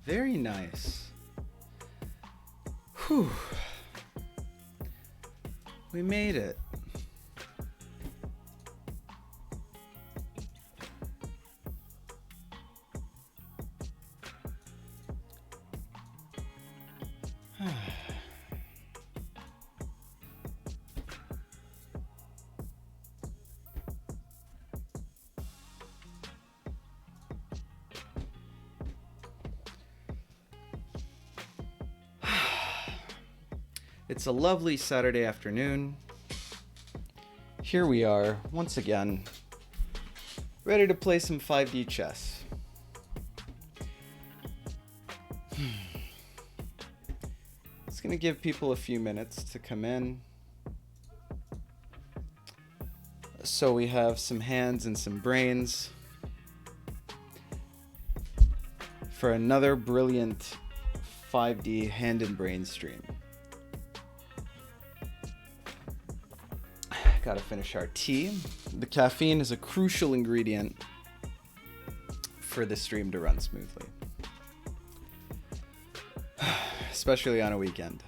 Very nice. Whew. We made it. It's a lovely Saturday afternoon. Here we are, once again, ready to play some 5D chess. It's going to give people a few minutes to come in. So we have some hands and some brains for another brilliant 5D hand and brain stream. Gotta finish our tea. The caffeine is a crucial ingredient for the stream to run smoothly, especially on a weekend.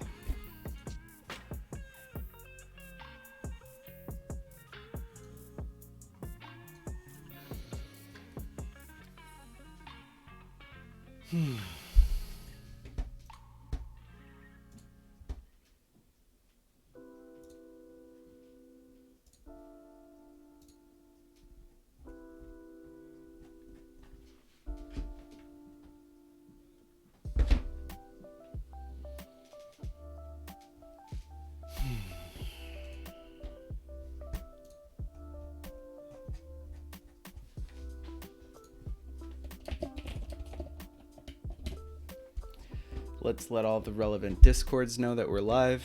Let's let all the relevant discords know that we're live.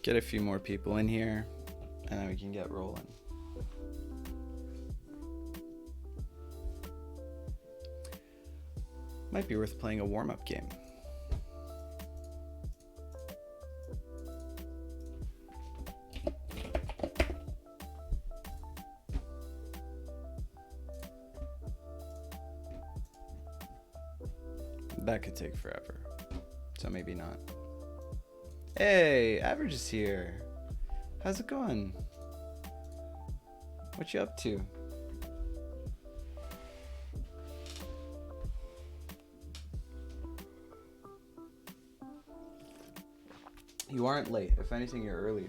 Get a few more people in here, and then we can get rolling. Might be worth playing a warm-up game. That could take forever, so maybe not. Hey, Average is here. How's it going? What you up to? You aren't late. If anything, you're early.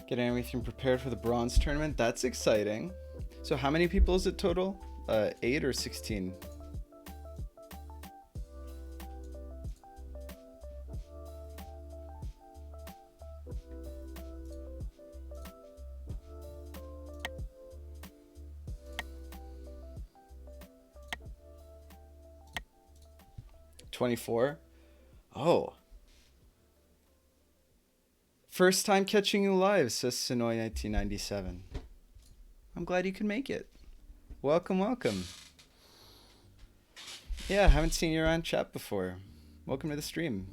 Getting everything prepared for the bronze tournament. That's exciting. So how many people is it total? 8 or 16? $24? Oh. First time catching you live, says Sonoy 1997. I'm glad you could make it. Welcome, welcome. Yeah, haven't seen you around chat before. Welcome to the stream.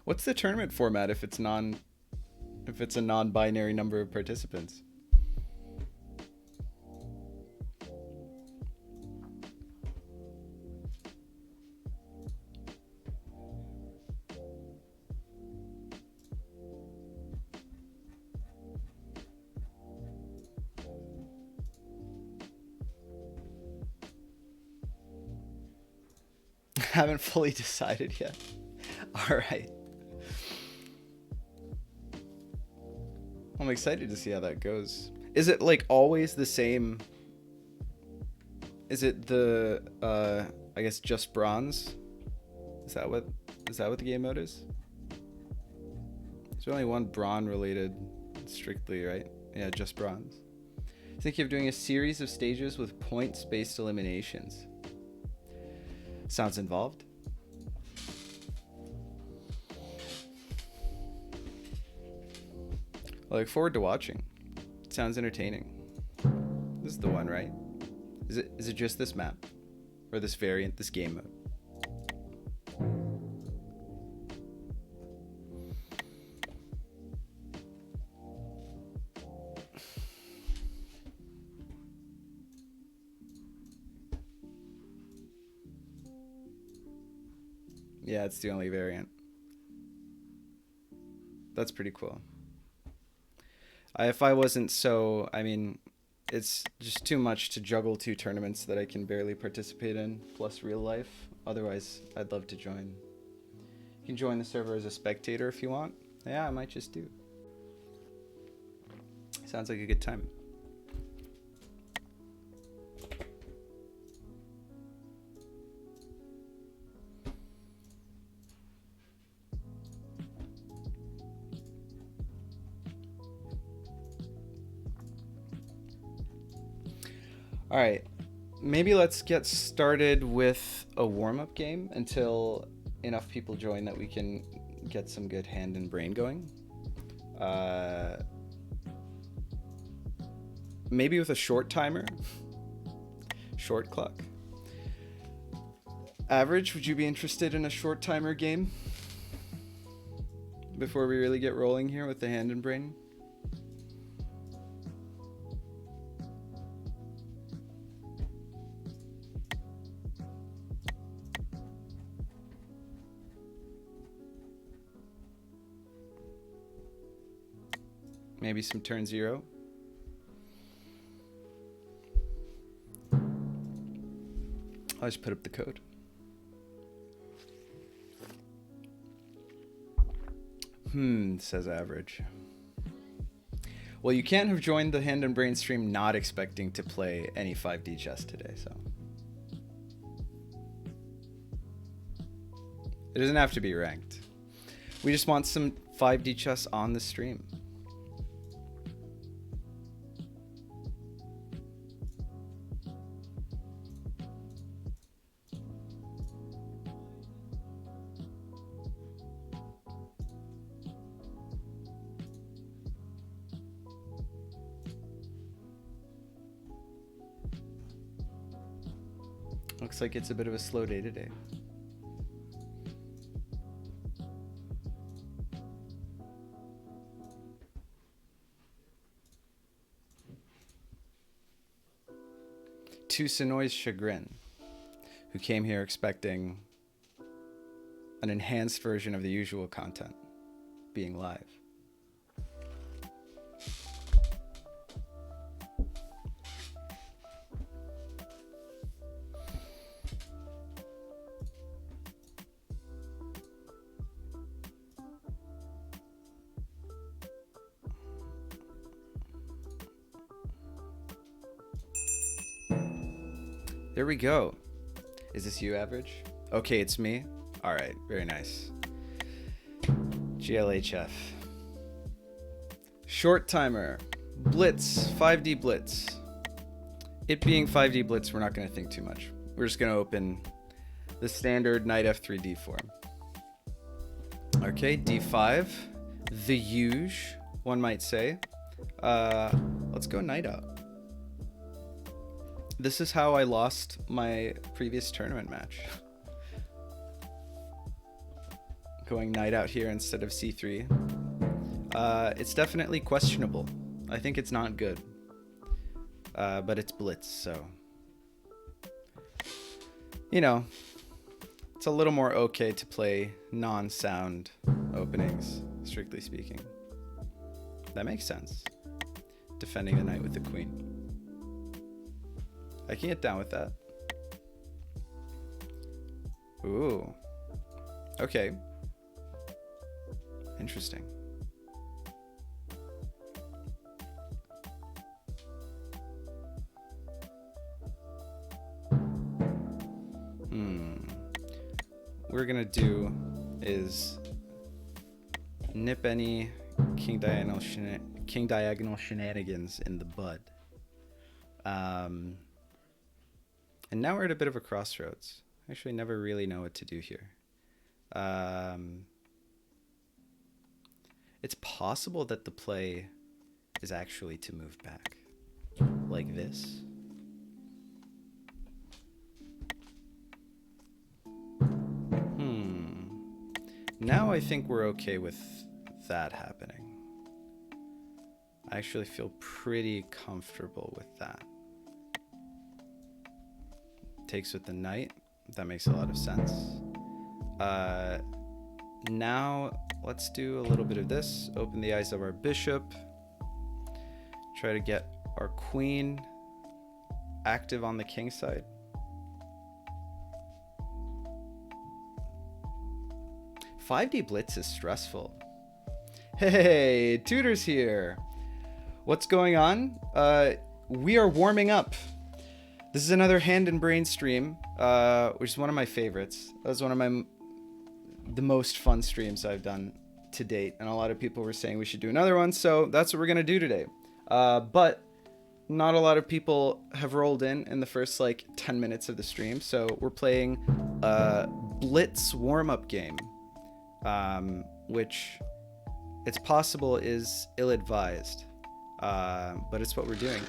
What's the tournament format if it's a non-binary number of participants? Haven't fully decided yet. All right. I'm excited to see how that goes. Is it like always the same? Is it the I guess just bronze? Is that what the game mode is? There's only one brawn related strictly, right? Yeah, just bronze. Thinking of doing a series of stages with points based eliminations. Sounds involved. I look forward to watching. It sounds entertaining. This is the one, right? Is it just this map? Or this variant, this game mode? Yeah, it's the only variant. That's pretty cool. If I wasn't so, I mean, it's just too much to juggle 2 tournaments that I can barely participate in, plus real life. Otherwise, I'd love to join. You can join the server as a spectator if you want. Yeah, I might just do. Sounds like a good time. All right, maybe let's get started with a warm-up game until enough people join that we can get some good hand and brain going. Maybe with a short timer, short clock. Average, would you be interested in a short timer game before we really get rolling here with the hand and brain? Maybe some turn 0. I'll just put up the code. Says average. Well, you can't have joined the hand and brain stream not expecting to play any 5D chess today, so. It doesn't have to be ranked. We just want some 5D chess on the stream. Looks like it's a bit of a slow day today. To Sonoy's chagrin, who came here expecting an enhanced version of the usual content being live. There we go. Is this you, Average? Okay, it's me. All right, very nice. GLHF. Short timer. Blitz. 5D Blitz. It being 5D Blitz, we're not going to think too much. We're just going to open the standard knight f3 d4. Okay, d5. The huge, one might say. Let's go knight out. This is how I lost my previous tournament match. Going knight out here instead of c3. It's definitely questionable. I think it's not good. But it's blitz, so... You know, it's a little more okay to play non-sound openings, strictly speaking. That makes sense. Defending the knight with the queen. I can get down with that. Ooh. Okay. Interesting. What we're gonna do is nip any king diagonal shenanigans in the bud. And now we're at a bit of a crossroads. Actually, never really know what to do here. It's possible that the play is actually to move back. Like this. Now I think we're okay with that happening. I actually feel pretty comfortable with that. Takes with the knight. That makes a lot of sense. Now let's do a little bit of this. Open the eyes of our bishop. Try to get our queen active on the king side. $5D blitz is stressful. Hey, Tutor's here. What's going on? We are warming up. This is another Hand and Brain stream, which is one of my favorites. That was one of the most fun streams I've done to date, and a lot of people were saying we should do another one, so that's what we're gonna do today. But not a lot of people have rolled in the first like 10 minutes of the stream, so we're playing a Blitz warm-up game, which it's possible is ill-advised, but it's what we're doing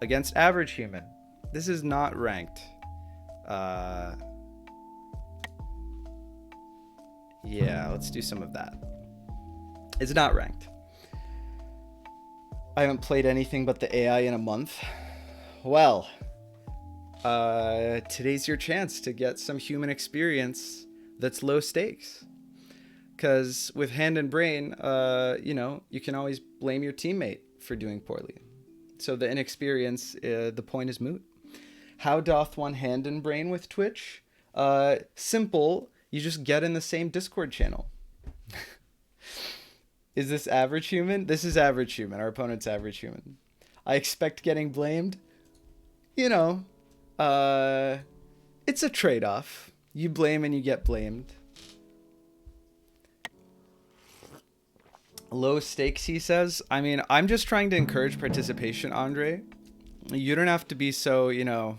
against average human. This is not ranked. Yeah, let's do some of that. It's not ranked. I haven't played anything but the AI in a month. Well, today's your chance to get some human experience that's low stakes. Because with Hand and Brain, you know, you can always blame your teammate for doing poorly. So the inexperience, the point is moot. How doth one Hand and Brain with Twitch? Simple. You just get in the same Discord channel. Is this average human? This is average human. Our opponent's average human. I expect getting blamed. You know, it's a trade-off. You blame and you get blamed. Low stakes, he says. I mean, I'm just trying to encourage participation, Andre. You don't have to be so, you know...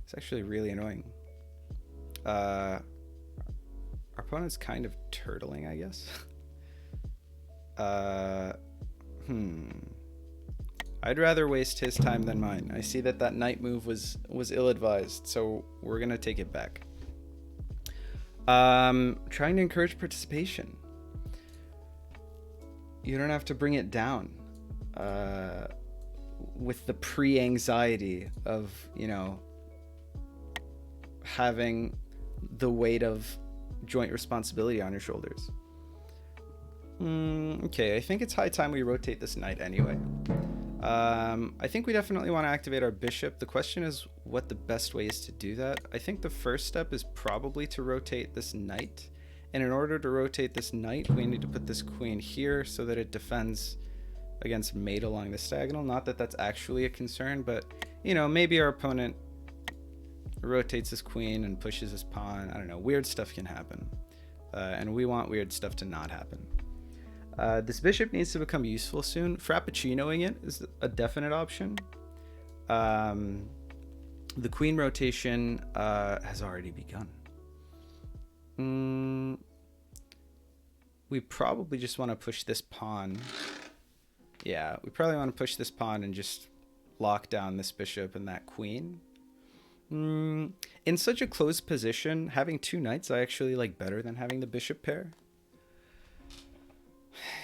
It's actually really annoying. Our opponent's kind of turtling, I guess. I'd rather waste his time than mine. I see that knight move was ill-advised, so we're gonna take it back. Trying to encourage participation. You don't have to bring it down with the pre-anxiety of, you know, having the weight of joint responsibility on your shoulders. Okay, I think it's high time we rotate this knight anyway. I think we definitely want to activate our bishop. The question is what the best way is to do that. I think the first step is probably to rotate this knight. And in order to rotate this knight, we need to put this queen here so that it defends against mate along the diagonal. Not that that's actually a concern, but, you know, maybe our opponent rotates his queen and pushes his pawn. I don't know. Weird stuff can happen. And we want weird stuff to not happen. This bishop needs to become useful soon. Frappuccinoing it is a definite option. The queen rotation has already begun. We probably just want to push this pawn. Yeah, we probably want to push this pawn and just lock down this bishop and that queen. In such a close position, having two knights I actually like better than having the bishop pair.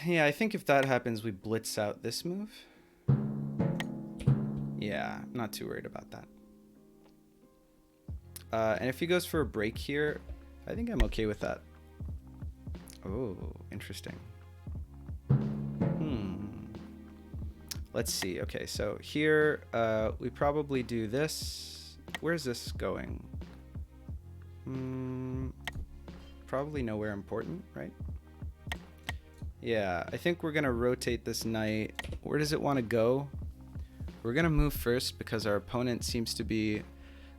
Yeah, I think if that happens, we blitz out this move. Yeah, I'm not too worried about that. And if he goes for a break here, I think I'm okay with that. Oh, interesting. Let's see. Okay, so here we probably do this. Where's this going? Probably nowhere important, right? Yeah, I think we're gonna rotate this knight. Where does it want to go? We're gonna move first because our opponent seems to be...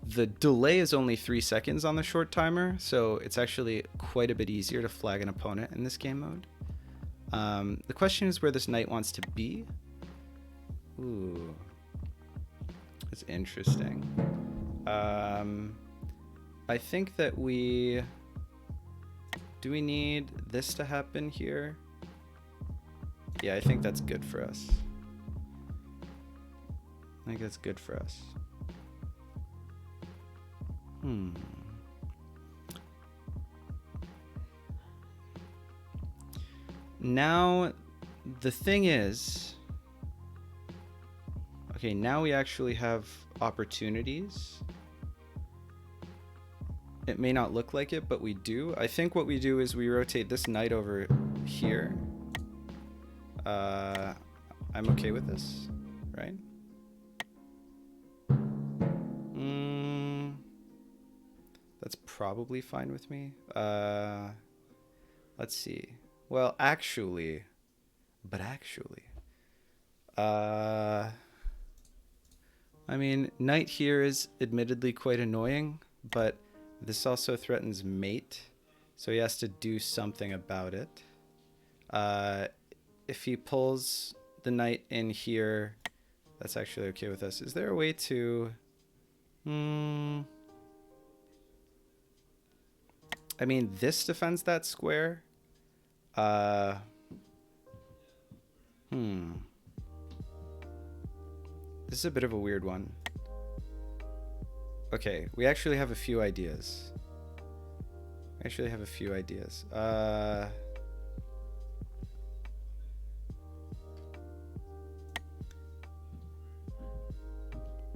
The delay is only 3 seconds on the short timer, so it's actually quite a bit easier to flag an opponent in this game mode. The question is where this knight wants to be. Ooh, that's interesting. I think that do we need this to happen here? Yeah, I think that's good for us. I think that's good for us. Now, the thing is, okay, now we actually have opportunities. It may not look like it, but we do. I think what we do is we rotate this knight over here. I'm okay with this, right? That's probably fine with me. Let's see. Well, actually, I mean, knight here is admittedly quite annoying, but this also threatens mate, so he has to do something about it. If he pulls the knight in here, that's actually okay with us. Is there a way to... I mean, this defends that square. This is a bit of a weird one. Okay, we actually have a few ideas.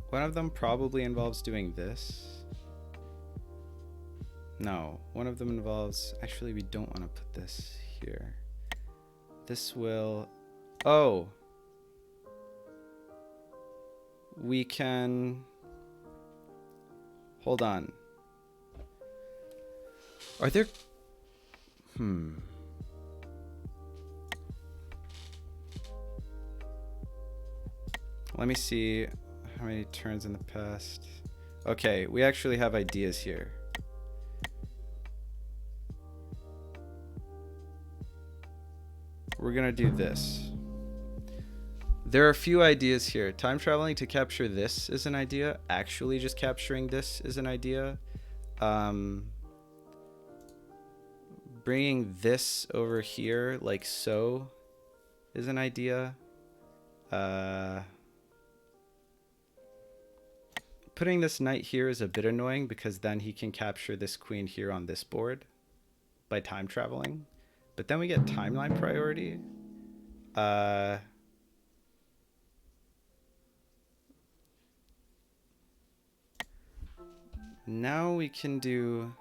One of them probably involves doing this. No, one of them involves... Actually, we don't want to put this here. This will... Oh! We can... Hold on. Are there... Let me see how many turns in the past. Okay, we actually have ideas here. We're gonna do this. There are a few ideas here. Time traveling to capture this is an idea. Actually just capturing this is an idea. Bringing this over here like so is an idea. Putting this knight here is a bit annoying because then he can capture this queen here on this board by time traveling. But then we get timeline priority. Now we can do...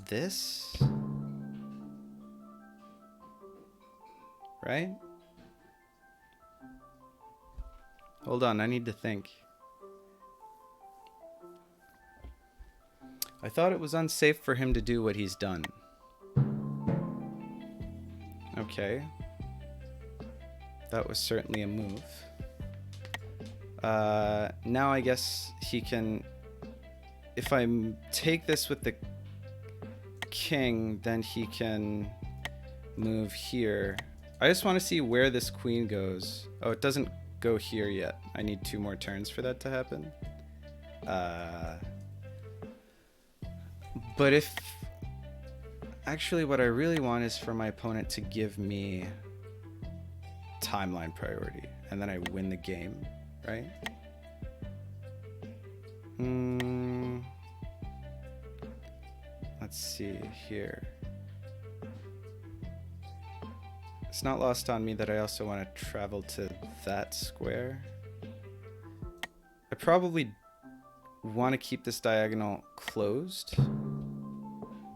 this? Right? Hold on, I need to think. I thought it was unsafe for him to do what he's done. Okay. That was certainly a move. Now I guess he can... If I take this with the king, then he can move here. I just want to see where this queen goes. Oh, it doesn't go here yet. I need 2 more turns for that to happen. But if... Actually, what I really want is for my opponent to give me timeline priority, and then I win the game, right? Let's see here. It's not lost on me that I also want to travel to that square. I probably want to keep this diagonal closed.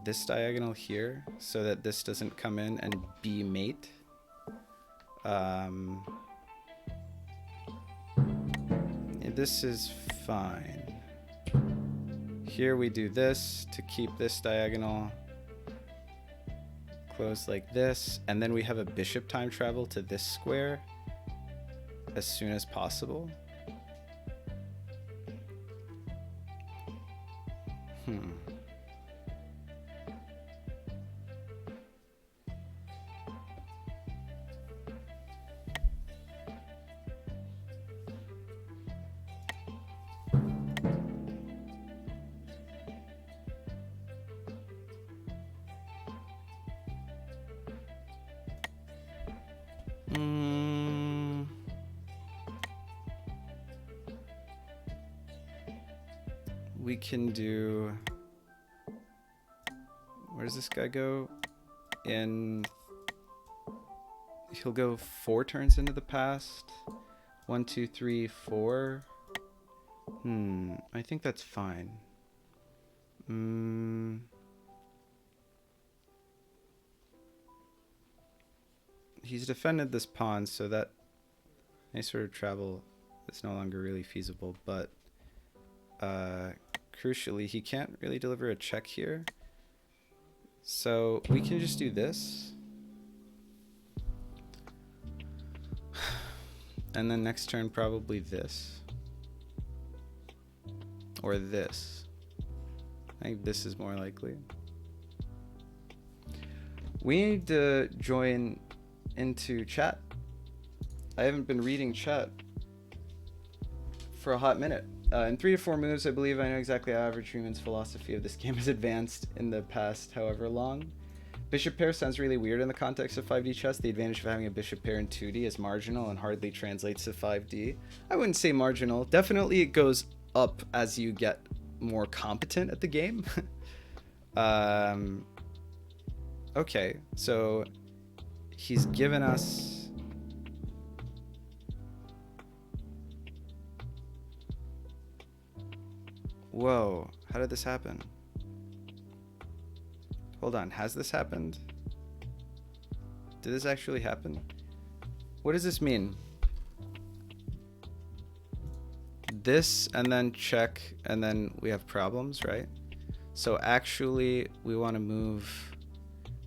This diagonal here, so that this doesn't come in and be mate. This is fine. Here we do this to keep this diagonal closed like this, and then we have a bishop time travel to this square as soon as possible. we can do... Where does this guy go? He'll go 4 turns into the past. 1, 2, 3, 4. I think that's fine. He's defended this pawn, so that any sort of travel is no longer really feasible, but crucially, he can't really deliver a check here. So we can just do this. And then next turn, probably this. Or this. I think this is more likely. We need to join into chat. I haven't been reading chat for a hot minute. In 3 to 4 moves, I believe I know exactly how average human's philosophy of this game has advanced in the past however long. Bishop pair sounds really weird in the context of 5D chess. The advantage of having a bishop pair in 2D is marginal and hardly translates to 5D. I wouldn't say marginal. Definitely it goes up as you get more competent at the game. Okay, so he's given us... Whoa, how did this happen? Hold on, has this happened? Did this actually happen? What does this mean? This and then check and then we have problems, right? So actually we want to move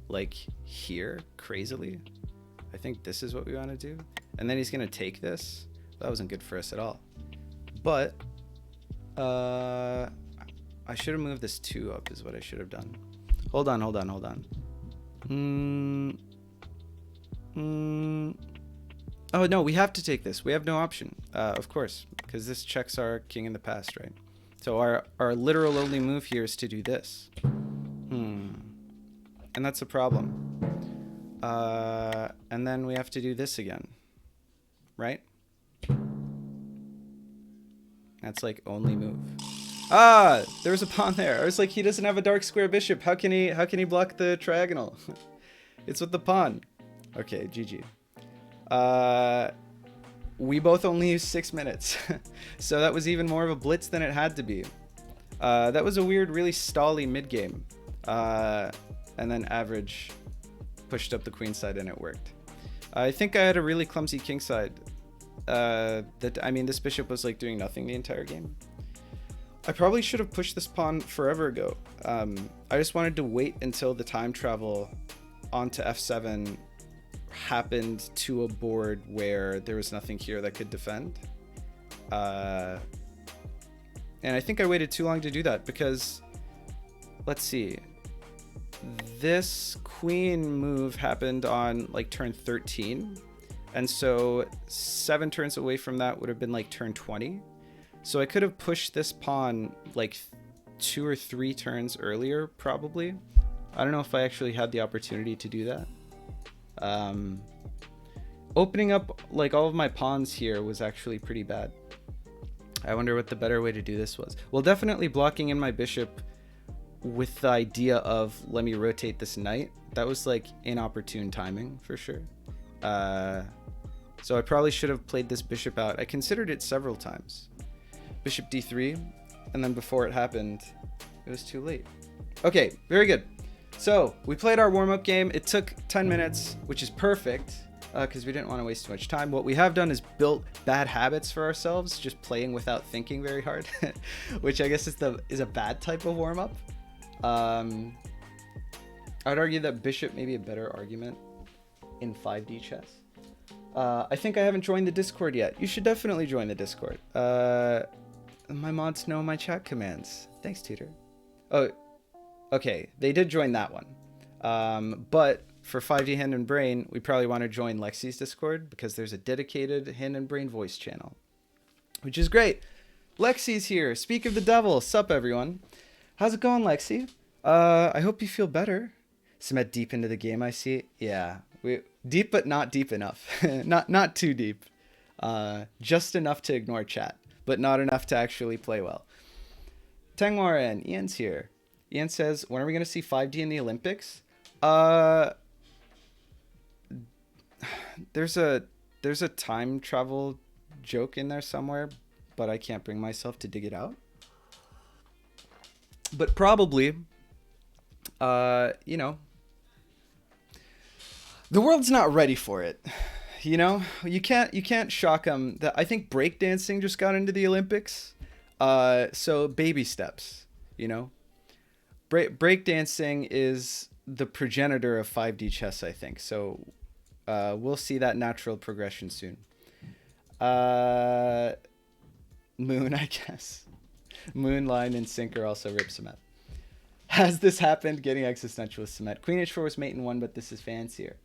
like here crazily. I think this is what we want to do. And then he's going to take this. That wasn't good for us at all. But I should have moved this 2 up is what I should have done. Hold on. Oh no, we have to take this. We have no option, of course, because this checks our king in the past, right? So our literal only move here is to do this. And that's a problem. And then we have to do this again, right? That's like only move. Ah, there was a pawn there. I was like, he doesn't have a dark square bishop. How can he block the triagonal? It's with the pawn. Okay, GG. We both only used 6 minutes. So that was even more of a blitz than it had to be. That was a weird, really stally mid game. And then average pushed up the queen side and it worked. I think I had a really clumsy king side. This bishop was like doing nothing the entire game. I probably should have pushed this pawn forever ago. I just wanted to wait until the time travel onto f7 happened to a board where there was nothing here that could defend. And I think I waited too long to do that because, let's see, this queen move happened on like turn 13. And so 7 turns away from that would have been like turn 20. So I could have pushed this pawn like 2 or 3 turns earlier, probably. I don't know if I actually had the opportunity to do that. Opening up like all of my pawns here was actually pretty bad. I wonder what the better way to do this was. Well, definitely blocking in my bishop with the idea of let me rotate this knight. That was like inopportune timing for sure. So I probably should have played this bishop out. I considered it several times. Bishop d3, and then before it happened, it was too late. Okay, very good. So we played our warm-up game. It took 10 minutes, which is perfect because we didn't want to waste too much time. What we have done is built bad habits for ourselves, just playing without thinking very hard, which I guess is a bad type of warm-up. I'd argue that bishop may be a better argument in 5D chess. I think I haven't joined the Discord yet. You should definitely join the Discord. My mods know my chat commands. Thanks, Tutor. Oh, okay. They did join that one. But for 5D Hand and Brain, we probably want to join Lexi's Discord because there's a dedicated Hand and Brain voice channel, which is great. Lexi's here. Speak of the devil. Sup, everyone. How's it going, Lexi? I hope you feel better. Cement deep into the game, I see. Yeah. Deep, but not deep enough. not too deep. Just enough to ignore chat, but not enough to actually play well. Tengwaran, Ian's here. Ian says, when are we going to see 5D in the Olympics? Uh, there's a time travel joke in there somewhere, but I can't bring myself to dig it out. But probably, you know, the world's not ready for it. You know, you can't shock them. I think breakdancing just got into the Olympics. So baby steps, you know. Breakdancing is the progenitor of 5D chess, I think. So we'll see that natural progression soon. Moon, I guess. Moonline and Sinker also rip Cement. Has this happened? Getting existential with Cement. Queen H4 was mate in 1, but this is fancier.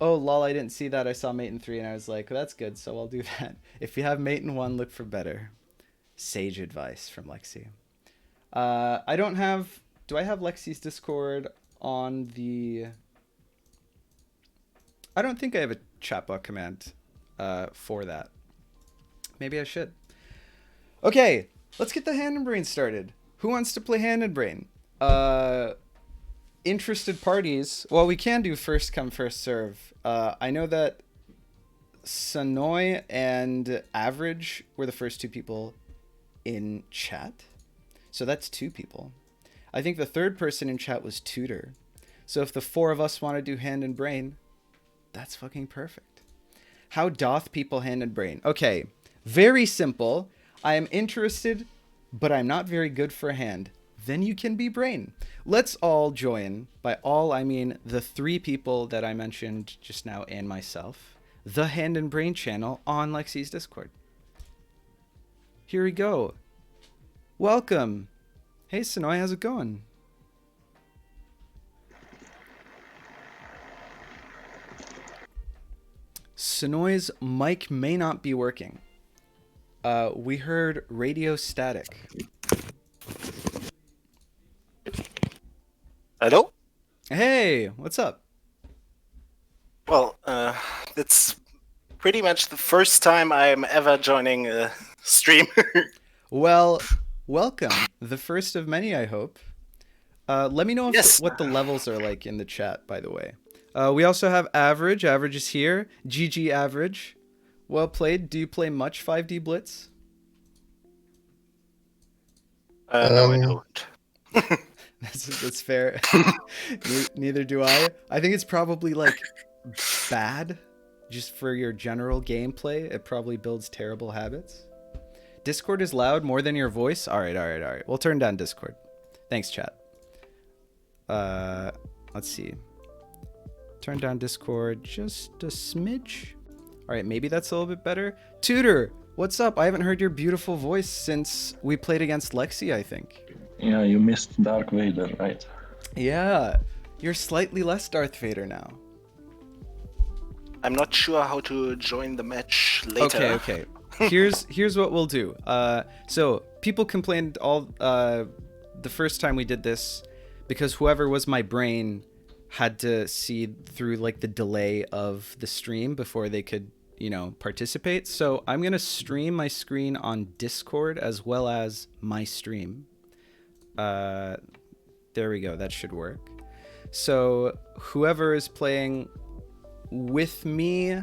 Oh, lol, I didn't see that. I saw mate in 3, and I was like, well, that's good, so I'll do that. If you have mate in 1, look for better. Sage advice from Lexi. I don't have... Do I have Lexi's Discord on the... I don't think I have a chatbot command for that. Maybe I should. Okay, let's get the Hand and Brain started. Who wants to play Hand and Brain? Interested parties. Well, we can do first come, first serve. I know that Sonoy and Average were the first 2 people in chat. So that's 2 people. I think the third person in chat was Tutor. So if the 4 of us want to do Hand and Brain, that's fucking perfect. How doth people Hand and Brain? Okay, very simple. I am interested, but I'm not very good for hand. Then you can be Brain. Let's all join. By all, I mean the 3 people that I mentioned just now and myself. The Hand and Brain channel on Lexi's Discord. Here we go. Welcome. Hey, Sonoy, how's it going? Sonoy's mic may not be working. We heard radio static. Hello? Hey, what's up? Well, it's pretty much the first time I'm ever joining a stream. Well, welcome. The first of many, I hope. Let me know if Yes. what the levels are like in the chat, by the way. We also have Average. Average is here. GG Average. Well played. Do you play much 5D Blitz? No, I don't. That's fair. Neither do I. I think it's probably like bad just for your general gameplay. It probably builds terrible habits. Discord is loud more than your voice. All right. We'll turn down Discord. Thanks, chat. Let's see. Turn down Discord just a smidge. All right, maybe that's a little bit better. Tutor, what's up? I haven't heard your beautiful voice since we played against Lexi, I think. Yeah, you missed Dark Vader, right? Yeah, you're slightly less Darth Vader now. I'm not sure how to join the match later. Okay. Here's what we'll do. So people complained all the first time we did this because whoever was my brain had to see through like the delay of the stream before they could, participate. So I'm gonna stream my screen on Discord as well as my stream. There we go. That should work. So whoever is playing with me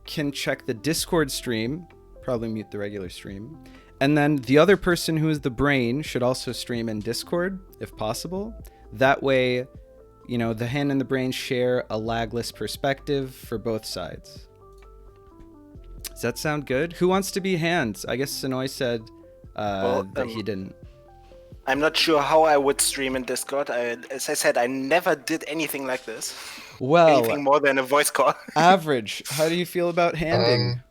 can check the Discord stream, probably mute the regular stream. And then the other person who is the brain should also stream in Discord if possible. That way, the hand and the brain share a lagless perspective for both sides. Does that sound good? Who wants to be hands? I guess Sonoy said that he didn't. I'm not sure how I would stream in Discord. As I said, I never did anything like this. Well, anything more than a voice call. Average, how do you feel about handing?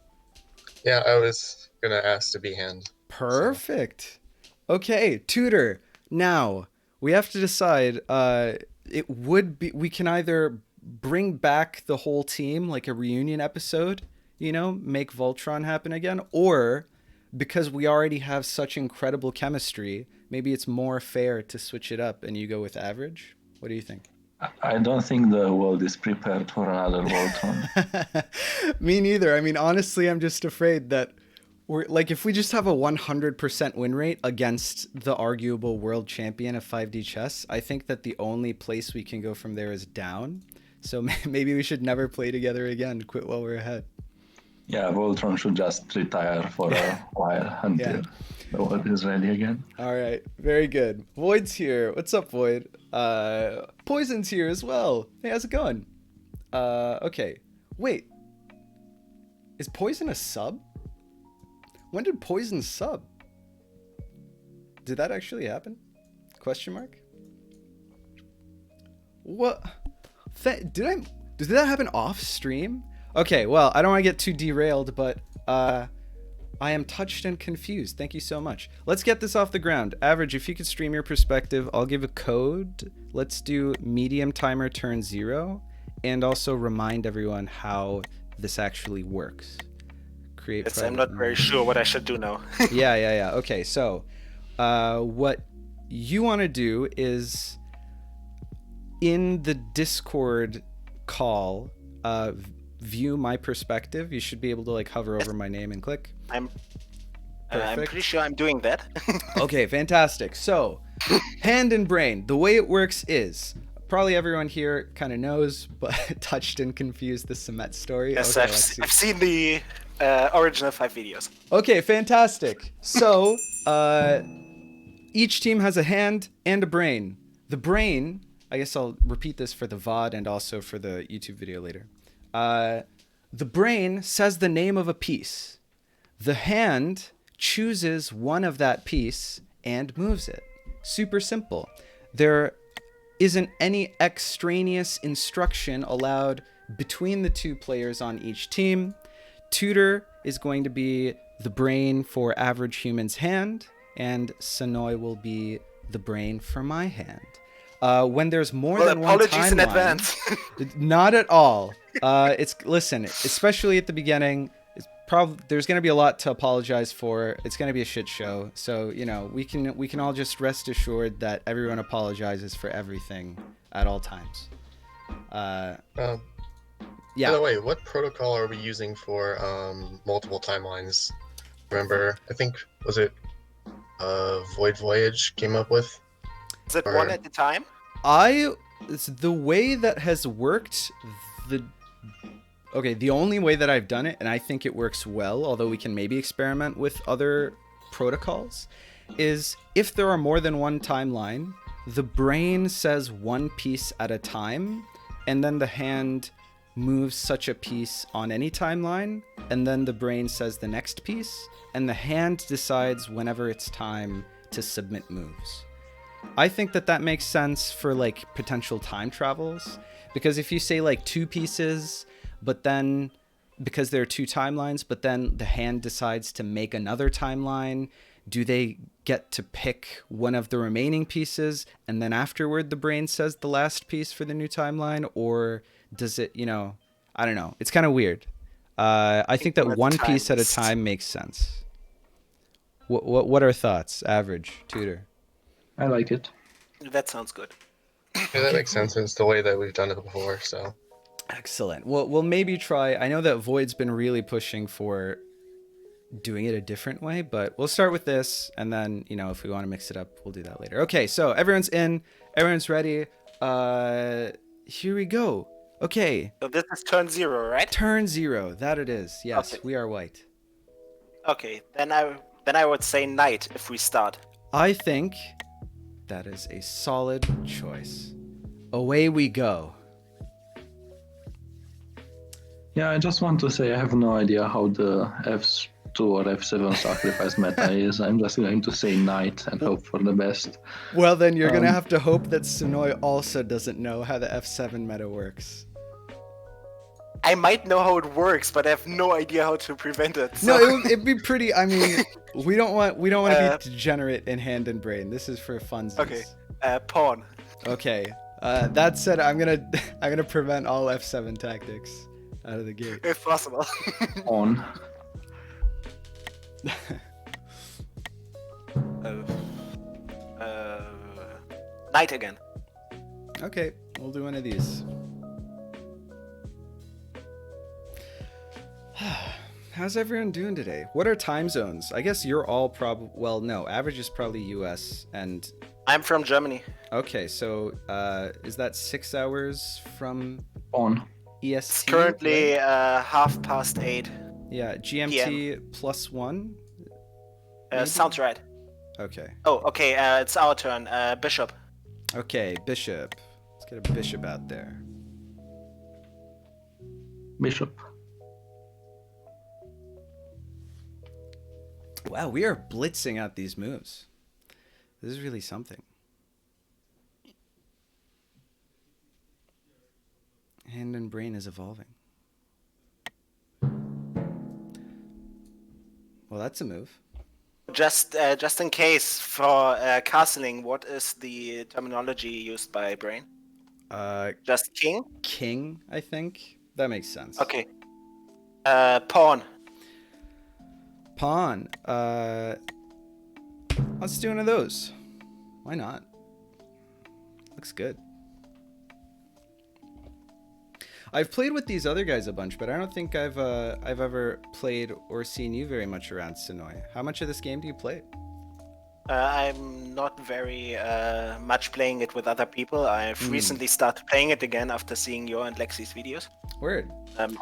Yeah, I was gonna ask to be hand. Perfect. So. Okay, Tutor. Now we have to decide. It would be we can either bring back the whole team like a reunion episode, make Voltron happen again, or because we already have such incredible chemistry, maybe it's more fair to switch it up and you go with Average. What do you think? I don't think the world is prepared for another Voltron. Me neither. I mean, honestly, I'm just afraid that We're like, if we just have a 100% win rate against the arguable world champion of 5D chess, I think that the only place we can go from there is down. So maybe we should never play together again. Quit while we're ahead. Yeah, Voltron should just retire for a while until the world is ready again. All right, very good. Void's here. What's up, Void? Poison's here as well. Hey, how's it going? Okay. Wait. Is Poison a sub? When did Poison sub? Did that actually happen? Question mark? What? Did that happen off stream? Okay, well, I don't want to get too derailed, but I am touched and confused. Thank you so much. Let's get this off the ground. Average, if you could stream your perspective, I'll give a code. Let's do medium timer turn 0, and also remind everyone how this actually works. Create. Yes, I'm not very sure what I should do now. Yeah. Okay, so what you want to do is in the Discord call, view my perspective. You should be able to like hover over my name and click. I'm Perfect. pretty sure I'm doing that. Okay, fantastic. So, hand and brain. The way it works is probably everyone here kind of knows, but touched and confused the Semet story. Yes, Okay, I've let's see. seen the original 5 videos. Okay, fantastic. So, each team has a hand and a brain. The brain, I guess I'll repeat this for the VOD and also for the YouTube video later. The brain says the name of a piece. The hand chooses one of that piece and moves it. Super simple. There isn't any extraneous instruction allowed between the two players on each team. Tutor is going to be the brain for Average Human's hand, and Sonoy will be the brain for my hand. When there's more than one timeline, apologies in advance. not at all. Listen, especially at the beginning, there's going to be a lot to apologize for. It's going to be a shit show. So, we can all just rest assured that everyone apologizes for everything at all times. By Yeah. the way, what protocol are we using for multiple timelines? Remember, I think, was it Void Voyage came up with? Is it Or- one at a time? It's the way that has worked, the only way that I've done it, and I think it works well, although we can maybe experiment with other protocols, is if there are more than one timeline, the brain says one piece at a time, and then the hand moves such a piece on any timeline, and then the brain says the next piece, and the hand decides whenever it's time to submit moves. I think that makes sense for like potential time travels, because if you say like two pieces, but then because there are two timelines, but then the hand decides to make another timeline, do they get to pick one of the remaining pieces and then afterward the brain says the last piece for the new timeline? Or does it, I don't know. It's kind of weird. I think that one piece at a time makes sense. What are thoughts, Average, Tutor? I like it. That sounds good. Yeah, that makes sense. It's the way that we've done it before, so. Excellent. We'll maybe try. I know that Void's been really pushing for doing it a different way, but we'll start with this, and then, if we want to mix it up, we'll do that later. Okay, so everyone's in. Everyone's ready. Here we go. Okay. So this is turn 0, right? Turn 0. That it is. Yes, Okay. we are white. Okay, then I would say knight if we start. I think that is a solid choice. Away we go. Yeah, I just want to say I have no idea how the F2 or F7 sacrifice meta is. I'm just going to say knight and hope for the best. Well, then you're going to have to hope that Sonoy also doesn't know how the F7 meta works. I might know how it works, but I have no idea how to prevent it. No, So. it'd be pretty. I mean, we don't want to be degenerate in hand and brain. This is for funsies. Okay, pawn. Okay. That said, I'm gonna prevent all F7 tactics out of the gate. If possible. On. Knight again. Okay, we'll do one of these. How's everyone doing today? What are time zones? I guess you're all probably, well, no, average is probably US and I'm from Germany. okay, so is that 6 hours from On. EST? It's currently right? 8:30. Yeah, GMT +1? Maybe? Sounds right. Okay. Oh, okay. It's our turn. Bishop. Okay, bishop. Let's get a bishop out there. Bishop. Wow, we are blitzing out these moves. This is really something. Hand and brain is evolving. Well, that's a move. Just in case for castling, what is the terminology used by Brain? Just king? King, I think. That makes sense. Okay. Pawn. Pawn. Let's do one of those. Why not? Looks good. I've played with these other guys a bunch, but I don't think I've ever played or seen you very much around Sonoy. How much of this game do you play? I'm not very much playing it with other people. I've recently started playing it again after seeing your and Lexi's videos. Word.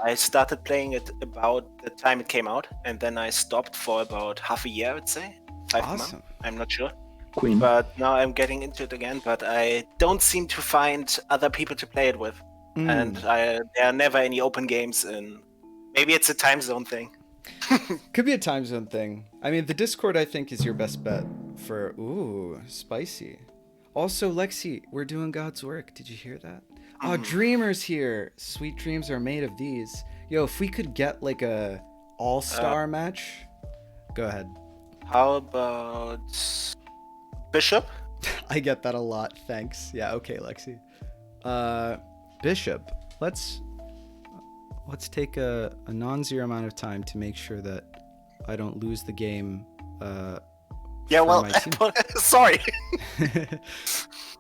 I started playing it about the time it came out, and then I stopped for about half a year, I'd say. 5 months. Awesome. I'm not sure. Queen. But now I'm getting into it again, but I don't seem to find other people to play it with. And there are never any open games, and maybe it's a time zone thing. Could be a time zone thing. I mean, the Discord, I think, is your best bet for... Ooh, spicy. Also, Lexi, we're doing God's work. Did you hear that? Oh, Dreamer's here. Sweet dreams are made of these. Yo, if we could get, like, a all-star match... Go ahead. How about Bishop? I get that a lot. Thanks. Yeah, okay, Lexi. Bishop. Let's take a non-zero amount of time to make sure that I don't lose the game. Yeah, well, sorry.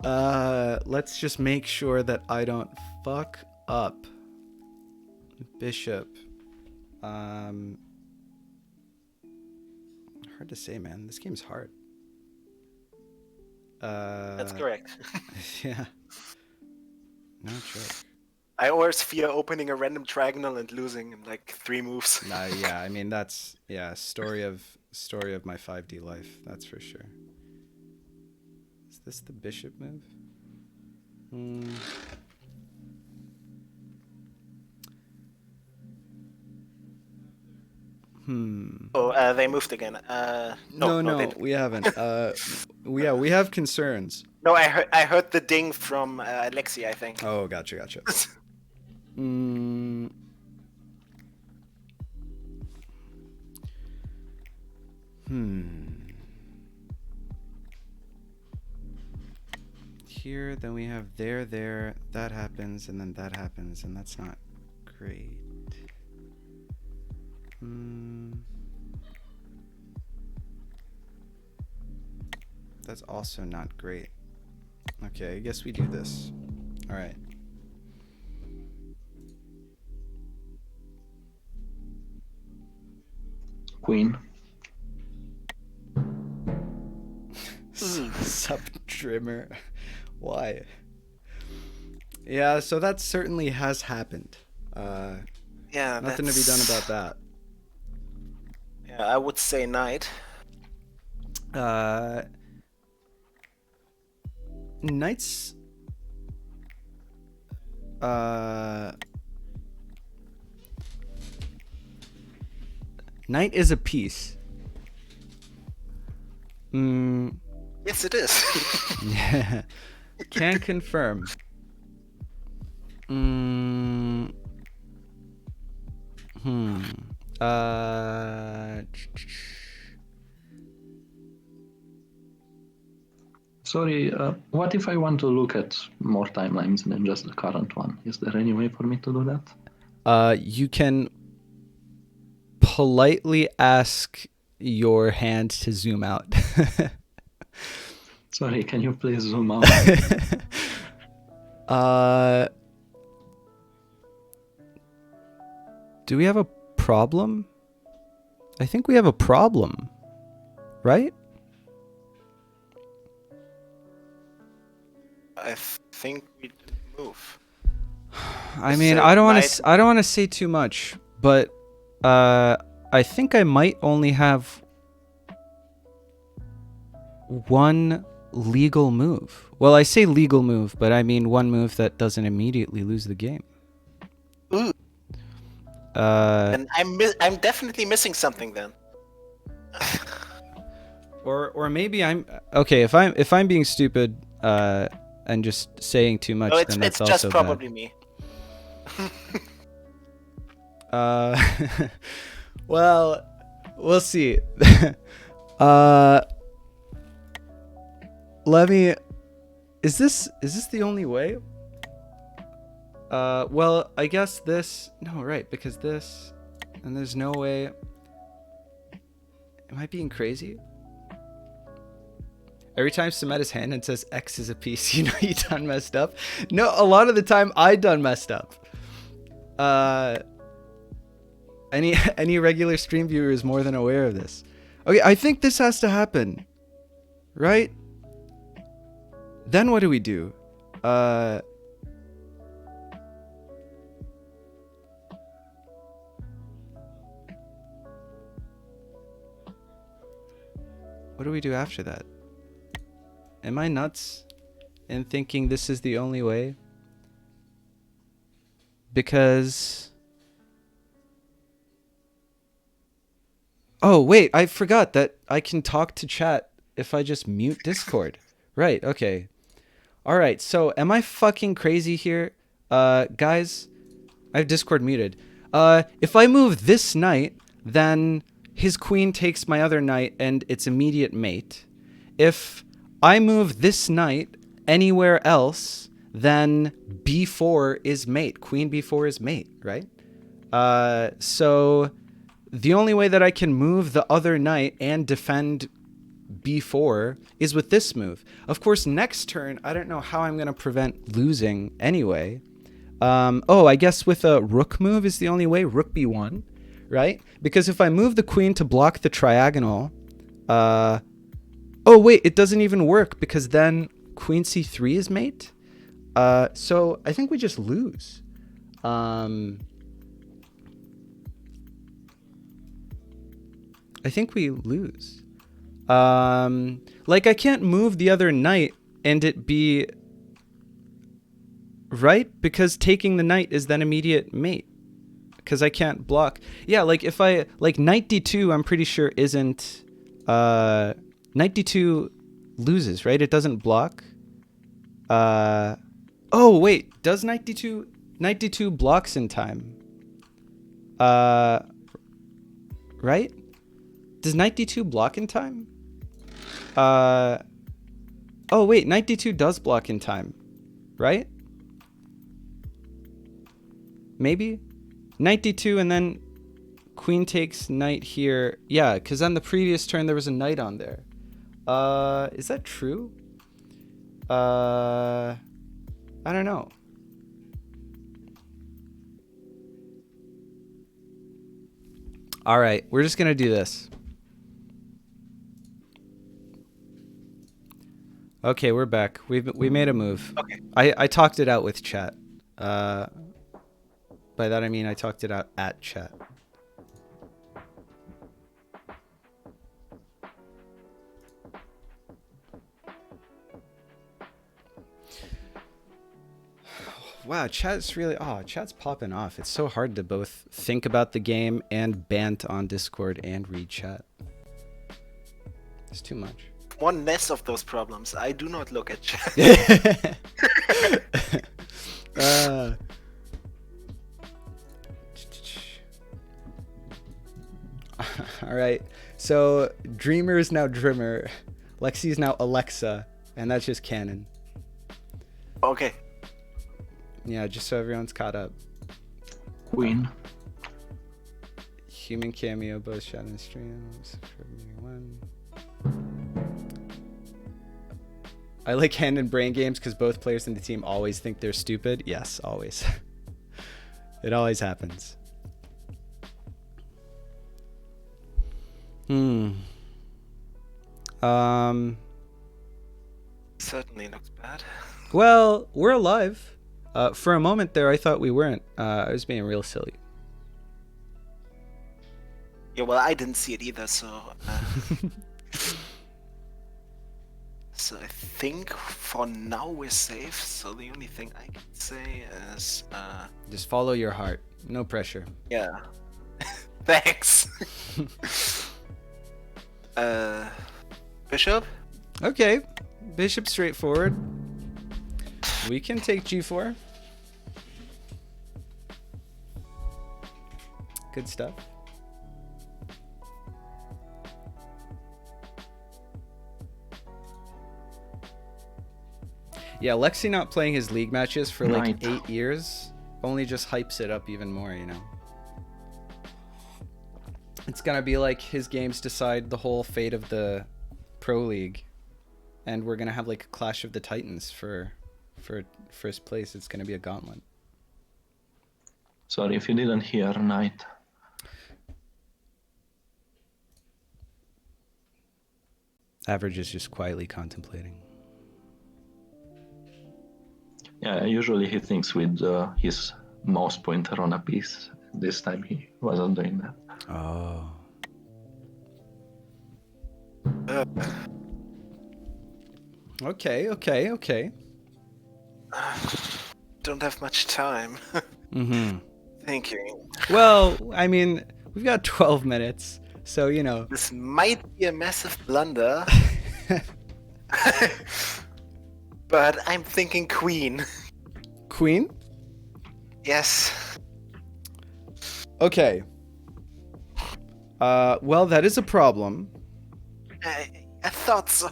Let's just make sure that I don't fuck up. Bishop. Hard to say, man. This game's hard. That's correct. Yeah. No joke. I always fear opening a random triagonal and losing in like 3 moves. Yeah, I mean that's story of my 5D life, that's for sure. Is this the bishop move? Oh, they moved again. No, we haven't. We have concerns. No, I heard the ding from Alexi, I think. Oh, gotcha. Here, then we have there, that happens, and then that happens, and that's not great. That's also not great. Okay, I guess we do this. All right. Queen. Sup, trimmer. Why? Yeah, so that certainly has happened. Yeah, nothing to be done about that. Yeah, I would say knight. Knights. Knight is a piece. Yes, it is. Yeah. Can confirm. Sorry, what if I want to look at more timelines than just the current one? Is there any way for me to do that? You can politely ask your hand to zoom out. Sorry, can you please zoom out? Do we have a problem? I think we have a problem, right? I think we did move. I mean, So I don't want might- to. I don't want to say too much, but I think I might only have one legal move. Well, I say legal move, but I mean one move that doesn't immediately lose the game. Ooh. And I'm definitely missing something then. Or maybe I'm okay. If I'm being stupid and just saying too much, No, it's then that's just also probably me. bad. Well, we'll see. Let me. Is this the only way? Well, I guess this. No, right, because this, and there's no way. Am I being crazy? Every time Sameta's hand and says X is a piece, you know you done messed up. No, a lot of the time I done messed up. Any regular stream viewer is more than aware of this. Okay, I think this has to happen, right? Then what do we do? What do we do after that? Am I nuts in thinking this is the only way? Because... Oh, wait, I forgot that I can talk to chat if I just mute Discord. Right, okay. Alright, so am I fucking crazy here? Guys, I have Discord muted. If I move this knight, then his queen takes my other knight and its immediate mate. If I move this knight anywhere else, then b4 is mate. Queen b4 is mate, right? So the only way that I can move the other knight and defend b4 is with this move. Of course, next turn, I don't know how I'm going to prevent losing anyway. Oh, I guess with a rook move is the only way. Rook b1, right? Because if I move the queen to block the triagonal... Oh, wait, it doesn't even work because then queen c3 is mate. So I think we just lose. I think we lose. Like, I can't move the other knight and it be... Right? Because taking the knight is then immediate mate. Because I can't block. Yeah, like, if I... Like, knight d2, I'm pretty sure isn't... Knight d2 loses, right? It doesn't block. Oh, wait. Does knight d2... Knight d2 blocks in time. Right? Does knight d2 block in time? Oh, wait. Knight d2 does block in time. Right? Maybe? Knight d2 and then queen takes knight here. Yeah, because on the previous turn there was a knight on there. Is that true? I don't know. All right, we're just gonna do this. Okay, we're back. We made a move. Okay. I talked it out with chat. By that I mean I talked it out at chat. Wow, chat's really... Oh, chat's popping off. It's so hard to both think about the game and bant on Discord and read chat. It's too much. One less of those problems. I do not look at chat. All right. So Dreamer is now Drimmer. Lexi is now Alexa. And that's just canon. Okay. Yeah, just so everyone's caught up. Queen. Human cameo, both shot in streams. I like hand and brain games because both players in the team always think they're stupid. Yes, always. It always happens. Certainly looks bad. Well, we're alive. For a moment there, I thought we weren't. I was being real silly. Yeah, well, I didn't see it either, so... So I think for now we're safe, so the only thing I can say is... Just follow your heart. No pressure. Yeah. Thanks! Bishop? Okay. Bishop straightforward. We can take g4. Good stuff. Yeah, Lexi not playing his league matches for like 8 years only just hypes it up even more, you know. It's gonna be like his games decide the whole fate of the Pro League, and we're gonna have like a Clash of the Titans for first place. It's gonna be a gauntlet. Sorry if you didn't hear, Knight. Average is just quietly contemplating. Yeah, usually he thinks with his mouse pointer on a piece. This time he wasn't doing that. Oh. Okay. Don't have much time. Thinking. Well, I mean, we've got 12 minutes, so you know. This might be a massive blunder. But I'm thinking queen. Queen? Yes. Okay. Well, that is a problem. I thought so.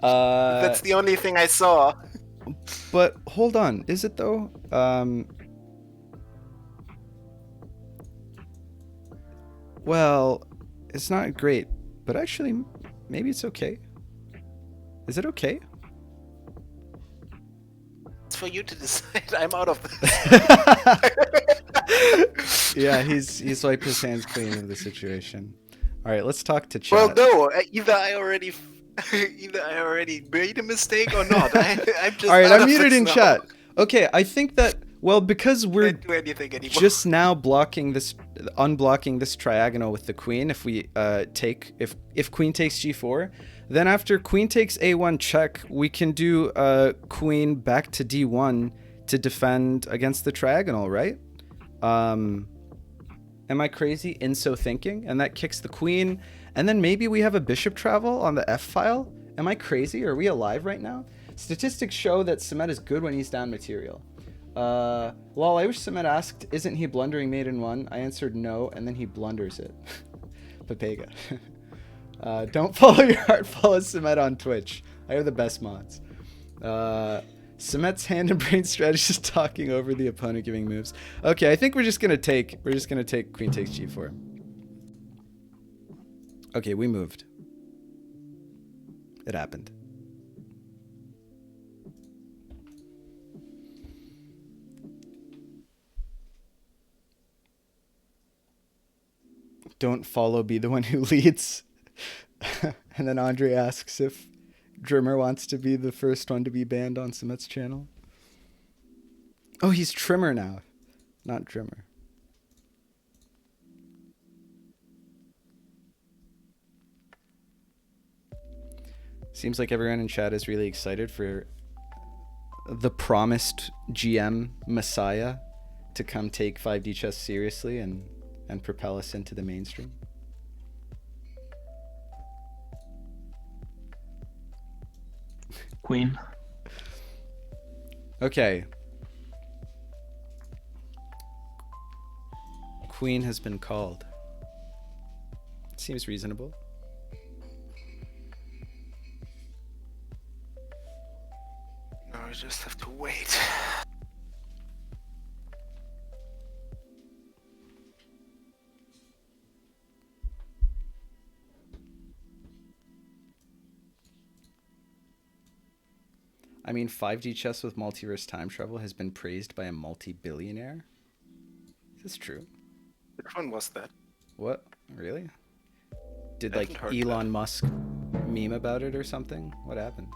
That's the only thing I saw. But hold on, is it though? Well, it's not great, but actually, maybe it's okay. Is it okay? It's for you to decide. I'm out of this. Yeah, he's wiped his hands clean of the situation. All right, let's talk to chat. Well, no. Either I already made a mistake or not. I'm just. All right, out I'm of muted this in now. chat. Okay, I think that because we're Can't do anything anymore. just now unblocking this triagonal with the queen. If we if queen takes g4, then after queen takes a1 check, we can do queen back to d1 to defend against the triagonal, right? Am I crazy in so thinking? And that kicks the queen, and then maybe we have a bishop travel on the f file. Am I crazy? Are we alive right now? Statistics show that Samet is good when he's down material. Lol, I wish Samet asked, isn't he blundering mate in one? I answered no, and then he blunders it. Pepega. Don't follow your heart, follow Samet on Twitch. I have the best mods. Samet's hand and brain strategist talking over the opponent giving moves. Okay, I think we're just gonna take queen takes g4. Okay, we moved. It happened. Don't follow, be the one who leads. And then Andre asks if Drimmer wants to be the first one to be banned on Samet's channel. Oh, he's Trimmer now, not Drimmer. Seems like everyone in chat is really excited for the promised GM Messiah to come take 5D chess seriously and propel us into the mainstream. Queen. Okay. Queen has been called. Seems reasonable. No, we just have to wait. I mean, 5D chess with multiverse time travel has been praised by a multi-billionaire. Is this true? Which one was that? What? Really? Did Haven't like heard Elon Musk meme about it or something? What happened?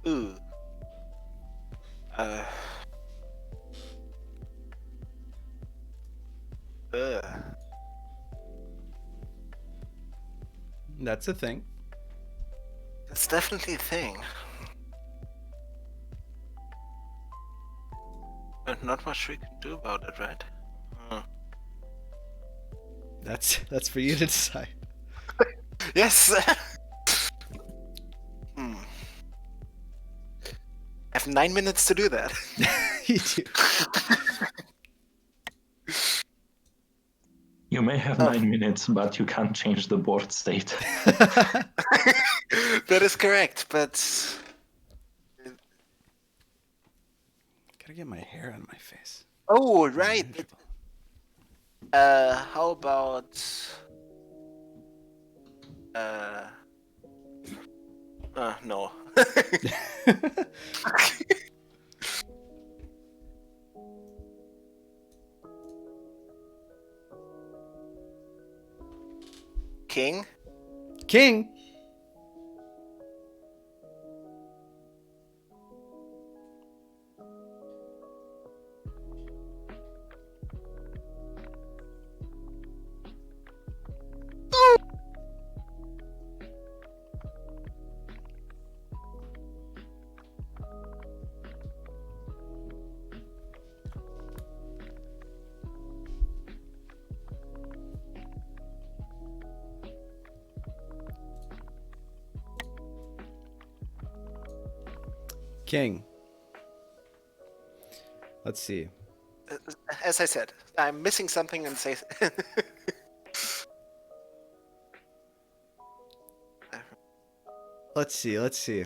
Ooh. Uh. Ugh. That's a thing. It's definitely a thing. And not much we can do about it, right? Hmm. That's for you to decide. Yes! Hmm. I have 9 minutes to do that. You do. You may have Oh. 9 minutes, but you can't change the board state. That is correct, but Gotta get my hair out of my face. oh right. How about no. King? King. King. Let's see. As I said, I'm missing something and say Let's see. Let's see.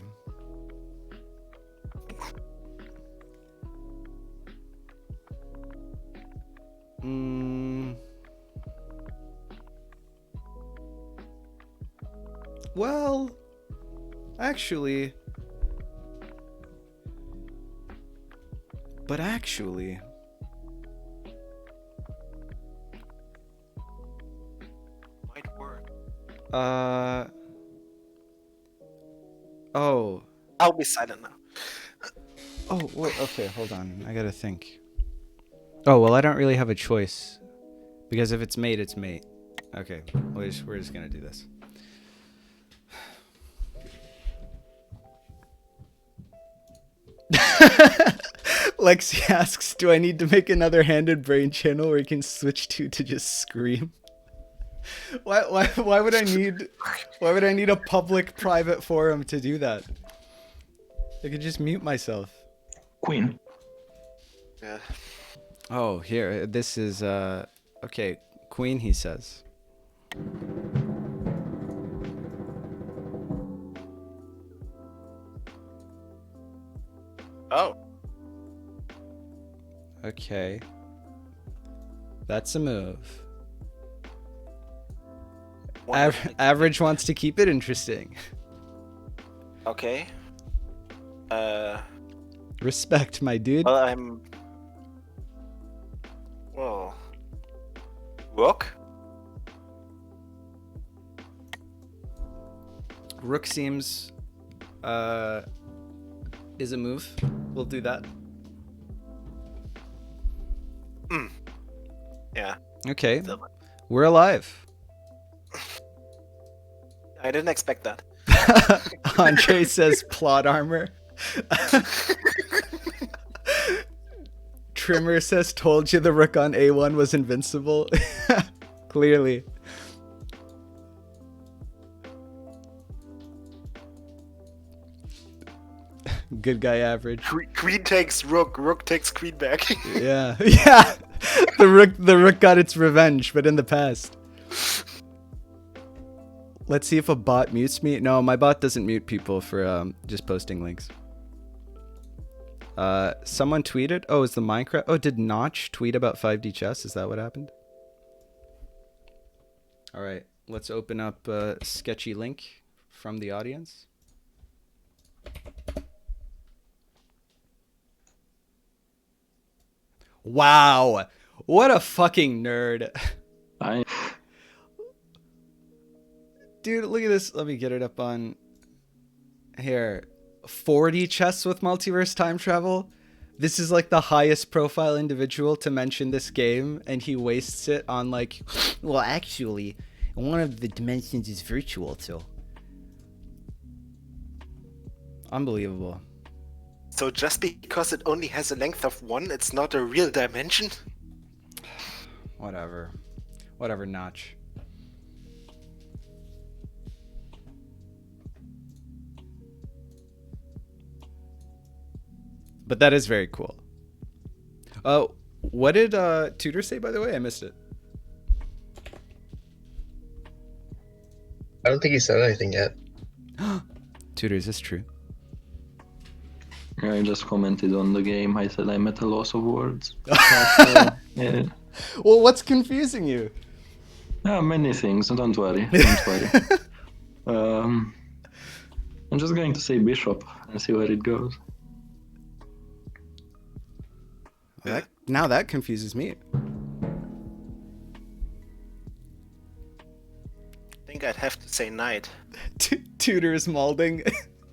Well, actually, might work. Oh. I'll be silent now. Oh, wait, okay, hold on. I gotta think. Oh, well, I don't really have a choice. Because if it's mate, it's mate. Okay, we're just gonna do this. Lexi asks, do I need to make another handed brain channel where you can switch to just scream? Why would I need a public private forum to do that? I could just mute myself. Queen. Yeah. Oh, here. This is okay, Queen, he says. Oh. Okay. That's a move. Average wants to keep it interesting. Okay. Respect, my dude. Well, Rook? Rook seems is a move. We'll do that. Yeah. Okay. We're alive. I didn't expect that. Andre says plot armor. Trimmer says told you the rook on A1 was invincible. Clearly. Good guy average. Queen takes rook, rook takes queen back. Yeah. Yeah. The rook got its revenge, but in the past. Let's see if a bot mutes me. No, my bot doesn't mute people for just posting links. Someone tweeted. Oh, is the Minecraft? Oh, did Notch tweet about 5D chess? Is that what happened? All right, let's open up a sketchy link from the audience. Wow, what a fucking nerd. I Dude, look at this. Let me get it up on here. 40 chests with multiverse time travel. This is like the highest profile individual to mention this game, and he wastes it on like, well, actually, one of the dimensions is virtual, so. Unbelievable. So just because it only has a length of 1, it's not a real dimension? Whatever. Whatever, Notch. But that is very cool. What did Tudor say, by the way? I missed it. I don't think he said anything yet. Tudor, is this true? I just commented on the game. I said I'm at a loss of words. But, yeah. Well, what's confusing you? Many things. Don't worry. Don't worry. I'm just going to say bishop and see where it goes. Now that confuses me. I think I'd have to say knight. Tudor is molding.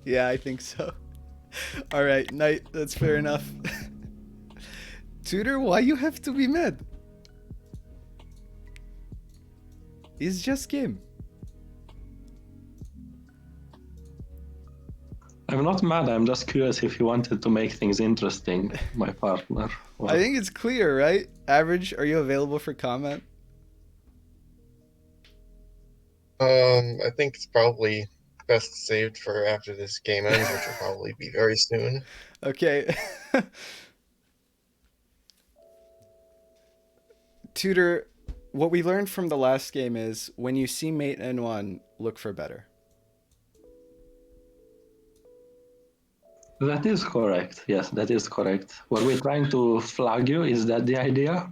Yeah, I think so. All right, knight. That's fair enough. Tudor, why you have to be mad? It's just game. I'm not mad. I'm just curious if you wanted to make things interesting, my partner. Or... I think it's clear, right? Average, are you available for comment? I think it's probably best saved for after this game ends, which will probably be very soon. Okay. Tudor, what we learned from the last game is when you see mate in one, look for better. That is correct. Yes, that is correct. Were we trying to flag you? Is that the idea?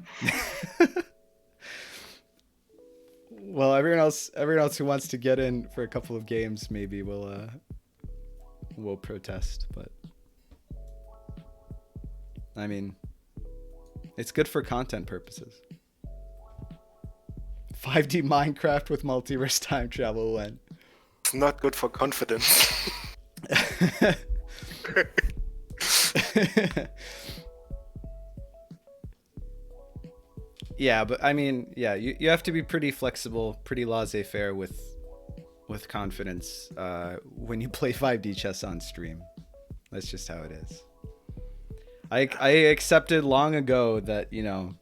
Well, everyone else who wants to get in for a couple of games maybe will protest, but I mean, it's good for content purposes. 5D Minecraft with multiverse time travel when? It's not good for confidence. Yeah, but I mean, yeah, you have to be pretty flexible, pretty laissez-faire with confidence when you play 5D chess on stream. That's just how it is. I accepted long ago that, you know,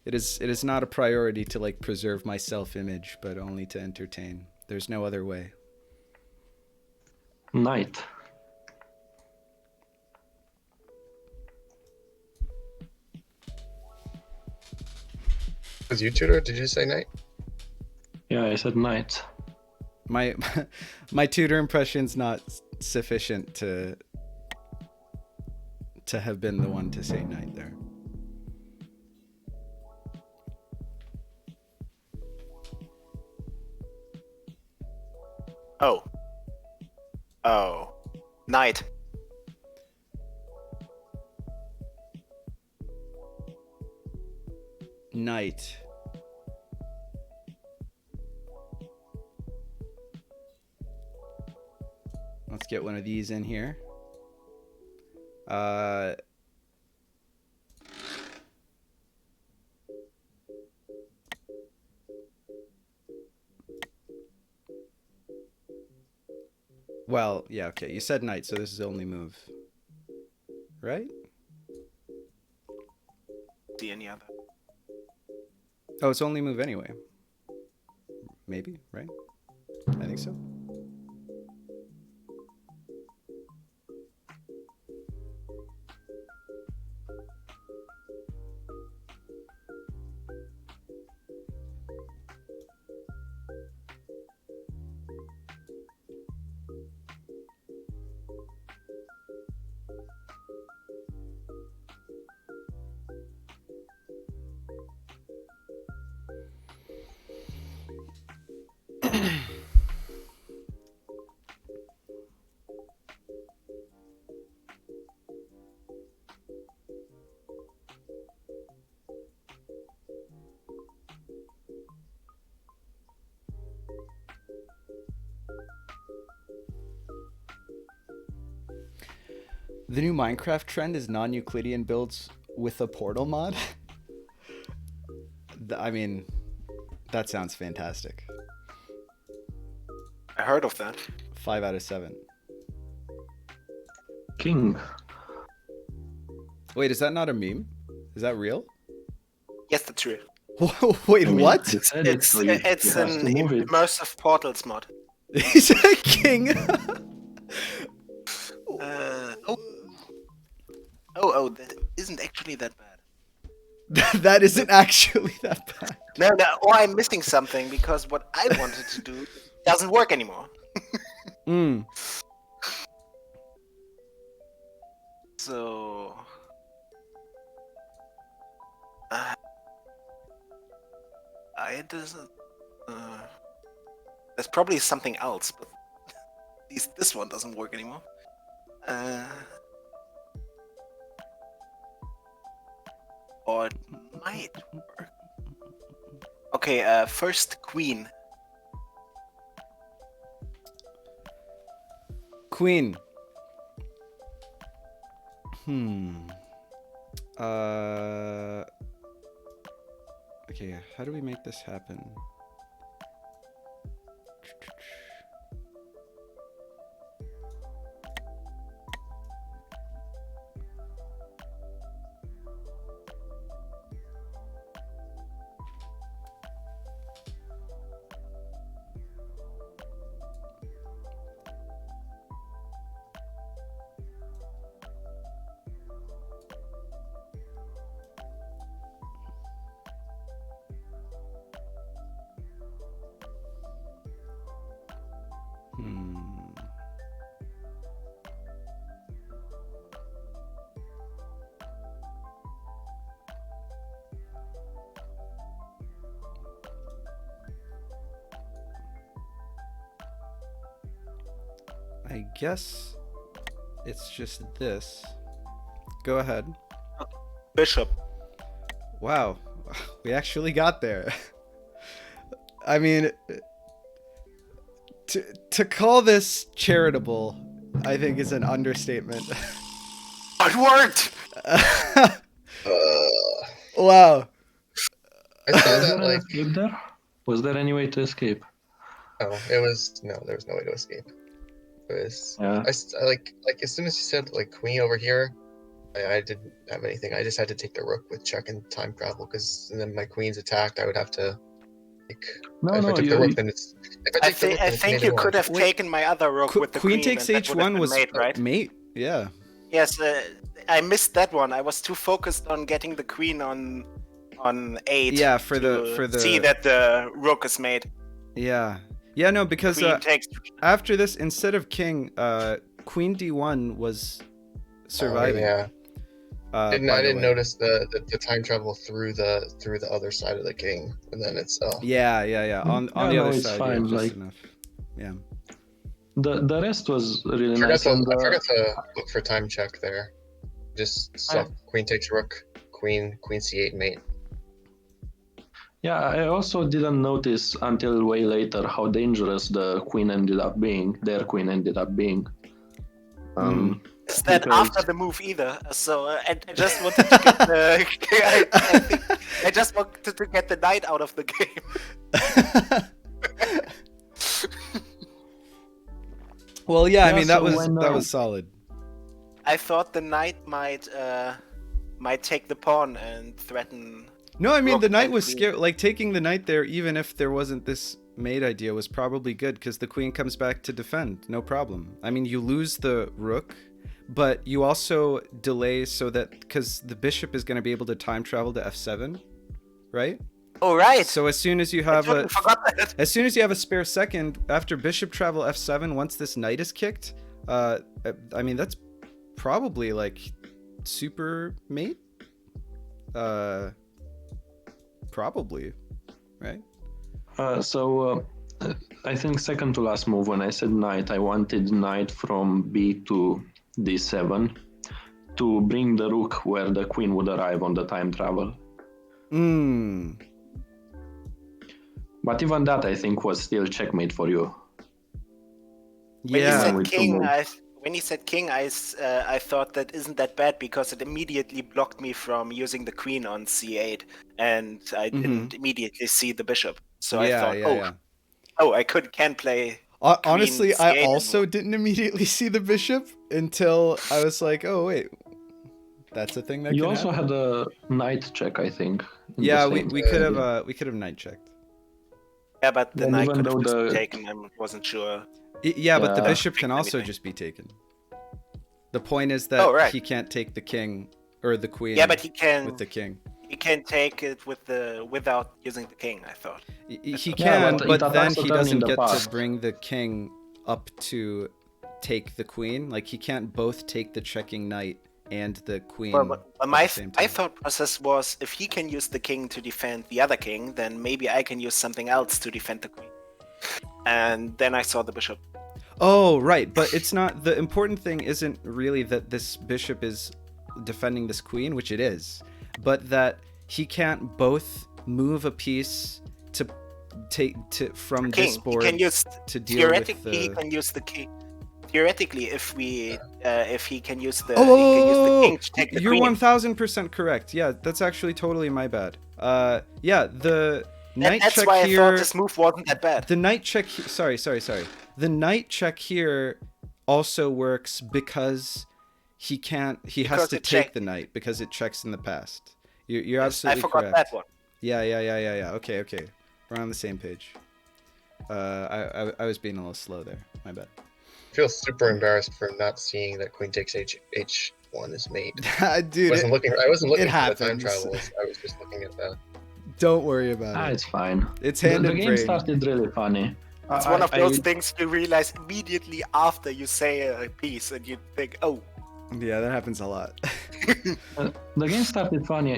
it is not a priority to like preserve my self-image, but only to entertain. There's no other way. Knight. Was you Tudor? Did you say knight? Yeah, I said knight. My Tudor impression's not sufficient to have been the one to say knight there. Oh, knight. Knight. Let's get one of these in here. Well, yeah, okay. You said knight, so this is the only move. Right? See any other? Oh, it's only move anyway. Maybe, right? I think so. The new Minecraft trend is non-Euclidean builds with a portal mod. I mean, that sounds fantastic. I heard of that. 5 out of 7. King. Wait, is that not a meme? Is that real? Yes, that's true. Wait, I mean, what? you said It's so you have an to move it. immersive portals mod. He's a king. That isn't actually that bad. That isn't actually that bad. No, or I'm missing something because what I wanted to do doesn't work anymore. Mm. So, I doesn't. There's probably something else, but at least this one doesn't work anymore. Or it might work. Okay, first Queen. Queen. Okay, how do we make this happen? I guess it's just this. Go ahead. Bishop. Wow, we actually got there. I mean, to call this charitable, I think is an understatement. It worked! Wow. I saw Was that there an escape there? Was there any way to escape? there was no way to escape. It was, Yeah. like as soon as you said like queen over here, I didn't have anything. I just had to take the rook with check and time travel because then my queen's attacked. I would have to like if I took the rook, then it's. If I take the rook, then it's think an you 81. could have taken my other rook with the Queen takes and that would have H1 been was mate, right? mate. Yeah. Yes, I missed that one. I was too focused on getting the queen on 8. Yeah, for the see that the rook is made. Yeah. Yeah, no, because Queen takes. after this, instead of king, Queen D1 was surviving. Yeah. by I the didn't way. notice the time travel through the other side of the king, and then it's Yeah. On Yeah, the no, other it's side, fine, yeah, just like- enough. Yeah. The rest was really I forgot, nice. to, and, I forgot to look for time check there. Just saw I- queen takes rook, queen c8 mate. Yeah, I also didn't notice until way later how dangerous the queen ended up being. Their queen ended up being. Is that because- after the move either? So I just wanted to get the. I think I just wanted to get the knight out of the game. Well, yeah, I Yeah, mean that so was when, that was solid. I thought the knight might take the pawn and threaten. No, I mean Rook the knight and was queen. scary. Like taking the knight there, even if there wasn't this mate idea, was probably good because the queen comes back to defend, no problem. I mean, you lose the rook, but you also delay so that because the bishop is going to be able to time travel to f7, right? Oh right. So as soon as you I have totally forgot that. as soon as you have a spare second after bishop travel f7, once this knight is kicked, I mean that's probably like super mate. Probably, right? I think second to last move when I said knight, I wanted knight from b to d7 to bring the rook where the queen would arrive on the time travel. But even that I think was still checkmate for you. When you Yeah. said with the king, move. when he said king, I thought that isn't that bad because it immediately blocked me from using the queen on c8, and I didn't immediately see the bishop. So I thought, I can play. Honestly, I C8 also didn't immediately see the bishop until I was like, oh wait, that's a thing that You can also happen. had a knight check, I think. Yeah, we could have knight checked. Yeah, but the knight could have even just though been the- taken. I wasn't sure. Yeah, but the Yeah. bishop can also Anything. just be taken. The point is that right. he can't take the king or the queen. Yeah, but he can with the king. He can take it without using the king, I thought. He Yeah, can, but but it then attacks a he turn in doesn't the get to past. bring the king up to take the queen. Like he can't both take the checking knight and the queen. Well, at the same time. my thought process was if he can use the king to defend the other king, then maybe I can use something else to defend the queen. And then I saw the bishop. Oh, right, but it's not, the important thing isn't really that this bishop is defending this queen, which it is, but that he can't both move a piece to take from this board to deal with the... He can use the king. Theoretically, if he can use the king to take the you're queen. 1000% correct. Yeah, that's actually totally my bad. Yeah, the knight that's check why here... I thought this move wasn't that bad. The knight check... Sorry. The knight check here also works because he has to take the knight because it checks in the past. You're absolutely correct. I forgot that one. Yeah. Okay. We're on the same page. I was being a little slow there. My bad. I feel super embarrassed for not seeing that queen takes h1 is mate. Dude, I wasn't looking it for the time happens. travel. I was just looking at that. Don't worry about it. It's fine. It's hand the and game brain. started really funny. It's one of those things you realize immediately after you say a piece, and you think, "Oh." Yeah, that happens a lot. The game started funny.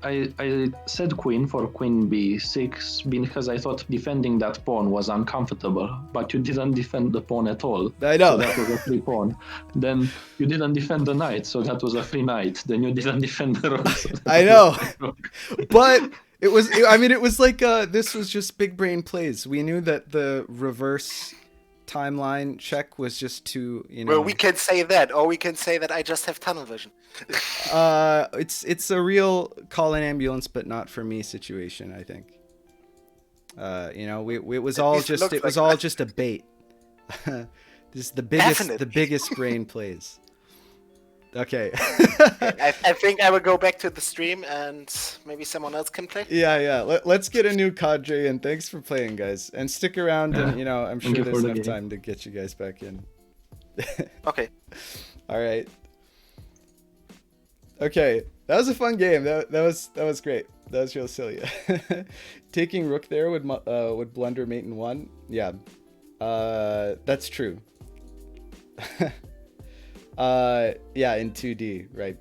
I said queen for queen b6 because I thought defending that pawn was uncomfortable, but you didn't defend the pawn at all. I know. So that was a free pawn. Then you didn't defend the knight, so that was a free knight. Then you didn't defend the rook. So I know. But it was like this was just big brain plays. We knew that the reverse timeline check was just to, Well, we can say that, or we can say that I just have tunnel vision. It's a real call an ambulance, but not for me situation, I think. It was all just a bait. Just the biggest brain plays. Okay. I think I will go back to the stream and maybe someone else can play. Yeah. Let's get a new cadre, and thanks for playing, guys. And stick around, and I'm sure there's enough time to get you guys back in. Okay. All right. Okay, that was a fun game. That was great. That was real silly. Taking rook there would blunder mate in 1. Yeah, that's true. Yeah, in 2D, right?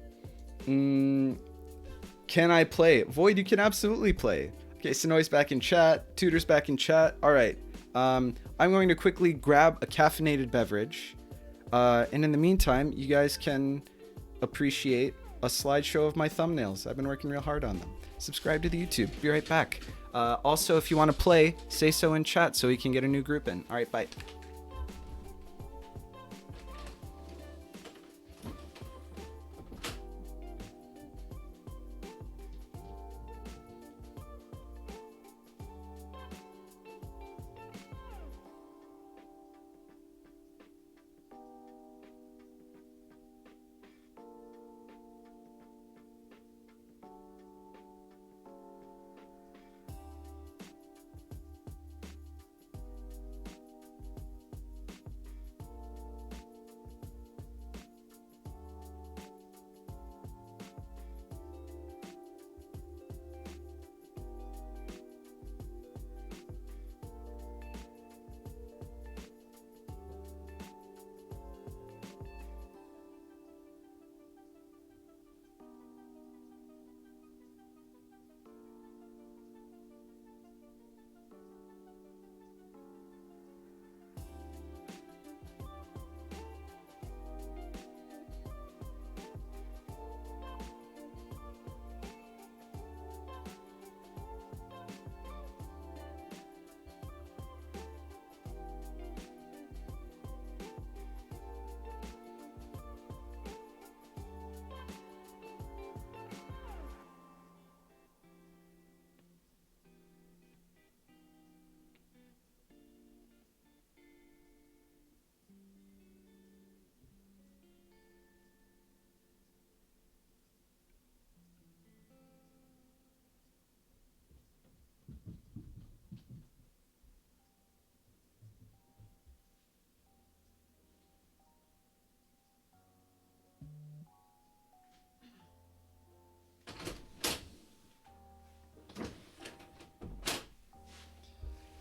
Can I play? Void, you can absolutely play. Okay, Sonoy's back in chat. Tutor's back in chat. All right. I'm going to quickly grab a caffeinated beverage. And in the meantime, you guys can appreciate a slideshow of my thumbnails. I've been working real hard on them. Subscribe to the YouTube. Be right back. Also, if you want to play, say so in chat so we can get a new group in. All right, bye.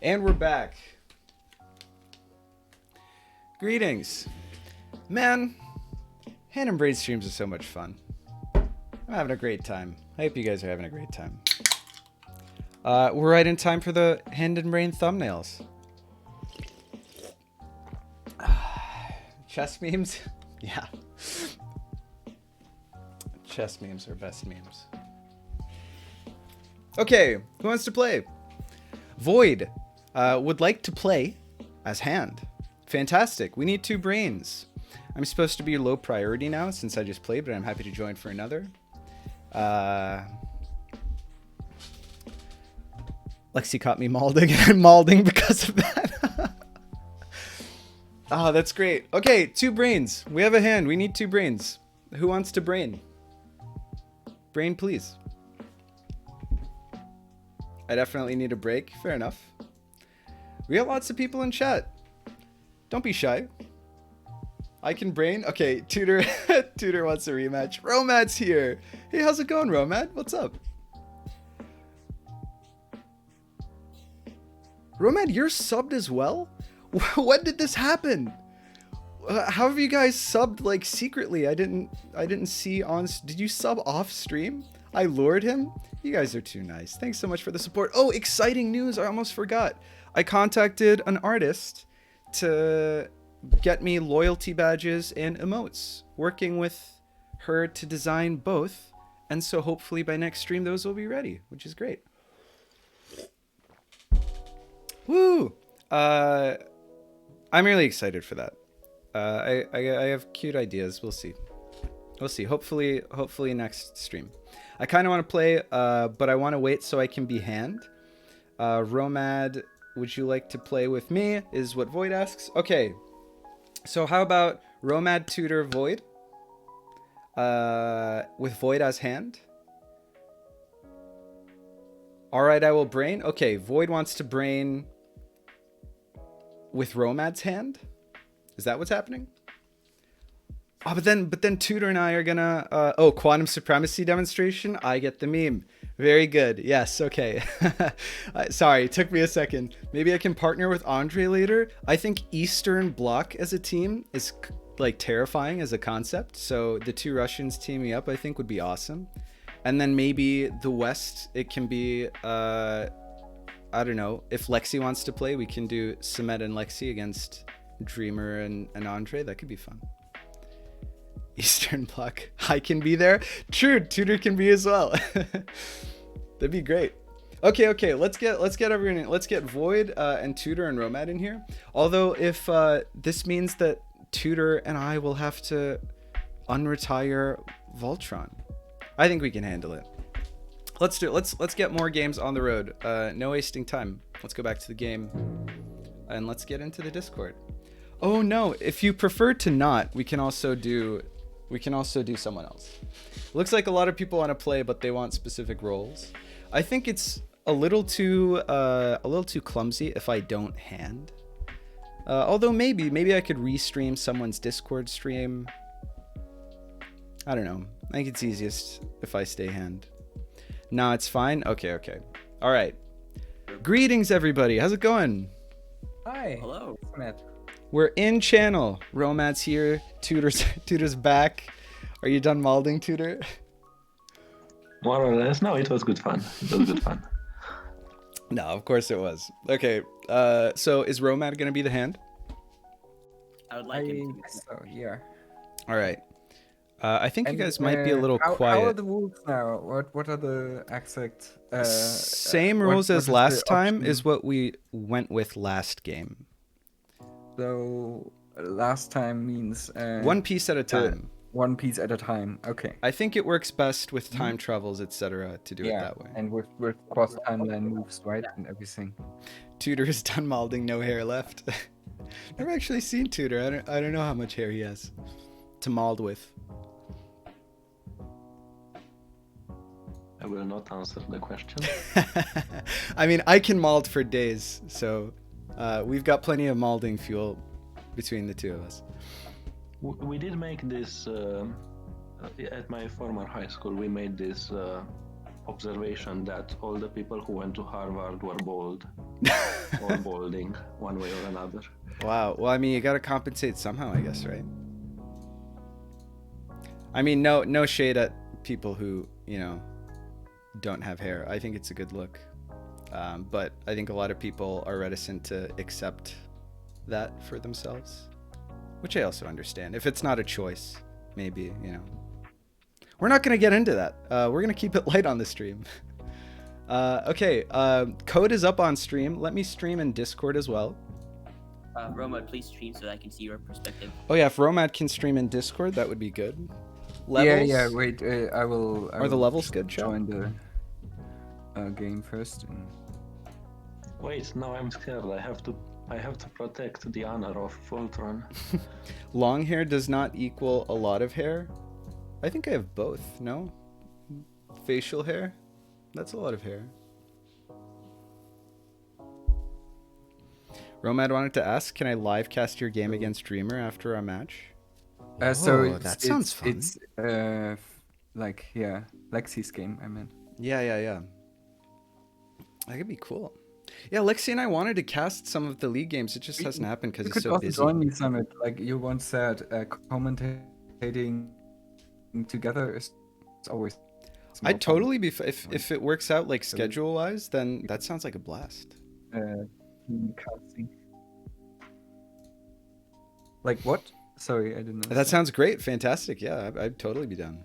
And we're back. Greetings. Man, Hand and Brain streams are so much fun. I'm having a great time. I hope you guys are having a great time. We're right in time for the Hand and Brain thumbnails. Chess memes? Yeah. Chess memes are best memes. Okay, who wants to play? Void would like to play as Hand. Fantastic. We need 2 brains. I'm supposed to be low priority now since I just played, but I'm happy to join for another. Lexi caught me malding, and I'm malding because of that. Oh, that's great. Okay, 2 brains. We have a hand. We need 2 brains. Who wants to brain? Brain, please. I definitely need a break. Fair enough. We got lots of people in chat. Don't be shy. I can brain. Okay, Tutor Tutor wants a rematch. Romad's here. Hey, how's it going, Romad? What's up? Romad, you're subbed as well? When did this happen? How have you guys subbed like secretly? I didn't see on. Did you sub off stream? I lured him. You guys are too nice. Thanks so much for the support. Oh, exciting news! I almost forgot. I contacted an artist to get me loyalty badges and emotes. Working with her to design both, and so hopefully by next stream those will be ready, which is great. Woo! I'm really excited for that. I have cute ideas. We'll see. We'll see. Hopefully next stream. I kind of want to play, but I want to wait so I can be Hand. Romad, would you like to play with me? Is what Void asks. Okay. So how about Romad, Tutor, Void? With Void as Hand. All right, I will brain. Okay, Void wants to brain with Romad's Hand. Is that what's happening? Oh, but then Tutor and I are gonna quantum supremacy demonstration. I get the meme. Very good. Yes. Okay. Sorry, it took me a second. Maybe I can partner with Andre later. I think Eastern Bloc as a team is like terrifying as a concept. So the 2 Russians teaming up, I think, would be awesome. And then maybe the West, it can be I don't know. If Lexi wants to play, we can do Samet and Lexi against Dreamer and Andre. That could be fun. Eastern Bloc. I can be there. True, Tutor can be as well. That'd be great. Okay. Let's get everyone in. Let's get Void and Tutor and Romad in here. Although if this means that Tutor and I will have to unretire Voltron, I think we can handle it. Let's do it. Let's get more games on the road. No wasting time. Let's go back to the game and let's get into the Discord. Oh no! If you prefer to not, we can also do someone else. Looks like a lot of people want to play, but they want specific roles. I think it's a little too clumsy if I don't Hand. Although maybe I could restream someone's Discord stream. I don't know. I think it's easiest if I stay Hand. No, it's fine. Okay. All right. Greetings, everybody. How's it going? Hi. Hello. Matt. We're in channel. Romad's here. Tutor's back. Are you done malding, Tutor? More or less. No, it was good fun. No, of course it was. Okay. So is Romad gonna be the Hand? I would like him to. So yeah. All right. I think you And, guys might be a little quiet. How are the rules now? What are the exact? Same rules what as is last the time option? is what we went with last game. So last time means One piece at a time. One piece at a time. Okay. I think it works best with time travels, etc. to do it Yeah, that way. and with cross timeline moves, right, and everything. Tutor is done malding, no hair left. Never actually seen Tutor. I don't know how much hair he has to mald with. I will not answer the question. I mean, I can mald for days, so we've got plenty of malding fuel between the 2 of us. We did make this at my former high school. We made this observation that all the people who went to Harvard were bald. or balding, one way or another. Wow. Well, I mean, you got to compensate somehow, I guess, right? I mean, no shade at people who, you know, don't have hair. I think it's a good look. But I think a lot of people are reticent to accept that for themselves, which I also understand. If it's not a choice, maybe, you know. We're not going to get into that. We're going to keep it light on the stream. Okay, Code is up on stream. Let me stream in Discord as well. Roma, please stream so that I can see your perspective. Oh yeah, if Romad can stream in Discord, that would be good. Levels? Yeah, wait, I will... Are the levels good, Joe? Join the game first. Wait, now I'm scared. I have to protect the honor of Voltron. Long hair does not equal a lot of hair. I think I have both, no? Facial hair? That's a lot of hair. Romad wanted to ask, can I live cast your game against Dreamer after our match? So that sounds fun. It's like, yeah, Lexi's game, I mean. Yeah. That could be cool. Yeah, Lexi and I wanted to cast some of the league games. It just hasn't happened because it's so busy. You could also join me, Summit. Like you once said, commentating together is always... I'd totally be... If it works out like schedule-wise, then that sounds like a blast. Casting. Like what? Sorry, I didn't know. That sounds great. Fantastic. Yeah, I'd totally be down.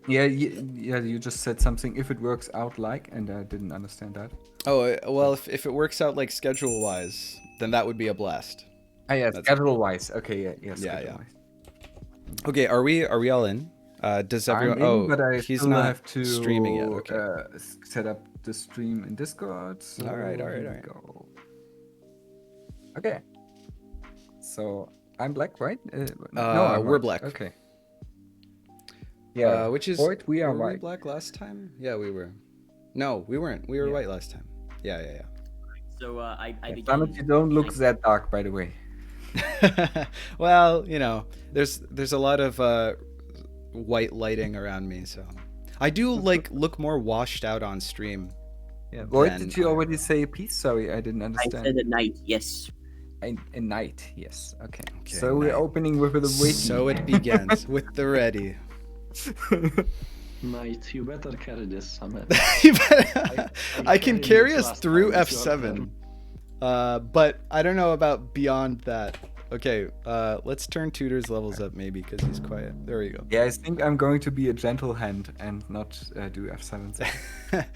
Yeah, you just said something, if it works out like, and I didn't understand that. Oh, well, if it works out like schedule-wise, then that would be a blast. Ah, yeah, schedule-wise. Okay, yeah. Yeah. Okay, are we all in? Does everyone... but I he's still not have to streaming yet. Okay. Set up the stream in Discord. So all right. Go. Okay. So I'm black, right? No, we're black. Okay. Yeah, which is... Void, we are were white. we black last time? Yeah, we were. No, we weren't. We were white last time. Yeah. So I began... Summit, you don't look that dark, by the way. Well, you know, there's a lot of white lighting around me, so I do like look more washed out on stream. Yeah. Void, did you already say peace? Sorry, I didn't I understand. said at night, yes. A night, yes. Okay. So night. we're opening with the waiting. So it begins with the ready. Knight, you better carry this, Summit. I can carry us through F7, but I don't know about beyond that. Okay, let's turn Tutor's levels up maybe because he's quiet. There we go. Yeah, I think I'm going to be a gentle hand and not do F7.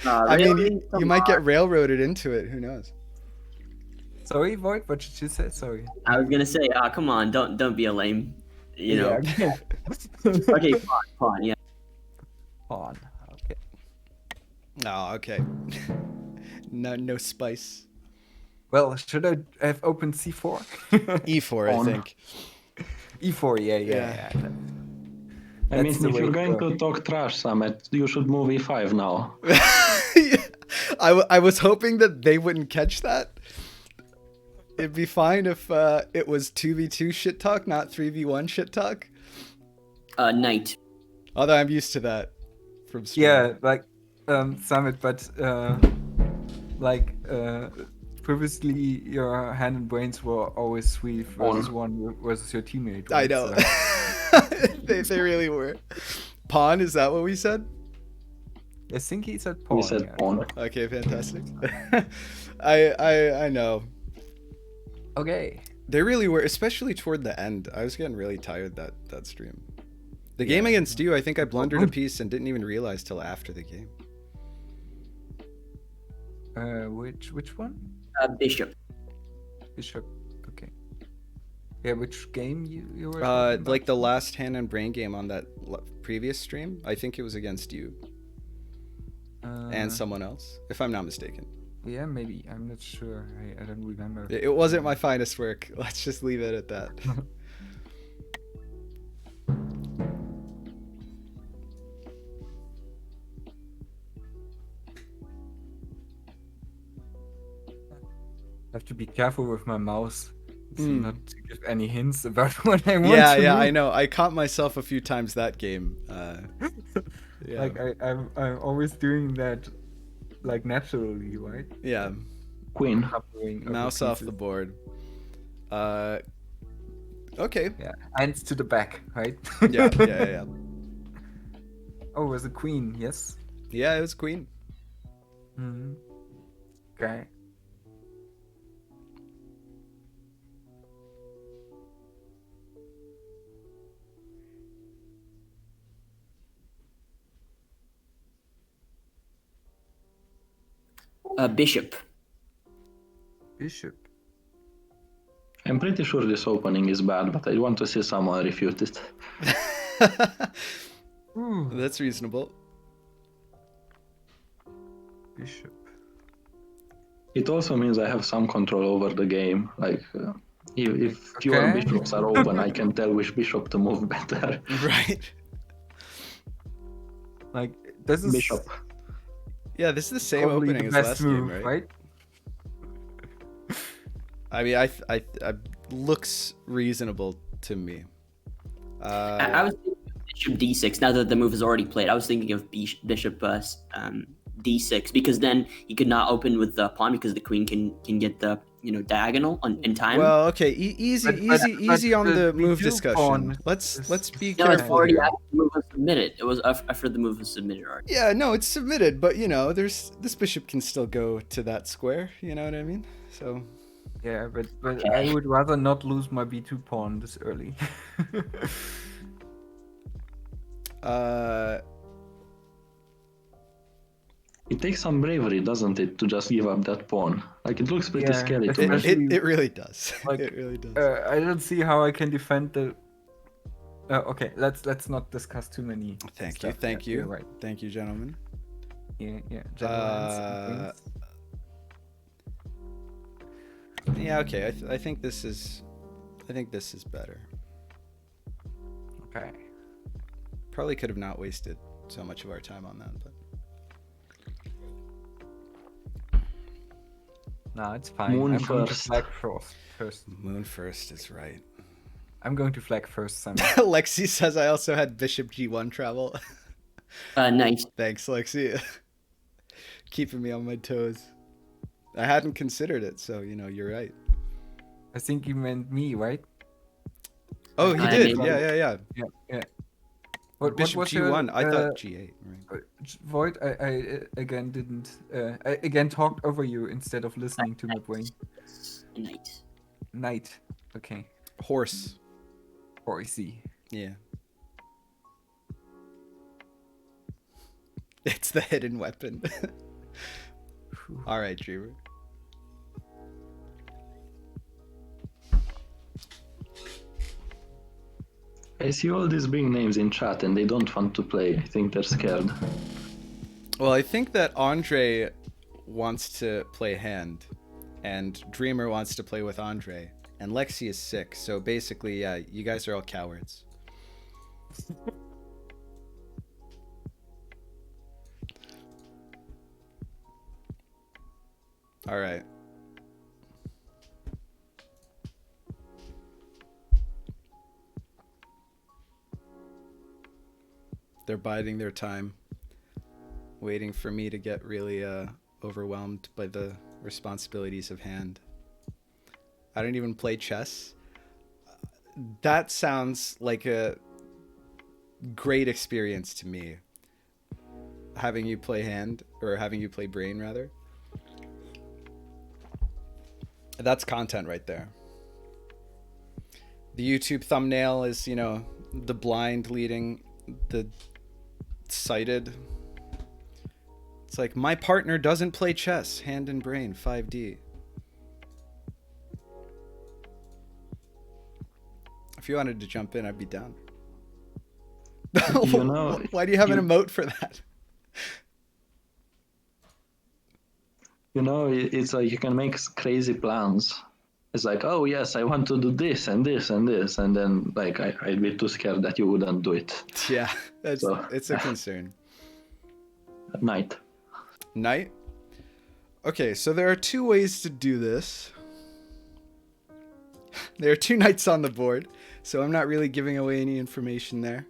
I mean, you might get railroaded into it. Who knows? Sorry, Void. What did you say? Sorry. I was gonna say, come on, don't be a lame. You know. Yeah, Okay, pawn, yeah. Pawn. Okay. Oh, okay. No spice. Well, should I have opened C4? E4, I think. E4, yeah. I mean, if you're going to talk trash, Summit, you should move E5 now. I was hoping that they wouldn't catch that. It'd be fine if it was 2v2 shit talk, not 3v1 shit talk. Knight. Although I'm used to that from stream. Yeah, like Summit, but previously your hand and brains were always 3 versus 1 versus your teammate. Right? I know. So... they really were. Pawn, is that what we said? I think he said pawn. We said pawn. Okay, fantastic. I know. Okay. They really were, especially toward the end. I was getting really tired that stream. The game against you, I think I blundered a piece and didn't even realize till after the game. Which one? Bishop. Bishop. Okay. Yeah, which game you were? Like the last hand and brain game on that previous stream. I think it was against you and someone else, if I'm not mistaken. Yeah, maybe. I'm not sure. I don't remember. It wasn't my finest work. Let's just leave it at that. I have to be careful with my mouse. Not to give any hints about what I want Yeah, to I know. I caught myself a few times that game. Like I'm always doing that like naturally, right? Yeah. Queen. Covering Mouse other off the pieces. board. Okay. Yeah, hands to the back, right? Yeah. Oh, it was a queen, yes. Yeah, it was queen. Hmm. Okay. Bishop. Bishop. I'm pretty sure this opening is bad, but I want to see someone refute it. Ooh. That's reasonable. Bishop. It also means I have some control over the game. Like, if fewer Okay. bishops are open, I can tell which bishop to move better. Right. Like, this is Bishop. Yeah, this is the same probably opening the as best last move, game, right? right? I mean, I looks reasonable to me. I was thinking of bishop d6. Now that the move is already played, I was thinking of bishop d6 because then you could not open with the pawn because the queen can get the diagonal in time. Well, okay, easy on the move discussion. pawn Let's be No, it's careful already here. after the move was submitted. It was after the move was submitted already. Yeah, no, it's submitted, but this bishop can still go to that square. You know what I mean? So. Yeah, but I would rather not lose my b2 pawn this early. It takes some bravery, doesn't it, to just give up that pawn? Like, it looks pretty Yeah, scary to me. especially- It really does. Like, it really does. I don't see how I can defend the. Okay, let's not discuss too many. Thank you, stuff thank yet. you, You're right. thank you, gentlemen. Yeah. General Yeah, okay. I think this is better. Okay. Probably could have not wasted so much of our time on that, but No, it's fine. Moon I'm going to first. flag first. moon first is right. I'm going to flag first, Simon. Lexi says I also had bishop g1 travel. Nice. Thanks, Lexi. Keeping me on my toes. I hadn't considered it, so you're right. I think you meant me, right? Oh, he I did. mean- Yeah. Yeah. What Bishop was g1. your, I thought g8. Right. Void, I again didn't. I again talked over you instead of listening to my brain. Knight. Knight. Okay. Horse. Horsey. Yeah. It's the hidden weapon. All right, Dreamer. I see all these big names in chat and they don't want to play. I think they're scared. Well, I think that Andre wants to play hand, and Dreamer wants to play with Andre, and Lexi is sick. So basically, yeah, you guys are all cowards. All right. They're biding their time, waiting for me to get really overwhelmed by the responsibilities of hand. I don't even play chess. That sounds like a great experience to me. Having you play hand, or having you play brain, rather. That's content right there. The YouTube thumbnail is, the blind leading the sighted. It's like, my partner doesn't play chess, hand and brain, 5D. If you wanted to jump in, I'd be down. Why do you have an emote for that? It's like you can make crazy plans. It's like, oh yes, I want to do this and this and this, and then like I'd be too scared that you wouldn't do it. Yeah, it's a concern. Knight. Knight? Okay, so there are two ways to do this. There are two knights on the board, so I'm not really giving away any information there.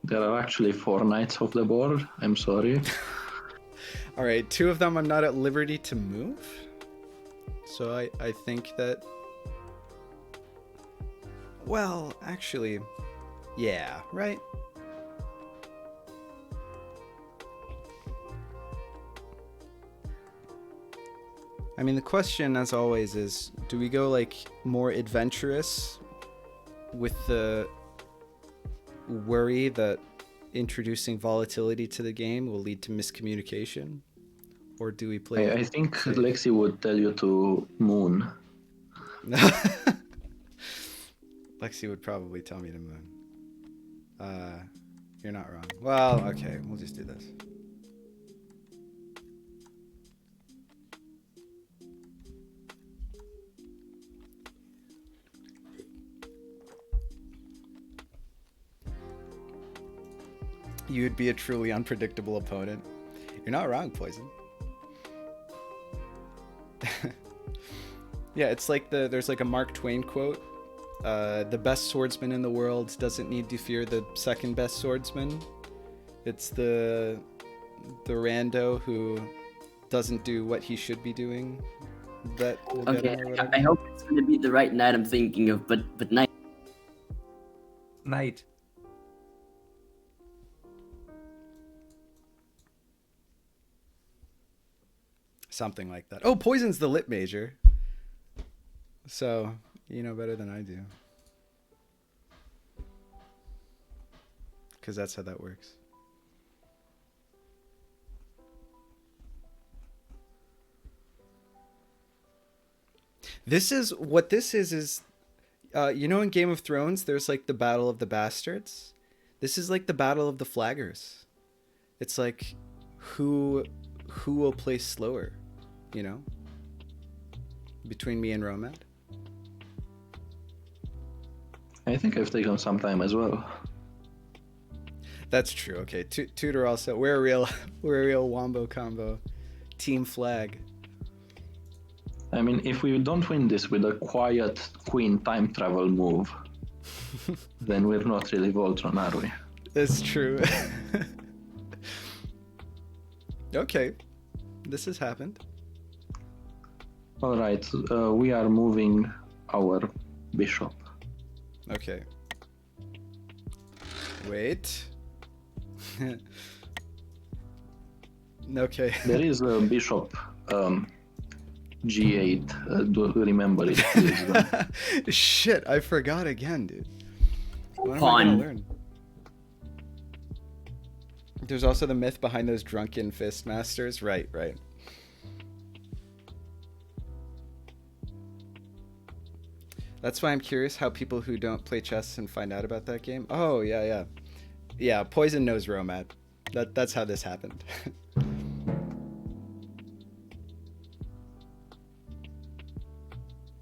There are actually 4 knights off the board. I'm sorry. All right, 2 of them I'm not at liberty to move. So I think that... Well, actually, yeah, right? I mean, the question, as always, is do we go like more adventurous with the worry that introducing volatility to the game will lead to miscommunication? Or do we play... I think Lexi would tell you to moon. Lexi would probably tell me to moon. You're not wrong. Well, okay, we'll just do this. You would be a truly unpredictable opponent. You're not wrong, Poison. Yeah, it's like there's like a Mark Twain quote. The best swordsman in the world doesn't need to fear the second best swordsman. It's the rando who doesn't do what he should be doing that will get him or whatever. I hope it's going to be the right knight I'm thinking of, but knight. Knight. Something like that. Oh, Poison's the lit major. So, you know better than I do. Because that's how that works. This is you know in Game of Thrones there's like the Battle of the Bastards. This is like the Battle of the Flaggers. It's like who will play slower, you know? Between me and Romad. I think I've taken some time as well. That's true. Okay, Tutor also. We're a real wombo combo. Team flag. I mean, if we don't win this with a quiet queen time travel move, then we're not really Voltron, are we? That's true. Okay, this has happened. All right, we are moving our bishop. Okay. Wait. Okay. There is a bishop G8. Do remember it, please. Shit, I forgot again, dude. What am I Pawn. gonna learn? There's also the myth behind those drunken fist masters. Right. That's why I'm curious how people who don't play chess and find out about that game. Oh, yeah. Yeah, Poison knows Romad. That's how this happened.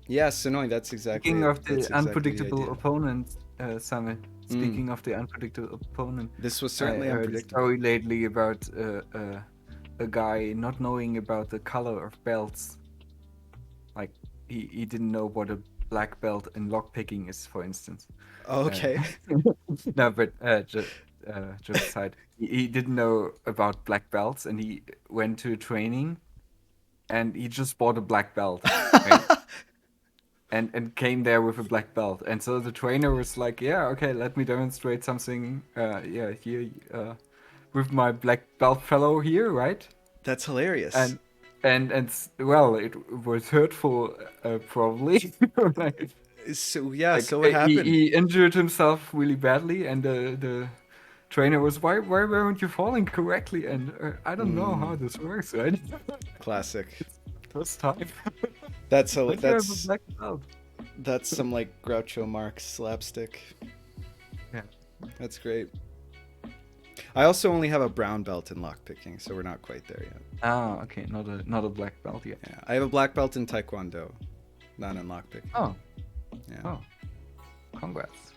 Yes, annoying. That's exactly. Speaking of the exactly unpredictable the opponent, Samuel. Speaking of the unpredictable opponent, this was certainly I heard unpredictable. a story lately about a guy not knowing about the color of belts. Like he didn't know what a black belt in lockpicking is, for instance. Okay. No, but just aside, he didn't know about black belts, and he went to training, and he just bought a black belt. Right? And came there with a black belt, and so the trainer was like, "Yeah, okay, let me demonstrate something. Here, with my black belt fellow here, right?" That's hilarious. And well, it was hurtful, probably. Like, so yeah, like, so what happened? He injured himself really badly, and the trainer was, "Why weren't you falling correctly?" And I don't know how this works, right? Classic. First time. That's some like Groucho Marx slapstick. Yeah. That's great. I also only have a brown belt in lockpicking, so we're not quite there yet. Ah, okay, not a black belt yet. Yeah, I have a black belt in Taekwondo, not in lockpicking. Oh. Yeah. Oh. Congrats.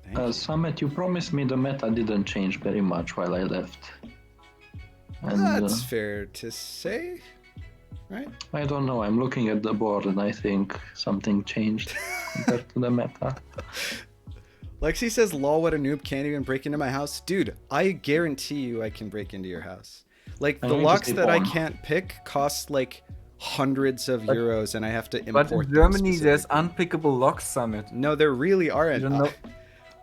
Thank you. Summit, you promised me the meta didn't change very much while I left. And, That's fair to say, right? I don't know. I'm looking at the board and I think something changed compared to the meta. Lexi says, lol, what a noob, can't even break into my house. Dude, I guarantee you I can break into your house. Like, the locks that I can't pick cost, like, hundreds of euros, and I have to import them. But in Germany, there's unpickable locks, Summit. No, there really aren't. You don't know.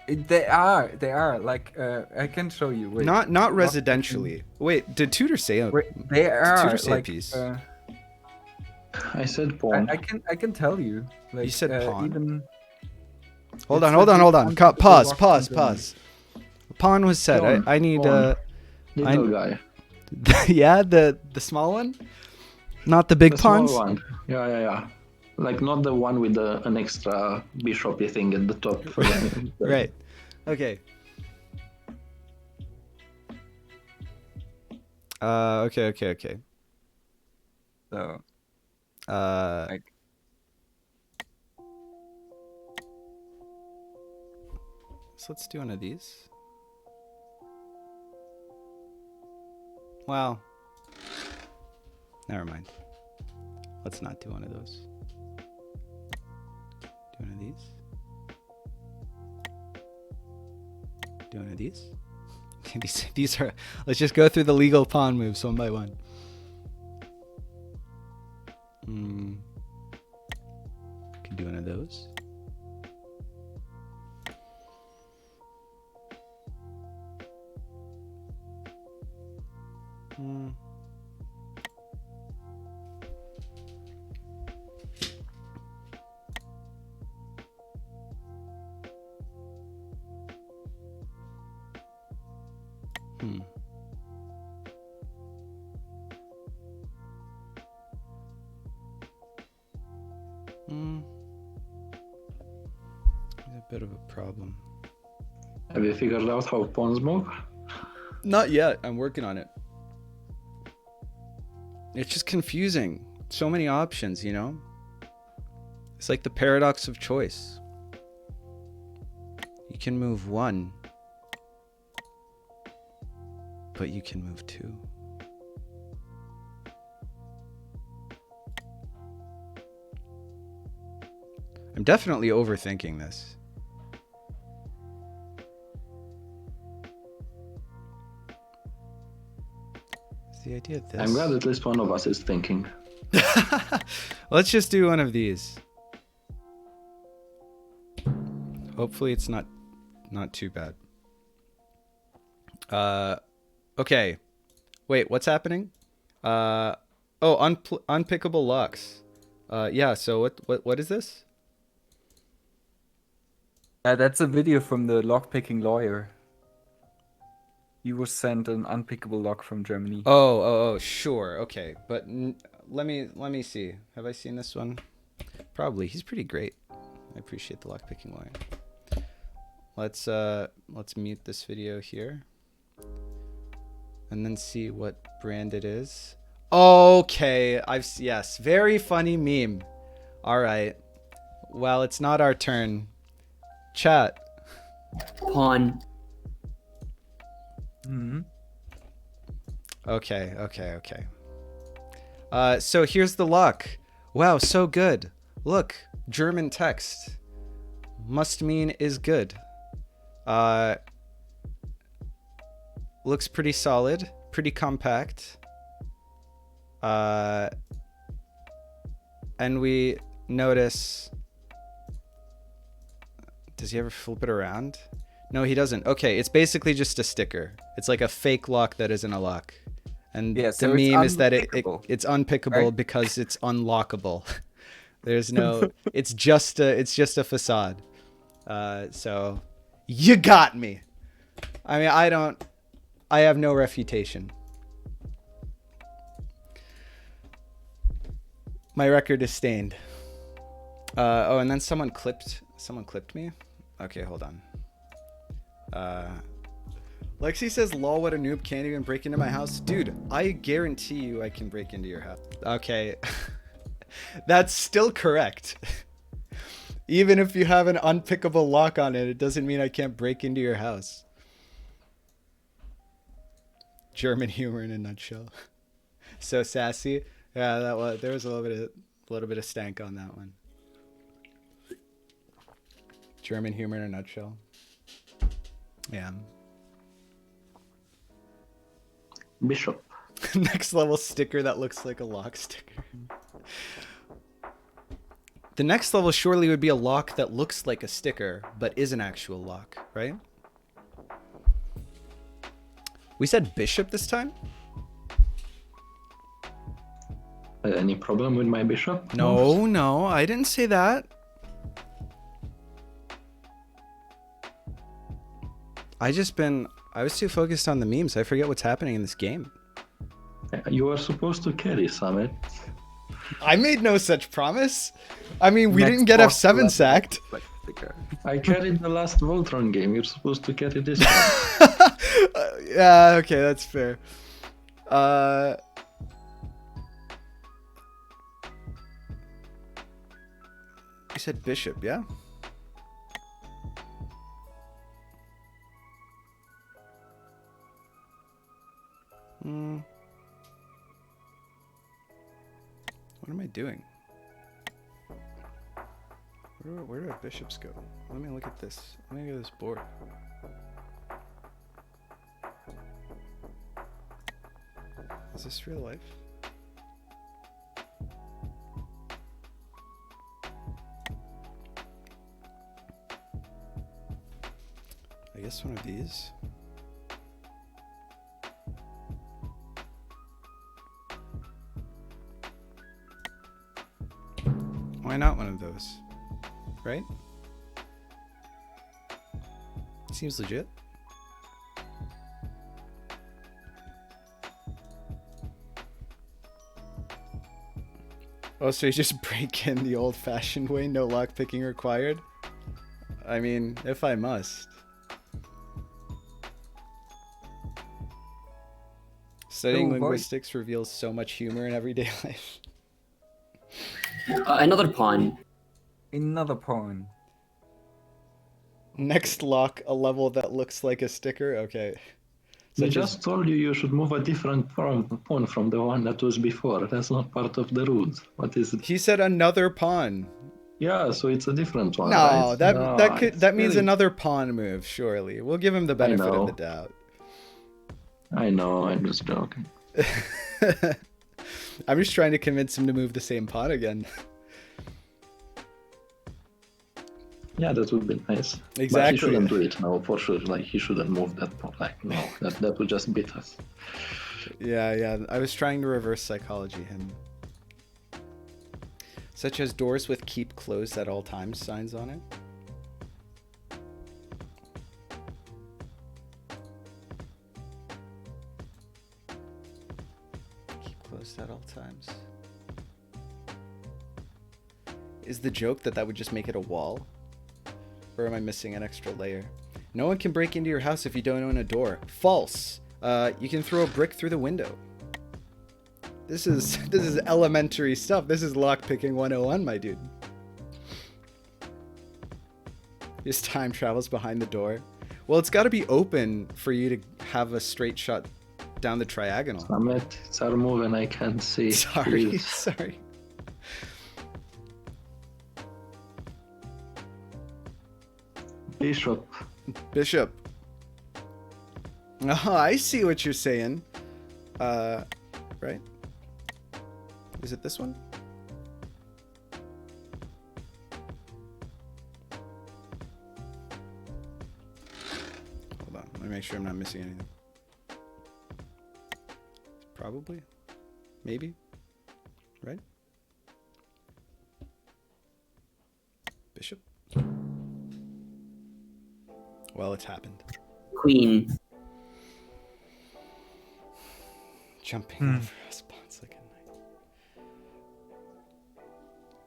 They are. Like, I can show you. Wait. Not residentially. Wait, did Tutor say? Wait, they are. Tutor say like, piece? I said pawn. I can tell you. Like, You said pawn. Even... Hold on. Pause. Pawn was said. Pawn. I need Little guy. Yeah, the small one, not the big pawns. Small one. Yeah. Like not the one with an extra bishopy thing at the top. Right. Okay. Okay. So. Like. So let's do one of these. Well, never mind. Let's not do one of those. Do one of these. Do one of these. These are. Let's just go through the legal pawn moves one by one. Can do one of those. A bit of a problem. Have you figured out how pawns move? Not yet. I'm working on it. It's just confusing. So many options, you know? It's like the paradox of choice. You can move one, but you can move two. I'm definitely overthinking this. The idea of this. I'm glad at least one of us is thinking. Let's just do one of these. Hopefully it's not too bad. Okay. Wait, what's happening? Unpickable locks. Yeah, so what is this? That's a video from the lockpicking lawyer. He was sent an unpickable lock from Germany. Oh, sure, okay, but let me see. Have I seen this one? Probably. He's pretty great. I appreciate the lockpicking lawyer. Let's mute this video here, and then see what brand it is. Okay, yes, very funny meme. All right. Well, it's not our turn. Chat. Pawn. Okay. So here's the lock. Wow, so good. Look, German text. Must mean is good. Looks pretty solid, pretty compact. And we notice. Does he ever flip it around? No, he doesn't. Okay, it's basically just a sticker. It's like a fake lock that isn't a lock. And yeah, so the meme is that it's unpickable, right? Because it's unlockable. There's no. It's just a facade. So you got me. I mean, I have no refutation. My record is stained. Oh, and then someone clipped me. Okay, hold on. Lexi says, lol, what a noob, can't even break into my house. Dude, I guarantee you I can break into your house. Okay. That's still correct. Even if you have an unpickable lock on it, it doesn't mean I can't break into your house. German humor in a nutshell. So sassy. Yeah, there was a little bit of stank on that one. German humor in a nutshell. Yeah. Bishop. Next level sticker that looks like a lock sticker. The next level surely would be a lock that looks like a sticker, but is an actual lock, right? We said bishop this time? Any problem with my bishop? No, no, I didn't say that. I was too focused on the memes. I forget what's happening in this game. You are supposed to carry, Summit. I made no such promise. I mean, we didn't get F7 sacked. I carried the last Voltron game. You're supposed to carry this one. Yeah, okay, that's fair. You said bishop, yeah? What am I doing? Where do our bishops go? Let me look at this. Let me look at this board. Is this real life? I guess one of these. Why not one of those? Right? Seems legit. Oh, so you just break in the old-fashioned way, no lockpicking required? I mean, if I must. Studying linguistics reveals so much humor in everyday life. Another pawn. Another pawn. Next lock, a level that looks like a sticker. Okay. So I just told you should move a different pawn from the one that was before. That's not part of the rules. What is it? He said another pawn. Yeah, so it's a different one. No, right? that means another pawn move. Surely, we'll give him the benefit of the doubt. I know. I'm just joking. I'm just trying to convince him to move the same pawn again. Yeah, that would be nice. Exactly. But he shouldn't do it now, for sure. Like, he shouldn't move that pawn. Like, no, that would just beat us. Yeah. I was trying to reverse psychology him. Such as doors with keep closed at all times signs on it. Keep closed at all times. Is the joke that would just make it a wall? Or am I missing an extra layer? No one can break into your house if you don't own a door. False. You can throw a brick through the window. This is elementary stuff. This is lockpicking 101, my dude. Just time travels behind the door. Well, it's got to be open for you to have a straight shot down the triagonal. Samet, it's our move and I can't see. Sorry, sorry. Bishop. Oh, I see what you're saying. Right? Is it this one? Hold on. Let me make sure I'm not missing anything. Probably. Maybe. Right? Bishop. Well, it's happened. Queen. Jumping over a spawns like a knight.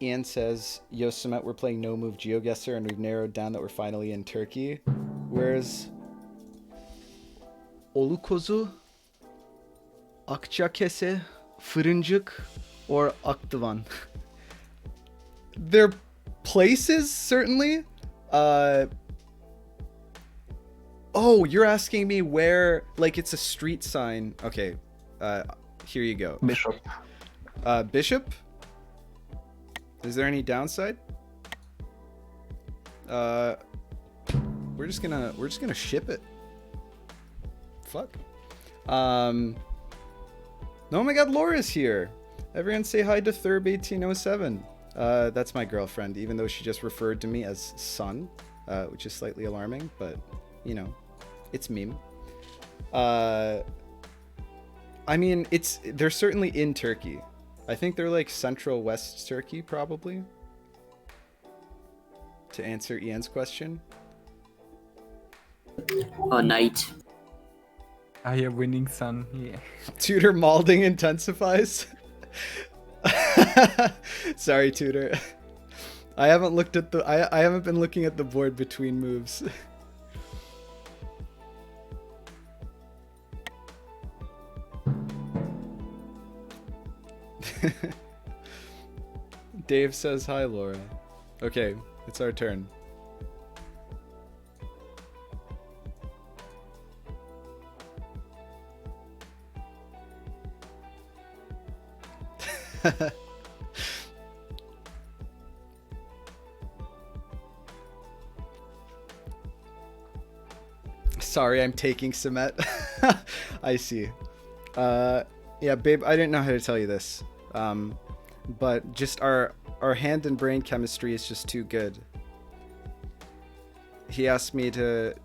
Ian says, Yo, Sumet, we're playing No Move GeoGuessr, and we've narrowed down that we're finally in Turkey. Where's Olukozu, Akçakese, Fırıncık, or Akdivan? They're places, certainly. Oh, you're asking me where, like, it's a street sign. Okay, here you go. Bishop. Bishop? Is there any downside? We're just gonna ship it. fuck? Oh my god, Laura's here. Everyone say hi to Thurb1807. That's my girlfriend, even though she just referred to me as son, which is slightly alarming, but, you know, it's meme. I mean, they're certainly in Turkey. I think they're like central west Turkey, probably. To answer Ian's question. Night. I hear winning sun. Yeah. Tutor malding intensifies. Sorry, Tutor. I haven't looked at I haven't been looking at the board between moves. Dave says hi, Laura. Okay, it's our turn. Sorry, I'm taking Semet. I see. Yeah, babe, I didn't know how to tell you this. But just our hand and brain chemistry is just too good. He asked me to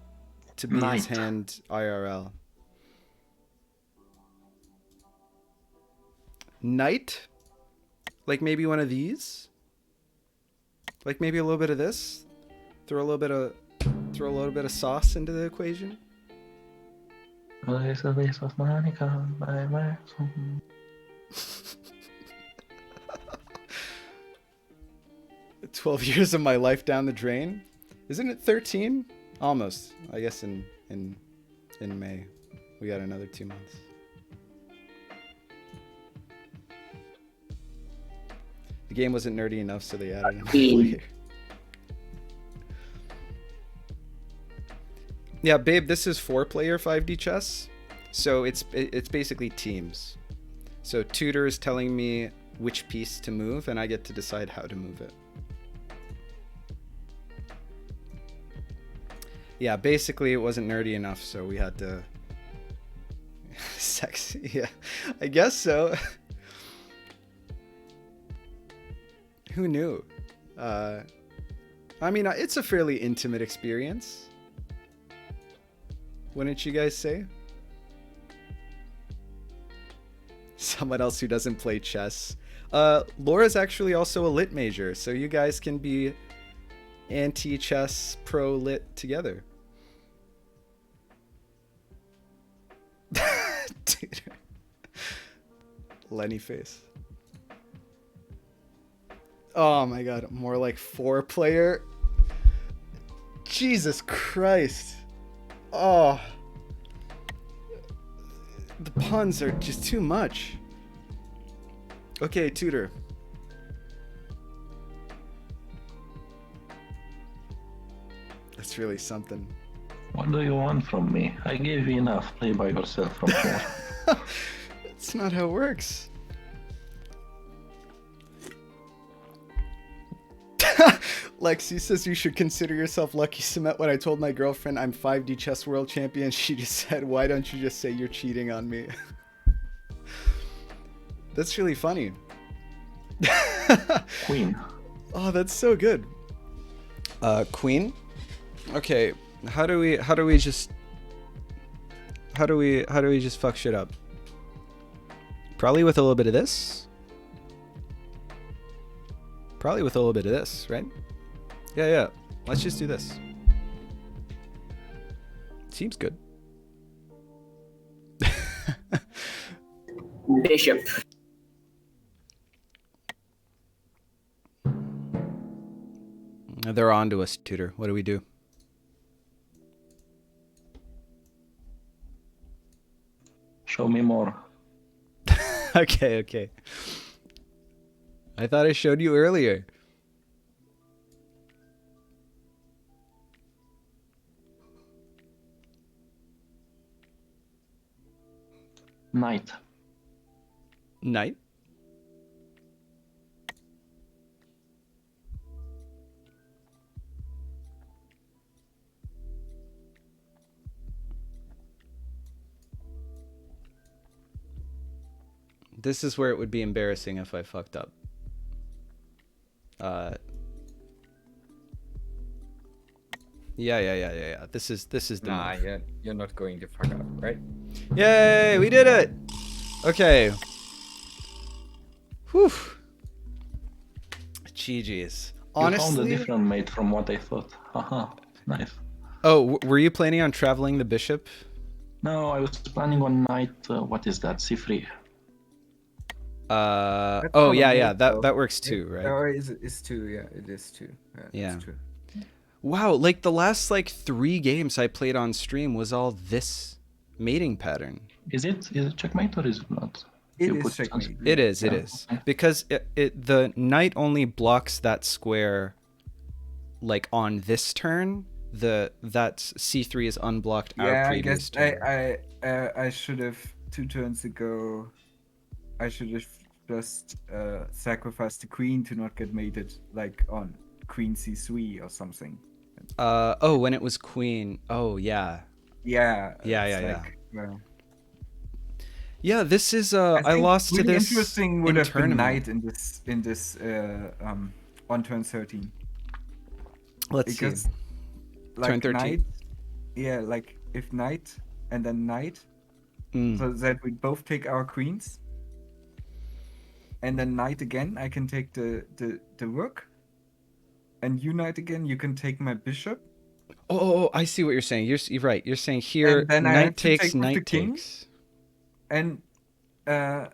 be his hand IRL. Night? Like maybe one of these? Like maybe a little bit of this? Throw a little bit of sauce into the equation? 12 years of my life down the drain? Isn't it 13? Almost. I guess in May. We got another 2 months. The game wasn't nerdy enough, so they added another player. Yeah, babe, this is 4-player 5D chess. So it's basically teams. So Tutor is telling me which piece to move, and I get to decide how to move it. Yeah, basically it wasn't nerdy enough, so we had to... Sexy, yeah. I guess so. Who knew? I mean, it's a fairly intimate experience. Wouldn't you guys say? Someone else who doesn't play chess. Laura's actually also a lit major, so you guys can be anti-chess, pro-lit together. Dude. Lenny face. Oh my god, more like 4-player. Jesus Christ. Oh. The puns are just too much. Okay, Tutor. That's really something. What do you want from me? I gave you enough. Play by yourself from here. That's not how it works. Lexi says you should consider yourself lucky, Semet. When I told my girlfriend I'm 5D chess world champion, she just said, why don't you just say you're cheating on me? That's really funny. Queen. Oh, that's so good. Queen? Okay, how do we just fuck shit up? Probably with a little bit of this. Probably with a little bit of this, right? Yeah. Let's just do this. Seems good. Bishop. They're on to us, Tutor. What do we do? Show me more. Okay. I thought I showed you earlier. Knight. Knight? This is where it would be embarrassing if I fucked up. Yeah. This is the Nah, move. you're not going to fuck up, right? Yay, we did it! Okay. Whew. GG's. Honestly, you found a different mate from what I thought. Haha, nice. Oh, were you planning on traveling the bishop? No, I was planning on knight. What is that? C3. Oh yeah, that works too, right? Or is two? Yeah, it is two. Yeah. That's true. Wow, like the last like 3 games I played on stream was all this mating pattern. Is it checkmate or is it not? It is checkmate. It is. Okay. Because the knight only blocks that square like on this turn. That c3 is unblocked our previous turn. I should have 2 turns ago. I should have just sacrificed the queen to not get mated, like on queen c3 or something. Oh, when it was queen. Oh yeah. Yeah. Yeah, this is I lost to this. Interesting would have been knight in this on turn 13. Let's see. Like turn 13. Knight, yeah, like if knight and then knight, so that we both take our queens, and then knight again. I can take the rook, and you knight again. You can take my bishop. Oh, I see what you're saying. You're right. You're saying here knight takes, knight takes. And like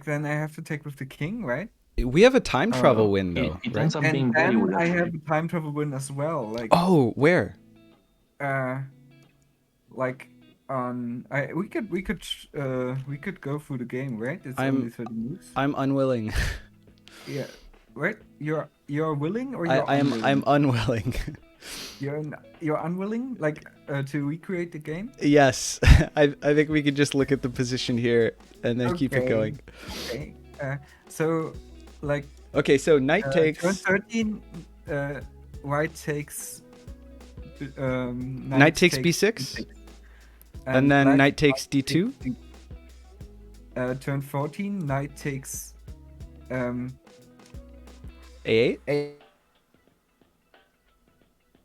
then I have to take with the king, right? We have a time travel win though, it right? ends up being very And weird. I have a time travel win as well. Like where? Like on we could go through the game, right? It's only 30 moves. I'm unwilling. Yeah, right. You're willing or you're unwilling? I'm unwilling. You're unwilling, like to recreate the game. Yes, I think we could just look at the position here and then keep it going. Okay. So, like. Okay, so knight takes. Turn 13. White takes. Knight takes b6. And then knight takes d2. Turn 14. Knight takes. A8.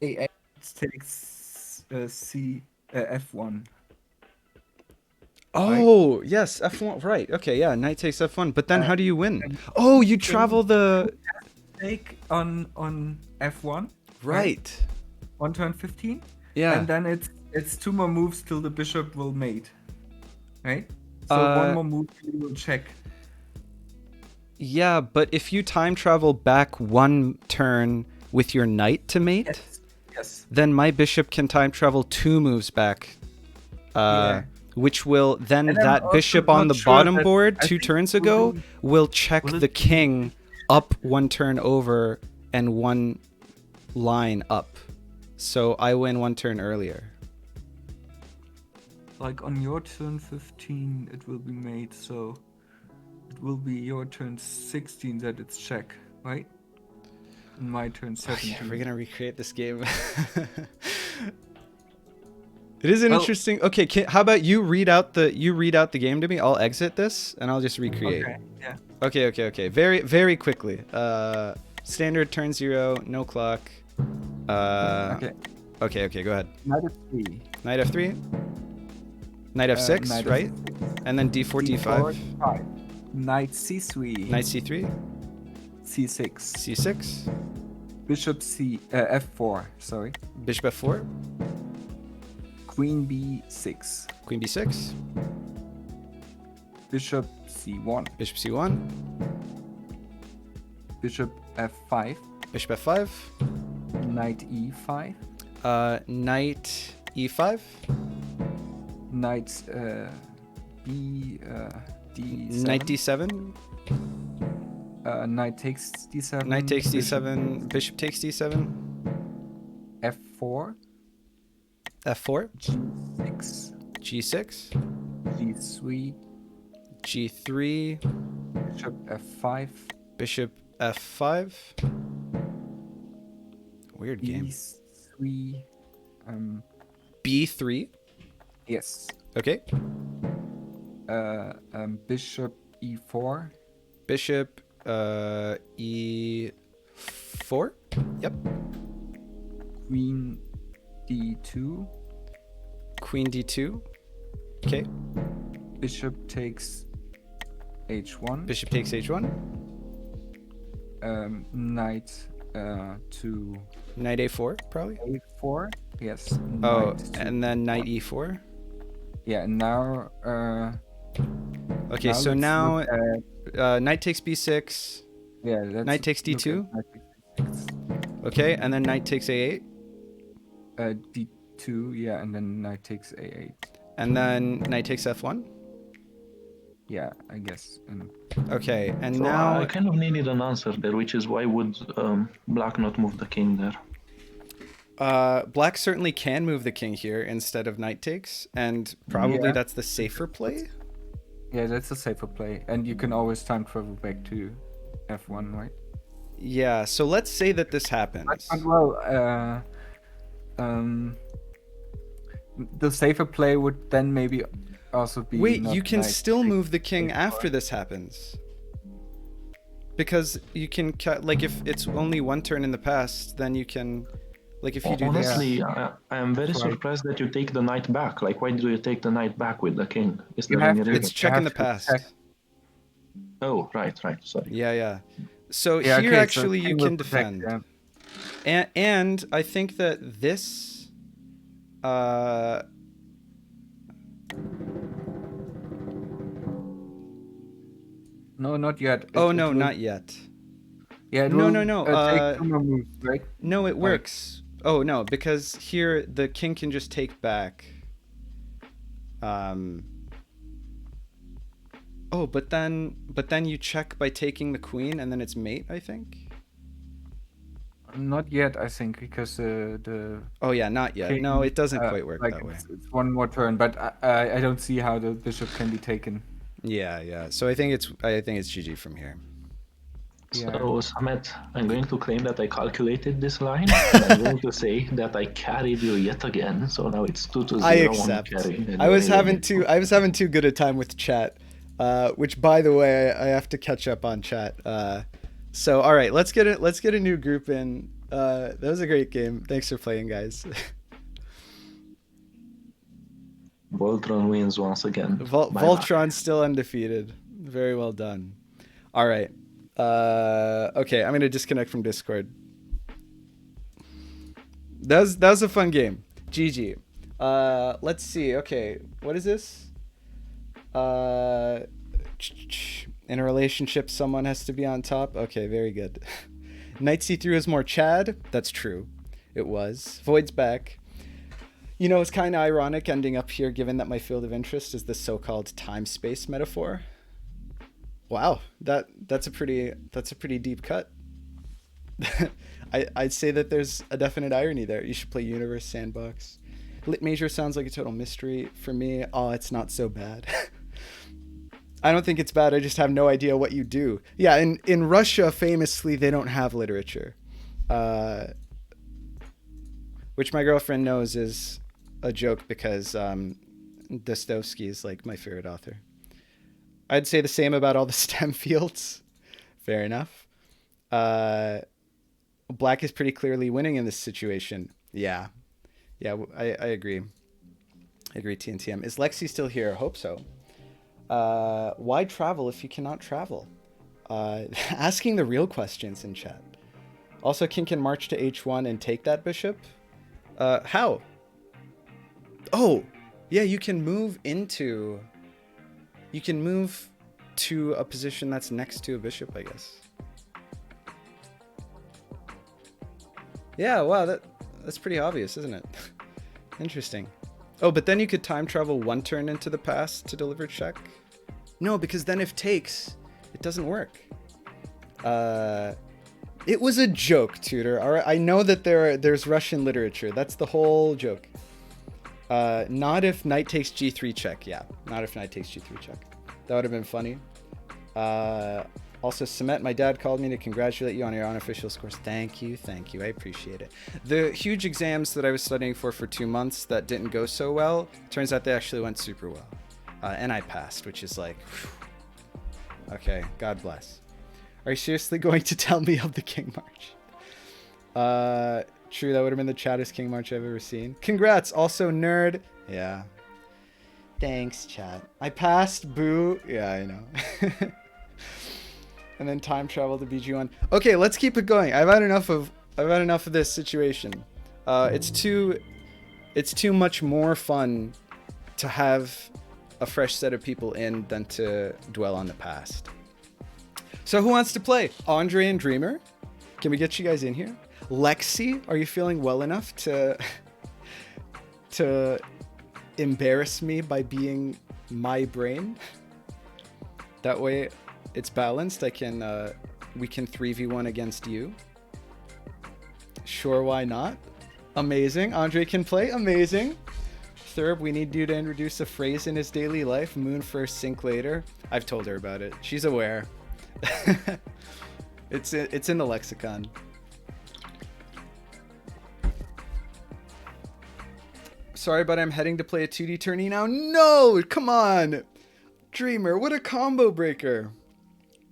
A8 takes f1. Oh, yes, f1. Right. Okay, yeah, knight takes f1. But then how do you win? Oh, you travel the take on f1. Right. On turn 15. Yeah. And then it's 2 more moves till the bishop will mate. Right? So 1 more move you will check. Yeah, but if you time travel back 1 turn with your knight to mate, yes. Then my bishop can time travel 2 moves back. Which will then that bishop on the bottom board 2 turns ago will check the king up 1 turn over and 1 line up. So I win 1 turn earlier. Like on your turn 15 it will be made, so it will be your turn 16 that it's check, right? And my turn 17. Oh, yeah, we're gonna recreate this game. It is an interesting. Okay, how about you read out the game to me? I'll exit this and I'll just recreate. Okay. Yeah. Okay. Very, very quickly. Standard turn 0, no clock. Okay. Go ahead. Knight f3. Knight f3. Knight f6, knight right? And then d4, d5. Knight c3. Knight c3. c6. c6. Bishop f4. Sorry. Bishop f4. Queen b6. Queen b6. Bishop c1. Bishop c1. Bishop f5. Bishop f5. Knight e5. Knight e5. Knight d7. Knight d7. Knight takes d7. Knight takes d7. Bishop takes d7. f4. f4. g6. g6. g3. g3. Bishop f5. Bishop f5. Weird game. b3. b3. Yes. Okay. Bishop e4. Bishop e4. Yep. Queen d2. Queen d2. Okay. Bishop takes h1. Bishop takes h1. Knight to Knight a4, probably. a4. Yes. Oh, and then knight e4. Yeah. Now. Okay, now so now at, knight takes b6. yeah. Knight takes d2. Okay, and then knight takes a8. d2. Yeah, and then knight takes a8. And then knight takes f1. Yeah, I guess. Okay, and So now I kind of needed an answer there, which is why would black not move the king there? black certainly can move the king here instead of knight takes, and probably that's the safer play. Yeah, that's a safer play, and you can always time travel back to f1, right? Yeah, so let's say that this happens. But well, the safer play would then maybe also be. Wait, not you can knight still move the takes king a4. after this happens. Because you can cut, like, if it's only one turn in the past, then you can, like, if you do this. Honestly, I am very surprised that you take the knight back. Like, why do you take the knight back with the king? Is there any reason? It's checking the have to past. check. Oh, right, sorry. Yeah. So Yeah, here okay, so actually you king will can protect, defend. yeah. And I think that this No, not yet. oh It no, will- not yet. Yeah, it No, will, no. take 2 more moves, right? No, it works. Oh no, because here the king can just take back. Oh, but then you check by taking the queen, and then it's mate, I think. Not yet, I think, because the Oh yeah, not yet. king, No, it doesn't quite work like that way. it's one more turn, but I don't see how the bishop can be taken. Yeah. So I think it's GG from here. Yeah. So, Samet, I'm going to claim that I calculated this line, and I'm going to say that I carried you yet again. So now it's 2-0 I on accept. carry. I was having too good a time with chat, which, by the way, I have to catch up on chat. So all right, let's get a new group in. That was a great game. Thanks for playing, guys. Voltron wins once again. Voltron's still undefeated. Very well done. All right. Okay, I'm gonna disconnect from Discord. That was a fun game. GG. Let's see. Okay, what is this? In a relationship, someone has to be on top. Okay, very good. Knight c3 is more Chad. That's true. It was. Void's back. You know, it's kind of ironic ending up here, given that my field of interest is the so-called time-space metaphor. Wow, that's a pretty deep cut. I'd say that there's a definite irony there. You should play Universe Sandbox. Lit Major sounds like a total mystery. For me, oh, it's not so bad. I don't think it's bad. I just have no idea what you do. Yeah, in Russia, famously, they don't have literature. Which my girlfriend knows is a joke because Dostoevsky is like my favorite author. I'd say the same about all the STEM fields. Fair enough. Black is pretty clearly winning in this situation. Yeah, I agree. I agree, TNTM. Is Lexi still here? I hope so. Why travel if you cannot travel? Asking the real questions in chat. Also, king can march to h1 and take that bishop. How? Oh, yeah, you can move to a position that's next to a bishop, I guess. Yeah, wow, that's pretty obvious, isn't it? Interesting. Oh, but then you could time travel one turn into the past to deliver check. No, because then if takes, it doesn't work. It was a joke, Tutor. All right, I know that there's Russian literature. That's the whole joke. Not if knight takes g3 check. Yeah, not if knight takes g3 check. That would have been funny. Also, Samet, my dad called me to congratulate you on your unofficial scores. Thank you. I appreciate it. The huge exams that I was studying for 2 months that didn't go so well, turns out they actually went super well. and I passed, which is like, whew. Okay, God bless. Are you seriously going to tell me of the King March? True, that would have been the chattest King March I've ever seen. Congrats, also nerd. Yeah. Thanks, chat. I passed, boo. Yeah, I know. And then time travel to BG1. Okay, let's keep it going. I've had enough of this situation. It's too much more fun to have a fresh set of people in than to dwell on the past. So who wants to play? Andre and Dreamer? Can we get you guys in here? Lexi, are you feeling well enough to embarrass me by being my brain? That way it's balanced. We can 3v1 against you. Sure, why not? Amazing. Andre can play. Amazing. Thurb, we need you to introduce a phrase in his daily life. Moon first, sink later. I've told her about it. She's aware. It's in the lexicon. Sorry, but I'm heading to play a 2D tourney now. No, come on. Dreamer, what a combo breaker.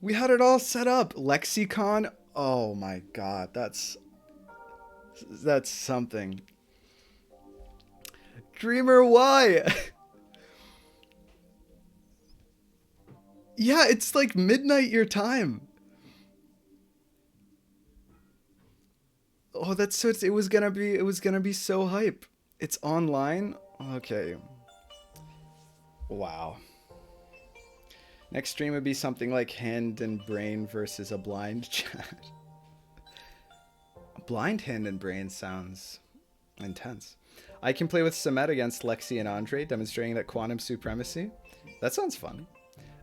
We had it all set up. Lexicon. Oh my god, that's something. Dreamer, why? Yeah, it's like midnight your time. Oh, that's so. It was gonna be so hype. It's online. Okay. Wow. Next stream would be something like hand and brain versus a blind chat. A blind hand and brain sounds intense. I can play with Samet against Lexi and Andre, demonstrating that quantum supremacy. That sounds fun.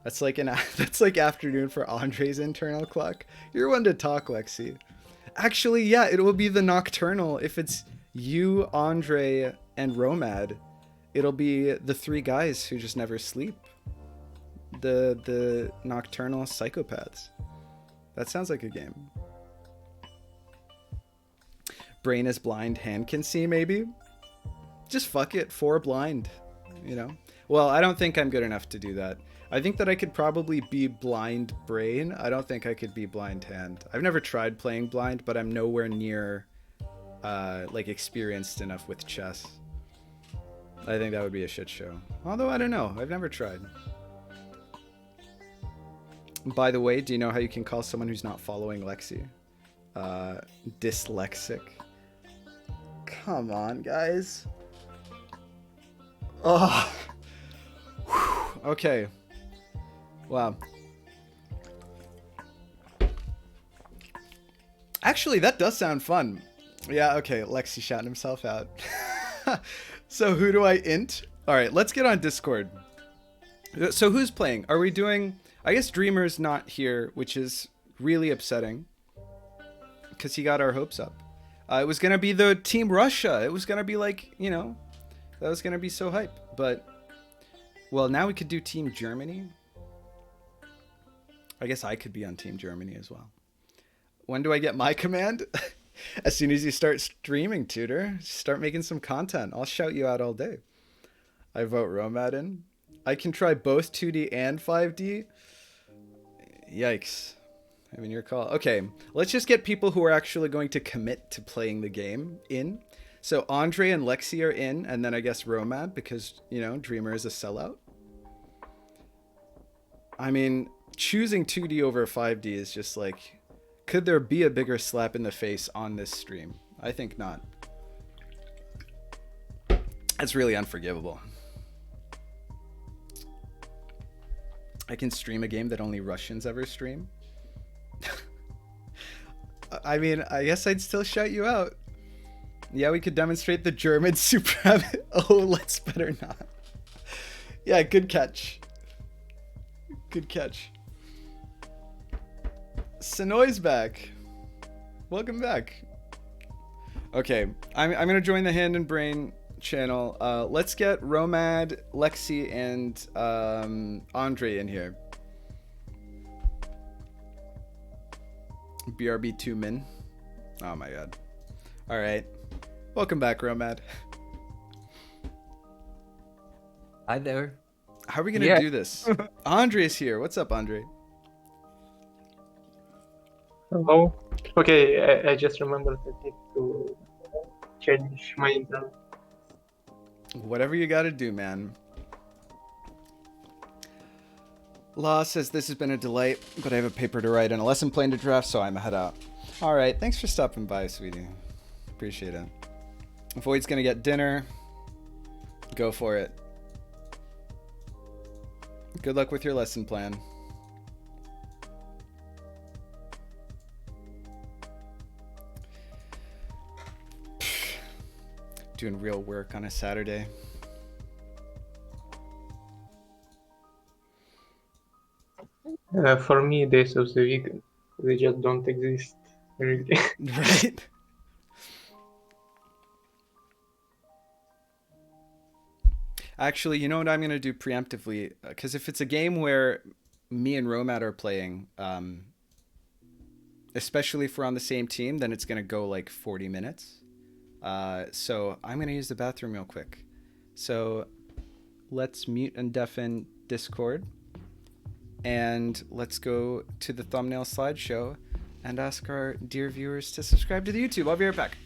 That's like afternoon for Andre's internal clock. You're one to talk, Lexi. Actually, yeah, it will be the nocturnal. If it's you, Andre, and Romad, it'll be the three guys who just never sleep. The nocturnal psychopaths. That sounds like a game. Brain is blind, hand can see, maybe? Just fuck it, 4 blind, you know? Well, I don't think I'm good enough to do that. I think that I could probably be blind brain. I don't think I could be blind hand. I've never tried playing blind, but I'm nowhere near like experienced enough with chess. I think that would be a shit show. Although I don't know, I've never tried. By the way, do you know how you can call someone who's not following Lexi? Dyslexic. Come on, guys. Oh. Whew. Okay. Wow. Actually, that does sound fun. Yeah, okay, Lexi shouting himself out. So who do I int? All right, let's get on Discord. So who's playing? Are we doing... I guess Dreamer's not here, which is really upsetting. Because he got our hopes up. It was going to be the Team Russia. It was going to be like, you know, that was going to be so hype. But, well, now we could do Team Germany. I guess I could be on Team Germany as well. When do I get my command? As soon as you start streaming, Tutor. Start making some content. I'll shout you out all day. I vote Romad in. I can try both 2D and 5D. Yikes. I mean, your call. Okay, let's just get people who are actually going to commit to playing the game in. So Andre and Lexi are in, and then I guess Romad, because, you know, Dreamer is a sellout. I mean, choosing 2D over 5D is just like, could there be a bigger slap in the face on this stream? I think not. That's really unforgivable. I can stream a game that only Russians ever stream. I mean, I guess I'd still shout you out. Yeah, we could demonstrate the German supremacy. Oh, let's better not. Yeah, good catch. Good catch. Sonoy's back. Welcome back. Okay, I'm gonna join the Hand and Brain channel. Let's get Romad, Lexi, and Andre in here. BRB2 min. Oh my god. All right. Welcome back, Romad. Hi there. How are we gonna do this? Andre's here. What's up, Andre? Hello. Okay, I just remembered I need to change my internet. Whatever you gotta do, man. Law says this has been a delight, but I have a paper to write and a lesson plan to draft, so I'm head out. All right, thanks for stopping by, sweetie. Appreciate it. Void's gonna get dinner. Go for it. Good luck with your lesson plan. Doing real work on a Saturday. For me, days of the week, they just don't exist, really. Right? Actually, you know what I'm going to do preemptively? Because if it's a game where me and Romad are playing, especially if we're on the same team, then it's going to go like 40 minutes. So I'm going to use the bathroom real quick. So let's mute and deafen Discord. And let's go to the thumbnail slideshow and ask our dear viewers to subscribe to the YouTube. I'll be right back.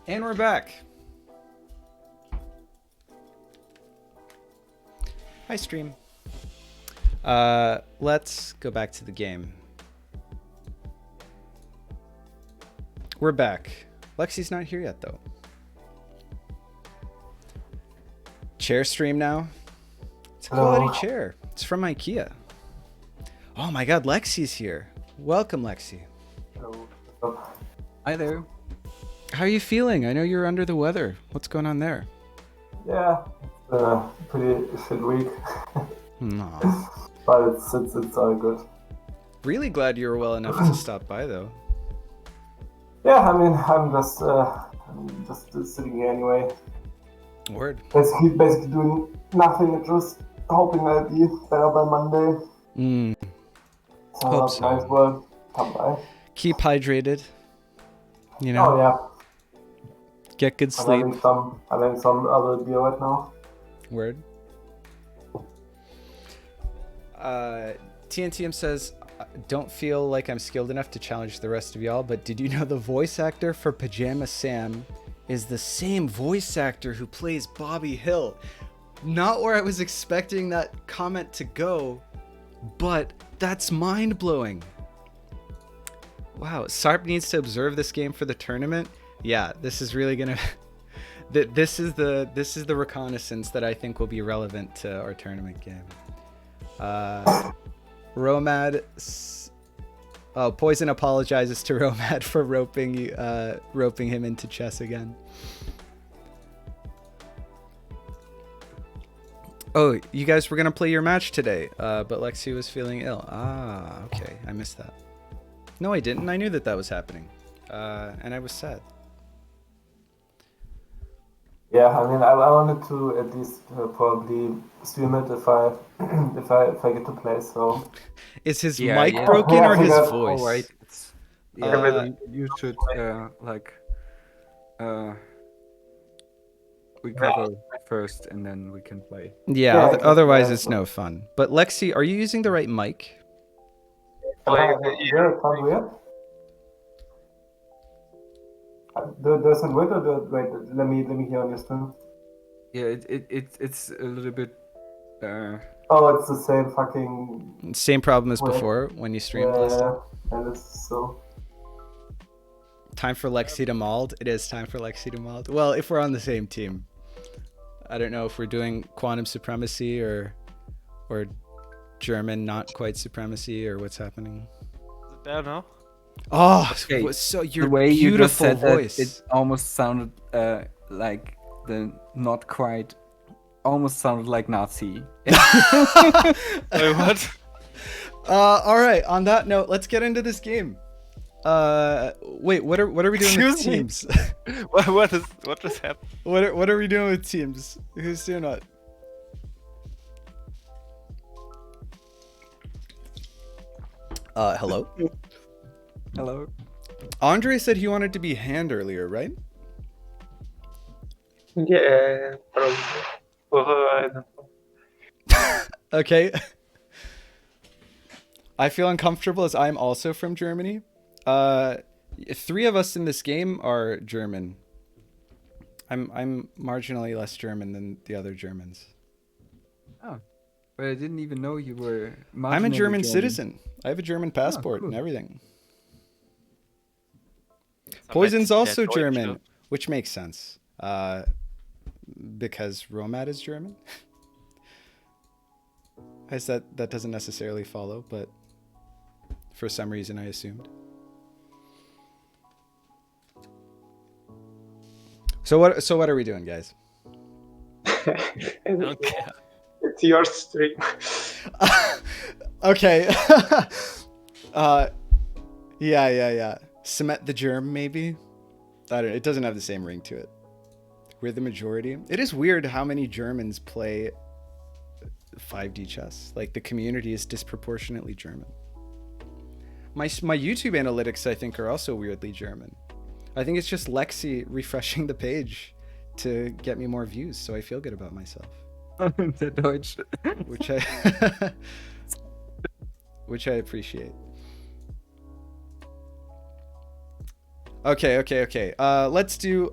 And we're back. Hi, stream. Let's go back to the game. We're back. Lexi's not here yet, though. Chair stream now. It's a quality chair. It's from IKEA. Oh my God, Lexi's here. Welcome, Lexi. Hello. Hi there. How are you feeling? I know you're under the weather. What's going on there? Yeah, it's a pretty shit week. No. But it's all good. Really glad you were well enough to stop by, though. Yeah, I mean, I'm just sitting here anyway. Word. Basically doing nothing, just hoping I'll be better by Monday. Hope so. Nice work. Come by. Keep hydrated. You know. Oh yeah. Get good sleep. I'm having some other beer right now. Word. TNTM says, don't feel like I'm skilled enough to challenge the rest of y'all, but did you know the voice actor for Pajama Sam is the same voice actor who plays Bobby Hill? Not where I was expecting that comment to go, but that's mind-blowing. Wow, Sarp needs to observe this game for the tournament. Yeah, this is really gonna. This is the reconnaissance that I think will be relevant to our tournament game. Romad. Oh, Poison apologizes to Romad for roping him into chess again. Oh, you guys were gonna play your match today, but Lexi was feeling ill. Ah, okay, I missed that. No, I didn't. I knew that was happening, and I was sad. Yeah, I mean, I wanted to at least probably stream it if I if I get to play. So is his mic broken or his voice? All right. You should recover first, and then we can play. Yeah. Otherwise, it's no fun. But Lexi, are you using the right mic? Does it work or wait? Let me hear on your stream. Yeah, it's a little bit. Oh, it's the same fucking. Same problem as before when you streamed last time. And it's so. Time for Lexi to Mauled. It is time for Lexi to Mauled. Well, if we're on the same team, I don't know if we're doing quantum supremacy or German not quite supremacy or what's happening. Is it better now? Oh, okay. So your the way beautiful you just said voice. That, it almost sounded like the not quite. Almost sounded like Nazi. Wait, what? All right. On that note, let's get into this game. Wait, what are we doing with teams? what just happened? What are we doing with teams? Who's doing what? Hello. Hello. Andre said he wanted to be hand earlier, right? Yeah, probably. I don't know. Okay. I feel uncomfortable as I'm also from Germany. 3 of us in this game are German. I'm marginally less German than the other Germans. Oh, but I didn't even know you were. I'm a German citizen. I have a German passport and everything. Poison's also German, which makes sense. Because Romad is German. I guess that doesn't necessarily follow, but for some reason I assumed. So what are we doing, guys? I don't care. It's your stream. Okay. Yeah. Semet the Germ, maybe? I don't know. It doesn't have the same ring to it. We're the majority. It is weird how many Germans play 5D chess. Like, the community is disproportionately German. My YouTube analytics, I think, are also weirdly German. I think it's just Lexi refreshing the page to get me more views, so I feel good about myself. The Deutsch. Which I appreciate. Okay. Let's do.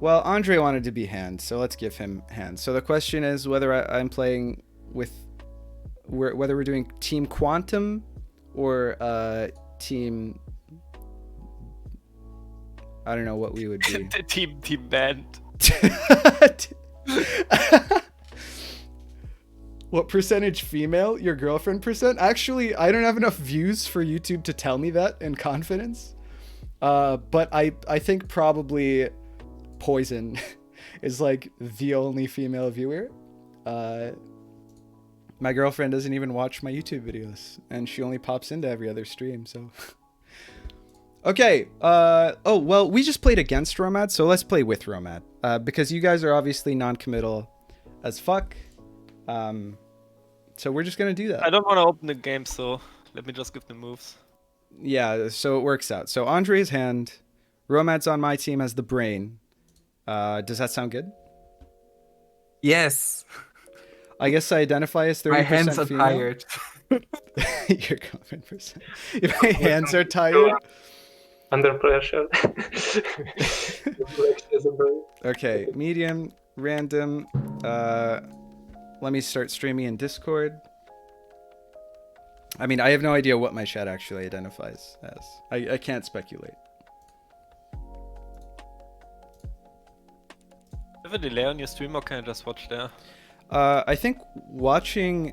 Well, Andre wanted to be hand, so let's give him hand. So the question is whether I'm playing with, whether we're doing Team Quantum or Team. I don't know what we would be. Team Band. What percentage female? Your girlfriend percent? Actually, I don't have enough views for YouTube to tell me that in confidence. But I think probably Poison is like the only female viewer. My girlfriend doesn't even watch my YouTube videos, and she only pops into every other stream, so. Okay, oh, well, we just played against Romad, so let's play with Romad. Because you guys are obviously non-committal as fuck. So we're just gonna do that. I don't want to open the game, so let me just give the moves. Yeah, so it works out. So Andre's hand, Romad's on my team as the brain. Does that sound good? Yes. I guess I identify as 30% My hands are female. tired. Your girlfriend percent. My hands are tired. Under pressure. Okay, medium, random. Let me start streaming in Discord. I mean, I have no idea what my chat actually identifies as. I can't speculate. Have a delay on your stream, or can I just watch there? I think watching...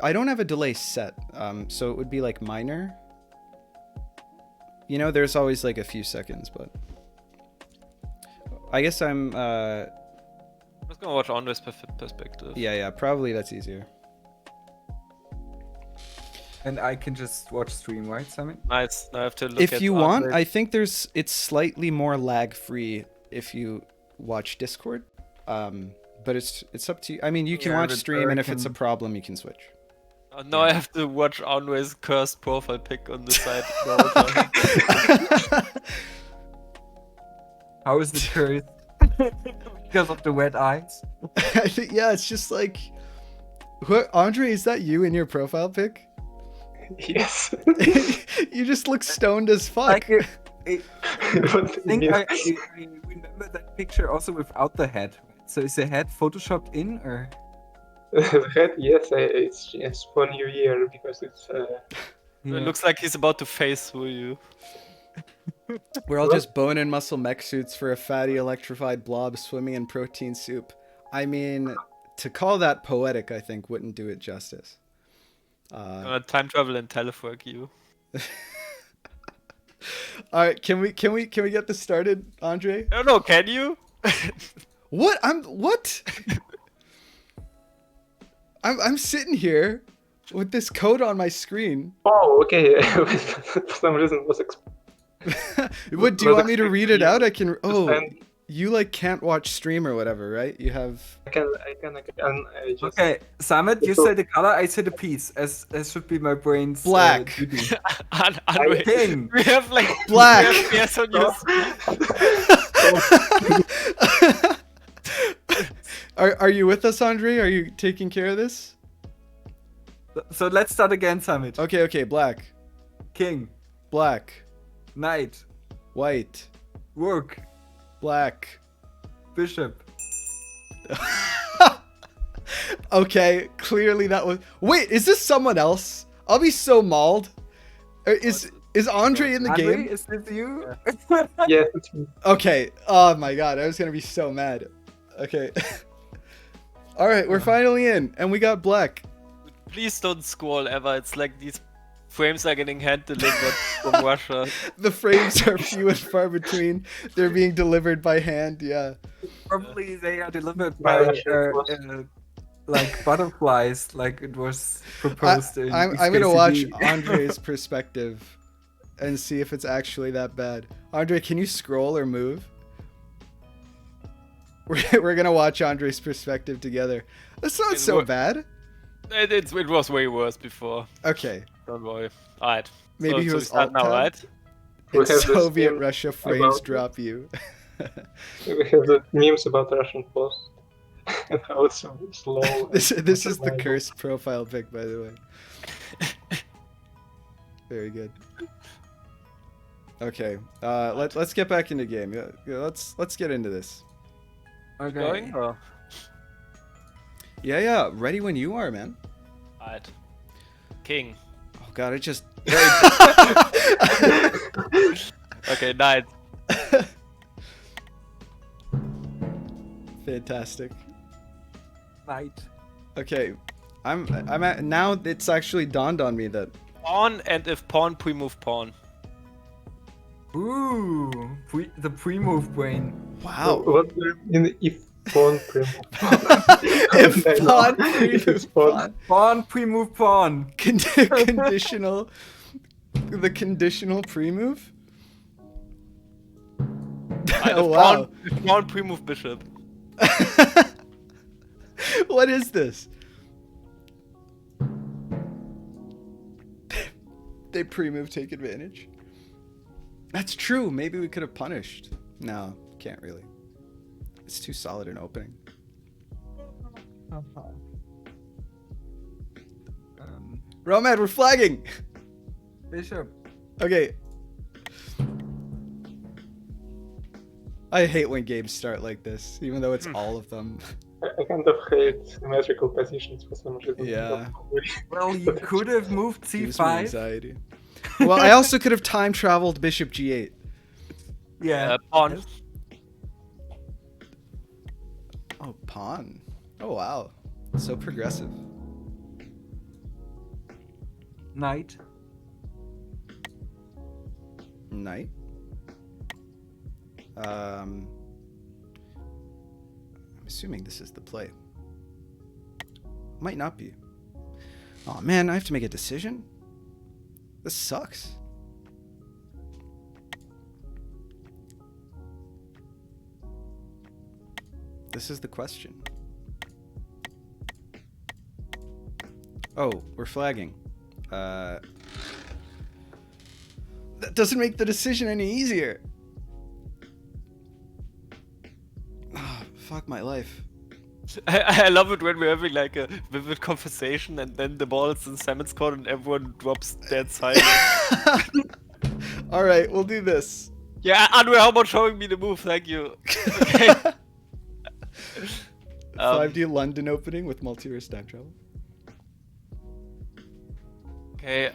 I don't have a delay set, so it would be like minor. You know, there's always like a few seconds, but... I guess I'm just gonna watch Andre's perspective. Yeah, probably that's easier. And I can just watch stream, right, Summit? Nice. Now I have to look If you want, I think it's slightly more lag-free if you watch Discord. But it's up to you. I mean, you can watch stream, and if it's a problem, you can switch. Now I have to watch Andre's cursed profile pic on the side. How is the curse? Because of the wet eyes? I think, yeah, it's just like... What, Andre, is that you in your profile pic? Yes. You just look stoned as fuck. I think I remember that picture also without the head. So is the head photoshopped in, or? The head, yes, it's for New Year because it's. It looks like he's about to face through you. We're all just bone and muscle mech suits for a fatty electrified blob swimming in protein soup. I mean, to call that poetic, I think, wouldn't do it justice. Time travel and telework you. All right, can we get this started, Andre? I don't know. Can you? What? I'm sitting here with this code on my screen. Oh, okay. For some reason, it was. What, do you want me to read it out? I can. Oh, you like can't watch stream or whatever, right? You have. I can just... Okay, Samit, you say the color, I say the piece. As should be my brain's black. King. We have like black. Yes on your Are you with us, Andre? Are you taking care of this? So let's start again, Samit. Okay, black. King. Black. Knight. White. Rook. Black. Bishop. Okay, clearly that was... Wait, is this someone else? I'll be so mauled. Is Andre in the game? Is this you? Yes, it's me. Okay, oh my god, I was gonna be so mad. Okay. Alright, we're finally in, and we got black. Please don't scroll ever. It's like these frames are getting hand delivered from Russia. The frames are few and far between. They're being delivered by hand, yeah. Probably they are delivered by like butterflies, like it was proposed in I'm gonna watch Andre's perspective and see if it's actually that bad. Andre, can you scroll or move? We're gonna watch Andre's perspective together. That's not so bad. It was way worse before. Okay. Don't worry. Alright. Maybe he was alt now, right? In Soviet Russia, frames drop you. We have the memes about Russian post and how it's so slow. This is the cursed profile pic, by the way. Very good. Okay. Let's get back into game. Yeah, let's get into this. Okay. Going? Or? Yeah. Ready when you are, man. Alright. King. Oh god, it just... Okay, knight. Fantastic. Knight. Okay. I'm at... Now it's actually dawned on me that... Pawn, and if pawn, pre-move pawn. Ooh, the pre-move brain. Wow. What in if pawn pre-move? If pawn pre-move pawn. Pawn pre-move pawn. Conditional. The conditional pre-move. Oh wow. Pawn pre-move bishop. What is this? They pre-move take advantage. That's true. Maybe we could have punished. No, can't really. It's too solid an opening. Romad, we're flagging. Bishop. Okay. I hate when games start like this, even though it's all of them. I kind of hate symmetrical positions for some reason. Yeah. Well, you could have moved Gives me c5. anxiety. Well, I also could have time traveled bishop g8. Yeah. Pawn. Oh, pawn. Oh, wow. So progressive. Knight. Knight. I'm assuming this is the play. Might not be. Oh man, I have to make a decision? This sucks. This is the question. Oh, we're flagging. That doesn't make the decision any easier. Oh, fuck my life. I love it when we're having like a vivid conversation and then the ball is in Salmon's court and everyone drops dead silent. Alright, we'll do this. Yeah, Andre, how about showing me the move? Thank you. Okay. 5D London opening with multi-verse time travel. Okay,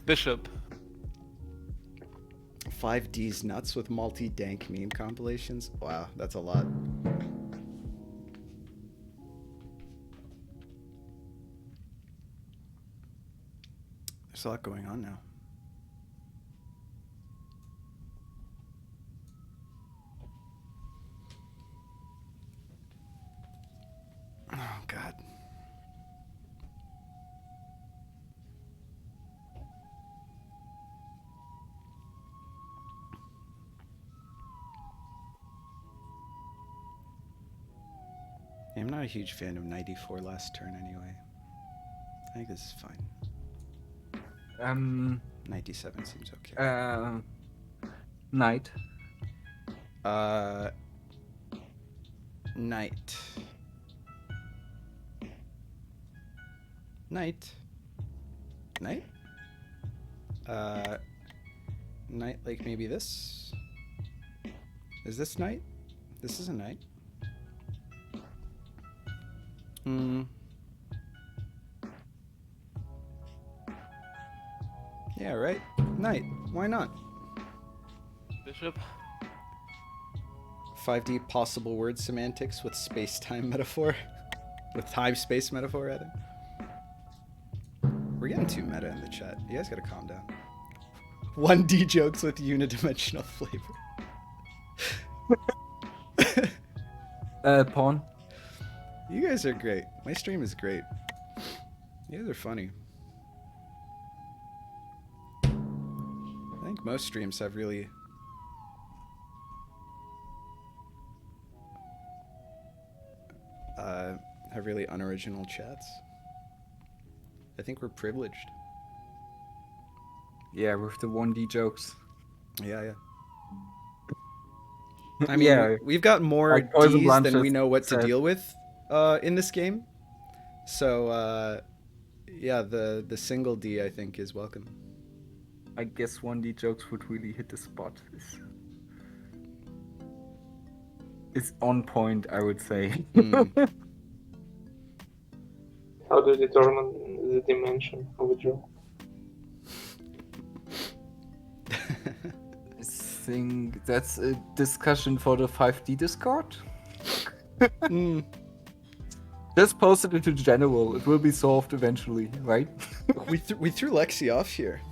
Bishop. 5D's nuts with multi-dank meme compilations. Wow, that's a lot. There's a lot going on now. Oh, God. I'm not a huge fan of 94 last turn anyway. I think this is fine. 97 seems okay. Knight. Knight. Knight. Knight? Knight, like maybe this? Is this knight? This is a knight. Yeah, right? Knight. Why not? Bishop. 5D possible word semantics with space-time metaphor. With time-space metaphor, rather. We're getting too meta in the chat. You guys gotta calm down. 1D jokes with unidimensional flavor. Pawn. You guys are great. My stream is great. You guys are funny. I think most streams have really... unoriginal chats. I think we're privileged. Yeah, with the 1D jokes. Yeah. I mean, yeah, we've got more Ds than we know what to deal with in this game. So, yeah, the single D, I think, is welcome. I guess 1D jokes would really hit the spot. It's on point, I would say. How do you determine the dimension of a joke? I think that's a discussion for the 5D Discord. Just post it into general. It will be solved eventually, right? we threw Lexi off here.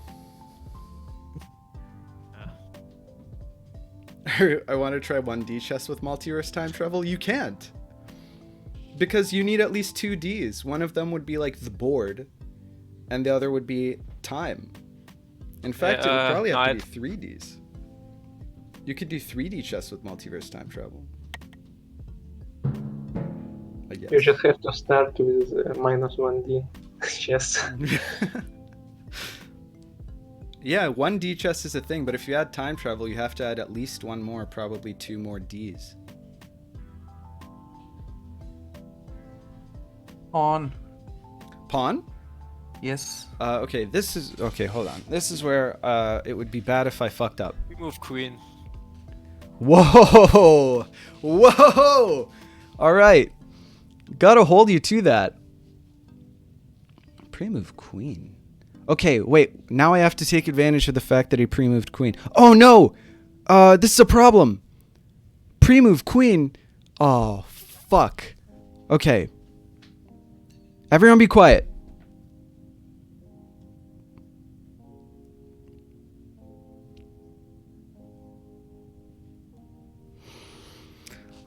I want to try 1D chess with multiverse time travel. You can't. Because you need at least 2 Ds. One of them would be like the board, and the other would be time. In fact, it would probably have to be 3 Ds. You could do 3D chess with multiverse time travel. I guess. You just have to start with -1D chess. Yeah, 1D chess is a thing, but if you add time travel, you have to add at least one more, probably 2 more Ds. Pawn. Pawn? Yes. Okay, this is... Okay, hold on. This is where it would be bad if I fucked up. We move queen. Whoa! Whoa! Alright. Gotta hold you to that. Pre-move queen. Okay, wait. Now I have to take advantage of the fact that he pre-moved queen. Oh, no! This is a problem. Pre-move queen. Oh, fuck. Okay. Everyone be quiet.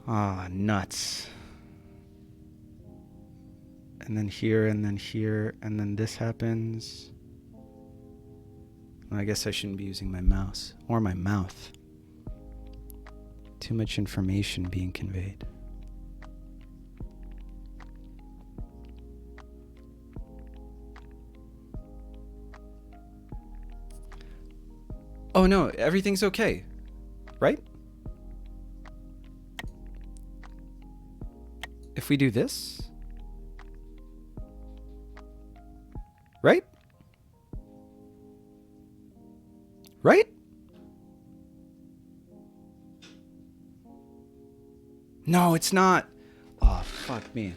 Ah, nuts. And then here, and then here, and then this happens. Well, I guess I shouldn't be using my mouse or my mouth. Too much information being conveyed. Oh no, everything's okay, right? If we do this, right? Right? No, it's not. Oh, fuck me.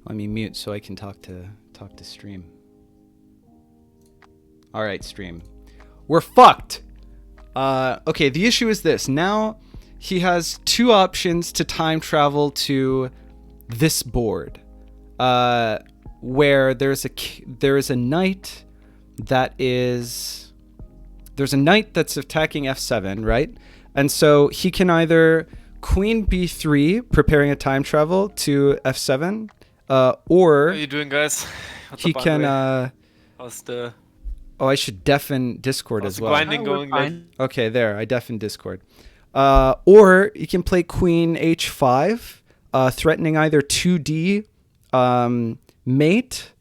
Let me mute so I can talk to stream. All right, stream. We're fucked. Okay, the issue is this. Now he has two options to time travel to this board, where there's a knight that is that's attacking f7, right? And so he can either queen b3, preparing a time travel to f7, or What are you doing, guys? What's he up, can. Andre? How's the Oh, I should deafen Discord as well. grinding going? Fine. Okay, there. I deafened Discord. Or you can play queen h5, threatening either 2D mate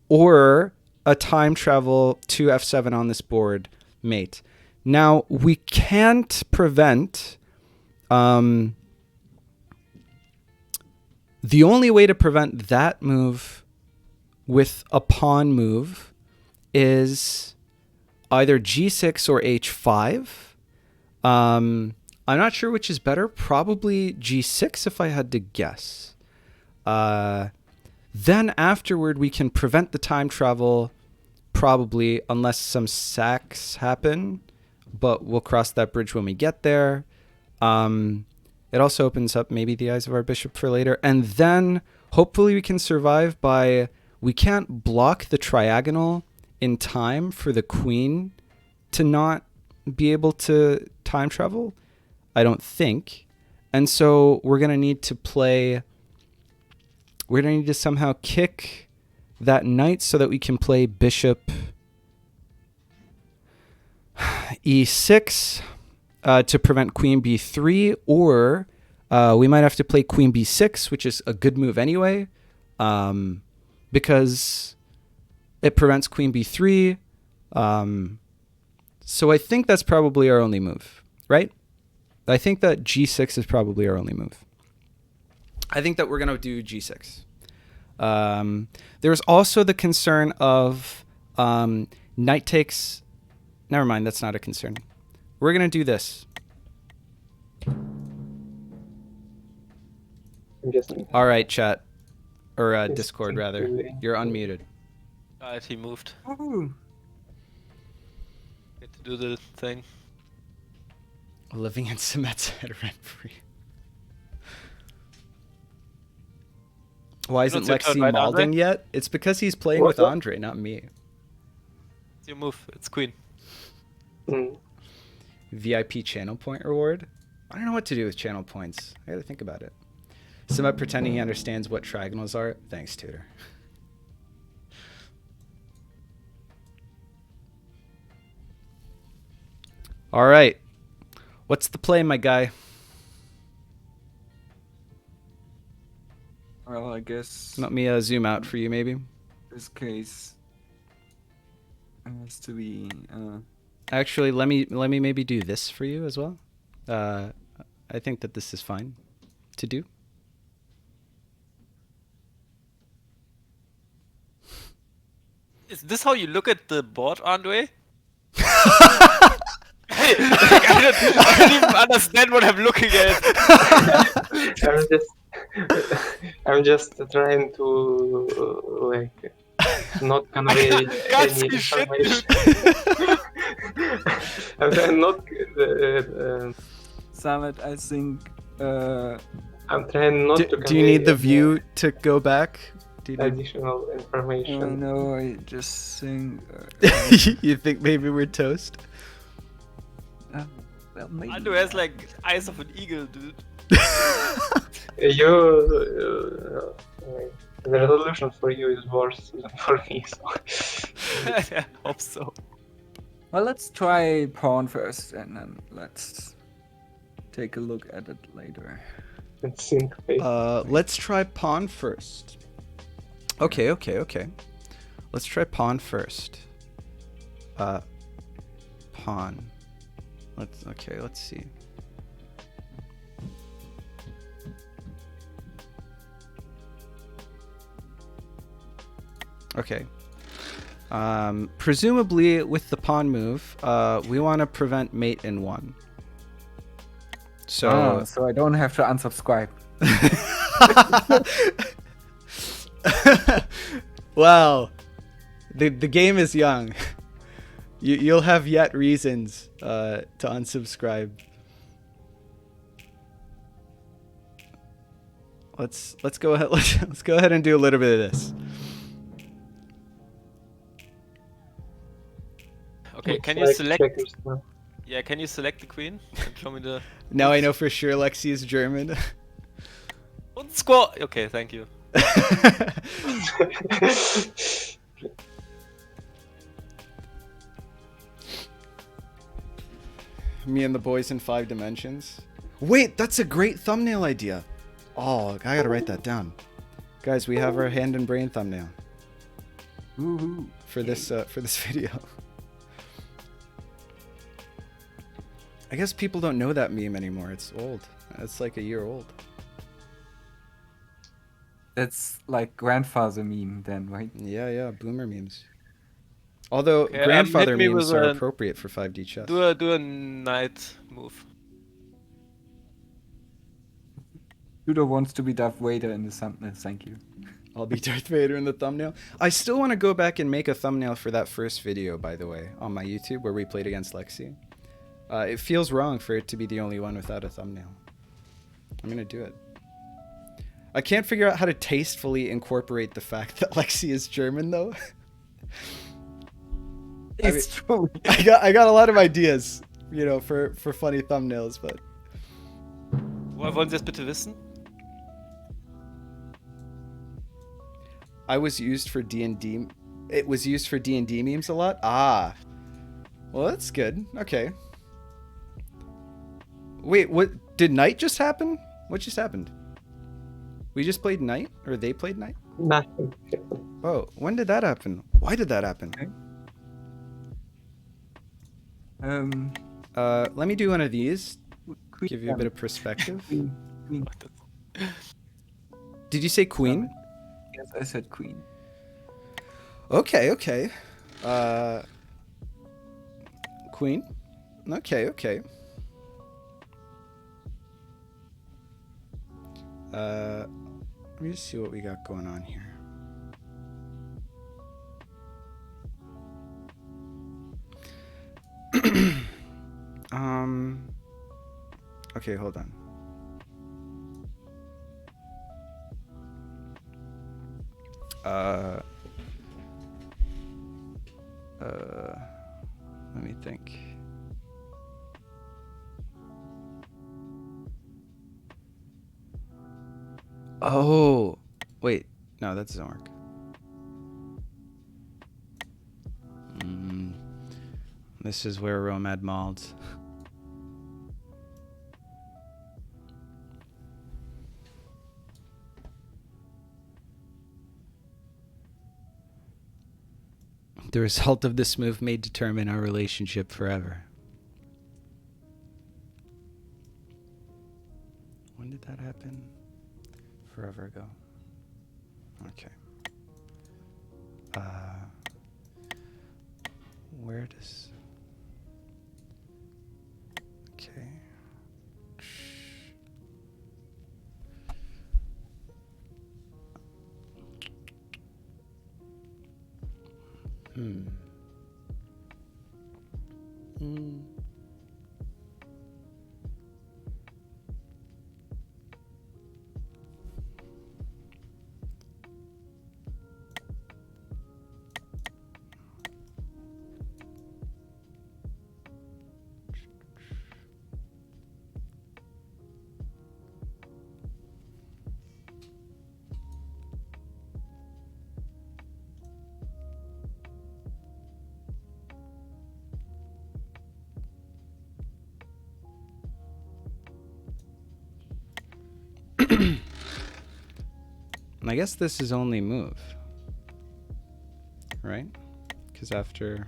or a time travel to f7 on this board mate. Now, we can't prevent... the only way to prevent that move with a pawn move is either g6 or h5. I'm not sure which is better. Probably g6 if I had to guess. Then afterward, we can prevent the time travel, probably, unless some sacks happen. But we'll cross that bridge when we get there. It also opens up maybe the eyes of our bishop for later. And then hopefully we can survive by... We can't block the triagonal in time for the queen to not be able to time travel, I don't think. And so we're going to need to play... We're going to need to somehow kick that knight so that we can play bishop e6 to prevent queen b3, or we might have to play queen b6, which is a good move anyway, because it prevents queen b3. So I think that's probably our only move, right? I think that g6 is probably our only move. I think that we're going to do g6. There's also the concern of knight takes... Never mind, that's not a concern. We're going to do this. All right, chat. Or Discord, rather. You're unmuted. He moved. Ooh. Get to do the thing. Living in Semet's head rent-free. Why isn't Lexi right, Malding Andre? yet? It's because he's playing with Andre, not me. It's your move. It's queen. VIP channel point reward? I don't know what to do with channel points. I gotta think about it. Semet pretending he understands what triagonals are. Thanks, Tutor. All right. What's the play, my guy? Well, I guess Let me zoom out for you, maybe. this case has to be. Actually, let me maybe do this for you as well. I think that this is fine to do. Is this how you look at the board, Andre? I don't even understand what I'm looking at. I'm just trying to like not convey any information. I'm not. Samet, I think. I'm trying not to convey. Do you need the view to go back? Do you need additional information? No, I just think. You think maybe we're toast? Well, maybe. Ando has like eyes of an eagle, dude. The resolution for you is worse than for me. So. I hope so. Well, let's try pawn first, and then let's take a look at it later. Let's try pawn first. Okay. Let's try pawn first. Pawn. Let's see. Okay. Presumably with the pawn move, we want to prevent mate in 1. So I don't have to unsubscribe. Wow. The game is young. You'll have yet reasons to unsubscribe. Let's go ahead. Let's go ahead and do a little bit of this. Okay, can you select? Yeah, can you select the queen and show me the? Now I know for sure Lexi is German. Und squaw. Okay, thank you. Me and the boys in 5 dimensions. Wait, that's a great thumbnail idea. Oh, I gotta write that down. Guys, we have our hand and brain thumbnail. Woohoo. For this video. I guess people don't know that meme anymore. It's old. It's like a year old. That's like grandfather meme then, right? Yeah, boomer memes. Although grandfather memes are appropriate for 5D chess. Do a knight move. Judo wants to be Darth Vader in the thumbnail, thank you. I'll be Darth Vader in the thumbnail. I still want to go back and make a thumbnail for that first video, by the way, on my YouTube where we played against Lexi. It feels wrong for it to be the only one without a thumbnail. I'm gonna do it. I can't figure out how to tastefully incorporate the fact that Lexi is German, though. It's true. I got a lot of ideas, you know, for funny thumbnails, but. Wollen Sie es bitte wissen? I was used for D&D. It was used for D&D memes a lot. Ah. Well, that's good. Okay. Wait, what? Did night just happen? What just happened? We just played night? Or they played night? Nothing. Oh, when did that happen? Why did that happen? Let me do one of these. Give you a bit of perspective. Queen. Did you say queen? Yes, I said queen. Okay. Queen? Okay. Let me just see what we got going on here. Okay, hold on. Let me think. Oh, wait. No, that doesn't work. This is where Rome had malls. The result of this move may determine our relationship forever. When did that happen? Forever ago. Okay. Where does... Okay. I guess this is only move, right? Because after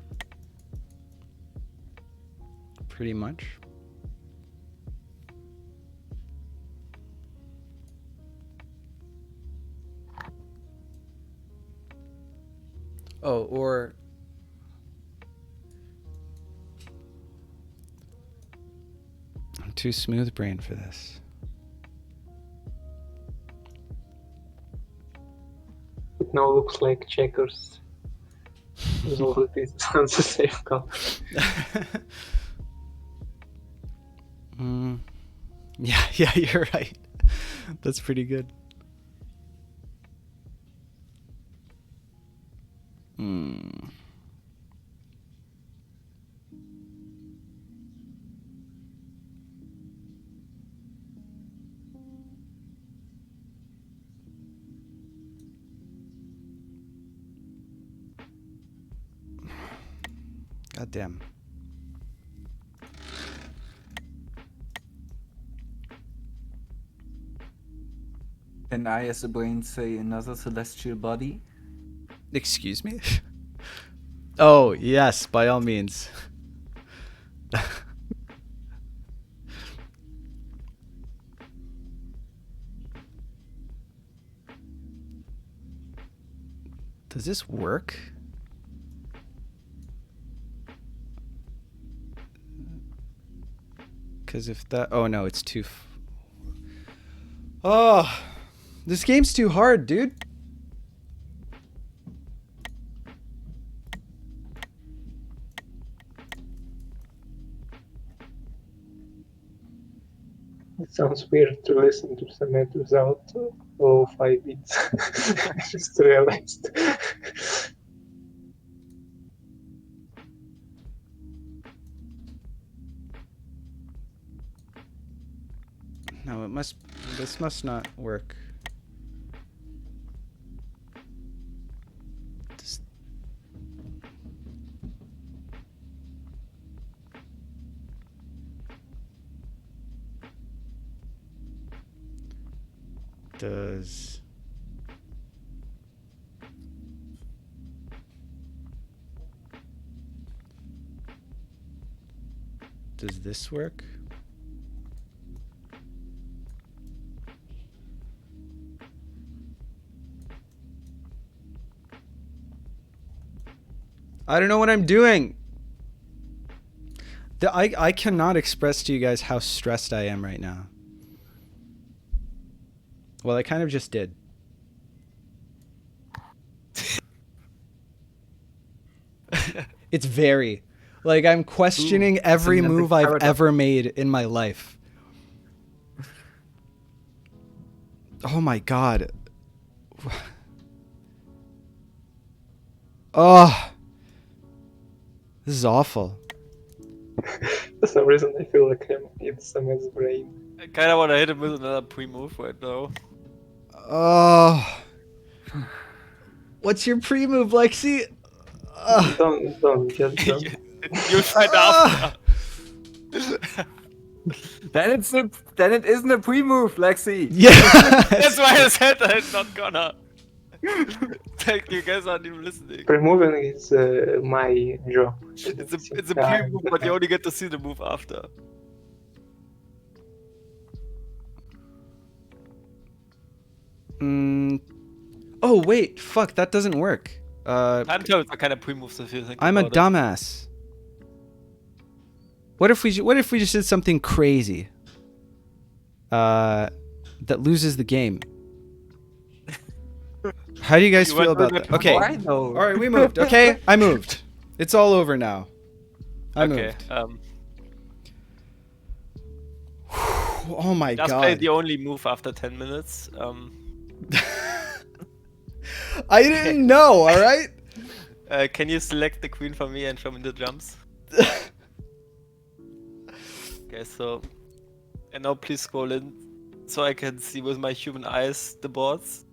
pretty much. Oh, or I'm too smooth brain for this. It now looks like checkers. With all the pieces on the same color. Yeah, you're right. That's pretty good. God damn. Can I, as a brain, say another celestial body? Excuse me? Oh, yes, by all means. Does this work? Because if that... Oh, no, it's too... Oh, this game's too hard, dude. It sounds weird to listen to Cement without all 5 beats. I just realized. No, it must... This must not work. Does... Does this work? I don't know what I'm doing. I cannot express to you guys how stressed I am right now. Well, I kind of just did. It's very... Like, I'm questioning every move I've ever made in my life. Oh my god. Oh. This is awful. For some reason, I feel like I'm in Cement's brain. I kind of want to hit him with another pre-move right now. Oh. What's your pre-move, Lexi? Don't, just don't. You find out. Then it isn't a pre-move, Lexi. Yeah. That's why I said I'm not gonna. Like, you guys aren't even listening. Pre-moving is my job. It's a pre-move, but you only get to see the move after. Oh wait, fuck, that doesn't work. Time turns are kind of pre-moves if you think I'm a about dumbass. What if we just did something crazy? That loses the game. How do you guys feel about that? Okay. Why though? All right, we moved. Okay, I moved. It's all over now. I Okay. moved. Oh my Just god. play the only move after 10 minutes. I didn't know, alright? Can you select the queen for me and show me the jumps? Okay, so... And now please scroll in so I can see with my human eyes the boards.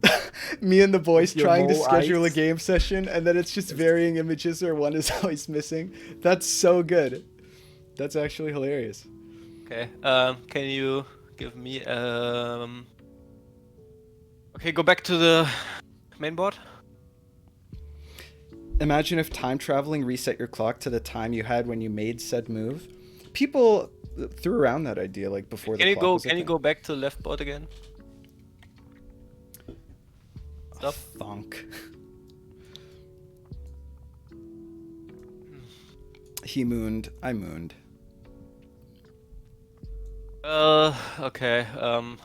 Me and the boys With your trying to mole schedule a eyes. game session, and then it's just varying images or one is always missing. That's so good. That's actually hilarious. Okay, can you give me Okay, go back to the main board. Imagine if time traveling reset your clock to the time you had when you made said move. People threw around that idea like before Can the you clock go? was a Can you thing. go back to left board again? Stop. Thonk. He mooned. I mooned. Okay. Oh,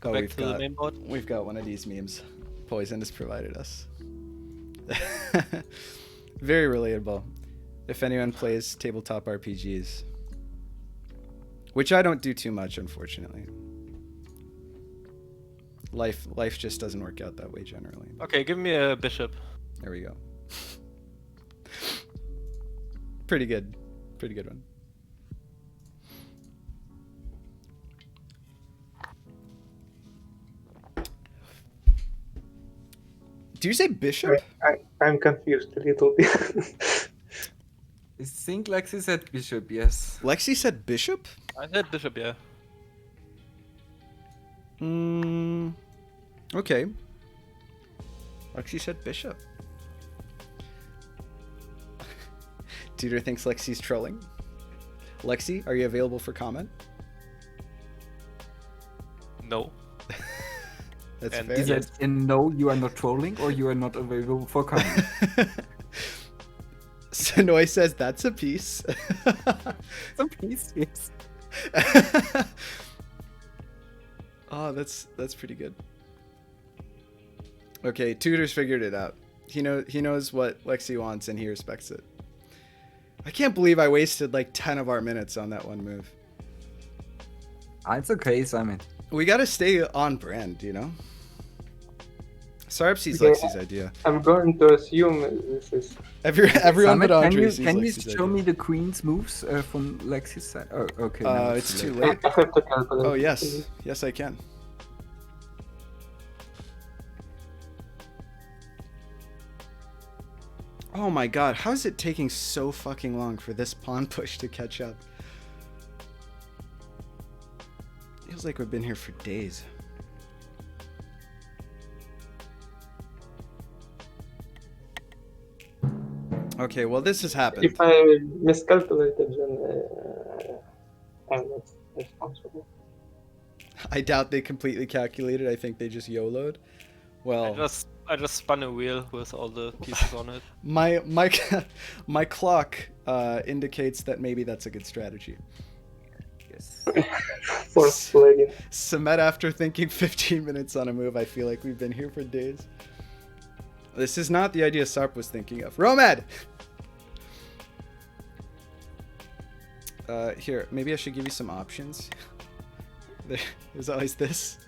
Back to the main board. we've got one of these memes. Poison has provided us. Very relatable. If anyone plays tabletop RPGs, which I don't do too much, unfortunately. Life just doesn't work out that way generally. Okay, give me a bishop. There we go. Pretty good. Pretty good one. Do you say bishop? I'm confused a little bit. I think Lexi said bishop, yes. Lexi said bishop? I said bishop, yeah. Okay. Lexi said bishop. Tutor thinks Lexi's trolling. Lexi, are you available for comment? No. That's And fair. Is it in no, you are not trolling, or you are not available for comment? Sonoy says that's a piece. Some piece, yes. Oh, that's pretty good. Okay, Tutor's figured it out. He knows what Lexi wants and he respects it. I can't believe I wasted like 10 of our minutes on that one move. It's okay, Simon. We gotta stay on brand, you know? Sarp sees Okay, Lexi's idea. I'm going to assume this is. Everyone Simon, but Andre sees can you Lexi's show idea. me the queen's moves from Lexi's side? Oh, okay. no, It's too I late. have to calculate. Oh, yes. Yes, I can. Oh my god, how is it taking so fucking long for this pawn push to catch up? Feels like we've been here for days. Okay, well this has happened. If I miscalculated, then I'm not responsible. I doubt they completely calculated. I think they just YOLO'd. Well, I just spun a wheel with all the pieces on it. my clock indicates that maybe that's a good strategy. Yes. Force flagging. Samet, after thinking 15 minutes on a move, I feel like we've been here for days. This is not the idea Sarp was thinking of. Romed! Here, maybe I should give you some options. There's always this.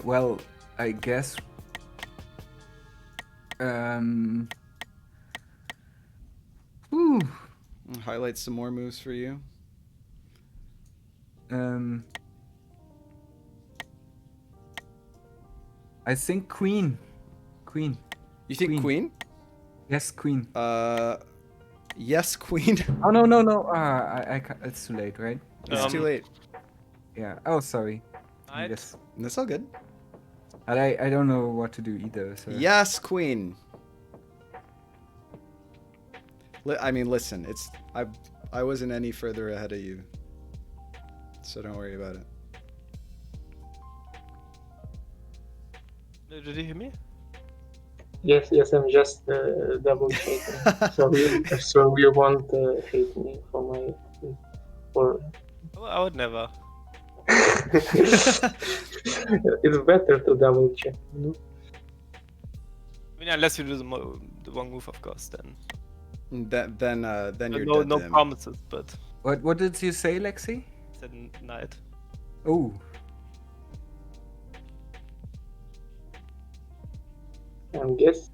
Well, I guess. Whew. I'll highlight some more moves for you. I think queen. Queen. You think queen? Yes, queen. Yes, queen. Oh no. I can't, it's too late, right? It's too late. Yeah. Oh, sorry. Alright. Yes. That's all good. But I don't know what to do either. So. Yes, queen. I mean, listen. I wasn't any further ahead of you, so don't worry about it. Did you hear me? Yes, I'm just double checking. So you won't hate me for my. for. I would never. It's better to double check. No? I mean, unless you do the wrong move, of course, then. Then you're no dead to no him. promises, but. What did you say, Lexi? Said knight. Oh. I guess.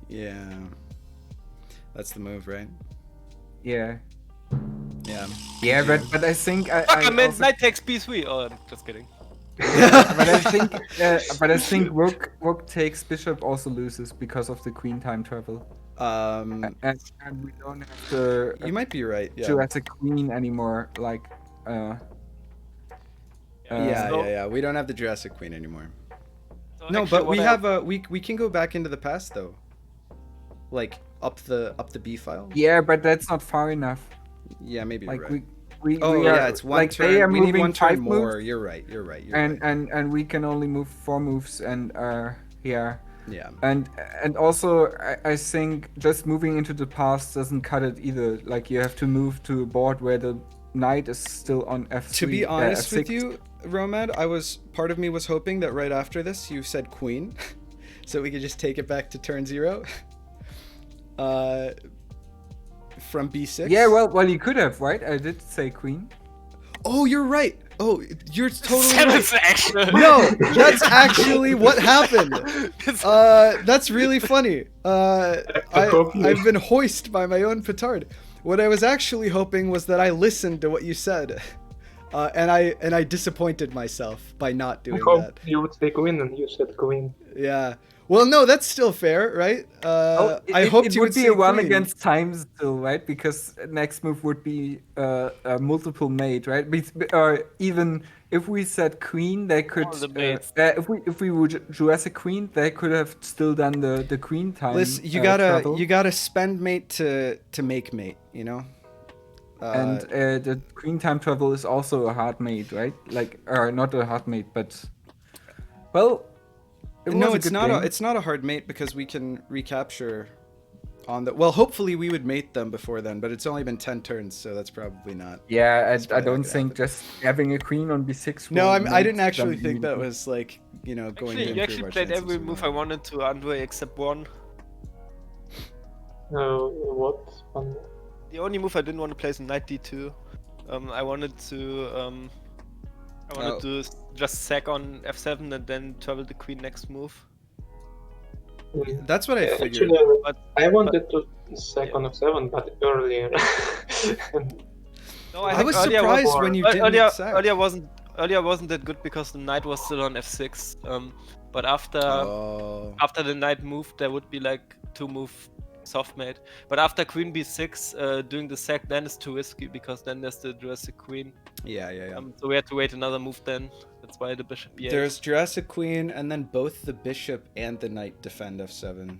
Yeah. That's the move, right? Yeah. Yeah. Yeah, but I think I meant also... knight takes b3. Oh, I'm just kidding. but I think rook takes bishop also loses because of the queen time travel. And we don't have the. You might be right. Yeah. To as a queen anymore, like. Yeah. We don't have the Jurassic Queen anymore. So no, but we have we can go back into the past though. Like up the b file. Yeah, but that's not far enough. Yeah, maybe you're like right. We it's one like turn. They are we need moving one turn 5 more. moves, You're right. And we can only move 4 moves, and yeah. Yeah. And also I think just moving into the past doesn't cut it either. Like you have to move to a board where the knight is still on f3. To be honest F6. with you, Romad, part of me was hoping that right after this you said queen, so we could just take it back to turn 0. From b6. Yeah, well, you could have, right? I did say queen. Oh, you're right. Oh, you're totally right. Actually. No, that's actually what happened. That's really funny. I've been hoisted by my own petard. What I was actually hoping was that I listened to what you said, and I disappointed myself by not doing that. You would say queen, and you said queen. Yeah. Well, no, that's still fair, right? I hoped you would be say a 1 queen. against time still, right? Because next move would be a multiple mate, right? Or even if we said queen, they could. If we would Jurassic Queen, they could have still done the queen time. Listen, you gotta spend mate to make mate, you know. And the queen time travel is also a hard mate, right? Like, or not a hard mate, but well. No, it's not a hard mate because we can recapture on the. Well, hopefully we would mate them before then, but it's only been 10 turns, so that's probably not. Yeah, I don't think just having a queen on b6. No, I didn't actually think that was like going. You actually played every move I wanted to Andre except one. What? The only move I didn't want to play is knight d2. I wanted to just sack on f7 and then travel the queen next move. That's what I figured. Actually, I wanted to sack on f7, but earlier. No, I was surprised when you didn't sack. Earlier wasn't that good because the knight was still on f6. But after the knight moved, there would be like 2 move soft mate. But after queen b6, doing the sack then is too risky because then there's the Jurassic Queen. Yeah. So we had to wait another move then. That's why the bishop b8. There's Jurassic Queen, and then both the bishop and the knight defend f7.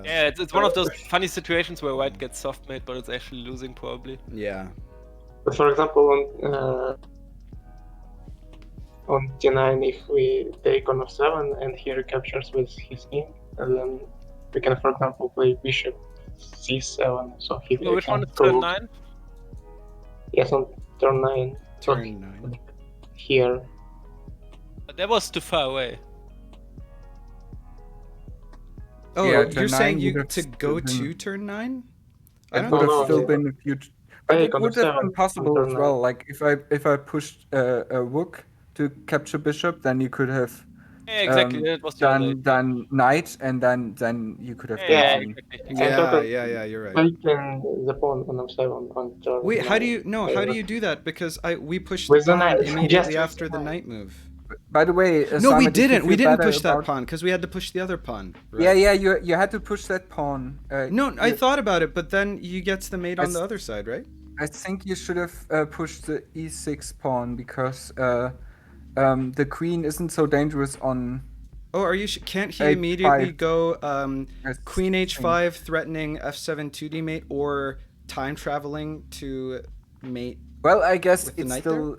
Yeah, it's one of those funny situations where white gets soft mate, but it's actually losing probably. Yeah. But for example, on d9, if we take on f7 and he recaptures with his king, and then we can, for example, play bishop c7. So he. Which one is turn 9? Yes, on turn 9. Turn 9. Here. But that was too far away. Oh, yeah, you're saying you to go to turn 9? It would have still been a few. But it would have been possible as well. Like if I pushed a rook to capture bishop, then you could have. Yeah, exactly. That was done knight, and then you could have. Yeah, you're right. Taking the pawn on f7 on turn. Wait, how do you do that? Because we pushed the pawn immediately after the knight move. By the way, no, we didn't. We didn't push that pawn because we had to push the other pawn. Right? Yeah. You had to push that pawn. No, I thought about it, but then you get the mate on the other side, right? I think you should have pushed the e6 pawn because the queen isn't so dangerous on. Oh, are you? Can't he immediately go queen h5 threatening f7 2d mate or time traveling to mate? Well, I guess it's still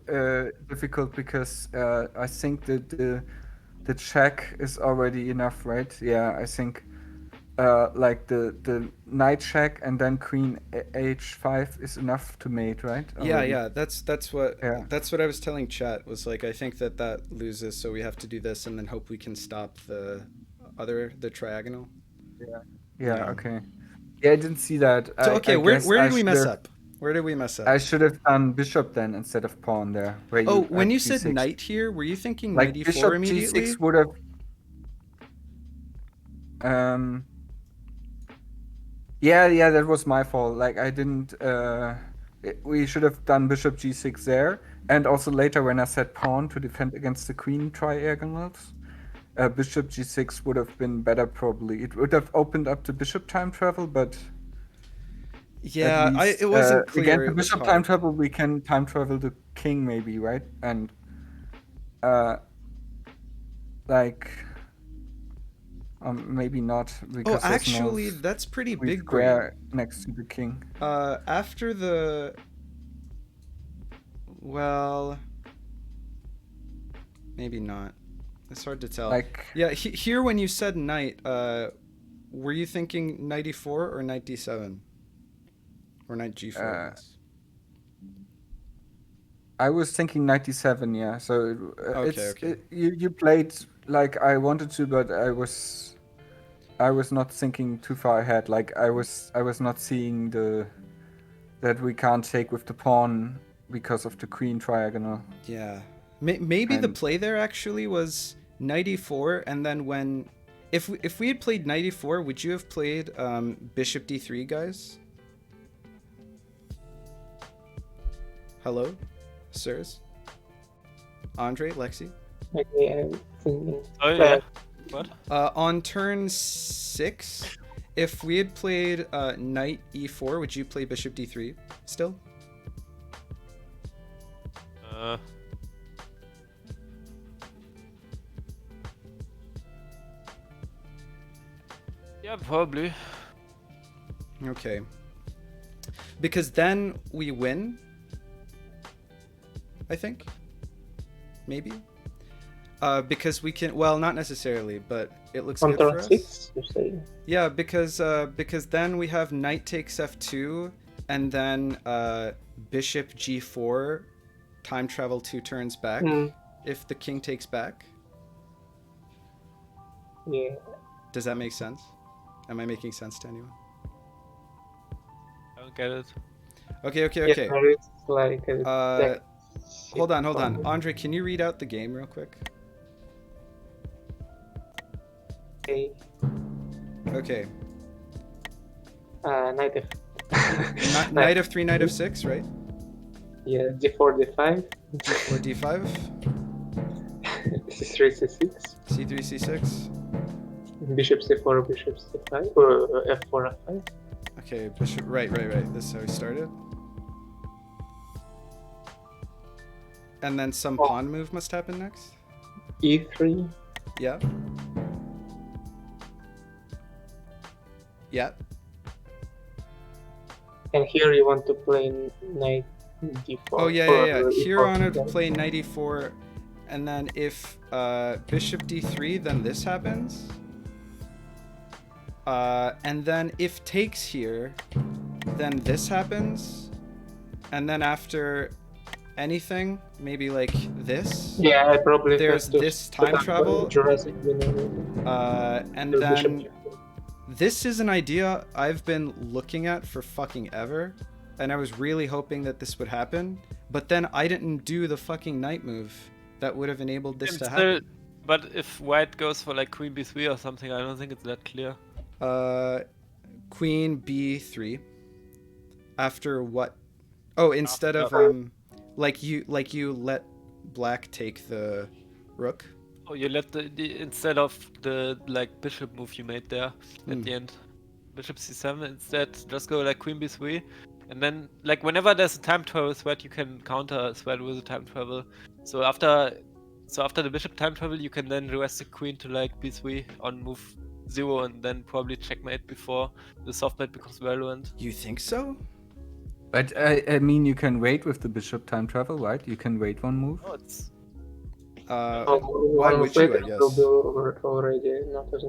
difficult because I think that the check is already enough, right? Yeah, I think like the knight check and then queen h5 is enough to mate, right? Yeah. That's what I was telling chat, was like, I think that loses, so we have to do this and then hope we can stop the triagonal. Yeah. Okay. Yeah, I didn't see that. So okay, where did we mess up? Where did we mess up? I should have done bishop then instead of pawn there. When you said knight here, were you thinking like knight bishop e4 immediately? g6 would have. Yeah, that was my fault. Like I didn't. We should have done bishop g6 there, and also later when I said pawn to defend against the queen triagonals, bishop g6 would have been better probably. It would have opened up the bishop time travel, but. Yeah, it wasn't clear. Again, the bishop time travel, we can time travel the king maybe, right? And maybe not, because actually, that's pretty big square next to the king. After the... Well... Maybe not. It's hard to tell. Yeah, here when you said knight, were you thinking knight e4 or knight d7? Or knight g4? I was thinking 97, yeah. So okay. You played like I wanted to, but I was not thinking too far ahead. Like I was not seeing that we can't take with the pawn because of the queen triagonal. Yeah, maybe the play there actually was knight e4, and then if we had played knight e4, would you have played bishop d3, guys? Hello, sirs? Andre, Lexi? Okay, I'm thinking. Oh, yeah. What? On turn 6, if we had played knight e4, would you play bishop d3 still? Yeah, probably. Okay. Because then we win, I think. Maybe. Because we can, well, not necessarily, but it looks good for us. 6, you say? Yeah, because then we have knight takes f2, and then bishop g4, time travel 2 turns back, if the king takes back. Yeah. Does that make sense? Am I making sense to anyone? I don't get it. Okay. Yeah, it's like hold on. Andre, can you read out the game real quick? Okay. Knight f. Knight f3, knight f6, right? Yeah, d4, d5. d4, d5. c3, c6. c3, c6. Bishop c4, bishop c5, or f4, f5. Okay, bishop. Right. This is how we started. And then some pawn move must happen next. e3. Yeah. Yeah. And here you want to play knight d4. Oh yeah. Here I wanted to play knight e4, and then if bishop d3, then this happens. And then if takes here, then this happens, and then after anything, maybe like this. Yeah, I probably there's this time travel. And then this is an idea I've been looking at for fucking ever, and I was really hoping that this would happen, but then I didn't do the fucking knight move that would have enabled this to happen. But if white goes for like queen b3 or something, I don't think it's that clear. Queen b3 after what? Oh, instead of like you let black take the rook. Oh, you let the instead of the like bishop move you made there at the end, bishop c7 instead, just go like queen b3, and then like whenever there's a time travel threat, you can counter as well with a time travel. So after the bishop time travel, you can then rest the queen to like b3 on move 0, and then probably checkmate before the softmate becomes relevant. You think so? But I mean, you can wait with the bishop time travel, right? You can wait one move. Oh, it's... why would you, I guess? Already, not as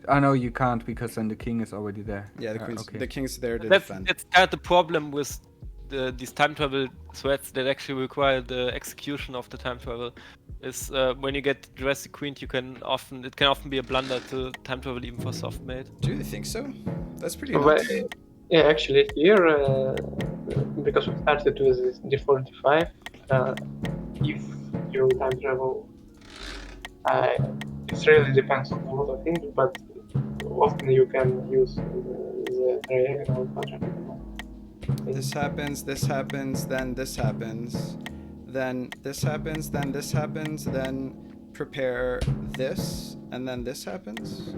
Oh no, you can't because then the king is already there. Yeah, the king's there to that's, defend. That's kind of the problem with these time travel threats that actually require the execution of the time travel. Is when you get Jurassic Queen, it can often be a blunder to time travel even for soft mate. Do you think so? That's pretty nuts. Yeah, actually here, because we started with this D45, if you time travel, it really depends on a lot of things, but often you can use the diagonal quadrilateral. This happens, then this happens, then this happens, then this happens, then prepare this, and then this happens.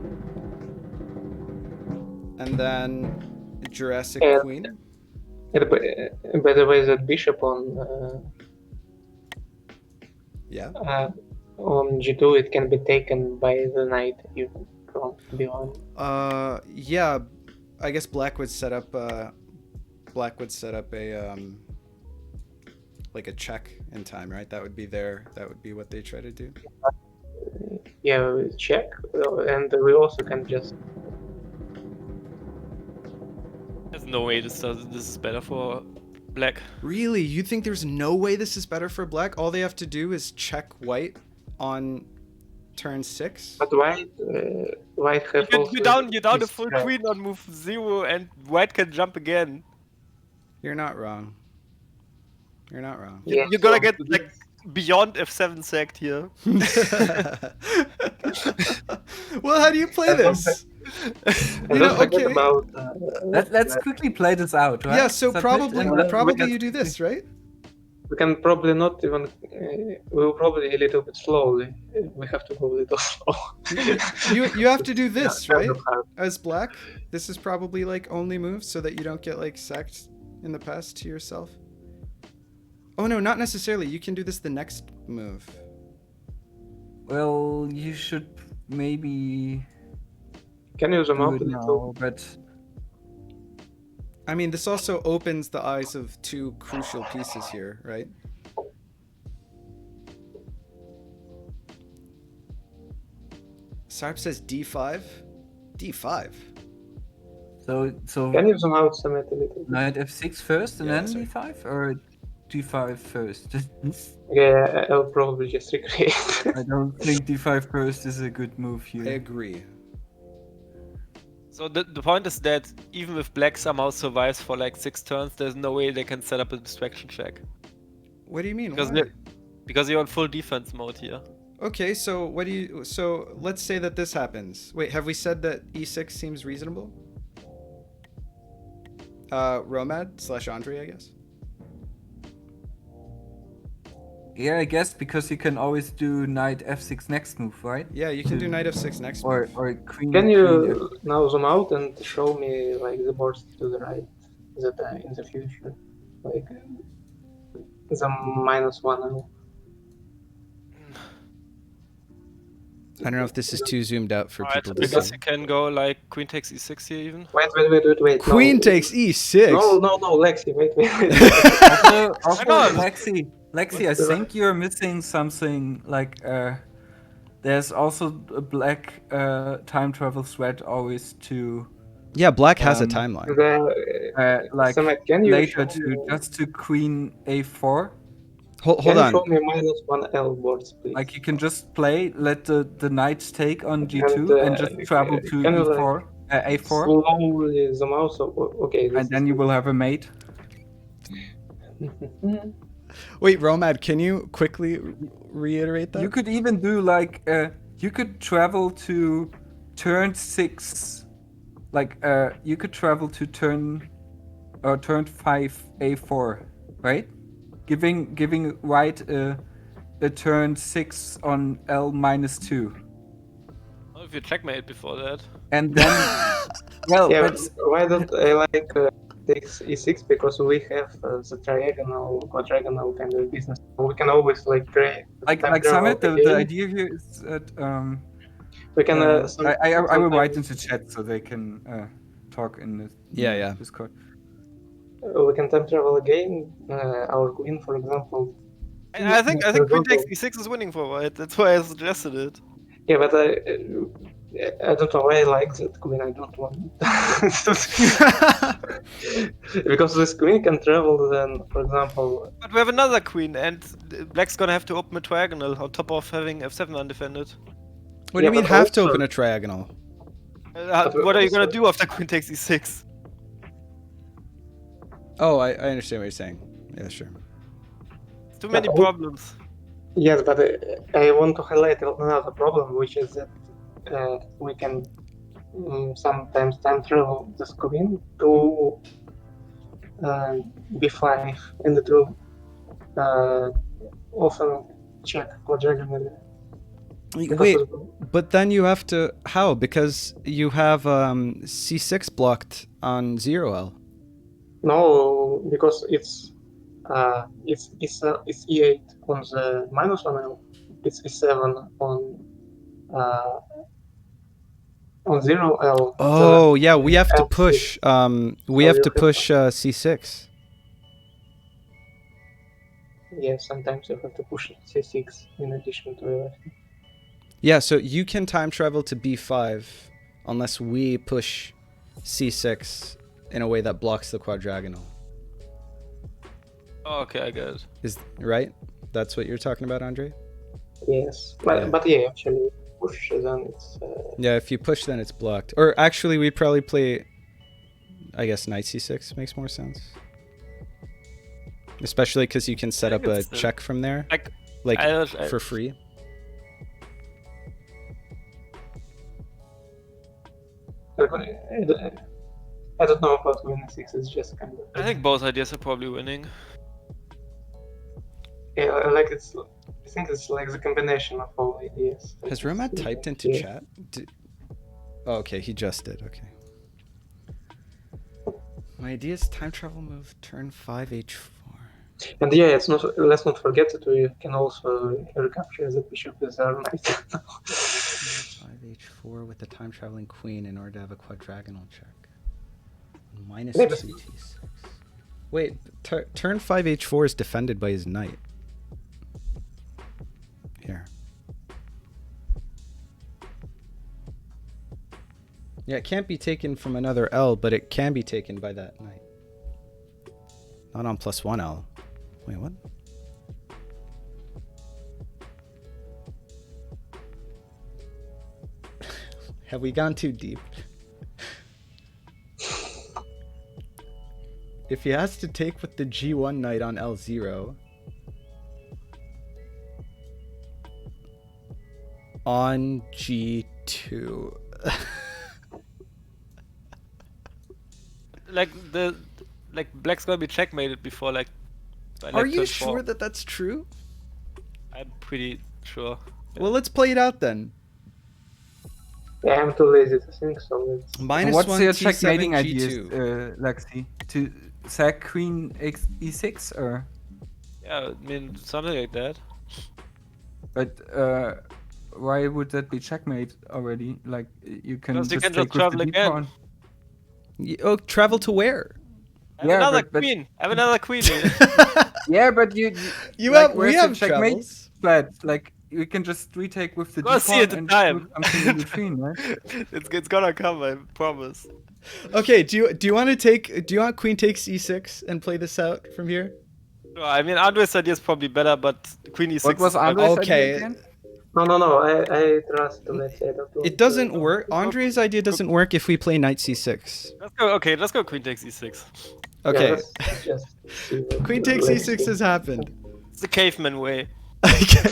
And then Jurassic Queen. By the way, that bishop on on G2, it can be taken by the knight even from beyond. Yeah, I guess Black would set up a like a check in time, right? That would be what they try to do. Yeah, we check, and we also can just. There's no way this is better for Black. Really? You think there's no way this is better for Black? All they have to do is check White on turn 6. But White have you're down a full queen on move 0, and White can jump again. You're not wrong. You're not wrong. You're gonna get like beyond F7 sacked here. Well, how do you play this? Okay. Let's quickly play this out, right? Yeah, so probably you do this, right? We can probably not even. We'll probably a little bit slowly. We have to go a little slow. you have to do this, right? As Black, this is probably like only move so that you don't get like sacked in the past to yourself. Oh no, not necessarily. You can do this the next move. Well, you should maybe. Can use them out now, but I mean, this also opens the eyes of 2 crucial pieces here, right? Sarp says D5. D5. So. Can you somehow submit a little? Knight F6 first and then D5, or D5 first? Yeah, I'll probably just recreate. I don't think D5 first is a good move here. I agree. So the point is that even if Black somehow survives for like 6 turns, there's no way they can set up a distraction check. What do you mean? Because you're on full defense mode here. Okay, so so let's say that this happens. Wait, have we said that E6 seems reasonable? Romad/Andre, I guess. Yeah, I guess because you can always do Knight F6 next move, right? Yeah, you can do Knight F6 next move. Or Queen. Can you now zoom out and show me like the boards to the right that in the future, like the -1L? I don't know if this is too zoomed out for people to see. Because you can go like Queen takes E6 here even. Wait. Queen takes E6. No, Lexi, wait. also Lexi, I think you're missing something. Like, there's also a Black time travel threat always to. Yeah, Black has a timeline. Like can you later to Queen A4. Hold on. Show me -1L boards, please. Like you can just play, let the knights take on G2 and just travel to E4, A4. Slowly zoom out. So okay. And then you will have a mate. Wait, Romad, can you quickly reiterate that? You could even do like you could travel to turn 6. Like you could travel to turn 5 A4, right? Giving White a turn 6 on L -2. Well, if you checkmate before that. And then, well, yeah, but why don't I like takes E6? Because we have the quadrilateral kind of business. We can always like create. Like Summit, the idea here is that we can. I will write into chat so they can talk in the Discord. We can time travel again. Our queen, for example. I think Queen takes E6 is winning for White. That's why I suggested it. Yeah, but I don't know why I like that queen. I don't want because this queen can travel. Then, for example. But we have another queen, and black's gonna have to open a triagonal on top of having f7 undefended. What do you mean have to open a triagonal? What are you gonna do after queen takes e6? Oh, I understand what you're saying. Yeah, sure. Too many problems. Yes, but I want to highlight another problem, which is that we can sometimes time travel this queen to b5 and it will often check quadrilaterally. Wait, but then you have to... How? Because you have c6 blocked on 0L. No, because it's e8 on the -1L. It's e7 on 0L. Oh, yeah, we have to push. We have to push c6. Yeah, sometimes you have to push c6 in addition to. Yeah, so you can time travel to b5 unless we push c6 in a way that blocks the quadrigonal. Oh, okay, I get it. Is right? That's what you're talking about, Andre? Yes, but yeah, actually, push then it's. Yeah, if you push, then it's blocked. Or actually, we'd probably play. I guess knight c6 makes more sense. Especially because you can set up a check from there, like for free. I don't know about winning 6. It's just kind of. I think both ideas are probably winning. Yeah, like I think it's like the combination of all ideas. Has Romad typed into chat? Oh, okay, he just did. Okay. My idea is time travel move turn 5 h4. And yeah, it's not. Let's not forget that we can also recapture the bishop with our knight. 5 h4 with the time traveling queen in order to have a quadrigonal check. Minus 2 t6. Wait, turn 5 h4 is defended by his knight. Here. Yeah, it can't be taken from another L, but it can be taken by that knight. Not on +1 L. Wait, what? Have we gone too deep? If he has to take with the G1 knight on L0 on G2. like black's gonna be checkmated before like. Are you sure that that's true? I'm pretty sure. Well, let's play it out then. Yeah, I'm too lazy to think so. What's your checkmating ideas, Lexi? To sack queen e6 or? Yeah, I mean something like that. But why would that be checkmate already? Like you can just take travel again. Oh, travel to where? I have another queen. I have another queen. Yeah, but we have checkmate. travels. But like we can just retake with the go see it in time. Something in between, right? It's gonna come, I promise. Okay, do you want queen takes e6 and play this out from here? No, I mean Andre's idea is probably better, but queen e6. What was Andre's idea again? No. I trust Lexi. It doesn't work. Andre's idea doesn't work if we play knight c6. Let's go. Okay, let's go. Queen takes e6. Okay. Yeah, Queen takes e6 has happened. It's the caveman way. Okay.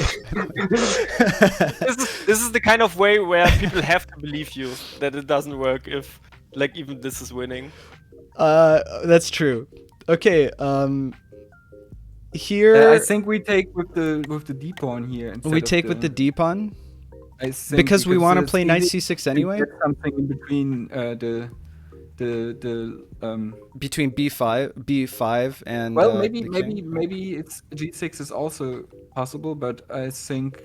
This is the kind of way where people have to believe you that it doesn't work if like even this is winning. That's true. Okay. Here. I think we take with the d pawn here. We take with the d pawn. I think because we want to play knight c6 anyway. Something in between between b5 and maybe it's g6 is also possible, but I think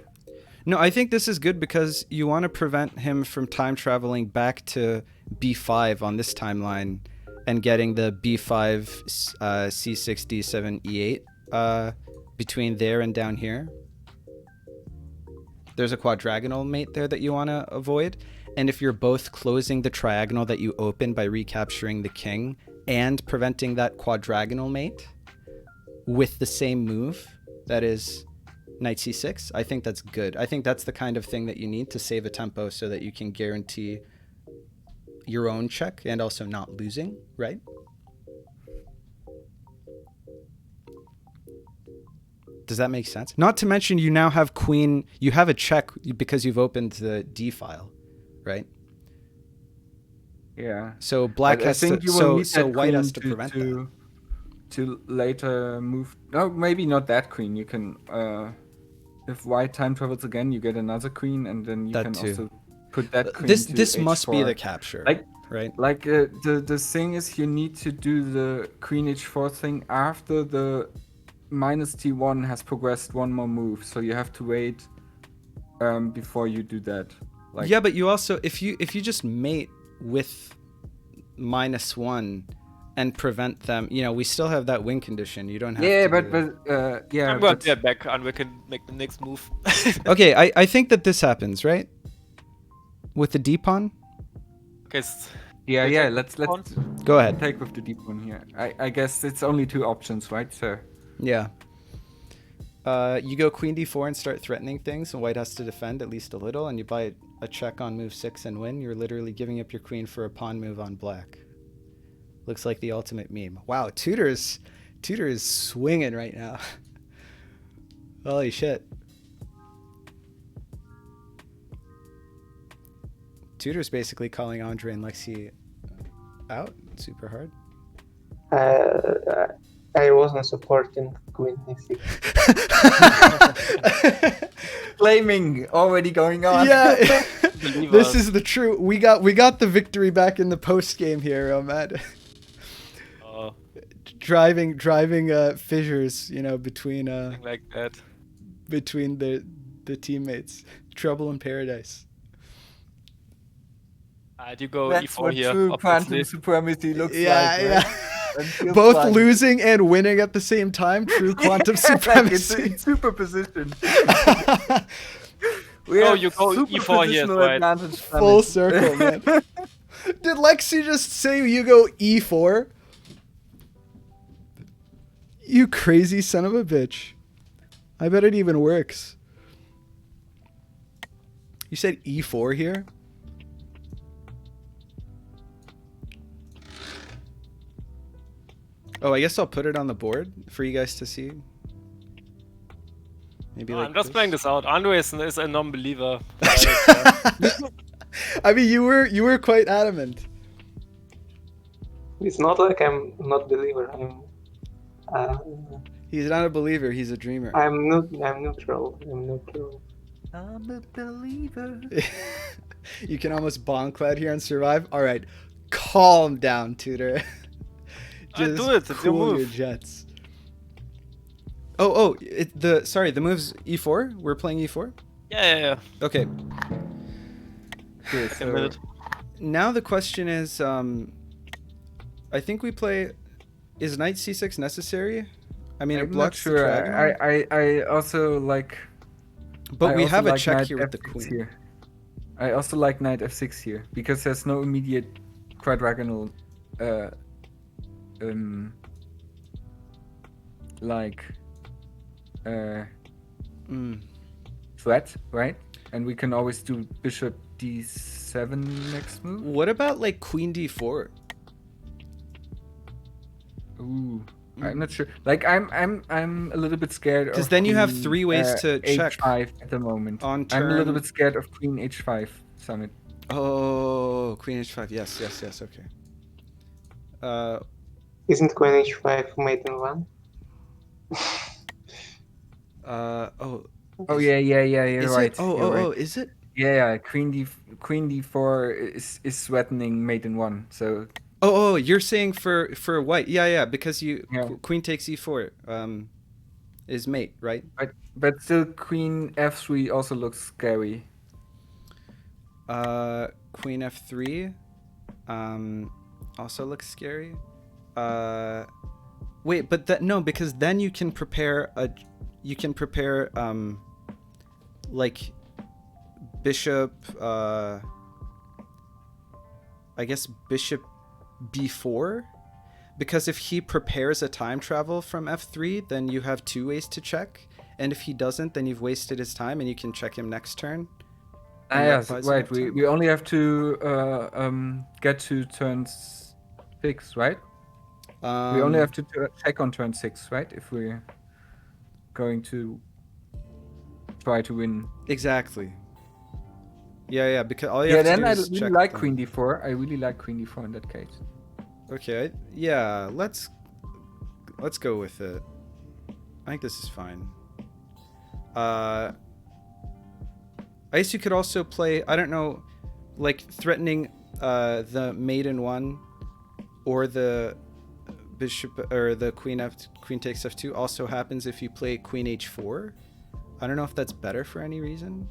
I think this is good because you want to prevent him from time traveling back to b5 on this timeline and getting the b5 c6 d7 e8 between there and down here. There's a quadrigonal mate there that you want to avoid. and if you're both closing the triagonal that you open by recapturing the king and preventing that quadrigonal mate with the same move, that is knight c6, I think that's good. I think that's the kind of thing that you need to save a tempo so that you can guarantee your own check and also not losing, right? Does that make sense? Not to mention you now have queen, you have a check because you've opened the d file, right? Yeah. So black has to, so white has to prevent that. To later move, no, maybe not that queen. You can, if white time travels again, you get another queen, and then you can also put that queen to this h4. must be the capture, right? Like the thing is, you need to do the queen h4 thing after the minus t1 has progressed one more move, so you have to wait before you do that. Like, yeah, but you also, if you just mate with -1 and prevent them, you know, we still have that win condition. You don't have to I'm going to get back and we can make the next move. Okay, I think that this happens, right? With the d pawn. Okay. Yeah, let's go ahead. Take with the d pawn here. I guess it's only two options, right, sir? Yeah. You go queen d4 and start threatening things, and white has to defend at least a little, and you buy a check on move 6 and win. You're literally giving up your queen for a pawn move on black. Looks like the ultimate meme. Wow, Tutor is swinging right now. Holy shit. Tutor's basically calling Andre and Lexi out super hard. I wasn't supporting Queen e6. Flaming already going on. Yeah. This is the true. We got the victory back in the post game here, Matt. Driving fissures, you know, between like that. Between the teammates. Trouble in paradise. You go That's e4 what here. True quantum supremacy looks like. Yeah. Right? Both like losing and winning at the same time. True quantum supremacy. It's superposition. You go e4 here, right? Full circle, man. Did Lexi just say you go e4? You crazy son of a bitch. I bet it even works. You said e4 here? Oh, I guess I'll put it on the board for you guys to see. Maybe like I'm just playing this out. Andre is a non-believer. I mean, you were quite adamant. It's not like I'm not believer. He's not a believer. He's a dreamer. I'm neutral. I'm a believer. You can almost bonk here and survive. All right, calm down, Tutor. Just do it. It's your move. Your jets. Sorry, the move's e4. We're playing e4. Yeah. Okay. Okay, so now the question is, I think we play. Is knight c6 necessary? I mean, I'm it blocks not sure. the triagonal. I also like. But we have a like check here with the queen. Here. I also like knight f6 here because there's no immediate quadrigonal, threat, right? And we can always do bishop d7 next move. What about like queen d4? Ooh, I'm not sure. Like I'm a little bit scared. Because then you have 3 ways to check. h5 at the moment. On turn... I'm a little bit scared of queen h5 summit. Oh, queen h5. Yes. Okay. Isn't queen h5 mate in 1? Oh yeah. You're right. Oh, is it? Yeah. Queen d4 is threatening mate in 1. So. Oh, you're saying for white. Yeah, because queen takes e4 is mate, right? But still queen f3 also looks scary. Queen f3 also looks scary. Wait, but because then you can prepare like bishop I guess, bishop b4, because if he prepares a time travel from f3, then you have 2 ways to check, and if he doesn't, then you've wasted his time and you can check him next turn. Yes, right. We only have to get to turn 6, right? We only have to check on turn 6, right? If we're going to try to win. Exactly. Yeah, because all you have to do is check. Yeah, then I really like queen d4. I really like queen d4 in that case. Okay, yeah, let's go with it. I think this is fine. I guess you could also play, I don't know, like threatening the mate in 1 or the bishop or the queen takes f2 also happens if you play queen h4. I don't know if that's better for any reason.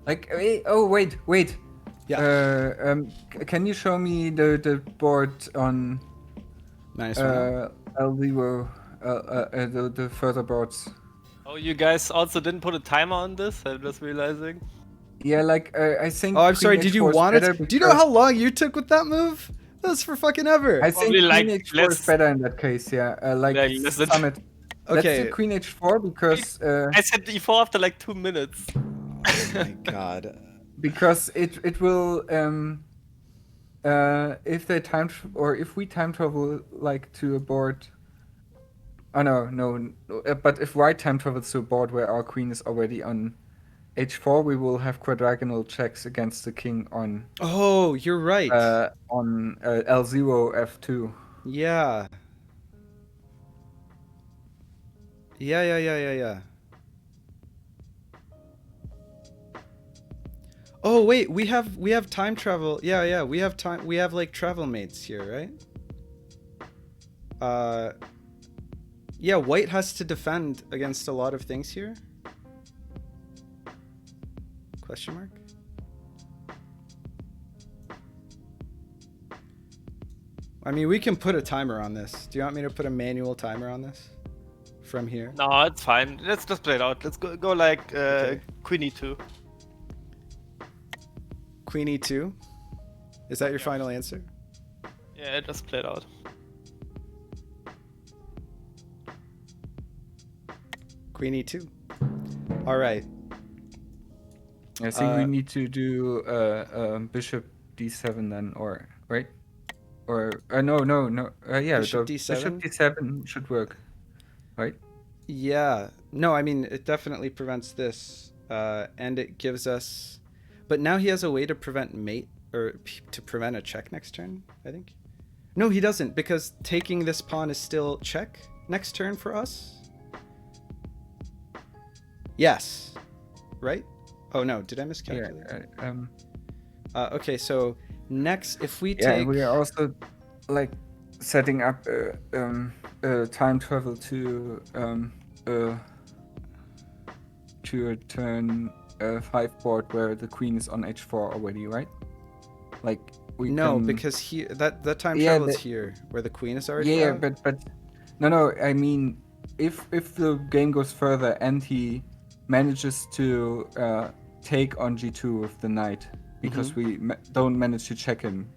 Like, wait. Yeah. Can you show me the board on -1? L0, the further boards? Oh, you guys also didn't put a timer on this? I'm just realizing. Yeah, like I think. Oh, I'm sorry. Did you want it? Do you know how long you took with that move? That was for fucking ever. I think queen h4 is better in that case. Yeah, Summit. Okay. Let's do queen h4 because. I said e4 after like 2 minutes. Oh my god. Because it will if they if we time travel like to a board. Oh no. But if white time travels to a board where our queen is already on h4, we will have quadrigonal checks against the king on. Oh, you're right. On L0 f2. Yeah. Yeah. Oh wait, we have time travel. Yeah, we have like travel mates here, right? Yeah, white has to defend against a lot of things here. Question mark? I mean, we can put a timer on this. Do you want me to put a manual timer on this from here? No, it's fine. Let's just play it out. Let's go like queen e2. Queen e2? Is that your final answer? Yeah, just play it out. Queen e2. All right. I think we need to do bishop d7 then, or right? Or no. Yeah, bishop d7? Bishop d7 should work, right? Yeah. No, I mean it definitely prevents this, and it gives us. But now he has a way to prevent mate or to prevent a check next turn. I think. No, he doesn't, because taking this pawn is still check next turn for us. Yes. Right? Oh no, did I miscalculate? Yeah, okay, so next, if we take... Yeah, we are also like setting up time travel to a turn 5 board where the queen is on h4 already, right? Like we can... because that time travel is here where the queen is already. Yeah, but no. I mean, if the game goes further and he manages to take on g2 with the knight, because we don't manage to check him,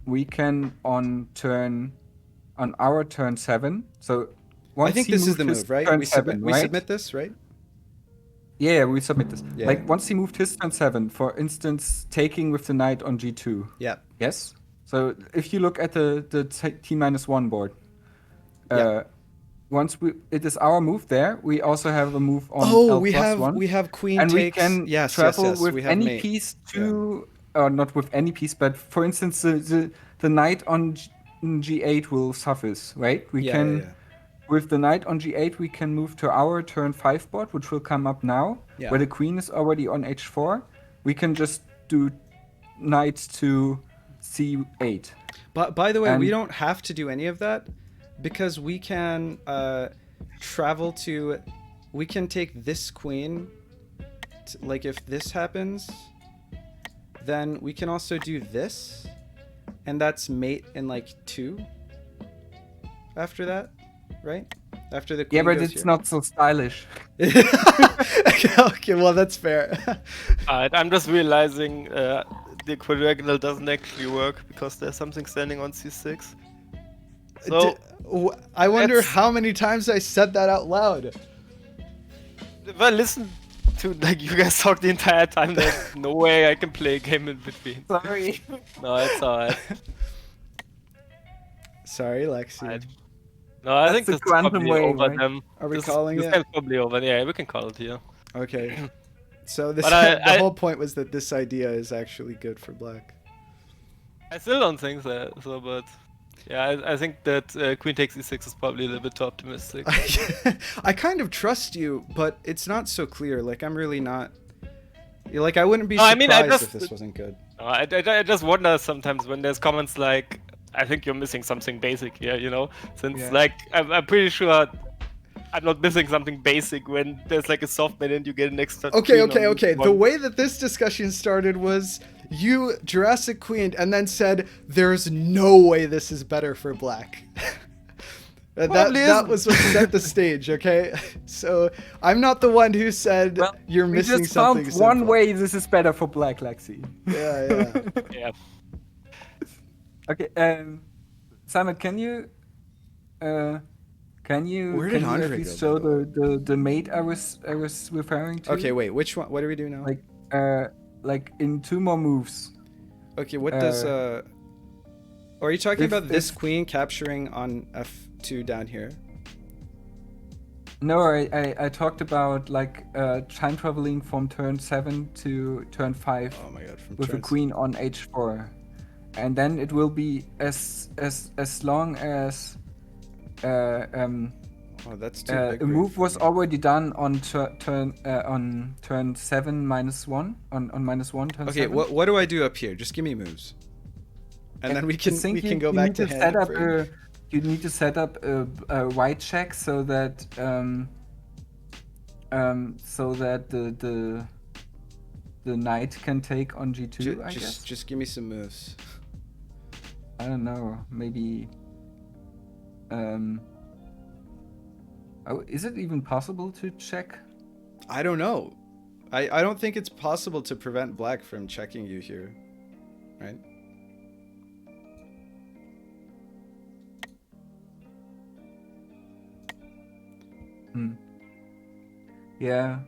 we can on our turn 7. So once I think this is the move, right? We submit this, right? Yeah, we submit this. Yeah. Like once he moved his turn 7, for instance, taking with the knight on g2. Yeah. Yes. So if you look at the t-1 board, once it is our move there, we also have a move on L+1. we have queen and takes. We can travel with any piece to, not with any piece, but for instance, the knight on g8 will suffice, right? We can. With the knight on g8, we can move to our turn 5 board, which will come up now, where the queen is already on h4. We can just do knight to c8. But by the way, we don't have to do any of that, because we can travel to... We can take this queen. Like if this happens, then we can also do this. And that's mate in like 2 after that. Right? After the queen Yeah, but goes it's here. not so stylish. Okay, well that's fair. I'm just realizing the quadrigonal doesn't actually work because there's something standing on c6. So I wonder that's- how many times I said that out loud. if I listen to like you guys talk the entire time, there's no way I can play a game in between. Sorry. No, it's alright. Sorry, Lexi. Alright. No, I That's think the this is quantum probably wave, over right? them. Are we This calling it? game's probably over. Yeah, we can call it here. Okay. So this But the whole point was that this idea is actually good for black. I still don't think so, but yeah, I think that queen takes e6 is probably a little bit too optimistic. I kind of trust you, but it's not so clear. Like I'm really not. Like I wouldn't be No, I surprised mean, I if just- this wasn't good. No, I just wonder sometimes when there's comments like, I think you're missing something basic here, you know? Since, Yeah. like, I'm pretty sure I'm not missing something basic when there's, like, a soft mid and you get an extra Okay, queen on okay. The one. way that this discussion started was you Jurassic Queen and then said, "There's no way this is better for black." That isn't. was what set the stage, okay? So I'm not the one who said Well, you're We missing just something. found one simple. way this is better for black, Lexi. Yeah. Yeah. Okay, Simon, can you Where can did you at Andre least go, show by the mate I was referring to? Okay, wait. Which one? What do we do now? Like in 2 more moves. Okay, what does are you talking if- about this if- queen capturing on f2 down here? No, I talked about like time traveling from turn 7 to turn 5 Oh my god, from with a turn queen on h4, and then it will be as long as Oh, that's too a big. move was already done on turn 7 -1 on -1 turn Okay, 7. what do I do up here? Just give me moves, and then we I can think go you back need to set hand up frame. you need to set up a white check so that the knight can take on g2. I guess. Just give me some moves. I don't know. Maybe. Oh, is it even possible to check? I don't know. I don't think it's possible to prevent black from checking you here, right? Yeah,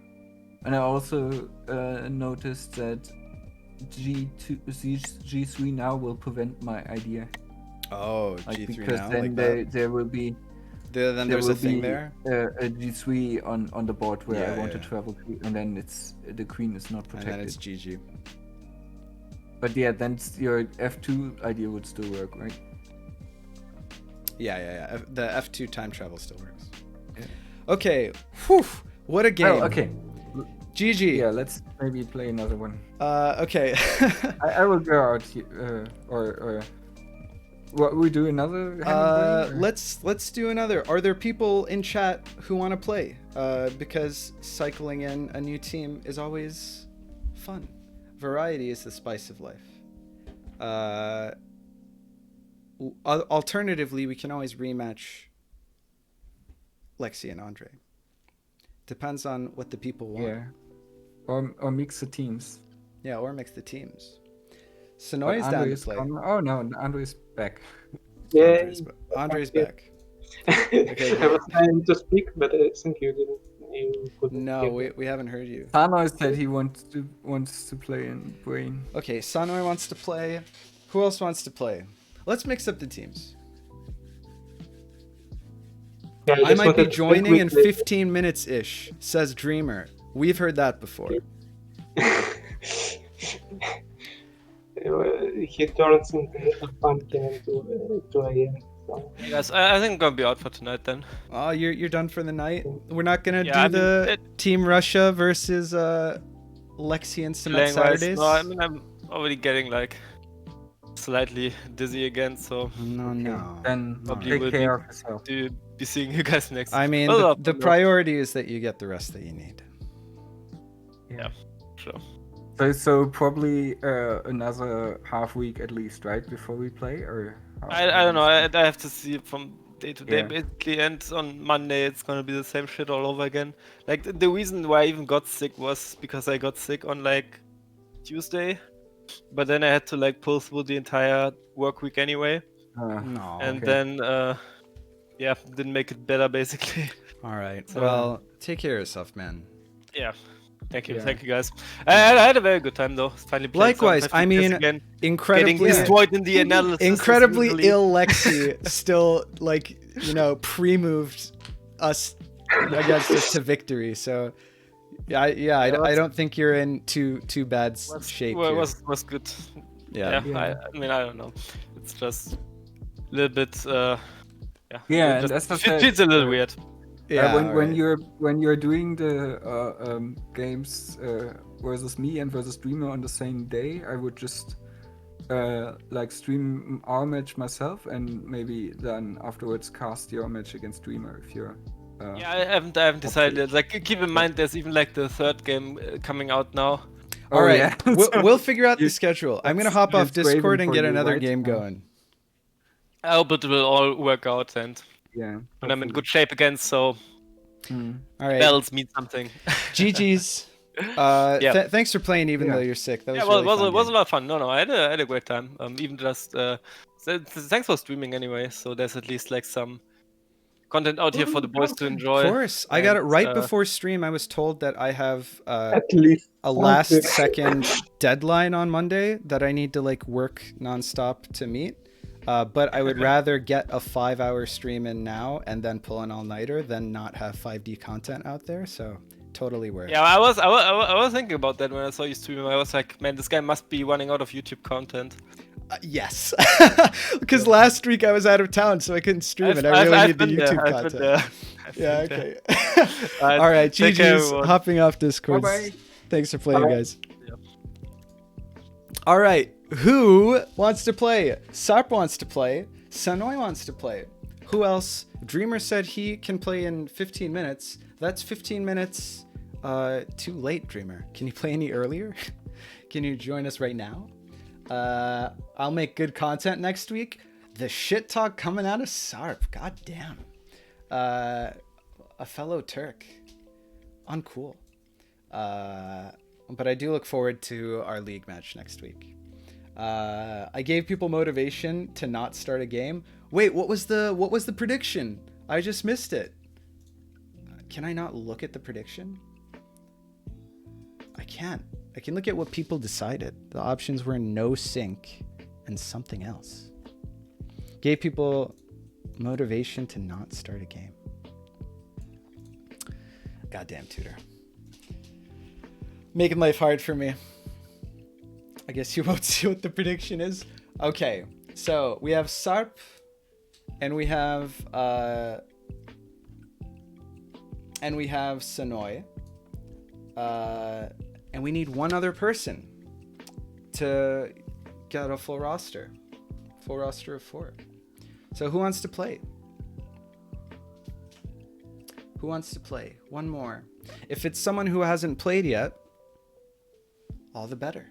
and I also noticed that G3 now will prevent my idea. Oh, Like, G3 because now, then like that. there will be Then there's a thing there. a G3 on the board where Yeah, I want yeah. to travel to, and then the queen is not And protected. then it's GG. But yeah, then your F2 idea would still work, right? Yeah. The F2 time travel still works. Yeah. Okay. Whew. What a game. Oh, okay. GG. Yeah, let's maybe play another one. Okay. I will go out here, or what we do another. hand in brain, or- Let's do another. Are there people in chat who want to play? Because cycling in a new team is always fun. Variety is the spice of life. Alternatively, we can always rematch Lexi and Andre. Depends on what the people want. Yeah. Or mix the teams. Yeah, or mix the teams. But Sonoy's down Andre to is play. Oh no, Andre is back. Yeah, Andre's back. I was trying to speak, but I think you didn't. You couldn't. No, hear me. we haven't heard you. Thanos said he wants to play in Brain. Okay, Sanoy wants to play. Who else wants to play? Let's mix up the teams. Yeah, I just might be wanted to joining in quickly- 15 minutes ish, says Dreamer. We've heard that before. He turns into a pumpkin into 2 a.m. So. Yes, I think I'm gonna be out for tonight then. Oh, you're done for the night? We're not gonna Yeah, do I mean, the Team Russia versus Lexi and Summit Playing wise, Saturdays? no, I mean I'm already getting like slightly dizzy again, so No. Then Probably take will care be- of yourself. to be seeing you guys next. I mean, Well, the no, priority is that you get the rest that you need. sure. So probably another half week at least, right, before we play, or? I don't know. I have to see from day-to-day basically, and on Monday it's gonna be the same shit all over again. Like the reason why I even got sick was because I got sick on like Tuesday, but then I had to like pull through the entire work week anyway. Then didn't make it better basically. All right. So, well, take care of yourself, man. Yeah. Thank you guys. I had a very good time though. Finally played Likewise, I mean, again, incredibly getting destroyed in the analysis. Incredibly ill Lexi still pre-moved us against us to victory. So I don't think you're in too bad shape. Well, it was good. Yeah. I mean, I don't know. It's just a little bit. Yeah, and as I said, it's a little weird. Yeah. When you're doing the games versus me and versus Dreamer on the same day, I would just stream our match myself and maybe then afterwards cast your match against Dreamer if you're. I haven't decided. Like, keep in mind, there's even like the third game coming out now. All right, yeah. we'll figure out the schedule. I'm gonna hop off Discord and get another game going. I hope it will all work out, and when I'm in good shape again. So, all right, bells mean something. GG's. Thanks for playing, even though you're sick. That was it was a lot of fun. No, I had a great time. Even just thanks for streaming anyway. So there's at least like some content out here for the boys to enjoy. Of course, I got it right before stream. I was told that I have at least a last-second deadline on Monday that I need to work nonstop to meet. But I would rather get a 5-hour stream in now and then pull an all-nighter than not have 5D content out there. So totally worth. Yeah, I was thinking about that when I saw you stream. I was like, man, this guy must be running out of YouTube content. Yes, because last week I was out of town, so I couldn't stream it. I really need the YouTube content. Yeah, okay. All right, GG's hopping off Discord. Bye-bye. Thanks for playing, guys. Yep. All right, who wants to play? Sarp wants to play. Sanoy wants to play. Who else? Dreamer said he can play in 15 minutes. That's 15 minutes too late, Dreamer. Can you play any earlier? Can you join us right now? I'll make good content next week. The shit talk coming out of Sarp. God damn. A fellow Turk. Uncool. But I do look forward to our league match next week. I gave people motivation to not start a game. Wait, what was the prediction? I just missed it. Can I not look at the prediction? I can't. I can look at what people decided. The options were no sync and something else. Gave people motivation to not start a game. Goddamn tutor. Making life hard for me. I guess you won't see what the prediction is. Okay, so we have Sarp and we have Sanoy. And we need one other person to get a full roster of 4. So who wants to play? Who wants to play? One more. If it's someone who hasn't played yet, all the better.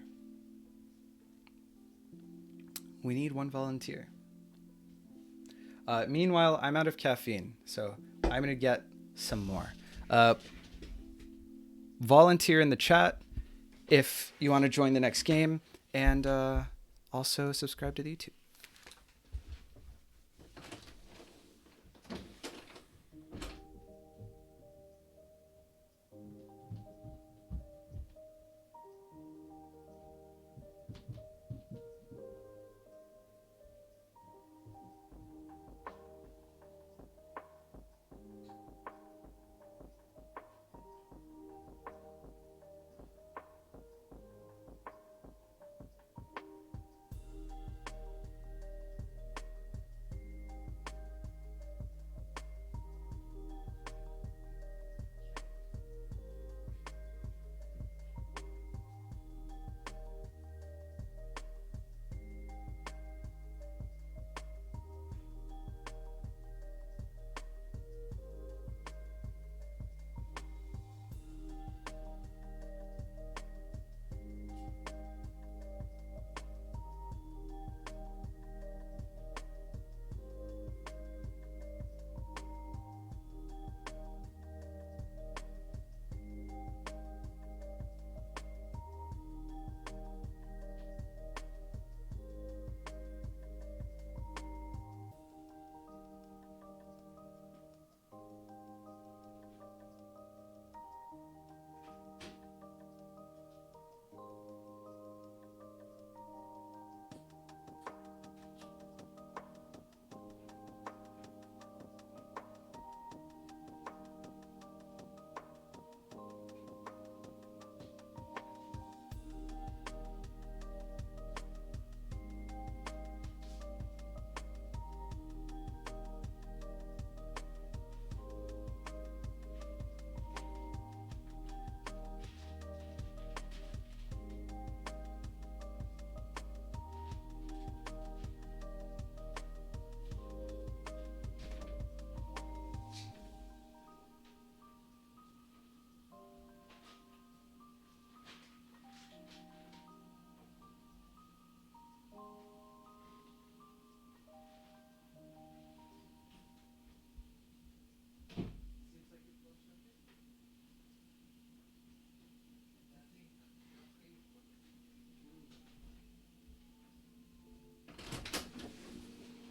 We need one volunteer. Meanwhile, I'm out of caffeine, so I'm going to get some more. Volunteer in the chat if you want to join the next game, and also subscribe to the YouTube.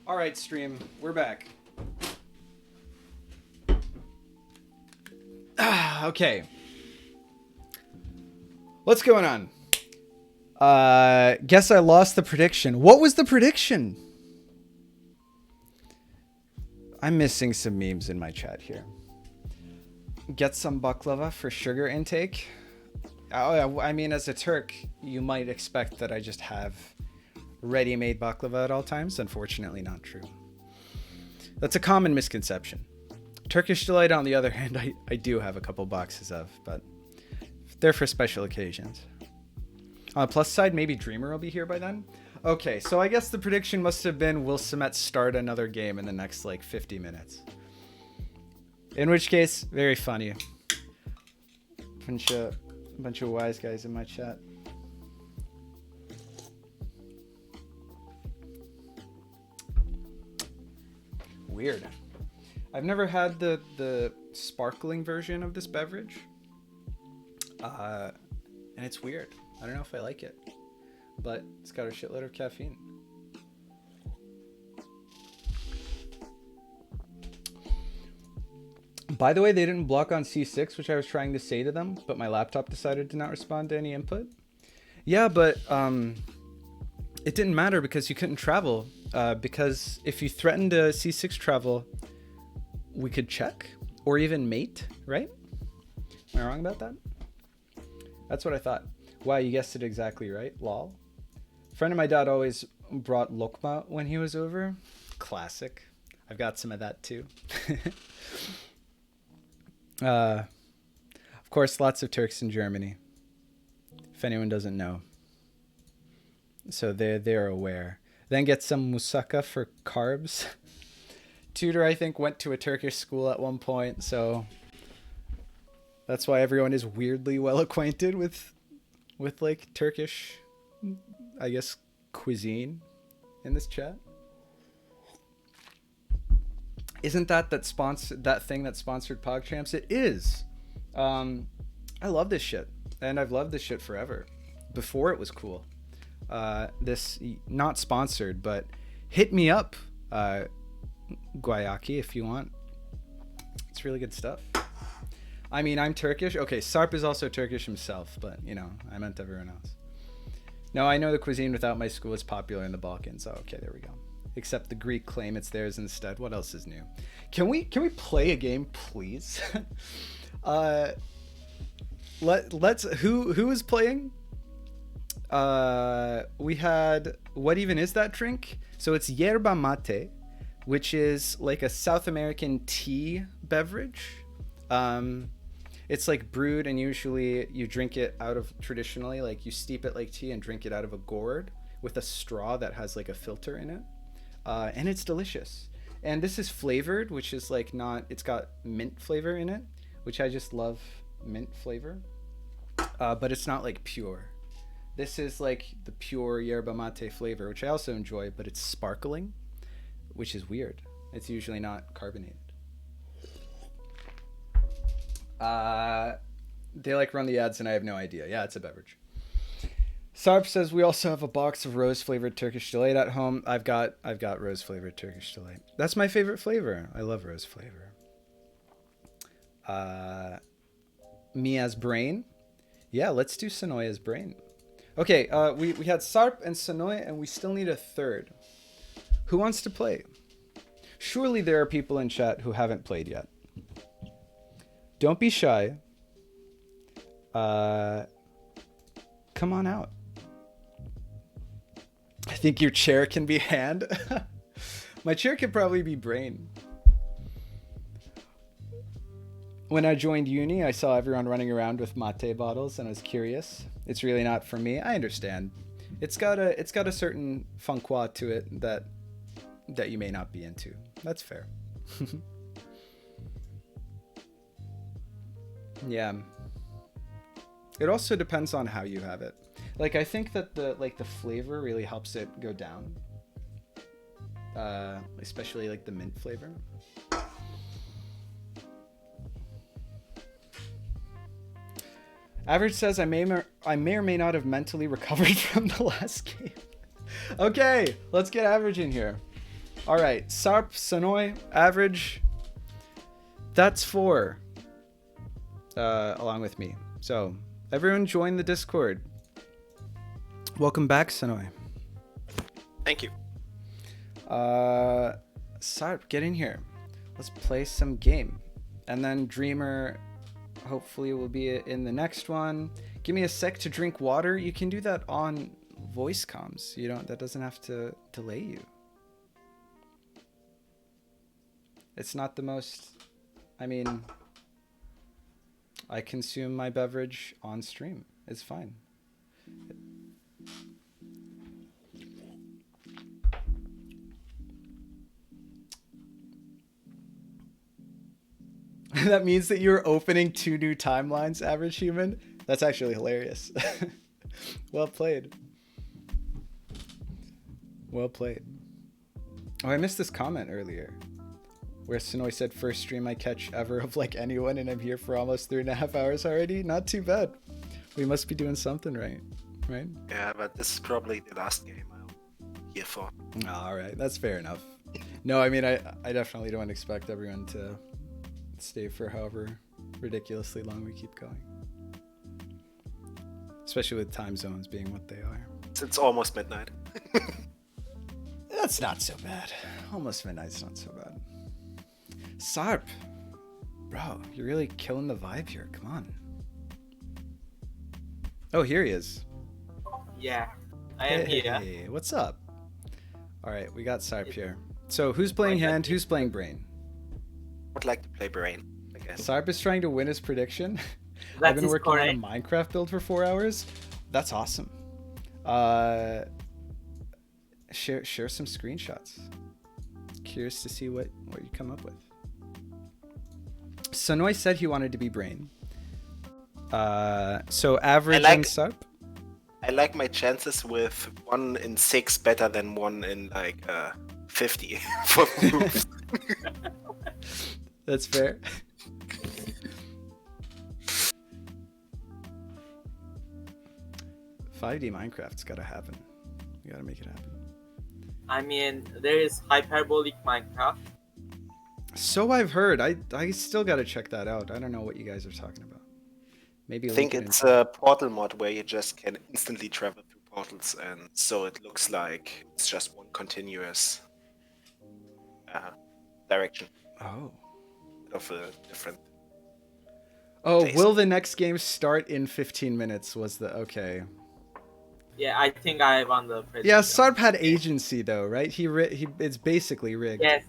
All right, stream, we're back. Okay. What's going on? Guess I lost the prediction. What was the prediction? I'm missing some memes in my chat here. Get some baklava for sugar intake. Oh, I mean, as a Turk, you might expect that I just have ready-made baklava at all times. Unfortunately, not true. That's a common misconception. Turkish Delight, on the other hand, I do have a couple boxes of, but they're for special occasions. On the plus side, maybe Dreamer will be here by then. Okay, so I guess the prediction must have been, will Samet start another game in the next, like, 50 minutes? In which case, very funny. Bunch of wise guys in my chat. Weird. I've never had the sparkling version of this beverage. And it's weird. I don't know if I like it. But it's got a shitload of caffeine. By the way, they didn't block on C6, which I was trying to say to them, but my laptop decided to not respond to any input. Yeah, but it didn't matter because you couldn't travel. Because if you threatened a C6 travel, we could check or even mate, right? Am I wrong about that? That's what I thought. Wow, you guessed it exactly right. Lol. A friend of my dad always brought lokma when he was over. Classic. I've got some of that too. Of course, lots of Turks in Germany. If anyone doesn't know. So they're aware. Then get some moussaka for carbs. Tutor, I think, went to a Turkish school at one point, so that's why everyone is weirdly well acquainted with like Turkish, I guess, cuisine in this chat. Isn't that thing that sponsored PogChamps? It is. I love this shit, and I've loved this shit forever. Before it was cool. This not sponsored, but hit me up, Guayaki, if you want. It's really good stuff. I mean, I'm Turkish. Okay, Sarp is also Turkish himself, but you know, I meant everyone else. No, I know the cuisine without my school is popular in the Balkans. Oh, okay, there we go. Except the Greek claim it's theirs instead. What else is new? Can we play a game, please? Let's who is playing? We had, what even is that drink? So it's yerba mate, which is like a South American tea beverage. It's like brewed, and usually you drink it out of, traditionally, like you steep it like tea and drink it out of a gourd with a straw that has like a filter in it. And it's delicious. And this is flavored, which is like not, it's got mint flavor in it, which I just love mint flavor. But it's not like pure. This is like the pure yerba mate flavor, which I also enjoy, but it's sparkling, which is weird. It's usually not carbonated. They like run the ads and I have no idea. Yeah, it's a beverage. Sarp says we also have a box of rose flavored Turkish Delight at home. I've got rose flavored Turkish Delight. That's my favorite flavor. I love rose flavor. Mia's brain. Yeah, let's do Sonoya's brain. Okay, we had Sarp and Sonoya, and we still need a third. Who wants to play? Surely there are people in chat who haven't played yet. Don't be shy. Come on out. I think your chair can be hand. My chair could probably be brain. When I joined uni, I saw everyone running around with mate bottles, and I was curious. It's really not for me. I understand. It's got a certain funqua to it that you may not be into. That's fair. Yeah. It also depends on how you have it. Like, I think that the flavor really helps it go down. Especially like the mint flavor. Average says I may or may not have mentally recovered from the last game. Okay, let's get Average in here. All right, Sarp, Sonoy, average. That's 4. Along with me. So everyone join the Discord. Welcome back, Sonoy. Thank you. Sarp, get in here. Let's play some game. And then Dreamer hopefully will be in the next one. Give me a sec to drink water. You can do that on voice comms. That doesn't have to delay you. It's not the most, I consume my beverage on stream. It's fine. That means that you're opening 2 new timelines, average human. That's actually hilarious. Well played. Well played. Oh, I missed this comment earlier where Sonoy said first stream I catch ever of like anyone, and I'm here for almost 3.5 hours already. Not too bad. We must be doing something right? Yeah, but this is probably the last game I'm here for. All right, that's fair enough. No, I definitely don't expect everyone to stay for however ridiculously long we keep going, especially with time zones being what they are. It's almost midnight. That's not so bad. Almost midnight's not so bad. Sarp, bro, you're really killing the vibe here. Come on. Oh, here he is. Yeah, I am here. Hey, what's up? All right, we got Sarp here. So who's playing hand? Who's playing brain? Would like to play brain, I guess. Sarp is trying to win his prediction. I've been working on a Minecraft build for 4 hours. That's awesome. Share some screenshots. Curious to see what you come up with. Sonoy said he wanted to be brain. So average and Sarp? I like my chances with 1 in 6 better than 1 in 50 for moves. That's fair. $5D Minecraft's gotta happen. You gotta make it happen. There is hyperbolic Minecraft. So I've heard. I still gotta check that out. I don't know what you guys are talking about. Maybe I think it's a portal mod where you just can instantly travel through portals, and so it looks like it's just one continuous direction. Oh. Of a different. Oh, will the next game start in 15 minutes? Was the okay? Yeah, I think I won the prediction. Yeah, Sarp had agency though, right? He it's basically rigged. Yes,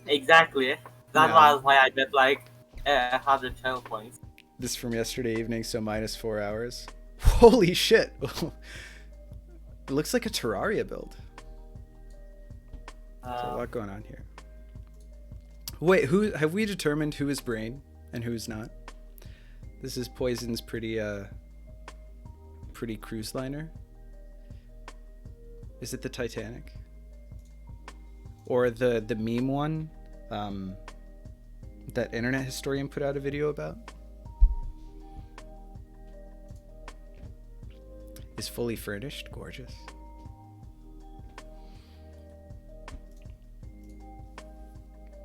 exactly. That was why I bet 100 channel points. This from yesterday evening, so minus 4 hours. Holy shit! It looks like a Terraria build. There's a lot going on here. Wait, who have we determined who is brain and who's not? This is Poison's pretty cruise liner. Is it the Titanic? Or the meme one that Internet Historian put out a video about? Is fully furnished, gorgeous.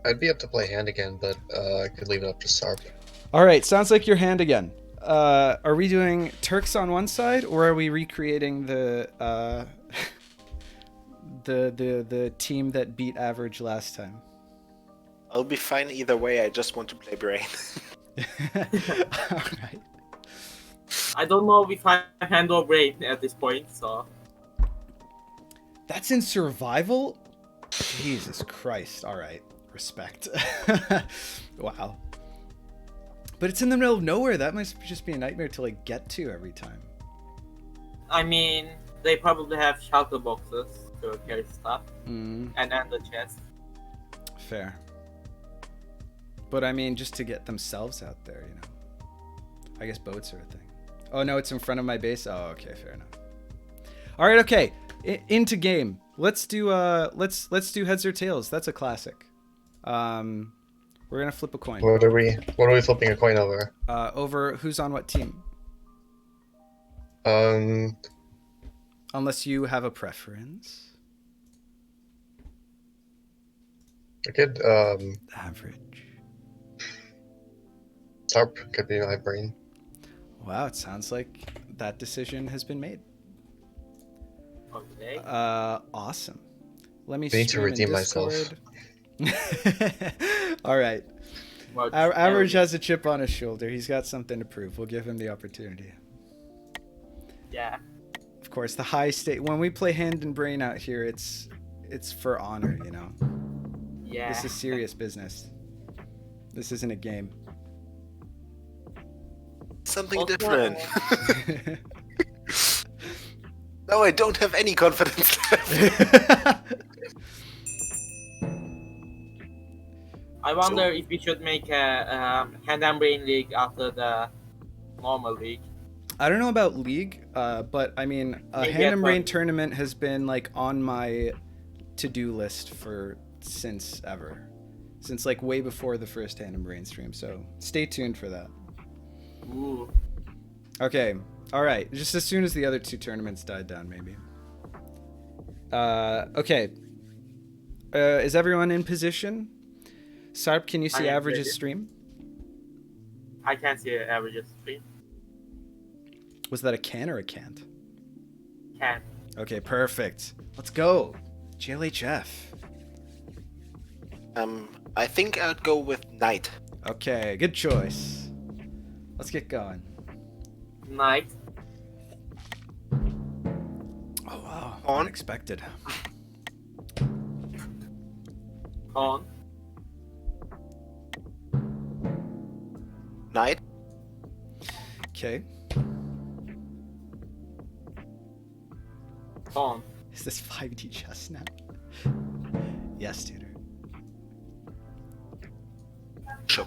I'd be up to play hand again, but I could leave it up to Sarp. All right, sounds like your hand again. Are we doing Turks on one side, or are we recreating the team that beat average last time? I'll be fine either way. I just want to play brain. All right. I don't know if I handle brain at this point, so. That's in survival? Jesus Christ. All right. Respect. Wow. But it's in the middle of nowhere. That must just be a nightmare to get to every time. They probably have shelter boxes to carry stuff. Mm. And the chest. Fair. But just to get themselves out there, I guess boats are a thing. Oh no, it's in front of my base. Oh, okay, fair enough. All right, okay. Into game. Let's do heads or tails. That's a classic. We're gonna flip a coin. What are we flipping a coin over? Over who's on what team. Unless you have a preference. I could average. Sarp could be my brain. Wow, it sounds like that decision has been made. Okay. Awesome. Let me I need to stream in redeem myself. Discord. All right. Average has a chip on his shoulder. He's got something to prove. We'll give him the opportunity. Yeah. Of course, the high state. When we play hand and brain out here, it's for honor, you know. Yeah. This is serious business. This isn't a game. Something different. No, I don't have any confidence left. I wonder if we should make a hand and brain league after the normal league. I don't know about league, but I mean, a hand and brain tournament has been like on my to-do list since like way before the first hand and brain stream. So stay tuned for that. Ooh. Okay. All right. Just as soon as the other two tournaments died down, maybe. Okay. Is everyone in position? Sarp, can you see Average's stream? I can't see Average's stream. Was that a can or a can't? Can. Okay, perfect. Let's go. GLHF. I think I'd go with Knight. Okay, good choice. Let's get going. Knight. Oh wow, On. Unexpected. On. Knight. Okay. On. Is this 5D chess now? Yes, tutor. Sure.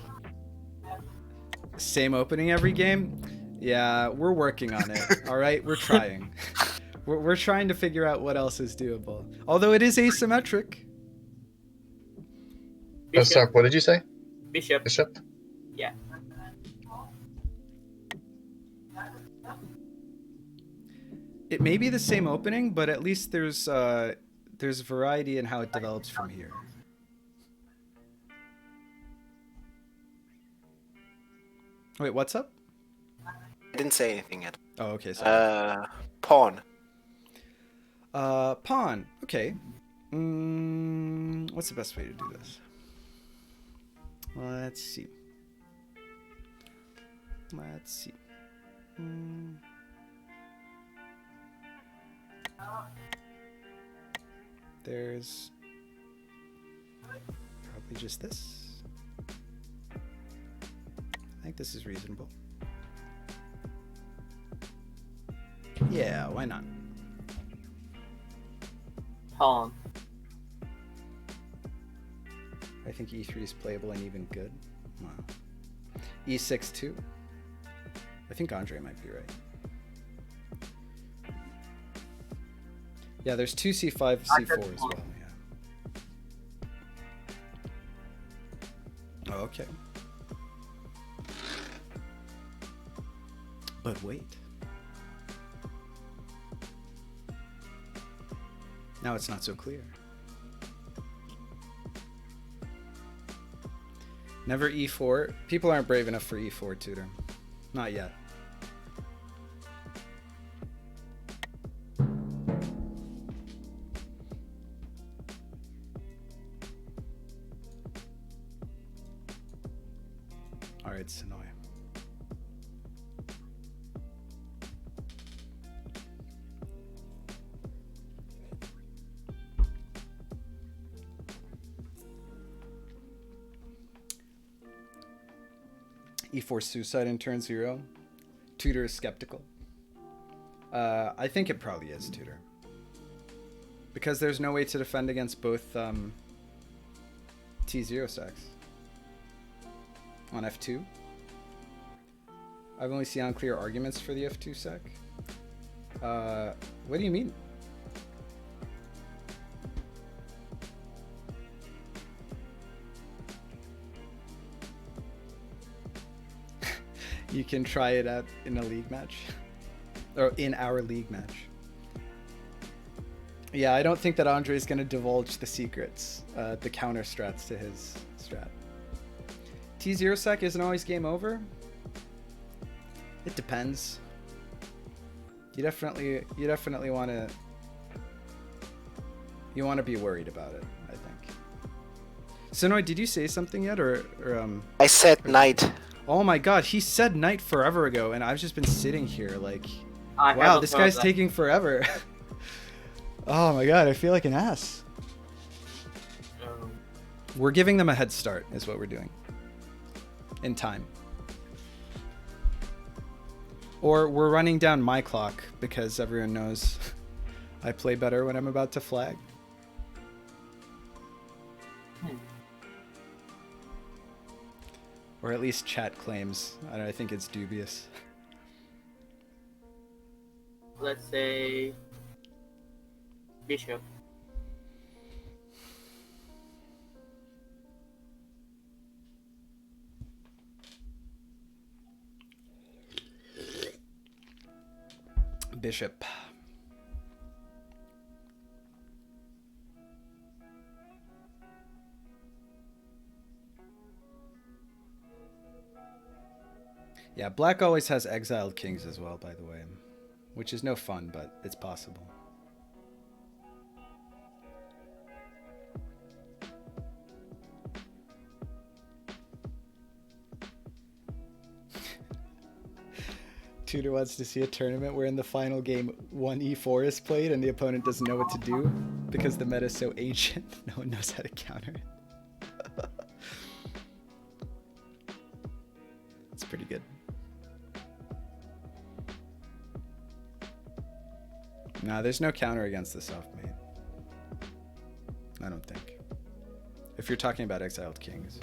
Same opening every game? Yeah, we're working on it. All right, we're trying. We're trying to figure out what else is doable. Although it is asymmetric. Oh, Sarp, what did you say? Bishop. Bishop? Yeah. It may be the same opening, but at least there's variety in how it develops from here. Wait, what's up? I didn't say anything yet. Oh, okay. Sorry. Pawn. Pawn. Okay. What's the best way to do this? Let's see. There's probably just this. I think this is reasonable. Yeah, why not? Pawn. I think e3 is playable and even good. Wow. e6 too. I think Andre might be right. Yeah, there's 2 c5, c4 as well. Yeah. Oh, okay. But wait. Now it's not so clear. Never e4. People aren't brave enough for e4, tutor. Not yet. Alright, Sonoy. e4 suicide in turn 0. Tutor is skeptical. I think it probably is, tutor. Because there's no way to defend against both T0 sacks. On F2. I've only seen unclear arguments for the F2 sack. What do you mean? You can try it out in a league match. Or in our league match. Yeah, I don't think that Andre is going to divulge the secrets, the counter strats to his strat. T0 sec isn't always game over. It depends. You definitely want to. You want to be worried about it, I think. Sonoy, did you say something yet, or I said knight. Oh my god, he said knight forever ago, and I've just been sitting here like, I wow, this guy's taking forever. Oh my god, I feel like an ass. We're giving them a head start, is what we're doing. In time. Or we're running down my clock because everyone knows I play better when I'm about to flag. Or at least chat claims. I think it's dubious. Let's say bishop. Bishop. Yeah, black always has exiled kings as well, by the way. Which is no fun, but it's possible. Tudor wants to see a tournament where in the final game 1e4 is played and the opponent doesn't know what to do because the meta is so ancient. No one knows how to counter it. It's pretty good. Nah, there's no counter against the soft mate. I don't think. If you're talking about exiled kings.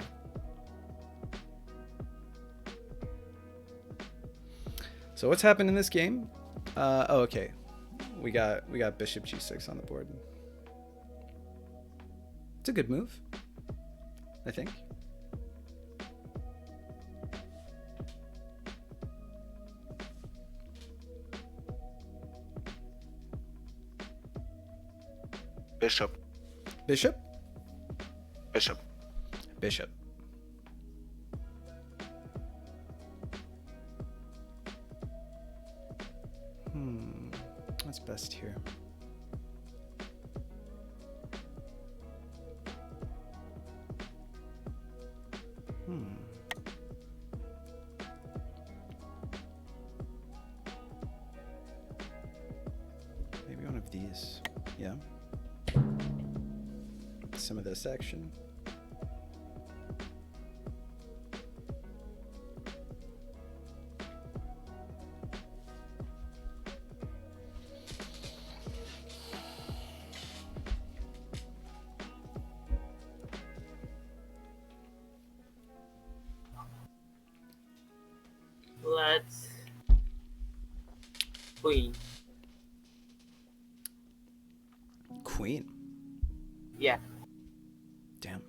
So what's happened in this game? Oh, okay. We got bishop g6 on the board. It's a good move, I think. Bishop. Bishop? Bishop. Bishop. What's best here? Maybe one of these. Yeah. Some of this action. Let's queen. Queen. Yeah. Damn.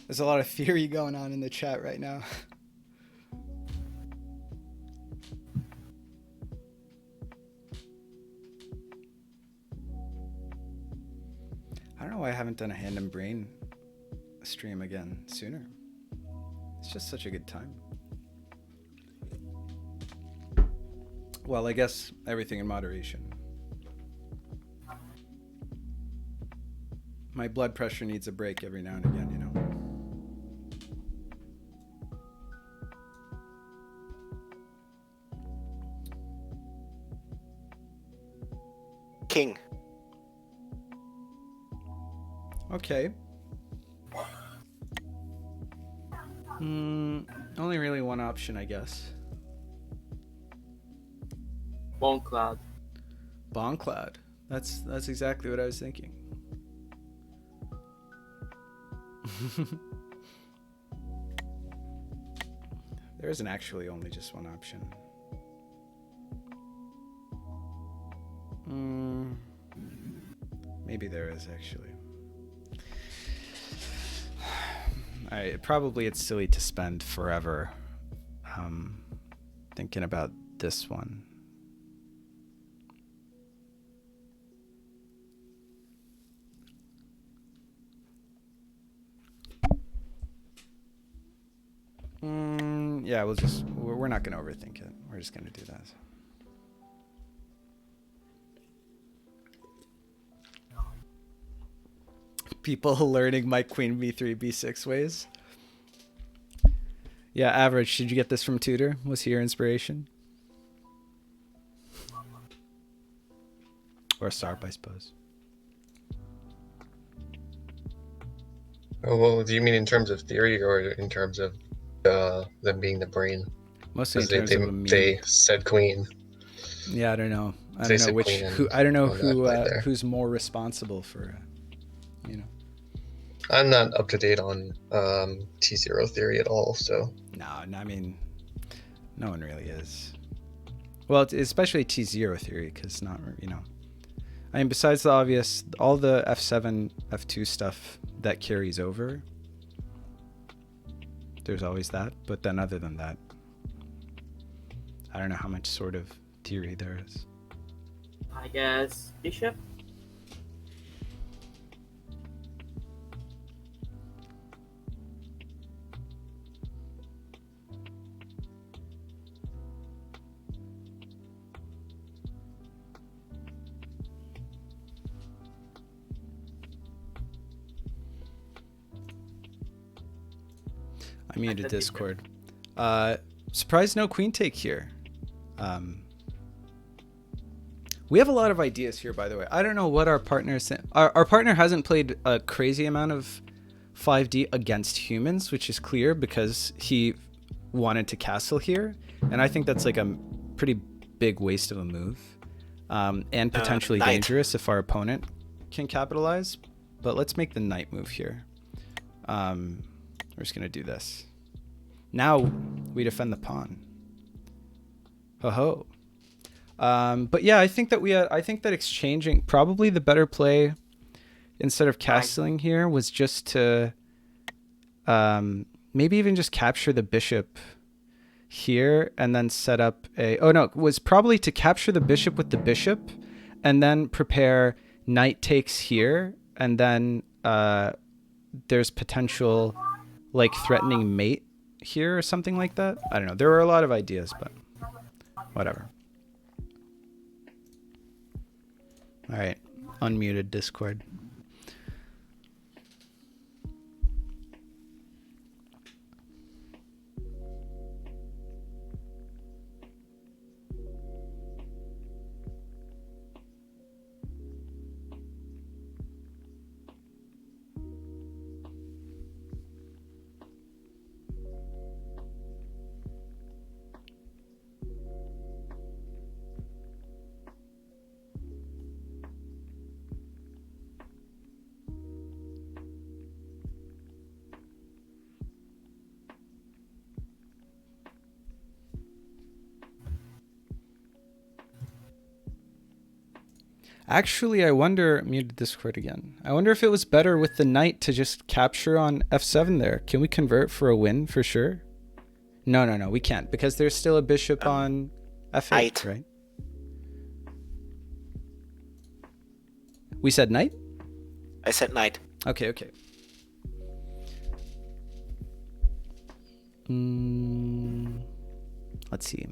There's a lot of theory going on in the chat right now. I don't know why I haven't done a Hand and Brain stream again sooner. It's just such a good time. Well, I guess everything in moderation. My blood pressure needs a break every now and again, you know. King. Okay. Only really one option, I guess. Bone cloud. Bomb cloud. That's exactly what I was thinking. There isn't actually only just one option. Maybe there is actually. Alright, probably it's silly to spend forever thinking about this one. Yeah, we're not gonna overthink it. We're just gonna do that. People learning my queen b3 b6 ways. Yeah, Average, did you get this from Tutor? Was he your inspiration? Or Sarp, I suppose. Oh, well, do you mean in terms of theory or in terms of them being the brain? Mostly in terms of a meme. They said queen. Yeah, I don't know. I don't know which who. I don't know who's more responsible for, you know. I'm not up to date on T0 theory at all, so. No, I mean, no one really is. Well, especially T0 theory, because not, you know. I mean, besides the obvious, all the F7, F2 stuff that carries over, there's always that. But then other than that, I don't know how much sort of theory there is. I guess bishop. I muted Discord. Surprised no queen take here. We have a lot of ideas here, by the way. I don't know what our partner is saying. Our partner hasn't played a crazy amount of 5D against humans, which is clear because he wanted to castle here. And I think that's like a pretty big waste of a move. And potentially dangerous if our opponent can capitalize. But let's make the knight move here. We're just going to do this. Now we defend the pawn. Ho-ho. But yeah, I think that exchanging, probably the better play instead of castling here was just to maybe even just capture the bishop here and then set up a, was probably to capture the bishop with the bishop and then prepare knight takes here, and then there's potential like threatening mate here or something like that. I don't know. There were a lot of ideas, but whatever. All right, unmuted Discord. Actually, I wonder, muted Discord again. I wonder if it was better with the knight to just capture on F7 there. Can we convert for a win for sure? No, we can't because there's still a bishop on F8, knight. Right? We said knight? I said knight. Okay. Let's see.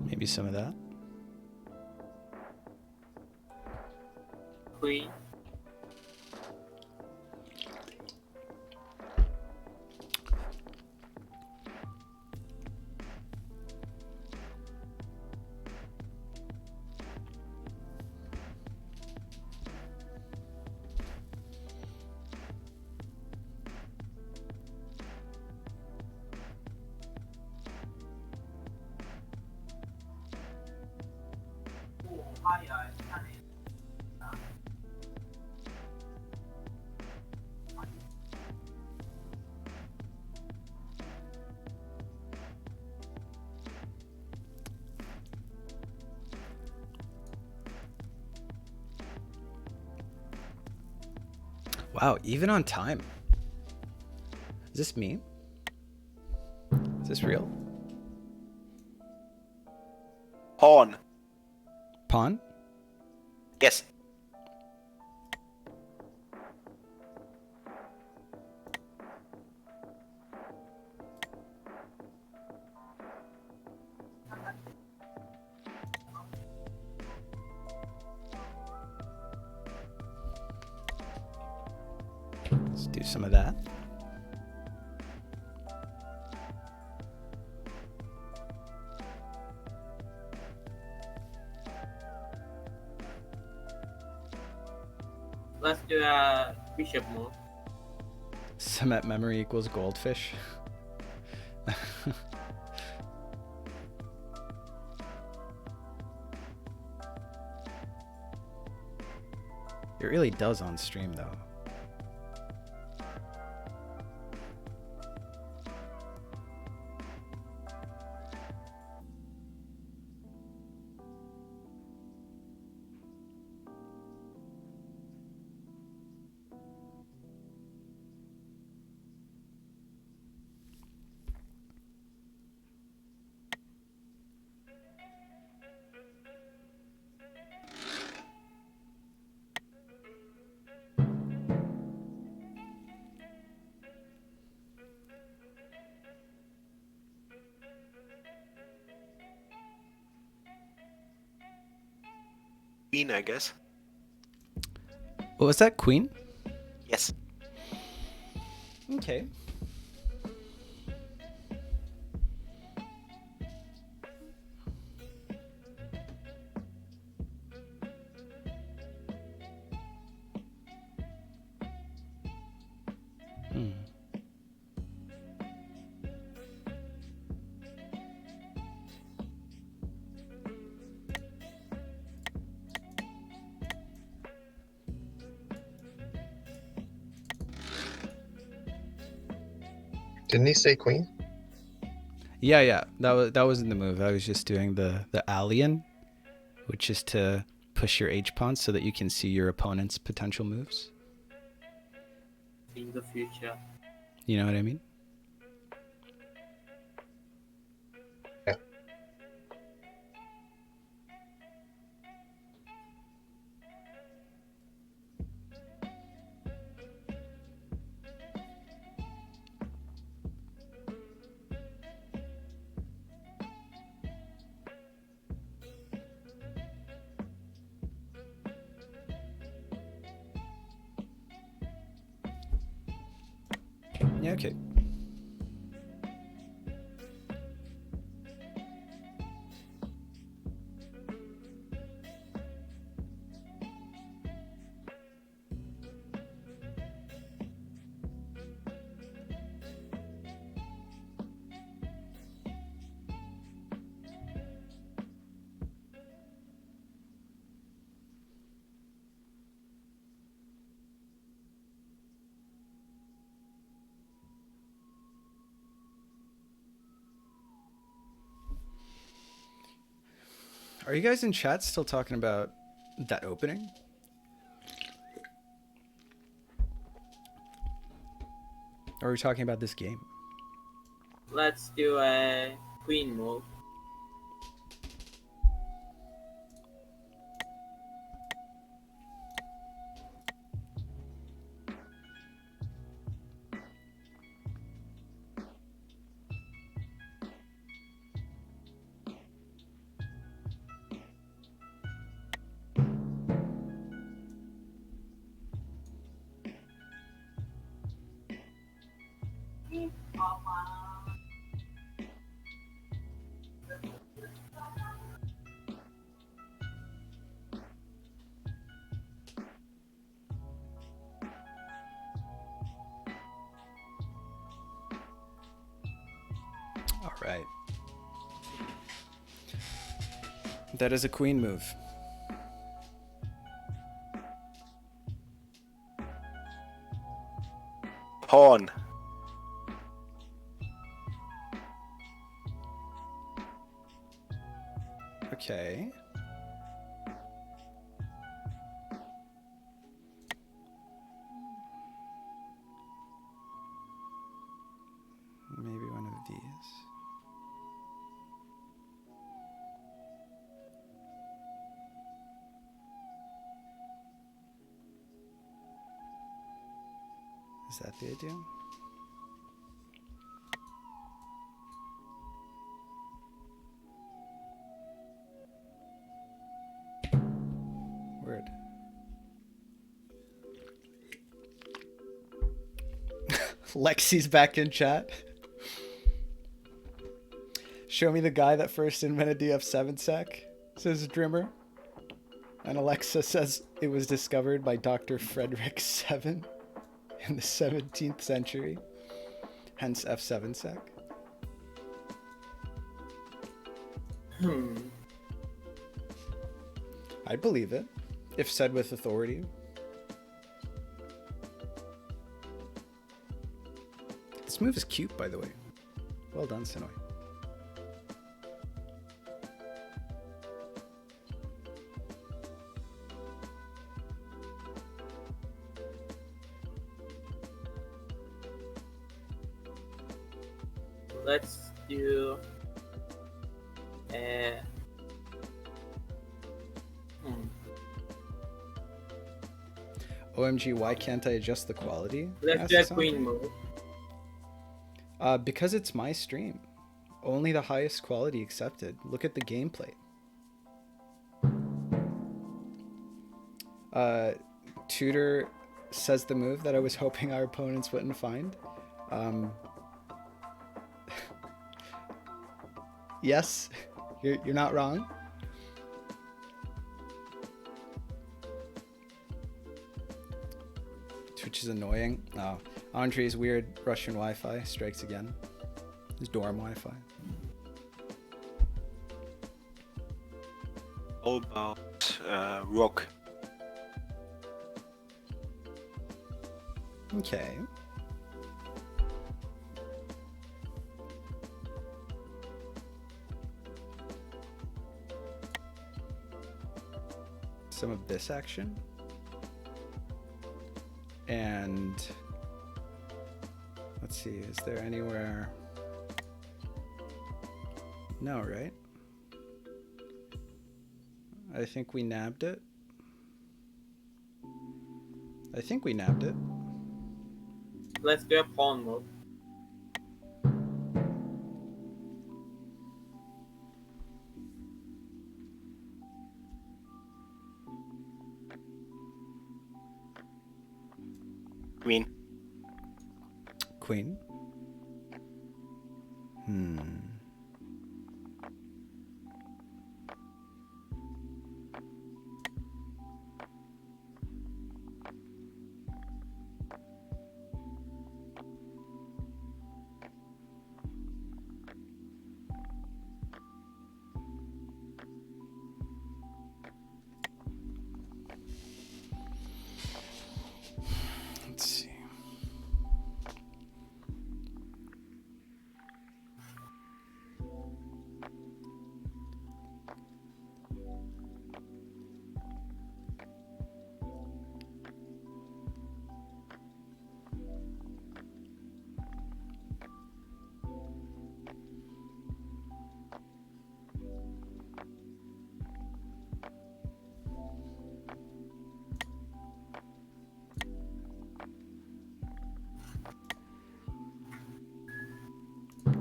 Maybe some of that. Queen. Wow, even on time. Is this me? Is this real? Pawn. Pawn? Yes. Let's do some of that. Let's do a bishop move. Cement memory equals goldfish. It really does on stream though. Queen, I guess. What was that? Queen? Yes. Okay. Didn't he say queen? Yeah. That wasn't the move. I was just doing the alien, which is to push your H pawn so that you can see your opponent's potential moves. In the future. You know what I mean? Yeah. Yeah, okay. Are you guys in chat still talking about that opening? Or are we talking about this game? Let's do a queen move. All right. That is a queen move. Pawn. Okay. Maybe one of these. Is that the idea? Word. Lexi's back in chat. Show me the guy that first invented DF7 sec, says Drimmer. And Alexa says it was discovered by Dr. Frederick VII in the 17th century. Hence F7 sec. I believe it, if said with authority. This move is cute, by the way. Well done, Sinoi. Let's do OMG, why can't I adjust the quality? let's do a queen move. Because it's my stream. Only the highest quality accepted. Look at the gameplay. Tudor says the move that I was hoping our opponents wouldn't find. Yes, you're not wrong. Twitch is annoying. Oh, Andre's weird Russian Wi-Fi strikes again. His dorm Wi-Fi. All about rook. Okay. Some of this action. And let's see, is there anywhere? No, right? I think we nabbed it. I think we nabbed it. Let's do a pawn move. Queen. Queen. Let's see.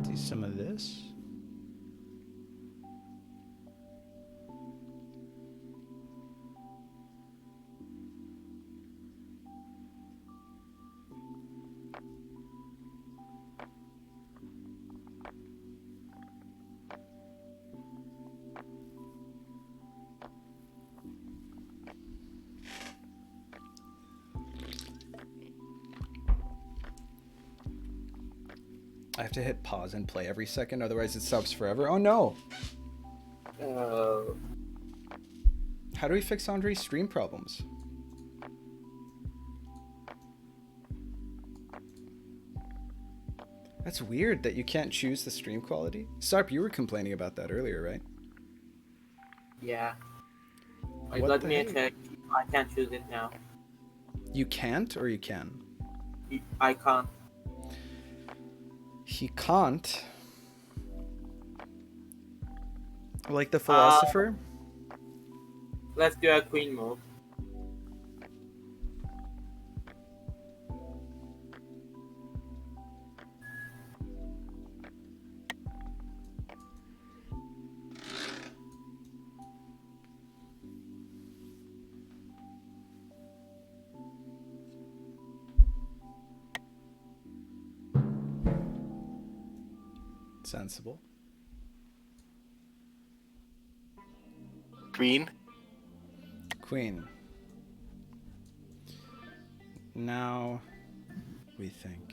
Do some of this. I have to hit pause and play every second, otherwise it subs forever. Oh no! How do we fix Andre's stream problems? That's weird that you can't choose the stream quality. Sarp, you were complaining about that earlier, right? Yeah. What Let the me heck? check. I can't choose it now. You can't or you can? I can't. He can't. Like the philosopher? Let's do a queen move. Sensible. Queen. Queen. Now we think.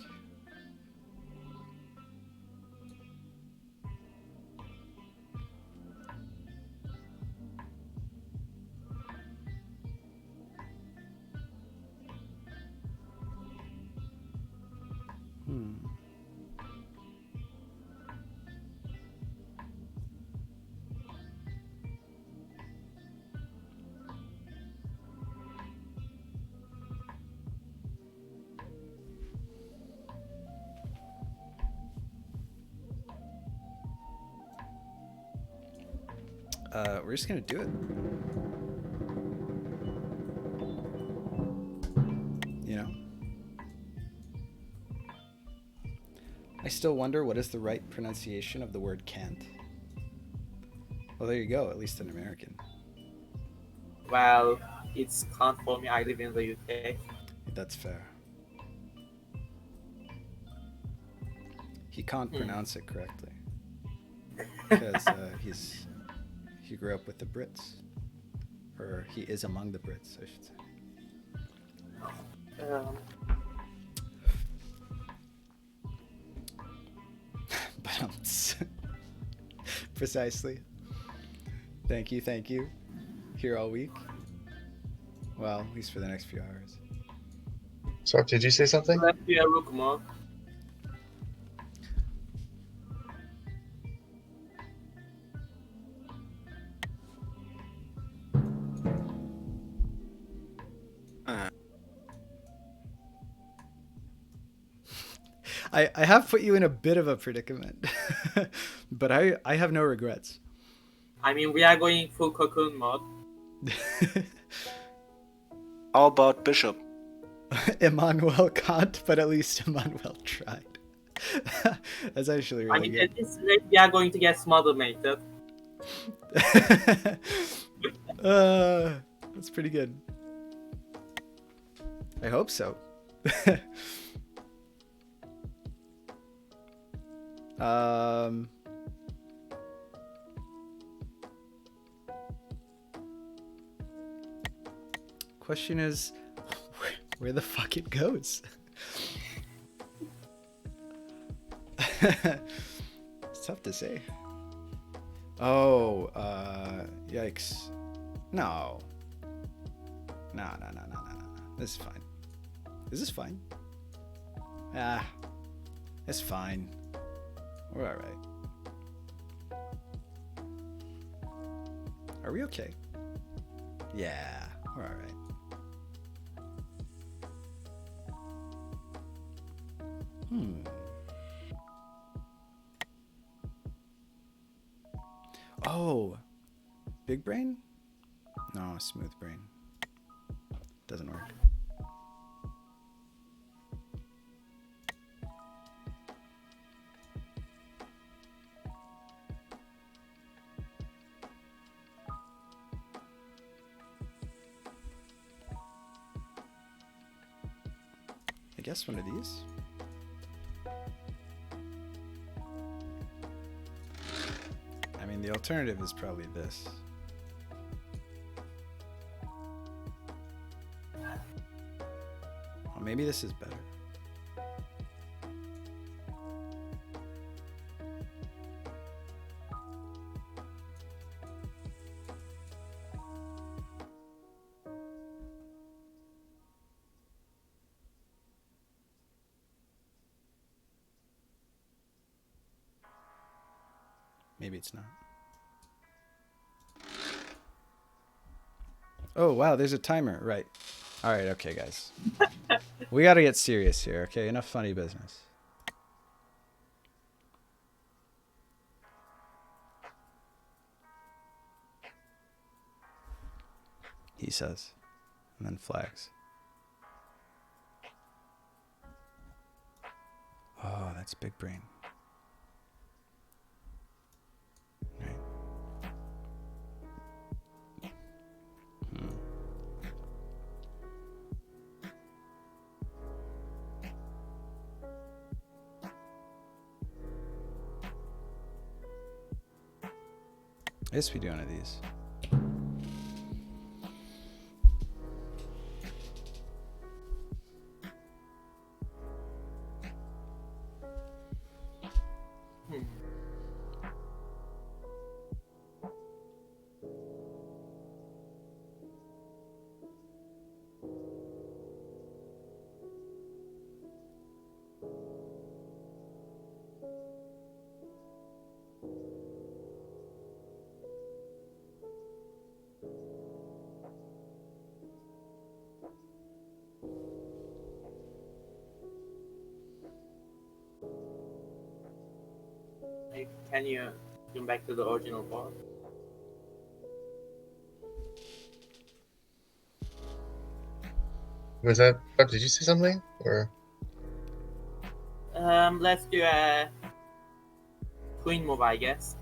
We're just gonna do it. You know? I still wonder what is the right pronunciation of the word can't. Well, there you go, at least in American. Well, it's can't for me. I live in the UK. That's fair. He can't pronounce it correctly. Because he grew up with the Brits. Or he is among the Brits, I should say. But precisely. Thank you. Here all week. Well, at least for the next few hours. Sarp, did you say something? Let's do a rook move. I have put you in a bit of a predicament, but I have no regrets. I mean, we are going full cocoon mode. How about bishop? Emmanuel can't, but at least Emmanuel tried. That's actually really good. At this rate, we are going to get smother mated. That's pretty good. I hope so. Question is, where the fuck it goes? It's tough to say. Oh, yikes. No. No. This is fine. Is this fine? Ah, it's fine. We're all right. Are we okay? Yeah, we're all right. Oh, big brain? No, smooth brain. Doesn't work. I guess one of these. I mean, the alternative is probably this. Well, maybe this is better. Maybe it's not. Oh, wow, there's a timer. Right. All right, okay, guys. We got to get serious here, okay? Enough funny business. He says, and then flags. Oh, that's big brain. Right. I guess we do one of these. Can you come back to the original board? Was that? Did you say something? Or Let's do a queen move, I guess.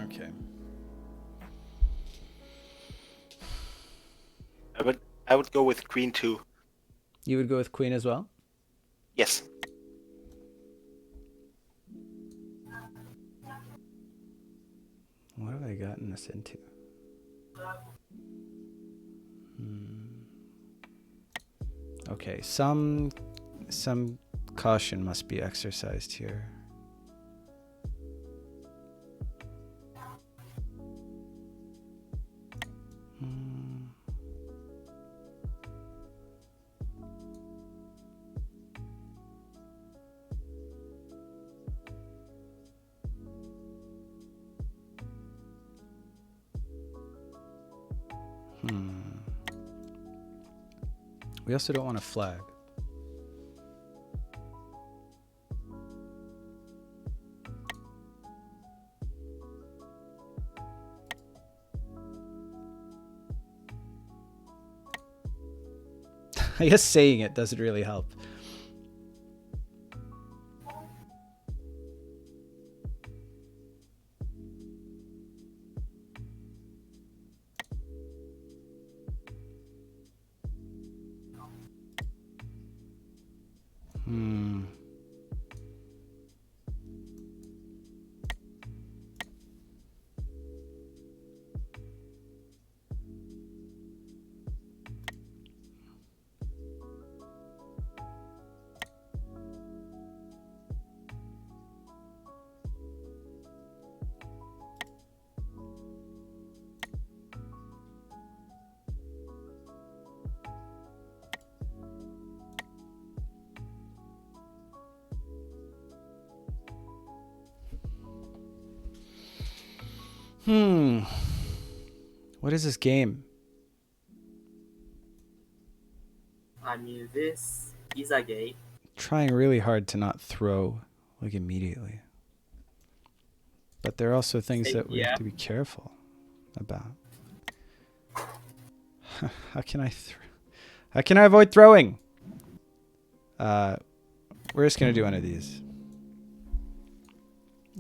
Okay. I would go with queen 2. You would go with queen as well? Yes. What have I gotten this into? Okay, some caution must be exercised here. We also don't want a flag. I guess saying it doesn't really help. What is this game? I mean, this is a game. Trying really hard to not throw like immediately. But there are also things that we have to be careful about. How can I avoid throwing? We're just gonna do one of these.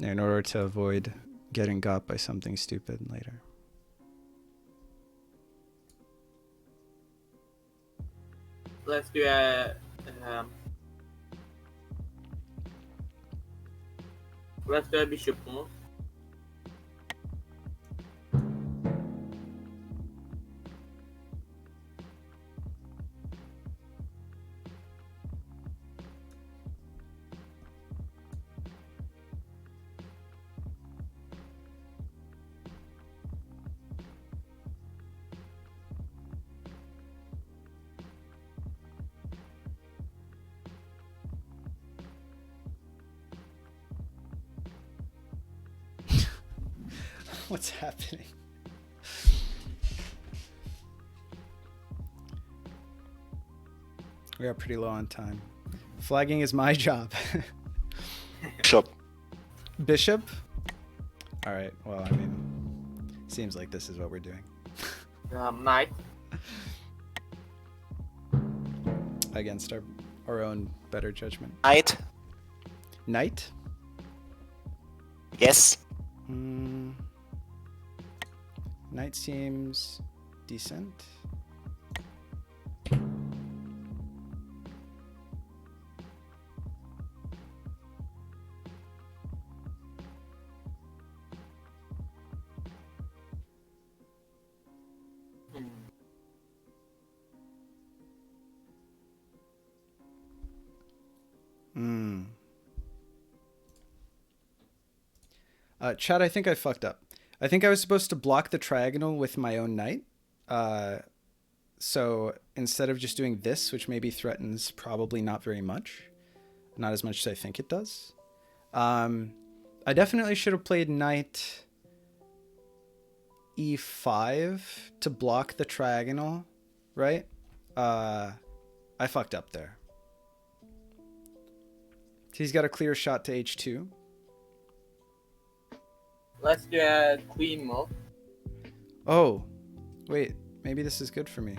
in order to avoid getting got by something stupid later. Let's do a bishop move. What's happening? We are pretty low on time. Flagging is my job. Bishop. Bishop? Alright, well, I mean, seems like this is what we're doing. Knight. Against our own better judgment. Knight. Knight? Yes. Knight seems decent. Chad, I think I fucked up. I think I was supposed to block the triagonal with my own knight. So instead of just doing this, which maybe threatens probably not very much, not as much as I think it does, I definitely should have played knight e5 to block the triagonal, right? I fucked up there. He's got a clear shot to h2. Let's do a queen move. Oh, wait. Maybe this is good for me.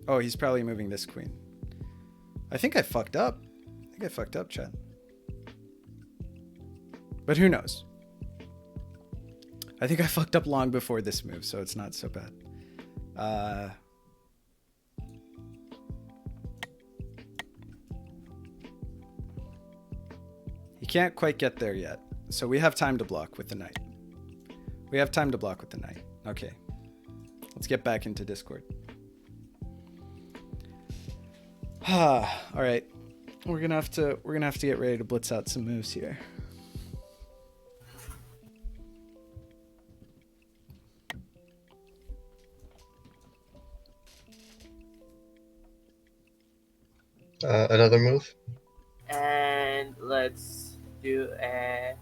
Oh, he's probably moving this queen. I think I fucked up. I think I fucked up, Chad. But who knows? I think I fucked up long before this move, so it's not so bad. He can't quite get there yet. So we have time to block with the knight. We have time to block with the knight. Okay. Let's get back into Discord. All right. We're gonna have to get ready to blitz out some moves here. Another move. And let's do a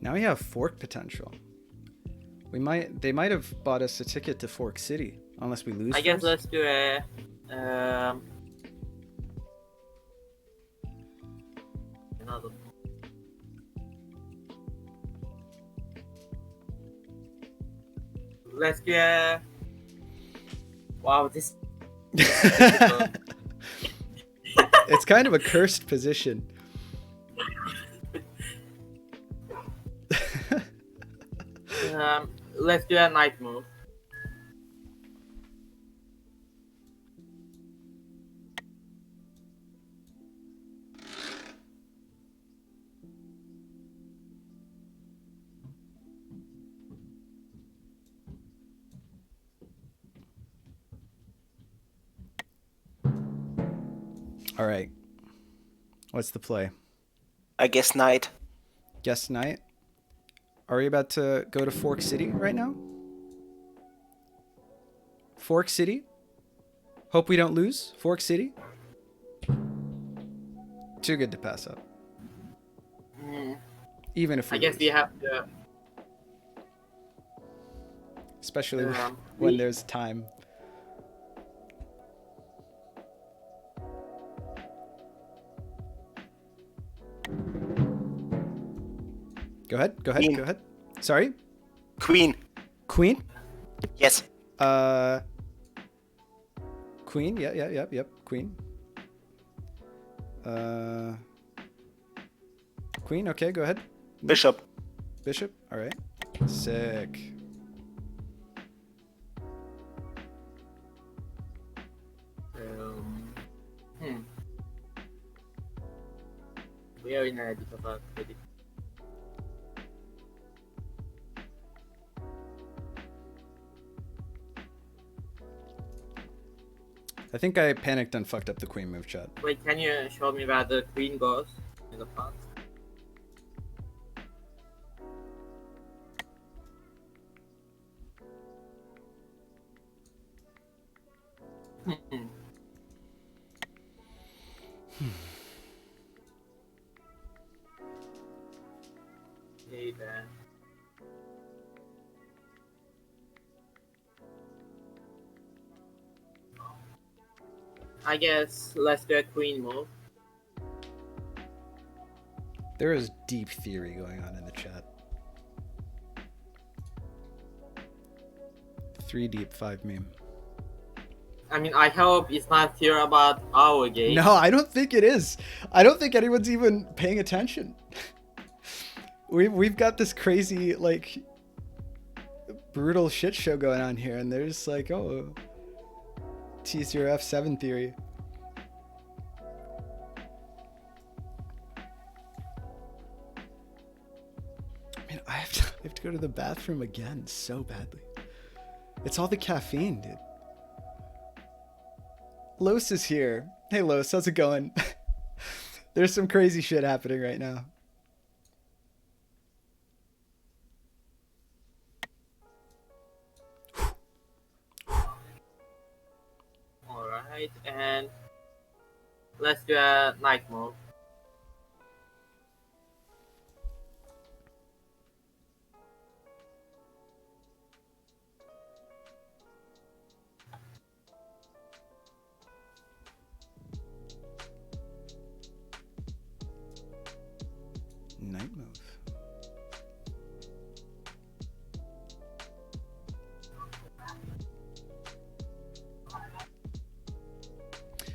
Now we have fork potential. They might have bought us a ticket to Fork City, unless we lose. I guess first. let's do a another. Let's do a. Wow, this. It's kind of a cursed position. Let's do a knight move. All right. What's the play? I guess knight. Guess knight. Are we about to go to Fork City right now? Fork City? Hope we don't lose. Fork City? Too good to pass up. Even if we I guess lose. we have to. Especially when there's time. Go ahead. Go ahead. Sorry. Queen. Queen. Yes. Queen. Yep. Queen. Queen. Okay, go ahead. Bishop. Bishop. All right. Sick. We are in a bit of a credit. I think I panicked and fucked up the queen move, chat. Wait, can you show me where the queen goes in the front? Okay then. I guess let's do a queen move. There is deep theory going on in the chat. 3 deep, 5 meme. I mean, I hope it's not here about our game. No, I don't think it is. I don't think anyone's even paying attention. We've got this crazy, like, brutal shit show going on here, and there's like, oh, T0 F7 theory. Man, I have to go to the bathroom again so badly. It's all the caffeine, dude. Los is here. Hey, Los, how's it going? There's some crazy shit happening right now. Alright, and let's do a knight move. Knight move.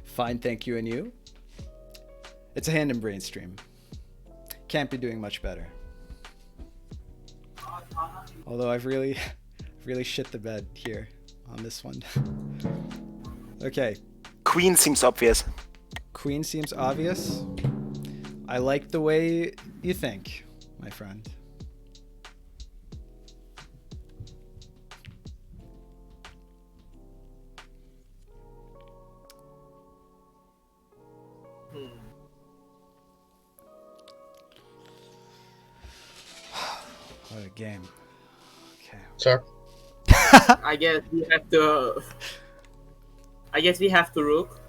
Fine, thank you, and you? It's a hand and brain stream. Can't be doing much better. Although I've really shit the bed here on this one. Okay. Queen seems obvious. Queen seems obvious. I like the way you think, my friend. What a game. Okay. Sir? I guess we have to. I guess we have to rook.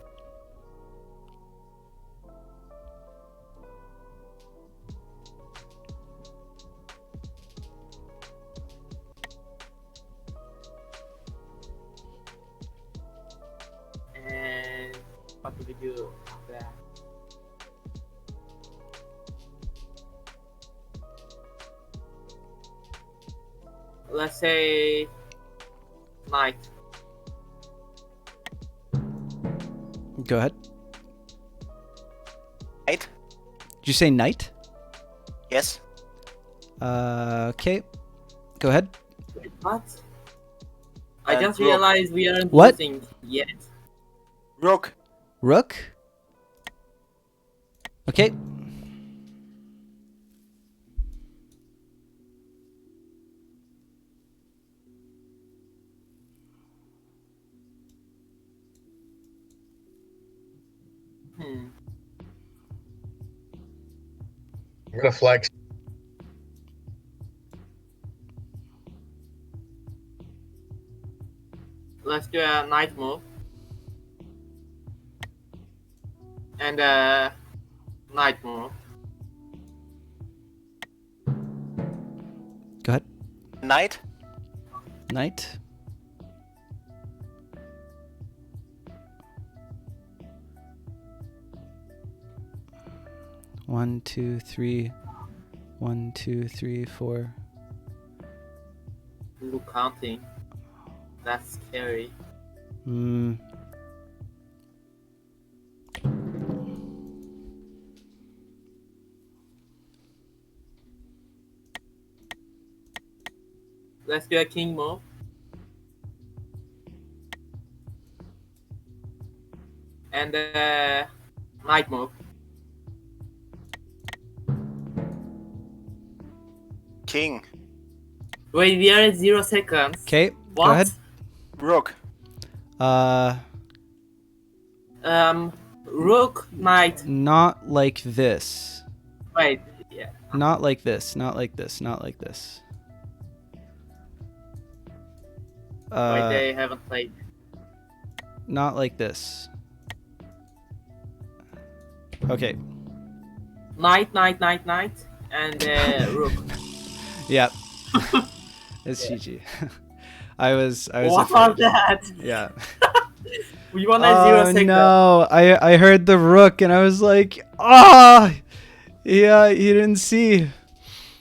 And what do we do after that? Let's say knight. Go ahead. Knight? Did you say knight? Yes. Okay. Go ahead. Wait, what? I just rook. realized we aren't What? using yet. Rook. Rook? Okay. I'm gonna flag. Let's do a knight move. And a knight move. Go ahead. Knight. Knight. One, two, three. 1, 2, 3, 4. Look, counting. That's scary. Let's do a king move. And knight move. King. Wait, we are at 0 seconds. Okay, What? go ahead. Rook. Rook, knight. Not like this. Wait, yeah. Not like this. Not like this. Not like this. Wait, they haven't played. Not like this. Okay. Knight, and rook. Yep. It's GG. I was. What was that? Yeah. We won at 0 seconds. No, I heard the rook and I was like, yeah, you didn't see.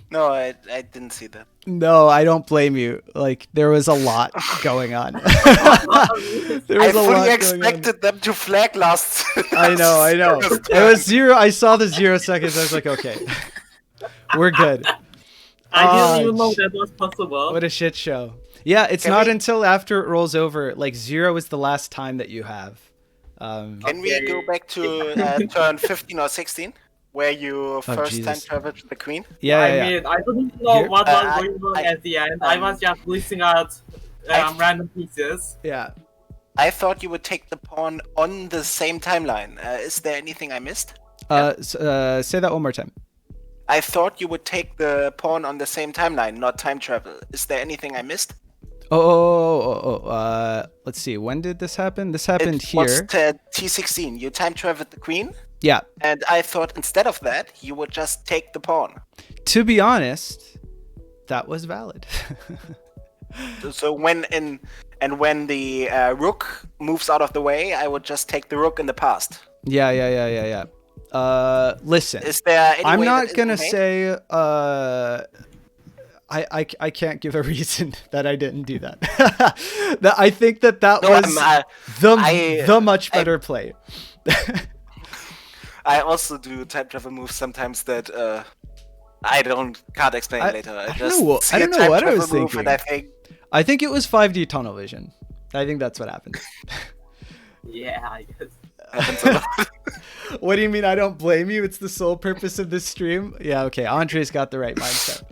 No, I didn't see that. No, I don't blame you. Like, there was a lot going on. I fully expected them to flag last. I know. It was 0. I saw the 0 seconds. I was like, okay, we're good. I didn't even know that was possible. What a shit show. Yeah, it's not until after it rolls over. Like, 0 is the last time that you have. Can we go back to turn 15 or 16? Where you first time traveled to the queen? Yeah, I mean, I didn't know what was going on at the end. I was just listing out random pieces. Yeah. I thought you would take the pawn on the same timeline. Is there anything I missed? Say that one more time. I thought you would take the pawn on the same timeline, not time travel. Is there anything I missed? Let's see. When did this happen? This happened here. It was T16. You time traveled the queen. Yeah. And I thought instead of that, you would just take the pawn. To be honest, that was valid. So when the rook moves out of the way, I would just take the rook in the past. Yeah. Listen. Is there any I'm way not that gonna isn't say. I can't give a reason that I didn't do that. I think that was the much better play. I also do time travel moves sometimes that I can't explain later. I don't know what I was thinking. I think it was 5D tunnel vision. I think that's what happened. Yeah, I guess. Happens a lot. What do you mean? I don't blame you. It's the sole purpose of this stream. Yeah, okay. Andre's got the right mindset.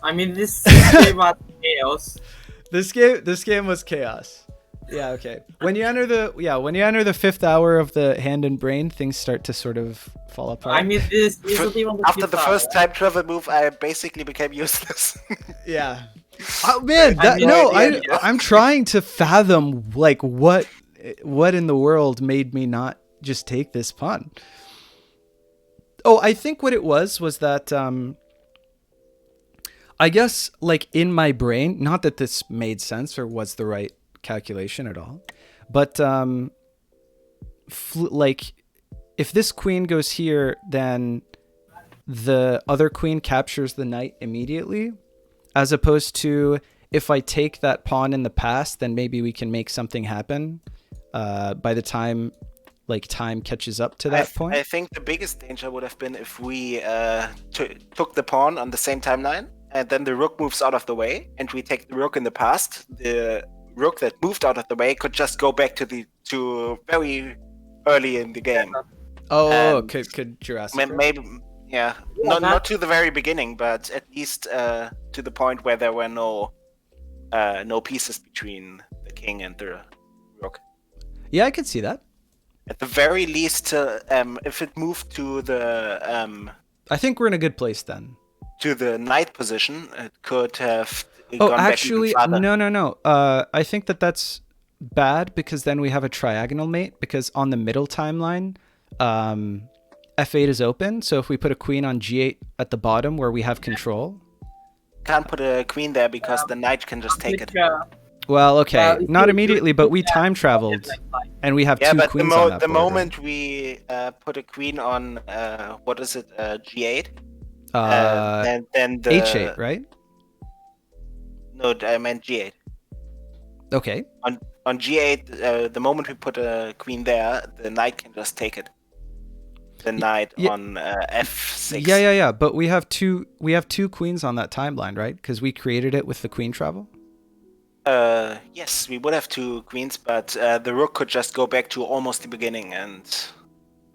I mean, this game was chaos. This game was chaos. Yeah, okay. When you enter the 5th hour of the hand and brain, things start to sort of fall apart. I mean, this isn't even after the first time travel move, I basically became useless. Yeah. Oh man, I'm trying to fathom like what in the world made me not just take this pawn. Oh, I think what it was that I guess like in my brain, not that this made sense or was the right calculation at all, but like if this queen goes here, then the other queen captures the knight immediately, as opposed to if I take that pawn in the past, then maybe we can make something happen by the time like time catches up to that point. I think the biggest danger would have been if we took the pawn on the same timeline and then the rook moves out of the way and we take the rook in the past. The rook that moved out of the way could just go back to very early in the game. Oh, could Jurassic? Maybe, yeah. Not to the very beginning, but at least to the point where there were no pieces between the king and the rook. Yeah, I could see that. At the very least, if it moved to the I think we're in a good place then. To the knight position, it could have. Actually, no. I think that's bad because then we have a triagonal mate. Because on the middle timeline, f8 is open. So if we put a queen on g8 at the bottom where we have control, can't put a queen there because the knight can just take it. Well, okay, not immediately, but we time traveled, and we have two queens on that the border. moment we put a queen on what is it, g8? Then the H8, right? No, I meant G8. Okay. On G8, the moment we put a queen there, the knight can just take it. The knight on F6. Yeah. But we have two queens on that timeline, right? Because we created it with the queen travel. Yes, we would have 2 queens, but the rook could just go back to almost the beginning, and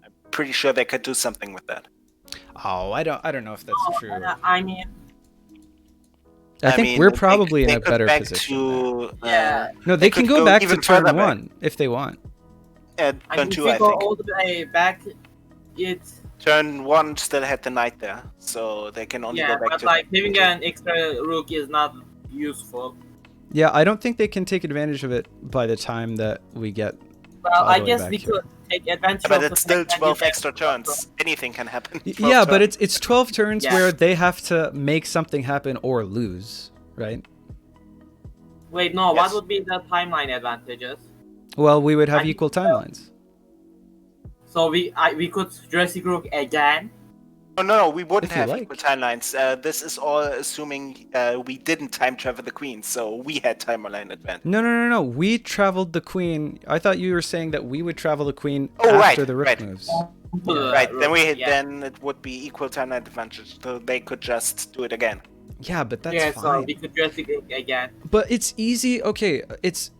I'm pretty sure they could do something with that. Oh, I don't know if that's true. I mean, I think we're probably in a better position. No, they can go back to turn 1 if they want. Turn 2, I think. If you go all the way back, it's... Turn 1 still had the knight there, so they can only go back but to... like, having an extra rook is not useful. Yeah, I don't think they can take advantage of it by the time that we get... Well, I guess we could take advantage of it. But it's still 12 extra turns. Anything can happen. Yeah, but it's 12 turns where they have to make something happen or lose, right? Wait, no, what would be the timeline advantages? Well, we would have equal timelines. So we could Jurassic Rook again? Oh, no, we wouldn't have equal timelines. This is all assuming we didn't time travel the queen, so we had timeline advantage. No. We traveled the queen. I thought you were saying that we would travel the queen after the rook moves. Right, then it would be equal timeline advantage, so they could just do it again. Yeah, but that's fine. So we could Jurassic Rook again. But it's easy. Okay, it's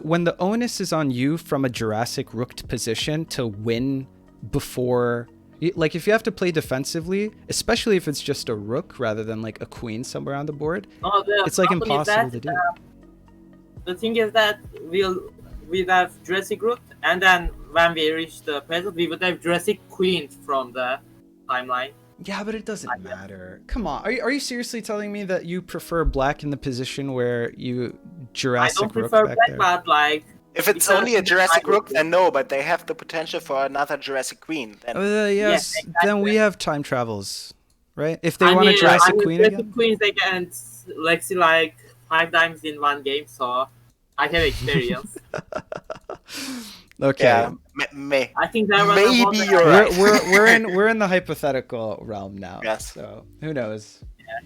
when the onus is on you from a Jurassic rooked position to win before. Like, if you have to play defensively, especially if it's just a rook rather than like a queen somewhere on the board, it's like impossible to do. The thing is that we'd have Jurassic Rook, and then when we reach the present, we would have Jurassic Queen from the timeline. Yeah, but it doesn't matter. Come on, are you seriously telling me that you prefer black in the position where you Jurassic Rook back there? I don't prefer black, but like... If it's only a Jurassic Rook, then no, but they have the potential for another Jurassic Queen. Then. Yes, exactly. Then we have time travels, right? If they want a Jurassic Queen again? Queens, they can Lexi like 5 times in one game, so I have experience. Okay. Yeah, I think that was maybe you're right. We're in the hypothetical realm now. Yes. So who knows? Yeah.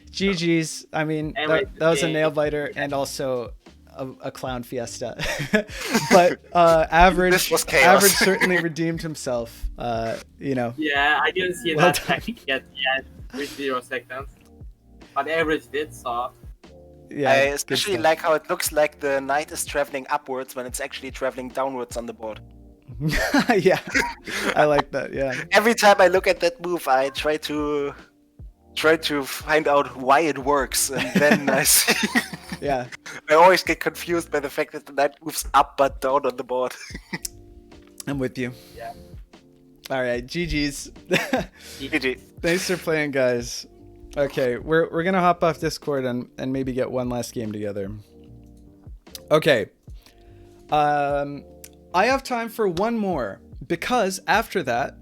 GG's. I mean, that was a nail biter and also a clown fiesta. But average certainly redeemed himself. Yeah, I didn't see that technique yet with 0 seconds. But average did, so. Yeah, I especially like how it looks like the knight is traveling upwards when it's actually traveling downwards on the board. Yeah, I like that. Yeah. Every time I look at that move, I try to find out why it works, and then I see. Yeah. I always get confused by the fact that the knight moves up but down on the board. I'm with you. Yeah. All right, GG's. GG. Thanks for playing, guys. Okay, we're gonna hop off Discord and maybe get one last game together. Okay. I have time for one more because after that,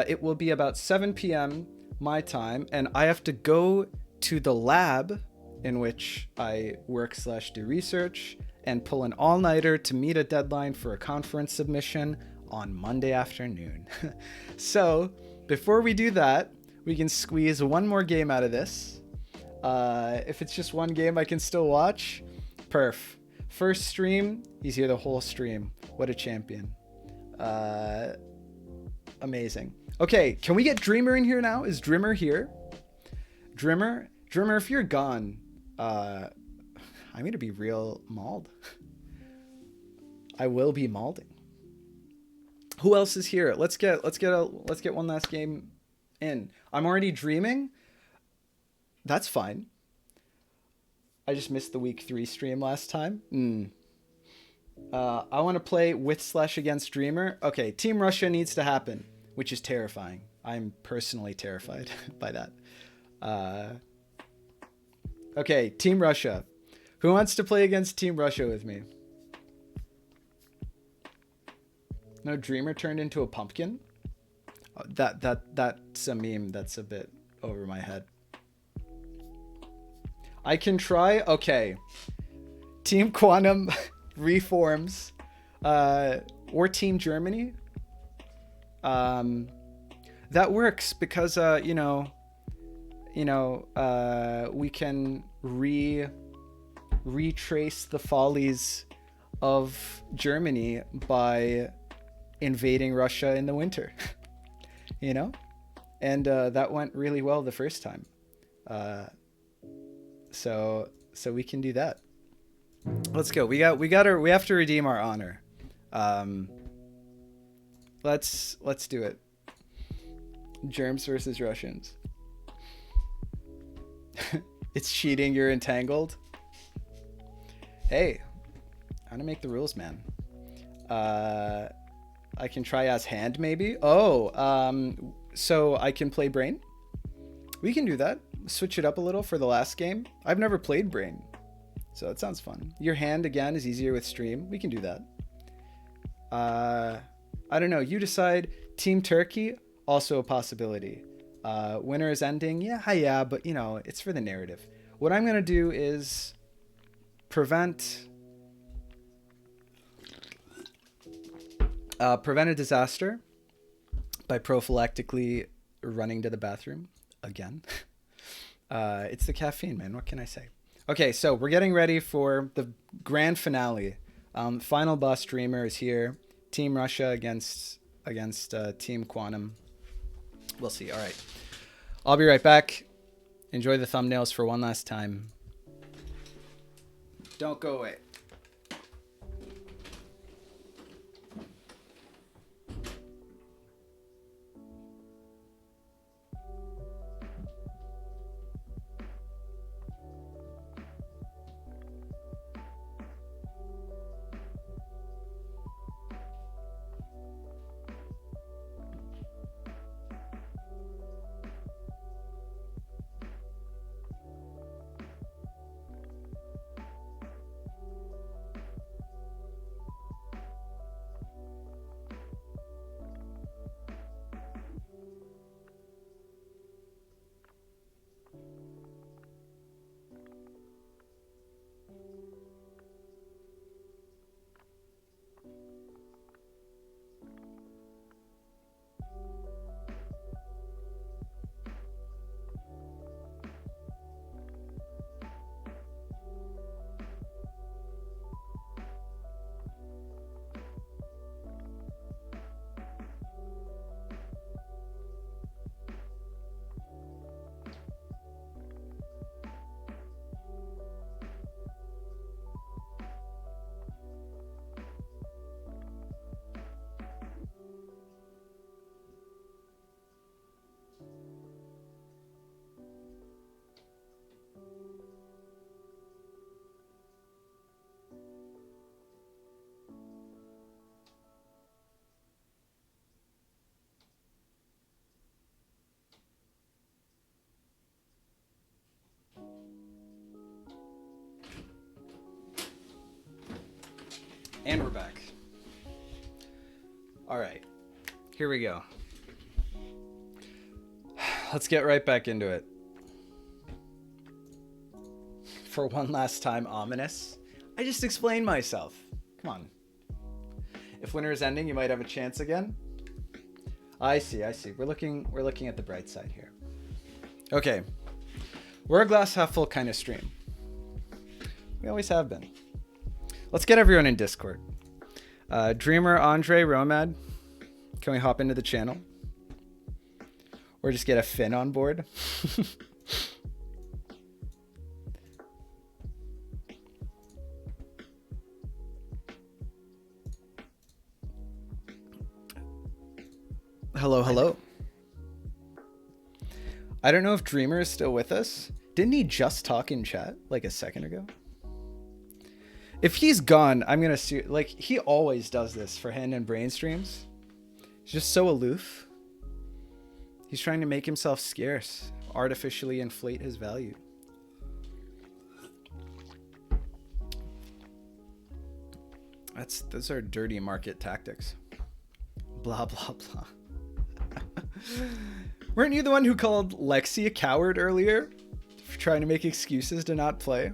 it will be about 7 p.m. my time, and I have to go to the lab in which I work/do research and pull an all-nighter to meet a deadline for a conference submission on Monday afternoon. So before we do that, we can squeeze one more game out of this. If it's just one game I can still watch, perf. First stream, he's here the whole stream. What a champion. Amazing. Okay, can we get Dreamer in here now? Is Dreamer here? Dreamer, if you're gone, I'm gonna be real mauled. I will be maulding. Who else is here? Let's get one last game in. I'm already dreaming. That's fine. I just missed the week 3 stream last time. I want to play with/against Dreamer. Okay, Team Russia needs to happen, which is terrifying. I'm personally terrified by that. Okay, Team Russia. Who wants to play against Team Russia with me? No, Dreamer turned into a pumpkin? That's a meme that's a bit over my head. I can try. Okay. Team Quantum reforms. Or Team Germany. That works because, you know, we can retrace the follies of Germany by invading Russia in the winter, and that went really well the first time. So we can do that. Let's go. We have to redeem our honor. Let's do it. Germs versus Russians. It's cheating, you're entangled. Hey, I'm gonna make the rules, man. I can try as hand, maybe. So I can play Brain. We can do that. Switch it up a little for the last game. I've never played Brain, so that sounds fun. Your hand again is easier with stream. We can do that. I don't know. You decide. Team Turkey, also a possibility. Winner is ending. Yeah, but it's for the narrative. What I'm gonna do is prevent a disaster by prophylactically running to the bathroom again. It's the caffeine, man. What can I say? Okay, so we're getting ready for the grand finale. Final boss Dreamer is here. Team Russia against Team Quantum. We'll see. All right. I'll be right back. Enjoy the thumbnails for one last time. Don't go away. And we're back. All right, here we go. Let's get right back into it. For one last time, ominous. I just explained myself. Come on. If winter is ending, you might have a chance again. I see. We're looking at the bright side here. Okay. We're a glass half full kind of stream. We always have been. Let's get everyone in Discord. Dreamer, Andre, Romad, can we hop into the channel? Or just get a Finn on board? Hello. I don't know if Dreamer is still with us. Didn't he just talk in chat like a second ago? If he's gone, I'm gonna see. Like, he always does this for Hand and Brain streams. He's just so aloof. He's trying to make himself scarce, artificially inflate his value. Those are dirty market tactics. Blah blah blah. Weren't you the one who called Lexi a coward earlier for trying to make excuses to not play?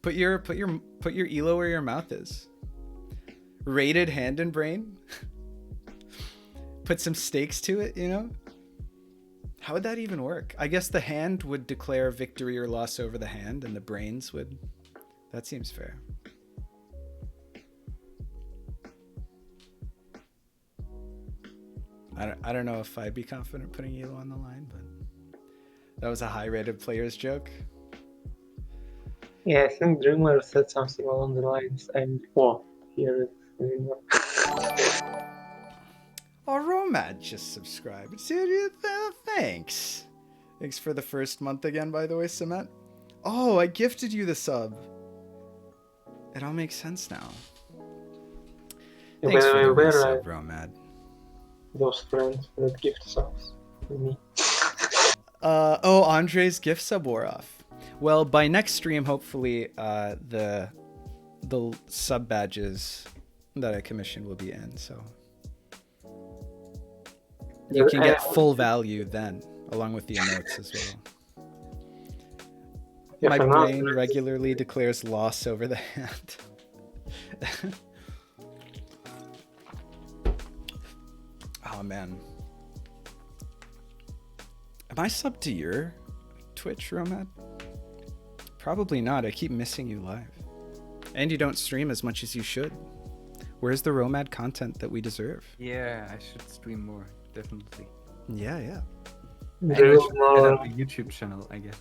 Put your elo where your mouth is. Rated Hand and Brain. Put some stakes to it, you know? How would that even work? I guess the hand would declare victory or loss over the hand, and the brains would. That seems fair. I don't know if I'd be confident putting Elo on the line, but that was a high-rated player's joke. Yeah, I think Dreamer said something along the lines. Here it's Oh, Romad just subscribed. Thanks. Thanks for the first month again, by the way, Cement. Oh, I gifted you the sub. It all makes sense now. Thanks for the sub, Romad. Those friends that gift subs to me. Andre's gift sub wore off. Well, by next stream, hopefully, the sub badges that I commissioned will be in, so you can get full value then, along with the emotes as well. Yeah, my brain regularly declares loss over the hand. Oh man, am I subbed to your Twitch, Romad? Probably not. I keep missing you live. And you don't stream as much as you should. Where's the Romad content that we deserve? Yeah, I should stream more, definitely. Yeah. And I should set up a YouTube channel, I guess.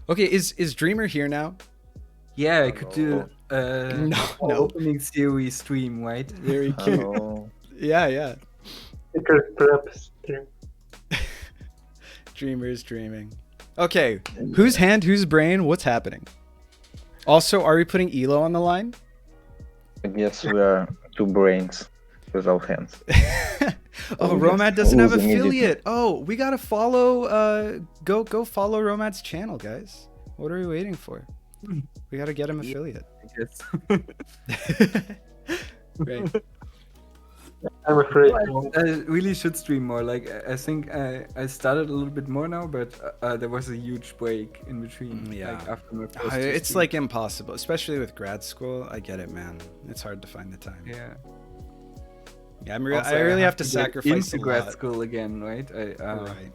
Okay, is Dreamer here now? Yeah, I could do opening series stream, right? Very cute. Yeah. Dreamer's dreaming. Okay, whose hand, whose brain, what's happening? Also, are we putting Elo on the line? I guess we are two brains without hands. Romad doesn't have affiliate. Oh, we gotta follow. Go follow Romad's channel, guys. What are we waiting for? We gotta get him affiliate. I guess. Right. I'm afraid. I really should stream more. Like, I think I started a little bit more now, but there was a huge break in between. Yeah. Like, after my first it's like impossible, especially with grad school. I get it, man. It's hard to find the time. Yeah. Yeah, I really have to sacrifice into grad school again, right? Right.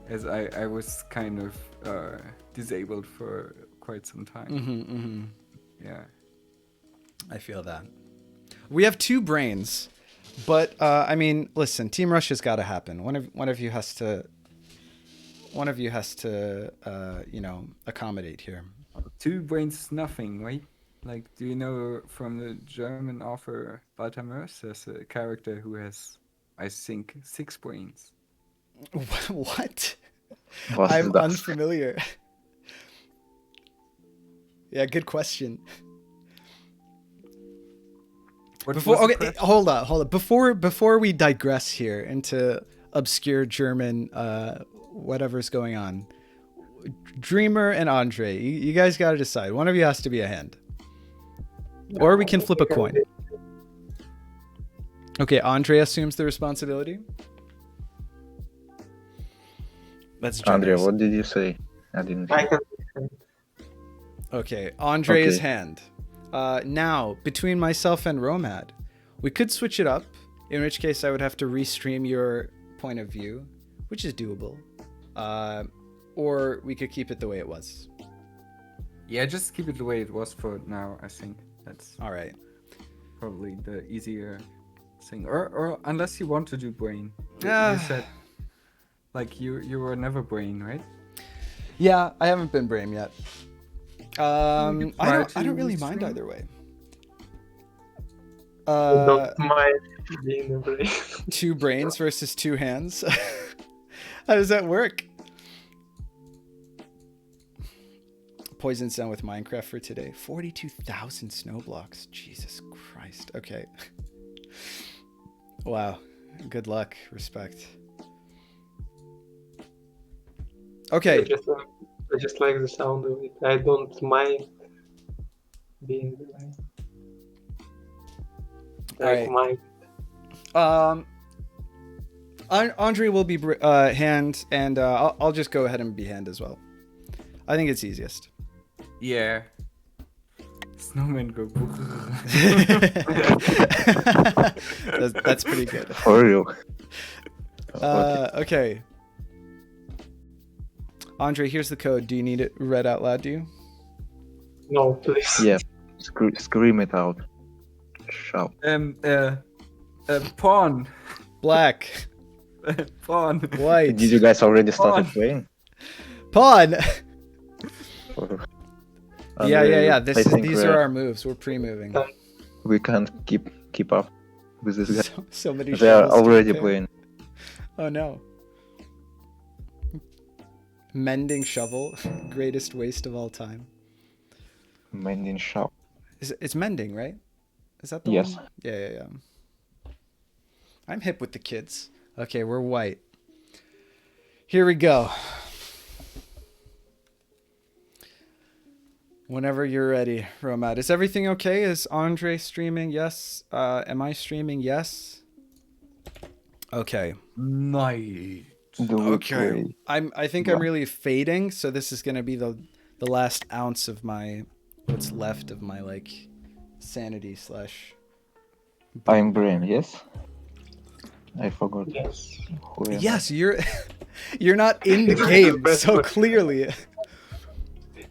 As I was kind of disabled for quite some time. Yeah. I feel that. We have two brains. But I mean, listen, Team Rush has got to happen. One of you has to accommodate here. Two brains is nothing, right? Like, do you know from the German author Baltamers, there's a character who has, I think, 6 brains. What? I'm unfamiliar. Yeah, good question. Hold on. Before we digress here into obscure German, whatever's going on, Dreamer and Andre, you guys got to decide. One of you has to be a hand, or we can flip a coin. Okay, Andre assumes the responsibility. That's Andre. What did you say? I didn't. Okay, Andre is hand. Now, between myself and Romad, we could switch it up, in which case I would have to restream your point of view, which is doable. Or we could keep it the way it was. Yeah, just keep it the way it was for now, I think. That's all right. Probably the easier thing. Or unless you want to do brain. You said, like, you were never brain, right? Yeah, I haven't been brain yet. I don't really mind either way. Don't mind being a brain. 2 brains versus 2 hands. How does that work? Poison's done with Minecraft for today. 42,000 snow blocks. Jesus Christ. Okay. Wow. Good luck. Respect. Okay. I just like the sound of it. I don't mind being blind. Right. Andre will be hand, and I'll just go ahead and be hand as well. I think it's easiest. Yeah. Snowmen go. That's pretty good. For real. Okay. Andre, here's the code. Do you need it read out loud to you? No, please. Yeah. Scream it out. Shout. Pawn. Black. Pawn. White. Did you guys already started playing? Pawn. Andre, Yeah. I think These are our moves. We're pre-moving. we can't keep up with this guy. So many. They are shovels to already repair. playing. Oh no. Mending shovel, greatest waste of all time. Mending shop. It's mending, right? Is that the Yes. one? Yeah. I'm hip with the kids. Okay, we're white. Here we go. Whenever you're ready, Romad. Is everything okay? Is Andre streaming? Yes. Am I streaming? Yes. Okay. Nice. Okay. I think I'm really fading, so this is gonna be the last ounce of my what's left of my like sanity slash. I'm brain, yes? I forgot. Yes. Yes, you're not in the game, so clearly.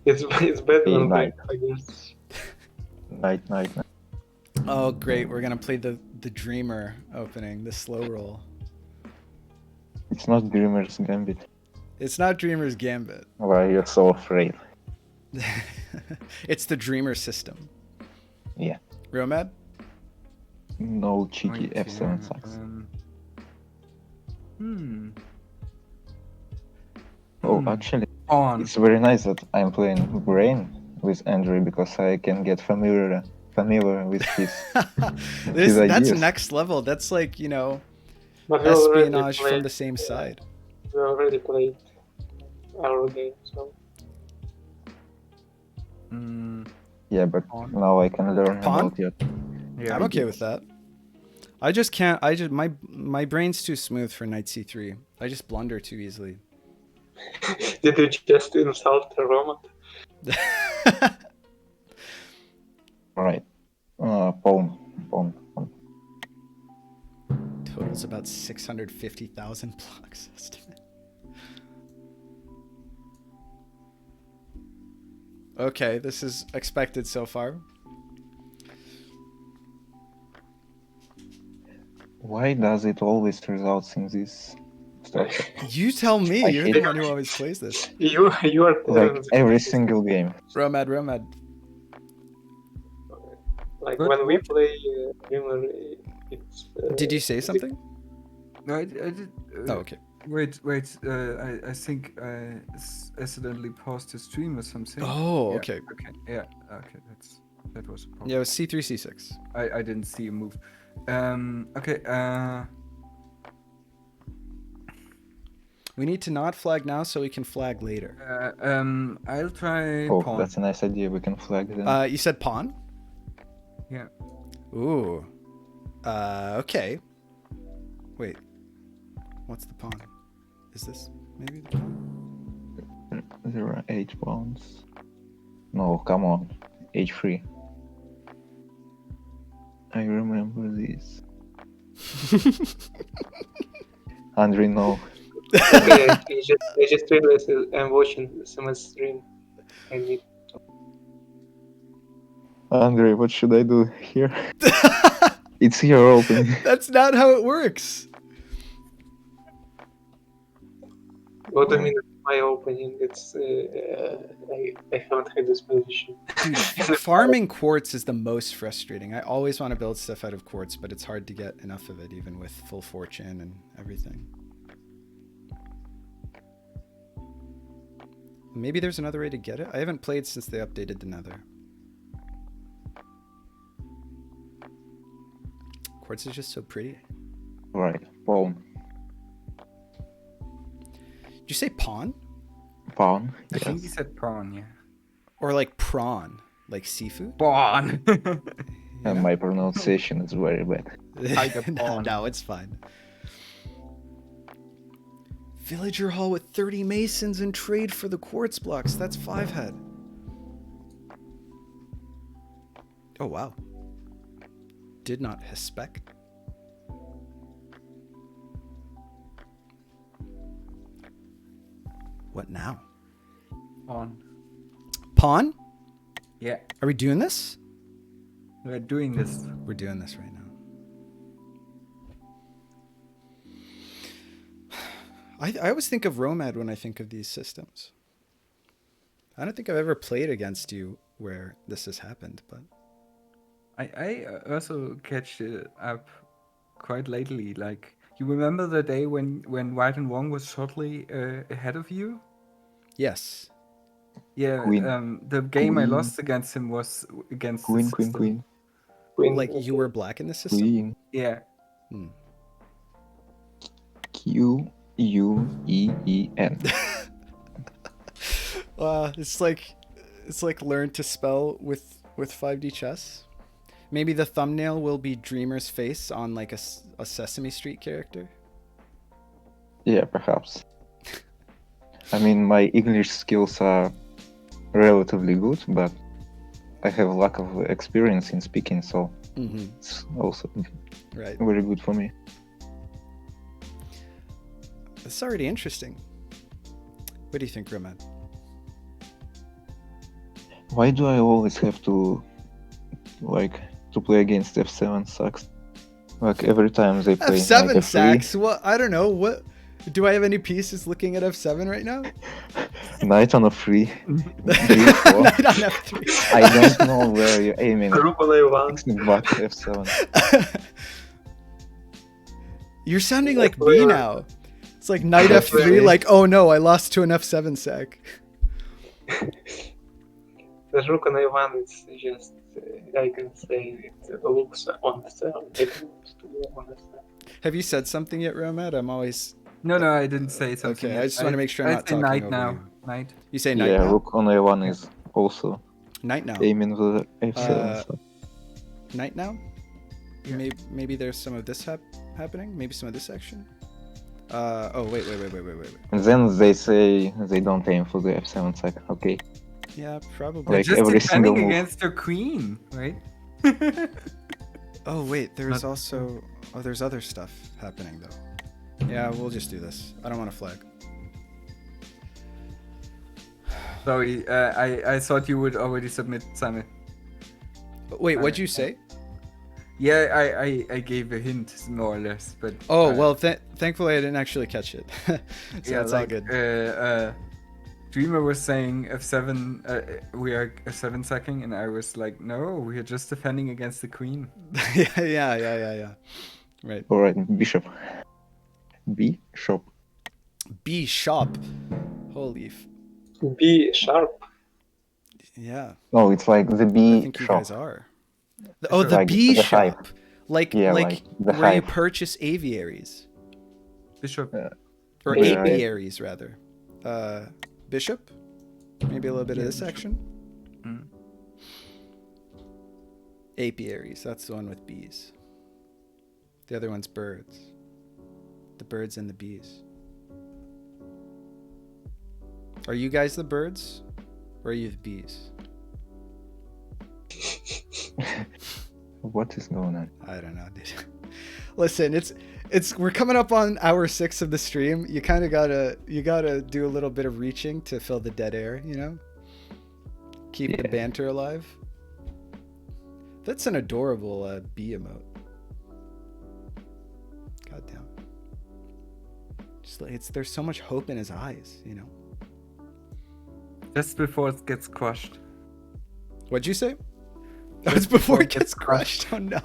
It's better than night. I guess. Night. Oh great, we're gonna play the Dreamer opening, the slow roll. It's not Dreamer's Gambit. It's not Dreamer's Gambit. Why you're so afraid? It's the Dreamer system. Yeah. Romad? No cheeky F7 sucks. Oh, actually, it's very nice that I'm playing Brain with Andrew because I can get familiar with his That's ideas. next level. That's like, But we espionage already from the same side. We already played our game, so. Yeah, but now I can learn about it. Yeah, I'm okay with that. I just can't. My brain's too smooth for knight c3. I just blunder too easily. Did you just insult the Roman? Right. Pawn. Total's about 650,000 blocks estimate. Okay, this is expected so far. Why does it always result in this structure? You tell me. You're the one who always plays this. You are like every single game. Romad. Like when we play Dreamer, it's. Did you say something? No, I did. Oh, okay. Wait. I think I accidentally paused the stream or something. Oh, yeah, okay. Okay. Yeah. Okay. That was a problem. Yeah, it was c3, c6. I didn't see a move. Okay. We need to not flag now so we can flag later. I'll try. Oh, pawn. that's a nice idea. We can flag them. You said pawn? Yeah. Ooh. Okay. Wait. What's the pawn? Is this maybe the pawn? There are 8 pawns. No, come on. H3. I remember this. Andre, no. Okay, I just realized I'm watching someone's stream. I need. Andre, what should I do here? It's your opening. That's not how it works. What do you mean? My opening. It's I haven't had this position. Dude, farming quartz is the most frustrating. I always want to build stuff out of quartz, but it's hard to get enough of it, even with full fortune and everything. Maybe there's another way to get it. I haven't played since they updated the Nether. Quartz is just so pretty. Right, pawn. Did you say pawn? Pawn. I think he said pawn, yeah. Or like prawn, like seafood? Pawn. And my pronunciation is very bad. No, it's fine. Villager hall with 30 masons and trade for the quartz blocks. That's 5 head. Oh, wow. Did not expect. What now? Pawn? Yeah. Are we doing this? We're doing this. We're doing this right now. I always think of Romad when I think of these systems. I don't think I've ever played against you where this has happened, but I also catch it up quite lately. Like, you remember the day when White and Wong was shortly ahead of you? Yes. Yeah. The game I lost against him was against Queen. Like you were black in the system? Queen. Yeah. Queen. It's like learn to spell with 5D chess. Maybe the thumbnail will be Dreamer's face on like a Sesame Street character. Yeah, perhaps. I mean, my English skills are relatively good, but I have a lack of experience in speaking, so it's also very good for me. It's already interesting. What do you think, Roman? Why do I always have to play against F7 sucks? Like every time they play F7 like sacks? What? I don't know. What? Do I have any pieces looking at F7 right now? Knight on a3. Knight on F3. I don't know where you're aiming. Rook on A1. Back to F7. You're sounding like me now. It's like Knight F3, like, oh no, I lost to an F7 sack. The Rook on A1 is just, I can say, it looks on F7. It looks to be on F7. Have you said something yet, Romad? I'm always... No, I didn't say something. Okay, I just want to make sure I'm not talking knight over now. you. Knight. You say knight now? Yeah, Rook on A1 is also knight now. aiming the F7. Knight now? Yeah. Maybe there's some of this happening? Maybe some of this action? Oh, wait. And then they say they don't aim for the F7 sack. Okay. Yeah, probably. Like just every single move against your queen, right? Oh wait, there's also there's other stuff happening though. Yeah, we'll just do this. I don't want to flag. Sorry, I thought you would already submit, Simon. Wait, what'd you say? Yeah, I gave a hint more or less, but well, thankfully I didn't actually catch it. So yeah, it's all good. Dreamer was saying F7, we are F7 sacking, and I was like, no, we are just defending against the queen. Yeah. Right. All right, bishop. B sharp. Holy. B sharp. Yeah. No, it's like the B I think you shop. guys are. The B shop. Like where hive. you purchase aviaries. Bishop. Or apiaries, rather. Bishop? Maybe a little bit of this action? Apiaries, that's the one with bees. The other one's birds. The birds and the bees. Are you guys the birds? Or are you the bees? What is going on? I don't know, dude. Listen, we're coming up on hour 6 of the stream. You kind of gotta do a little bit of reaching to fill the dead air, you know? Keep the banter alive. That's an adorable bee emote. Goddamn. Just there's so much hope in his eyes, you know? Just before it gets crushed. What'd you say? That's before it gets crushed. Oh no.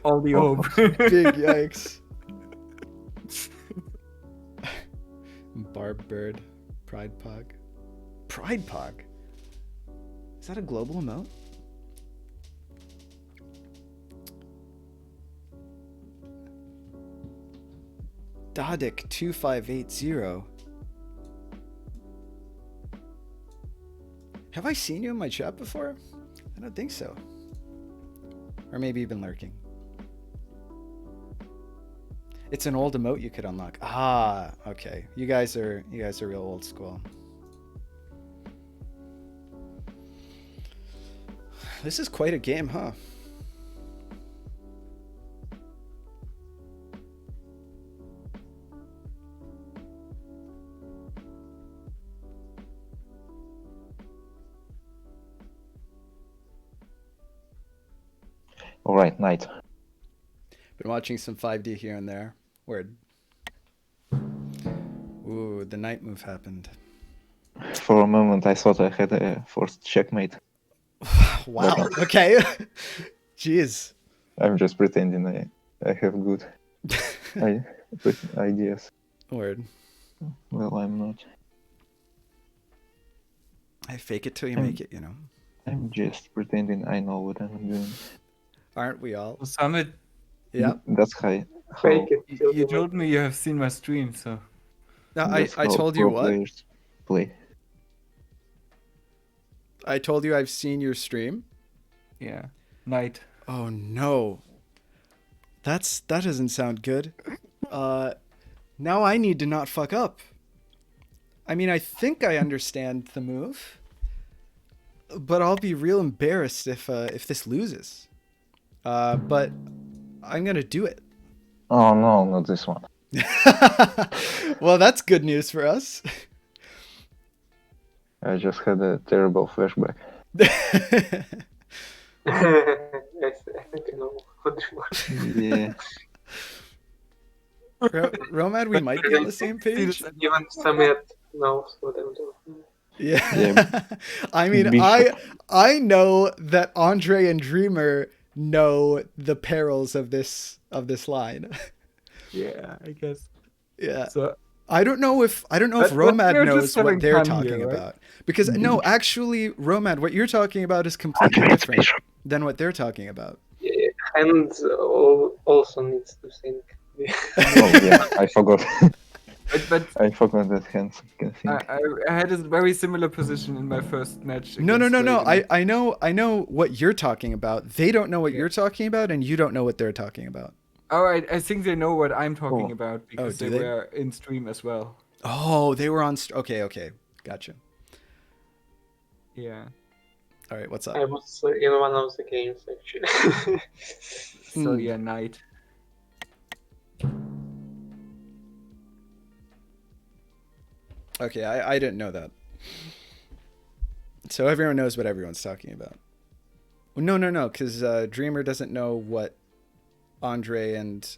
All the hope. Big yikes. Barb Bird. Pride Pog. Pride Pog? Is that a global emote? Dodic2580. Have I seen you in my chat before? I don't think so. Or maybe you've been lurking. It's an old emote you could unlock. Ah, okay. You guys are real old school. This is quite a game, huh? All right, knight. Been watching some 5D here and there. Word. Ooh, the knight move happened. For a moment, I thought I had a forced checkmate. Wow. Okay. Jeez. I'm just pretending I have good ideas. Word. Well, I'm not. I fake it till you make it, you know. I'm just pretending I know what I'm doing. Aren't we all? Summit. Yeah. That's high. Fake it. You told me you have seen my stream, so. No, I told you what? Players play. I told you I've seen your stream? Yeah. Knight. Oh no. That doesn't sound good. Now I need to not fuck up. I mean, I think I understand the move, but I'll be real embarrassed if this loses. But I'm gonna do it. Oh no, not this one. Well, that's good news for us. I just had a terrible flashback. Yes, I think I know what you want. Yeah. Romad, we might be on the same page. Even Samet knows what I'm doing. Yeah. I mean, I know that Andre and Dreamer know the perils of this line. Yeah, I guess. Yeah. So I don't know if Romad knows what they're talking right? about. Because no, actually, Romad, what you're talking about is completely different than what they're talking about. Yeah, and also needs to think. Oh yeah, I forgot. But I forgot that hands can think. I had a very similar position in my first match. No. I know what you're talking about. They don't know what you're talking about, and you don't know what they're talking about. Oh, I think they know what I'm talking about because do they they? were in stream as well. Oh, they were on. Okay, gotcha. Yeah. All right, what's up? I was in one of the games actually. So yeah, knight. Okay, I didn't know that. So everyone knows what everyone's talking about. Well, no, because Dreamer doesn't know what Andre and...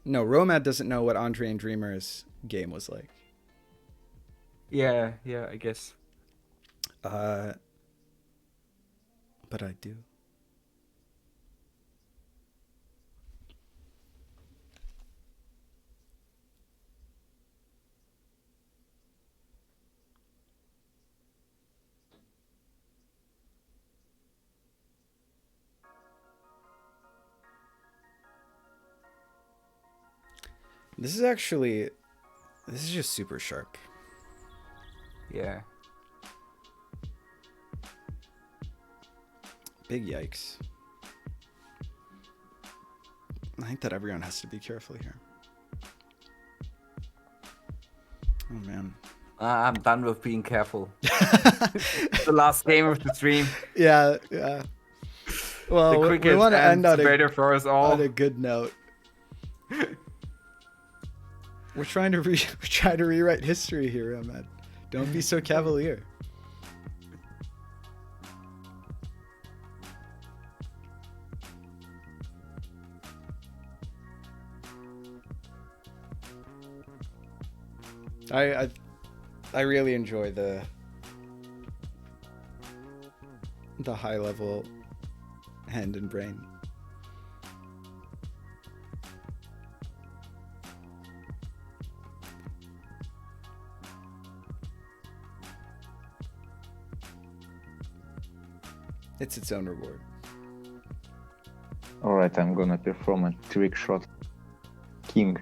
No, Romad doesn't know what Andre and Dreamer's game was like. Yeah, I guess. But I do. This is just super sharp. Yeah. Big yikes. I think that everyone has to be careful here. Oh man. I'm done with being careful. It's the last game of the stream. Yeah. Well, we want to end on for us all. On a good note. We're trying to rewrite history here, Ahmed. Don't be so cavalier. I really enjoy the high level hand and brain. It's its own reward. Alright, I'm gonna perform a trick shot. King.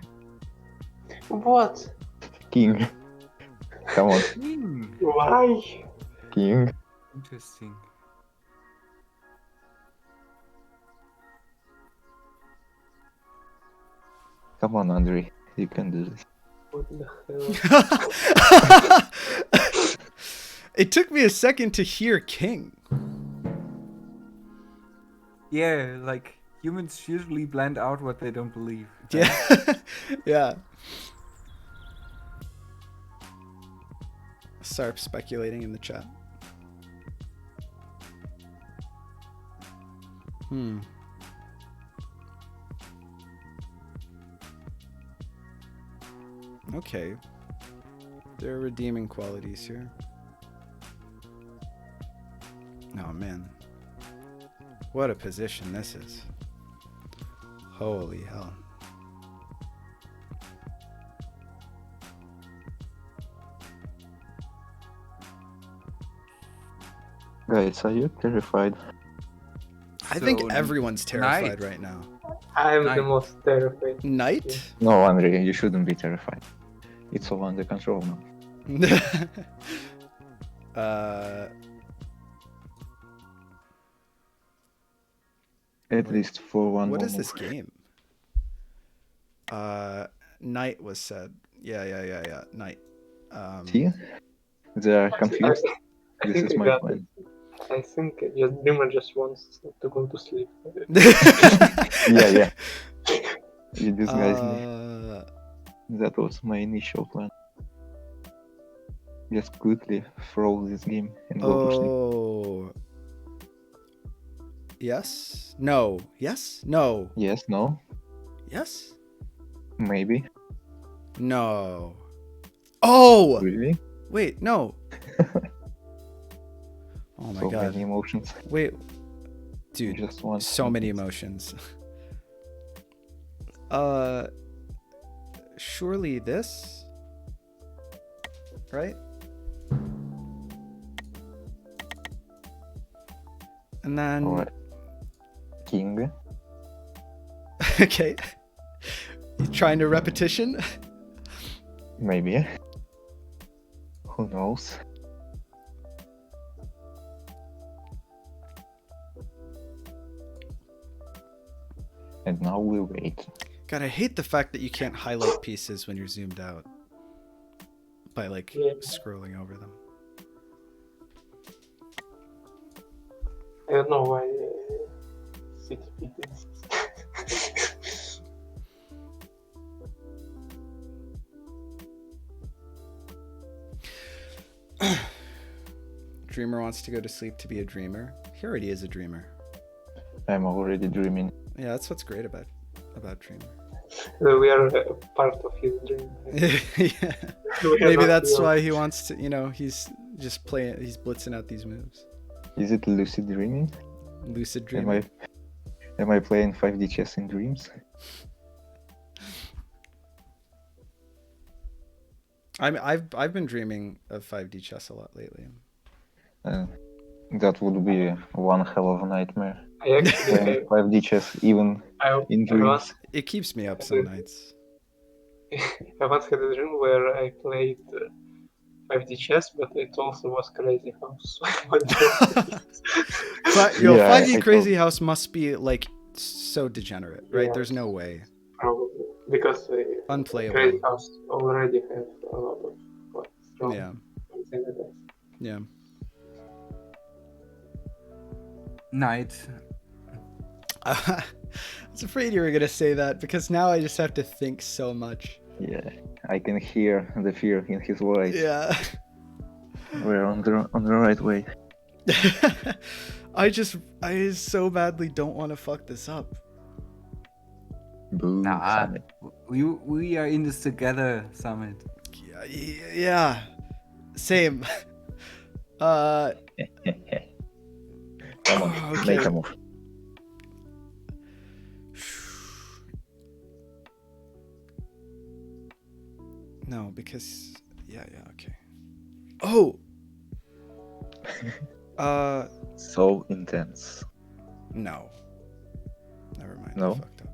What? King. Come on. Why? King. Interesting. Come on, Andre. You can do this. What the hell? It took me a second to hear king. Yeah, like humans usually blend out what they don't believe. Yeah. Yeah. Sarp speculating in the chat. Okay. There are redeeming qualities here. Oh man. What a position this is. Holy hell. Guys, are you terrified? I think everyone's terrified right now. I'm the most terrified. Knight? No, Andre, you shouldn't be terrified. It's all under control now. At least for one What more is this move. game? Knight was said. Yeah. Knight. See? They are confused. This is my plan. I think Dreamer just wants to go to sleep. Yeah. You disguised me. That was my initial plan. Just quickly throw this game and go to sleep. Yes? No. Yes? No. Yes, no. Yes? Maybe. No. Oh! Really? Wait, no. Oh my so god. Many emotions. Wait. Dude, just want so many emotions. Surely this? Right? And then... Or king. Okay. You trying to repetition? Maybe. Who knows? And now we wait. God, I hate the fact that you can't highlight pieces when you're zoomed out. By like scrolling over them. I don't know why 6 feet is. Dreamer wants to go to sleep to be a dreamer. He already is a dreamer. I'm already dreaming. Yeah, that's what's great about Dreamer. We are part of his dream. Yeah. Maybe that's why he wants to, he's just playing, he's blitzing out these moves. Is it lucid dreaming? Lucid dreaming. Am I playing 5D chess in dreams? I've been dreaming of 5D chess a lot lately. That would be one hell of a nightmare. I actually 5D chess even in dreams. It keeps me up some nights. I once had a dream where I played 5D chess, but it also was Crazy House. But 5D Crazy House must be like so degenerate, right? Yeah. There's no way. Probably because unplayable. Crazy House already have a lot of strong candidates. Yeah. Knight. I was afraid you were gonna say that because now I just have to think so much. Yeah, I can hear the fear in his voice. Yeah. We're on the right way. I so badly don't want to fuck this up. Boo, Summit. We are in this together, Summit. Yeah. Same. Come on, okay. Make a move. No, because okay. Oh. So intense. No. Never mind. No. I fucked up.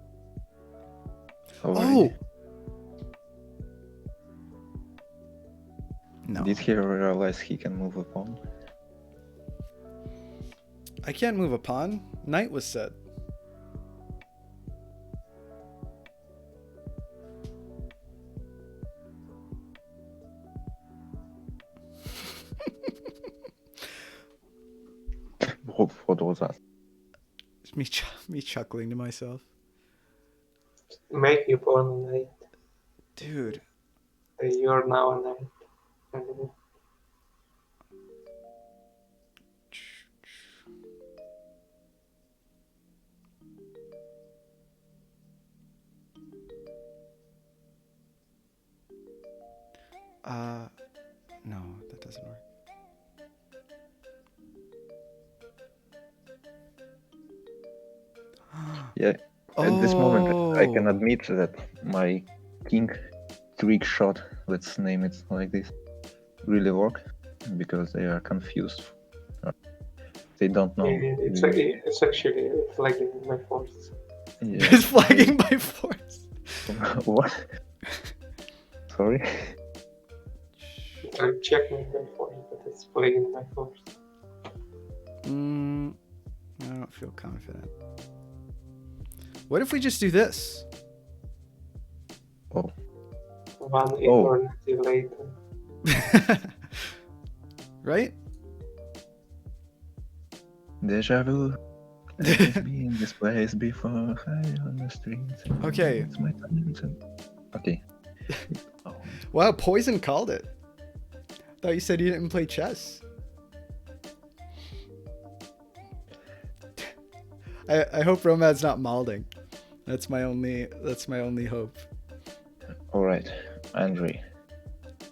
Already. Oh. No. Did he realize he can move a pawn? I can't move a pawn. Knight was set. What was that? It's me chuckling to myself. Make you pawn a knight. Dude. You're now a knight. No, that doesn't work. Yeah. At this moment, I can admit that my king trick shot, let's name it like this, really worked because they are confused. They don't know. It's actually flagging by force. Yeah. It's flagging by force. What? Sorry? I'm checking by force, but it's flagging by force. I don't feel confident. What if we just do this? Oh. One eternity later. Right? Deja vu. I've been in this place before, high on the streets. Okay. It's my time. Okay. Oh. Wow, Poison called it. Thought you said you didn't play chess. I hope Romad's not malding. That's my only hope. All right, Andre,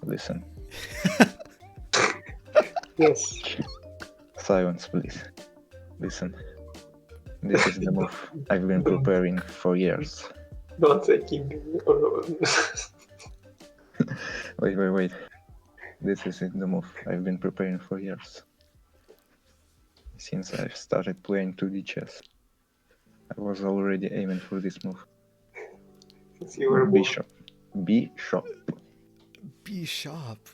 listen. Yes. Silence, please. Listen. This is the move I've been preparing for years. Don't say king. Wait. This is the move I've been preparing for years. Since I've started playing 2D chess, I was already aiming for this move. Since you were Bishop. Bishop.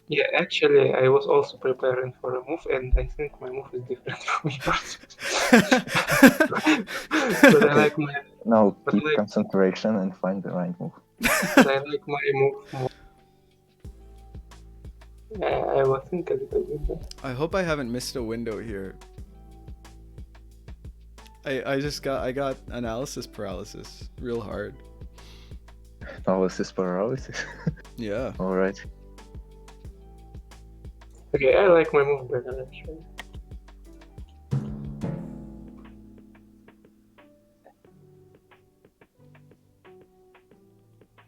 Yeah, actually, I was also preparing for a move, and I think my move is different from yours. But I like my. Now keep concentration and find the right move. But I like my move more. I will think a little bit. I hope I haven't missed a window here. I got analysis paralysis real hard. Analysis paralysis? Yeah. Alright. Okay, I like my move better actually.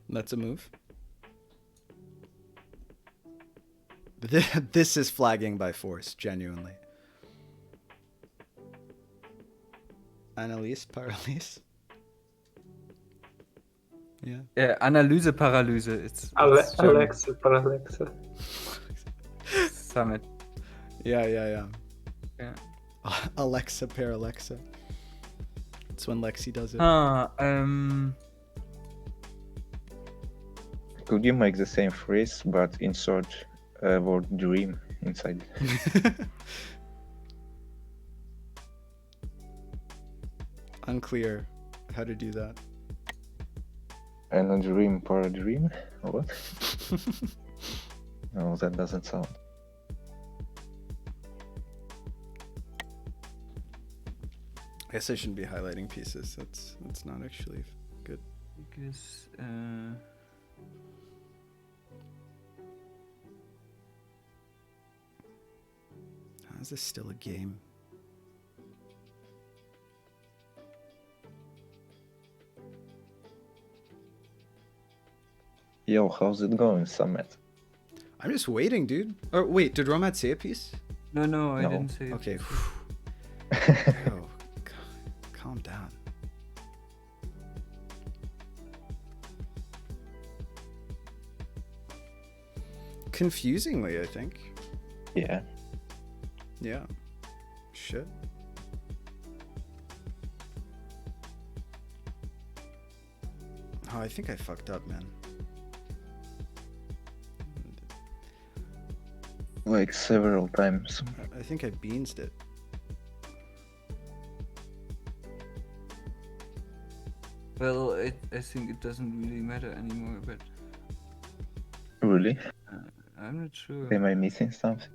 That's a move. This is flagging by force, genuinely. Analyse, paralyse. Yeah. Yeah, Analyse, Paralyse. It's Alexa, Parallaxa. Summit. Yeah. Alexa, Parallaxa. It's when Lexi does it. Could you make the same phrase but insert word dream inside? Unclear how to do that. And a dream for a dream? What? No, that doesn't sound. I guess I shouldn't be highlighting pieces. That's not actually good. Because how is this still a game? Yo, how's it going, Summit? I'm just waiting, dude. Or wait, did Romad say a piece? No, I didn't say it. Okay. Oh, calm down. Confusingly, I think. Yeah. Yeah. Shit. Oh, I think I fucked up, man. Like several times. I think I beansed it. Well, I think it doesn't really matter anymore, but... Really? I'm not sure. Am I missing something?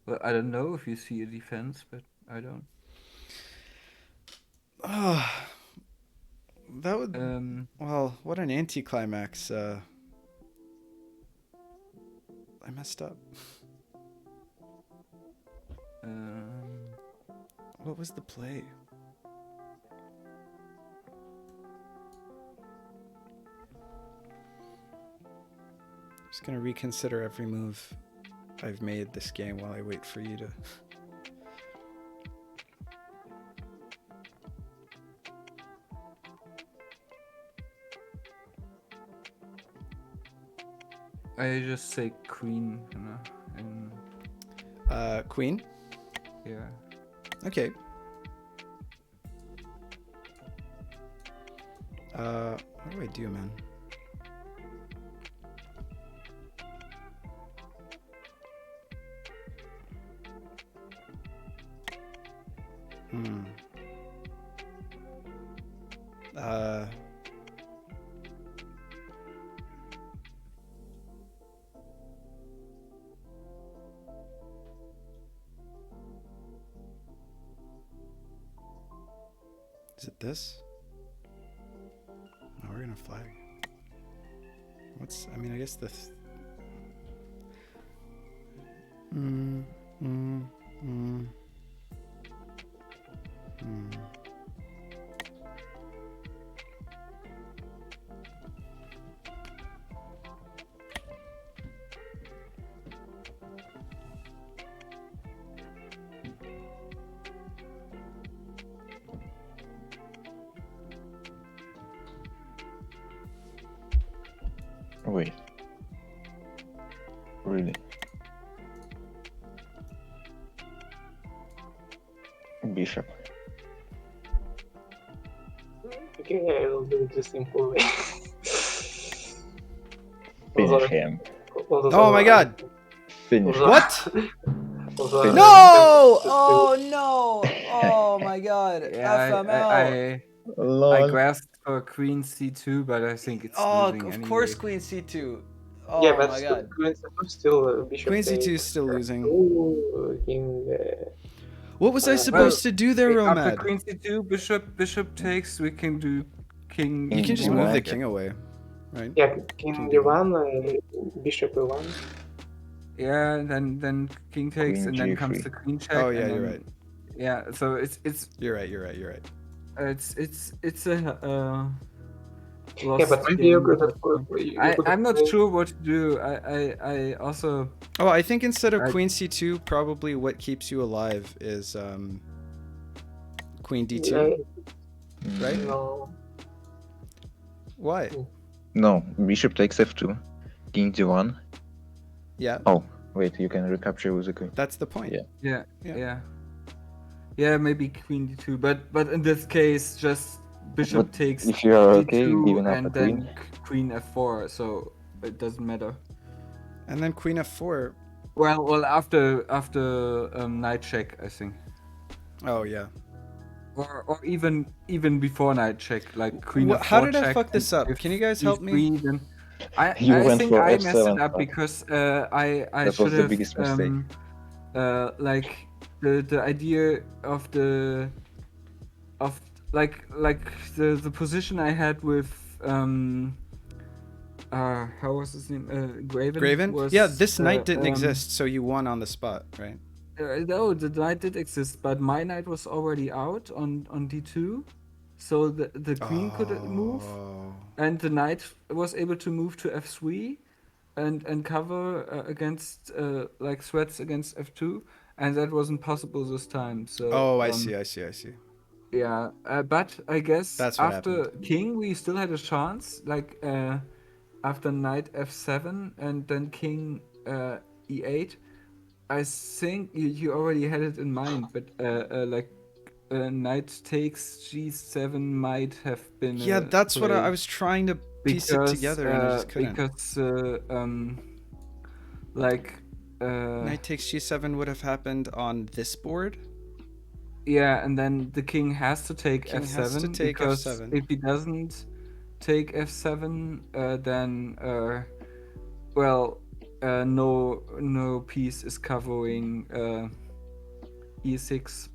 Well, I don't know if you see a defense, but I don't. That would... well, what an anticlimax. I messed up. What was the play? just gonna reconsider every move I've made this game while I wait for you to. I just say queen, and Queen. yeah. Okay. What do I do, man? Is it this? No, we're gonna flag. I mean, I guess the. Wait. Really? Bishop. Okay, I will do it the simple way. Finish him. Oh my god! Finish him. What? Finish No! Oh no! Oh my god! FML. I grasped for queen c2, but I think it's losing of anyway. course queen c2. Oh yeah, but my god. Queen C2 still bishop. Queen c2 is still losing. King. What was I supposed to do there, After Romad? queen c2, bishop takes. We can do king. You can just E1. move the king away, right? Yeah, King D1, Bishop E1. Yeah, and then king takes, Queen and then comes G3. the queen check. Oh yeah, and you're then- right. Yeah, so it's You're right. You're right. it's a lost Yeah, but maybe game. you could I'm not play- sure what to do. I also Oh, I think instead of I- queen c2, probably what keeps you alive is queen d2, Yeah, right? no. Why? No, bishop takes f2. King d1. Yeah, Oh, wait, you can recapture with the queen. that's the point. Yeah. yeah maybe queen d2, but in this case just bishop But takes if you are okay d2 giving up and a then queen, queen f4, so it doesn't matter. And then queen f4. Well after knight check, I think. Oh yeah. Or even before knight check, like queen f4 How did I check, fuck this and up? if Can you guys help me? e3, then I You went think for I messed F7 it up fuck. because I That was should the have biggest mistake. like the idea of the the position I had with how was his name, Graven was, Yeah, this knight didn't exist, so you won on the spot, right? No, the knight did exist, but my knight was already out on d2, so the queen could move, and the knight was able to move to f3 and cover against like threats against f2, and that wasn't possible this time. So I see. yeah, but I guess That's what after happened. king we still had a chance, like after knight f7 and then king e8. I think you already had it in mind, but like knight takes g7 might have been. Yeah, that's what I was trying to piece it together, and I just couldn't. Because like knight takes g7 would have happened on this board. Yeah, and then the king has to take King f7 has to take because f7. if he doesn't take f7, then well. No piece is covering e6,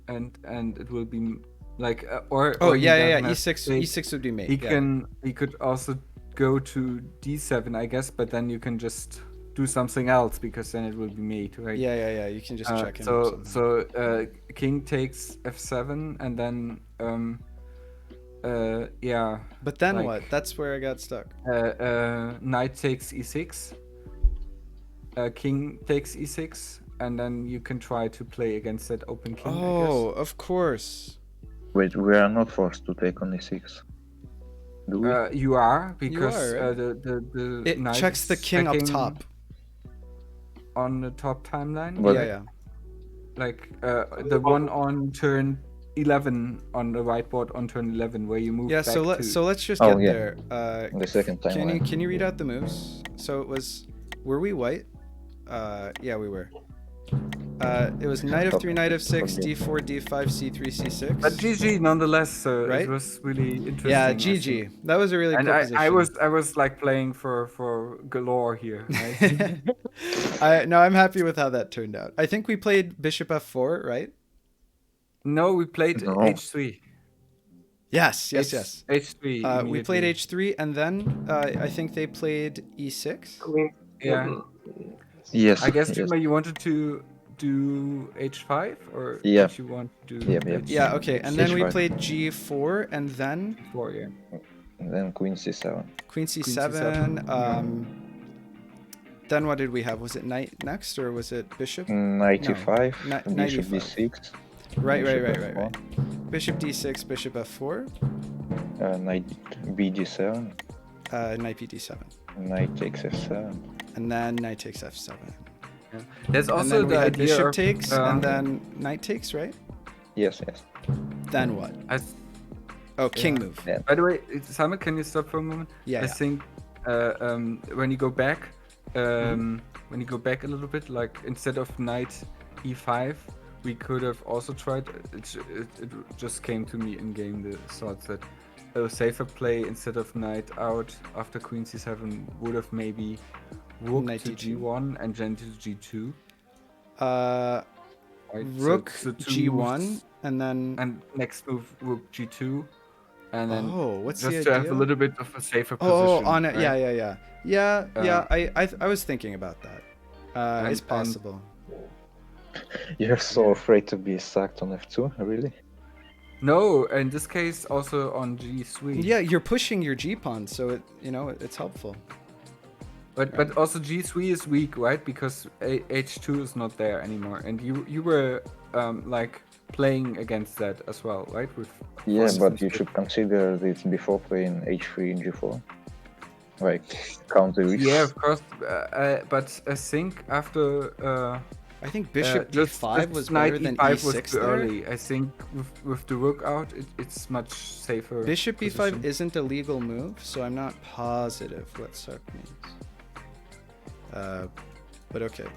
and it will be like or Oh or he yeah. doesn't have E6 to take- E6 would be made. He could also go to d7, I guess, but then you can just do something else because then it will be mate, right? Yeah. You can just check in. or something. So king takes f7, and then yeah. But then what? That's where I got stuck. Knight takes e6. King takes e6, and then you can try to play against that open king. Oh, of course. Wait, we are not forced to take on e6. Do we? You are, because You are, right? the It knight checks is the king up checking top. on the top timeline. But- Yeah. Like the one on turn 11 on the whiteboard on turn 11 where you move Yeah, back so let's just Oh, get yeah. there. The second time. Can you read out the moves? So it was, were we white? Yeah, we were. It was knight f3, knight f6, d4, d5, c3, c6. But GG nonetheless, so Right? it was really interesting. Yeah, I GG. think. That was a really And cool position. I was like playing for galore here. Right? I'm happy with how that turned out. I think we played bishop f4, right? No, we played No. h3. Yes. h3. We played immediately. h3, and then I think they played e6. Queen. Yeah. Yes. I guess yes. Tuma, you wanted to do h5, or Yeah. did you want to do Yeah. Yeah, okay. And then we H5. played g4, and then h4? Yeah. And then queen c7. queen c7. c7. Then what did we have? Was it knight next, or was it bishop? Knight e5. Knight Bishop e5. d6. Right. Bishop f1, Bishop d6, bishop f4, Knight bd7. Knight bd7, Knight takes f7. and then knight takes f7. Yeah. There's And also then we the had idea bishop of, takes, and then knight takes, right? Yes. Then what? Oh, king move. Yeah. By the way, Simon, can you stop for a moment? Yeah. I think when you go back, when you go back a little bit, like instead of knight e5, we could have also tried. It just came to me in game, the thought that a safer play instead of knight out after queen c7 would have maybe rook Knight to d2. g1 and then to g2. Right? Rook So two g1, moves, and then and next move rook g2, and then what's just the to have idea? a little bit of a safer position. Oh, on it. right? Yeah. I was thinking about that. It's and- possible. You're so afraid to be sacked on f2, really? No, in this case also on g3. Yeah, you're pushing your g pawn, so it's helpful. But also g3 is weak, right? Because h2 is not there anymore, and you were like playing against that as well, right? With Yeah, forces but and you stuff. should consider this before playing h3 and g4. Like, counter risks. Yeah, of course. But I think after I think bishop just d5 was knight better than e5 e6 was too there. early. I think with the rook out, it's much safer. Bishop e5 position. isn't a legal move, so I'm not positive what suck means. But okay.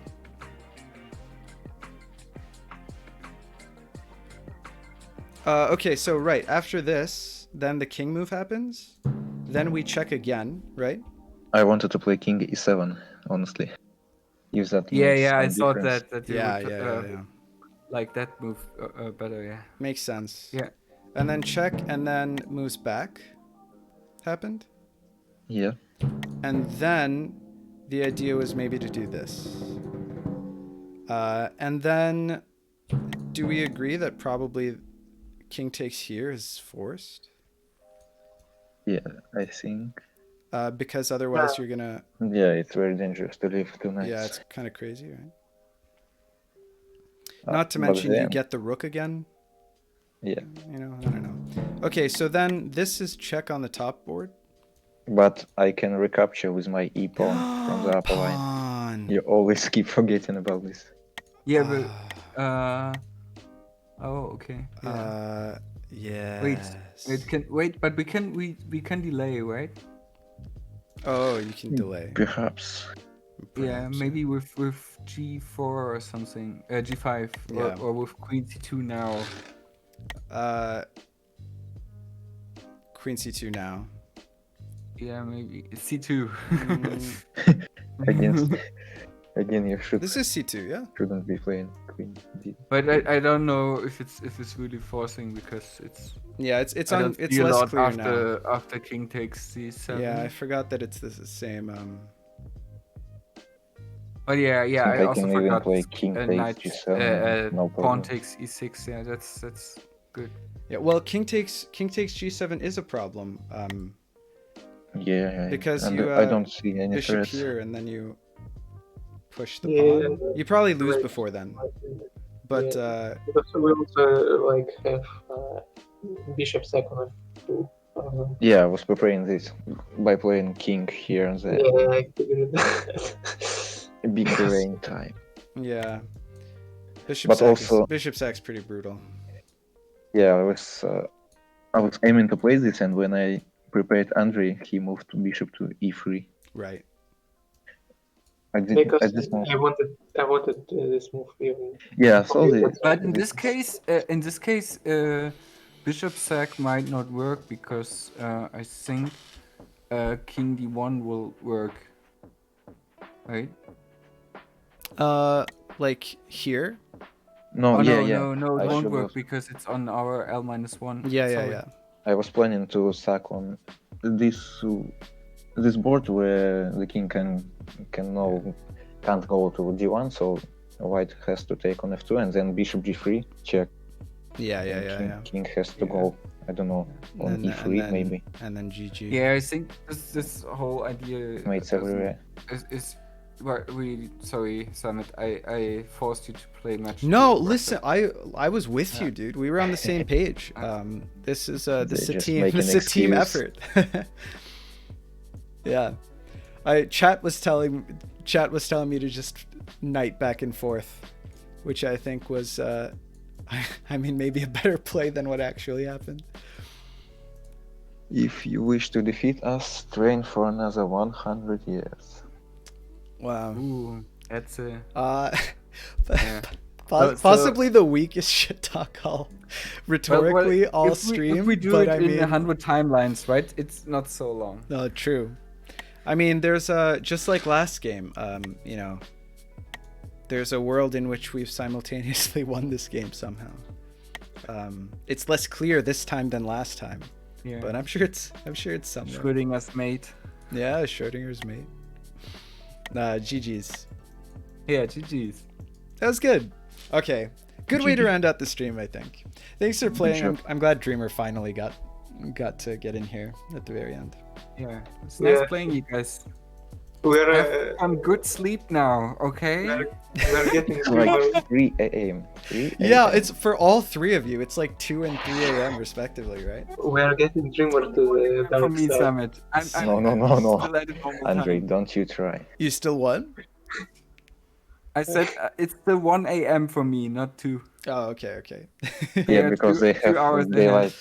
Okay, so right after this, then the king move happens. Then we check again, right? I wanted to play king e7, honestly. Use that. Yeah, means I some thought difference. that you Yeah, would yeah. like that move better. Yeah. Makes sense. Yeah. And then check, and then moves back. Happened. Yeah. And then the idea was maybe to do this. And then do we agree that probably king takes here is forced? Yeah, I think. Because otherwise you're gonna... Yeah, it's very dangerous to leave two knights. Yeah, it's kind of crazy, right? Not to but mention you then- get the rook again. Yeah. I don't know. Okay, so then this is check on the top board. But I can recapture with my e pawn from the upper line. Pawn. You always keep forgetting about this. Yeah, but oh, okay. Yeah. Yes. But we can delay, right? Oh, you can delay. Perhaps. Yeah, maybe with g4 or something, g5, Yeah. or with queen c2 now. Queen c2 now. Yeah, maybe c2. Again, you should. This is c2, yeah. Shouldn't be playing queen d. But I don't know if it's really forcing, because it's Yeah, it's I on. don't It's see a less lot clear now. after king takes c7. Yeah, I forgot that it's the same. But yeah, I I also can even forgot play king takes knight, g7. No pawn problem. takes e6. Yeah, that's good. Yeah, well, king takes g7 is a problem. Yeah, because and you I don't see any bishop threats. here, and then you push the Yeah, pawn. You probably lose right. before then. But because we also like have bishop sack on f2. Yeah, I was preparing this by playing king here and there. Yeah, I figured that. A big terrain type. yeah, But also, bishop sack's pretty brutal. Yeah, I was aiming to play this, and when I prepared Andrei, he moved bishop to e3. Right. Because I wanted this move even. Yeah, so but in this case, bishop sack might not work because I think king d1 will work, right? Like here? No, no, it I won't work because it's on our L-1. Yeah. I was planning to sack on this board where the king can't go to d1, so white has to take on f2 and then bishop g3 check. Yeah. King has to go, I don't know, on e3 maybe. And then GG. Yeah, I think this whole idea Mates everywhere. is really sorry, Summit. I forced you to play much. No, listen, I was with you, dude. We were on the same page. This is a team effort. Yeah. Chat was telling me to just knight back and forth, which I think was I mean maybe a better play than what actually happened. If you wish to defeat us, train for another 100 years. Wow. Ooh, that's a possibly the weakest shit talk rhetorically all stream. If we do it in 100 timelines, right? It's not so long. No, true. I mean, there's just like last game, you know, there's a world in which we've simultaneously won this game somehow. It's less clear this time than last time. Yeah. But I'm sure it's somewhere. Schrödinger's mate. Yeah, Schrödinger's mate. GG's. Yeah, GG's. That was good. Okay. Good way to round out the stream, I think. Thanks for playing. I'm glad Dreamer finally got to get in here at the very end. Yeah, it's nice playing you guys. We're on good sleep now, okay? We're getting like 3 a.m. Yeah, it's for all three of you. It's like 2 and 3 a.m. respectively, right? We're getting Dreamer to the dark For me, side. Summit. No. Andrei, don't you try. You still won? I said it's still 1 a.m. for me, not 2. Oh, okay. Yeah, because they have daylight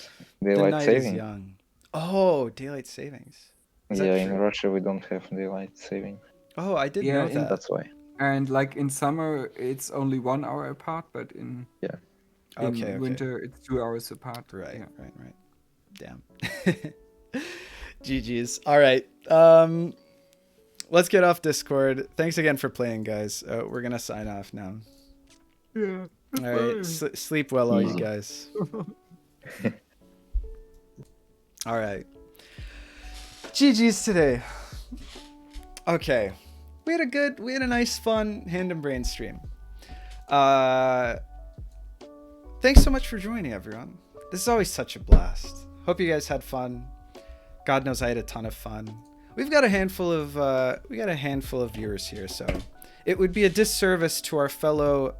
saving. Young. Oh, daylight savings. Yeah, in Russia we don't have daylight saving. Oh, I didn't know that. That's why. And like in summer, it's only 1 hour apart, but in winter, it's 2 hours apart. Right. Damn. GG's. All right. Let's get off Discord. Thanks again for playing, guys. We're gonna sign off now. Yeah. All right. Sleep well, all you guys. All right. GG's today. Okay. We had a nice, fun Hand and Brain stream. Thanks so much for joining, everyone. This is always such a blast. Hope you guys had fun. God knows I had a ton of fun. We've got a handful of viewers here, so it would be a disservice to our fellow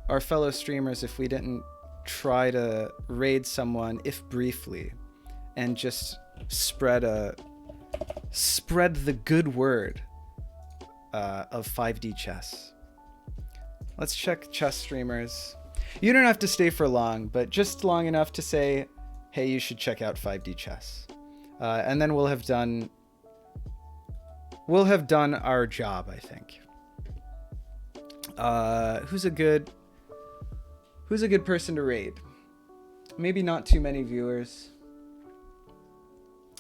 streamers if we didn't try to raid someone, if briefly, and just spread the good word of 5D chess. Let's check chess streamers. You don't have to stay for long, but just long enough to say, hey, you should check out 5D chess. And then we'll have done our job, I think. Who's a good person to raid? Maybe not too many viewers.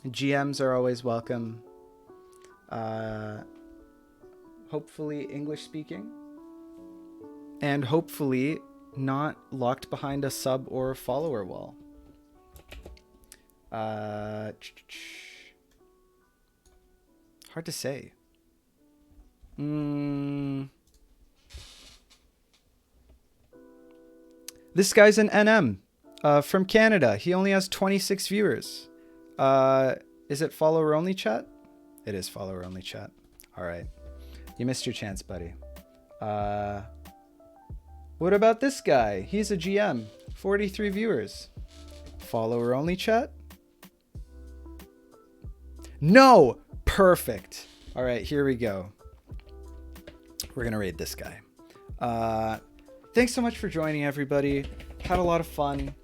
GMs are always welcome. Hopefully English speaking. And hopefully not locked behind a sub or follower wall. Hard to say. This guy's an NM. from Canada. He only has 26 viewers. Is it follower only chat? It is follower only chat. All right. You missed your chance, buddy. What about this guy? He's a GM. 43 viewers. Follower only chat? No! Perfect. All right, here we go. We're going to raid this guy. Thanks so much for joining, everybody. Had a lot of fun.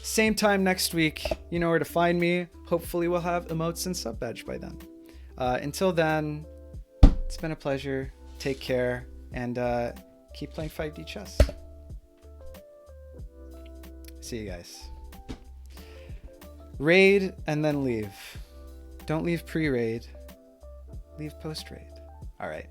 Same time next week. You know where to find me. Hopefully we'll have emotes and sub badge by then. Until then, it's been a pleasure. Take care and keep playing 5D chess. See you guys. Raid and then leave. Don't leave pre-raid. Leave post-raid. All right.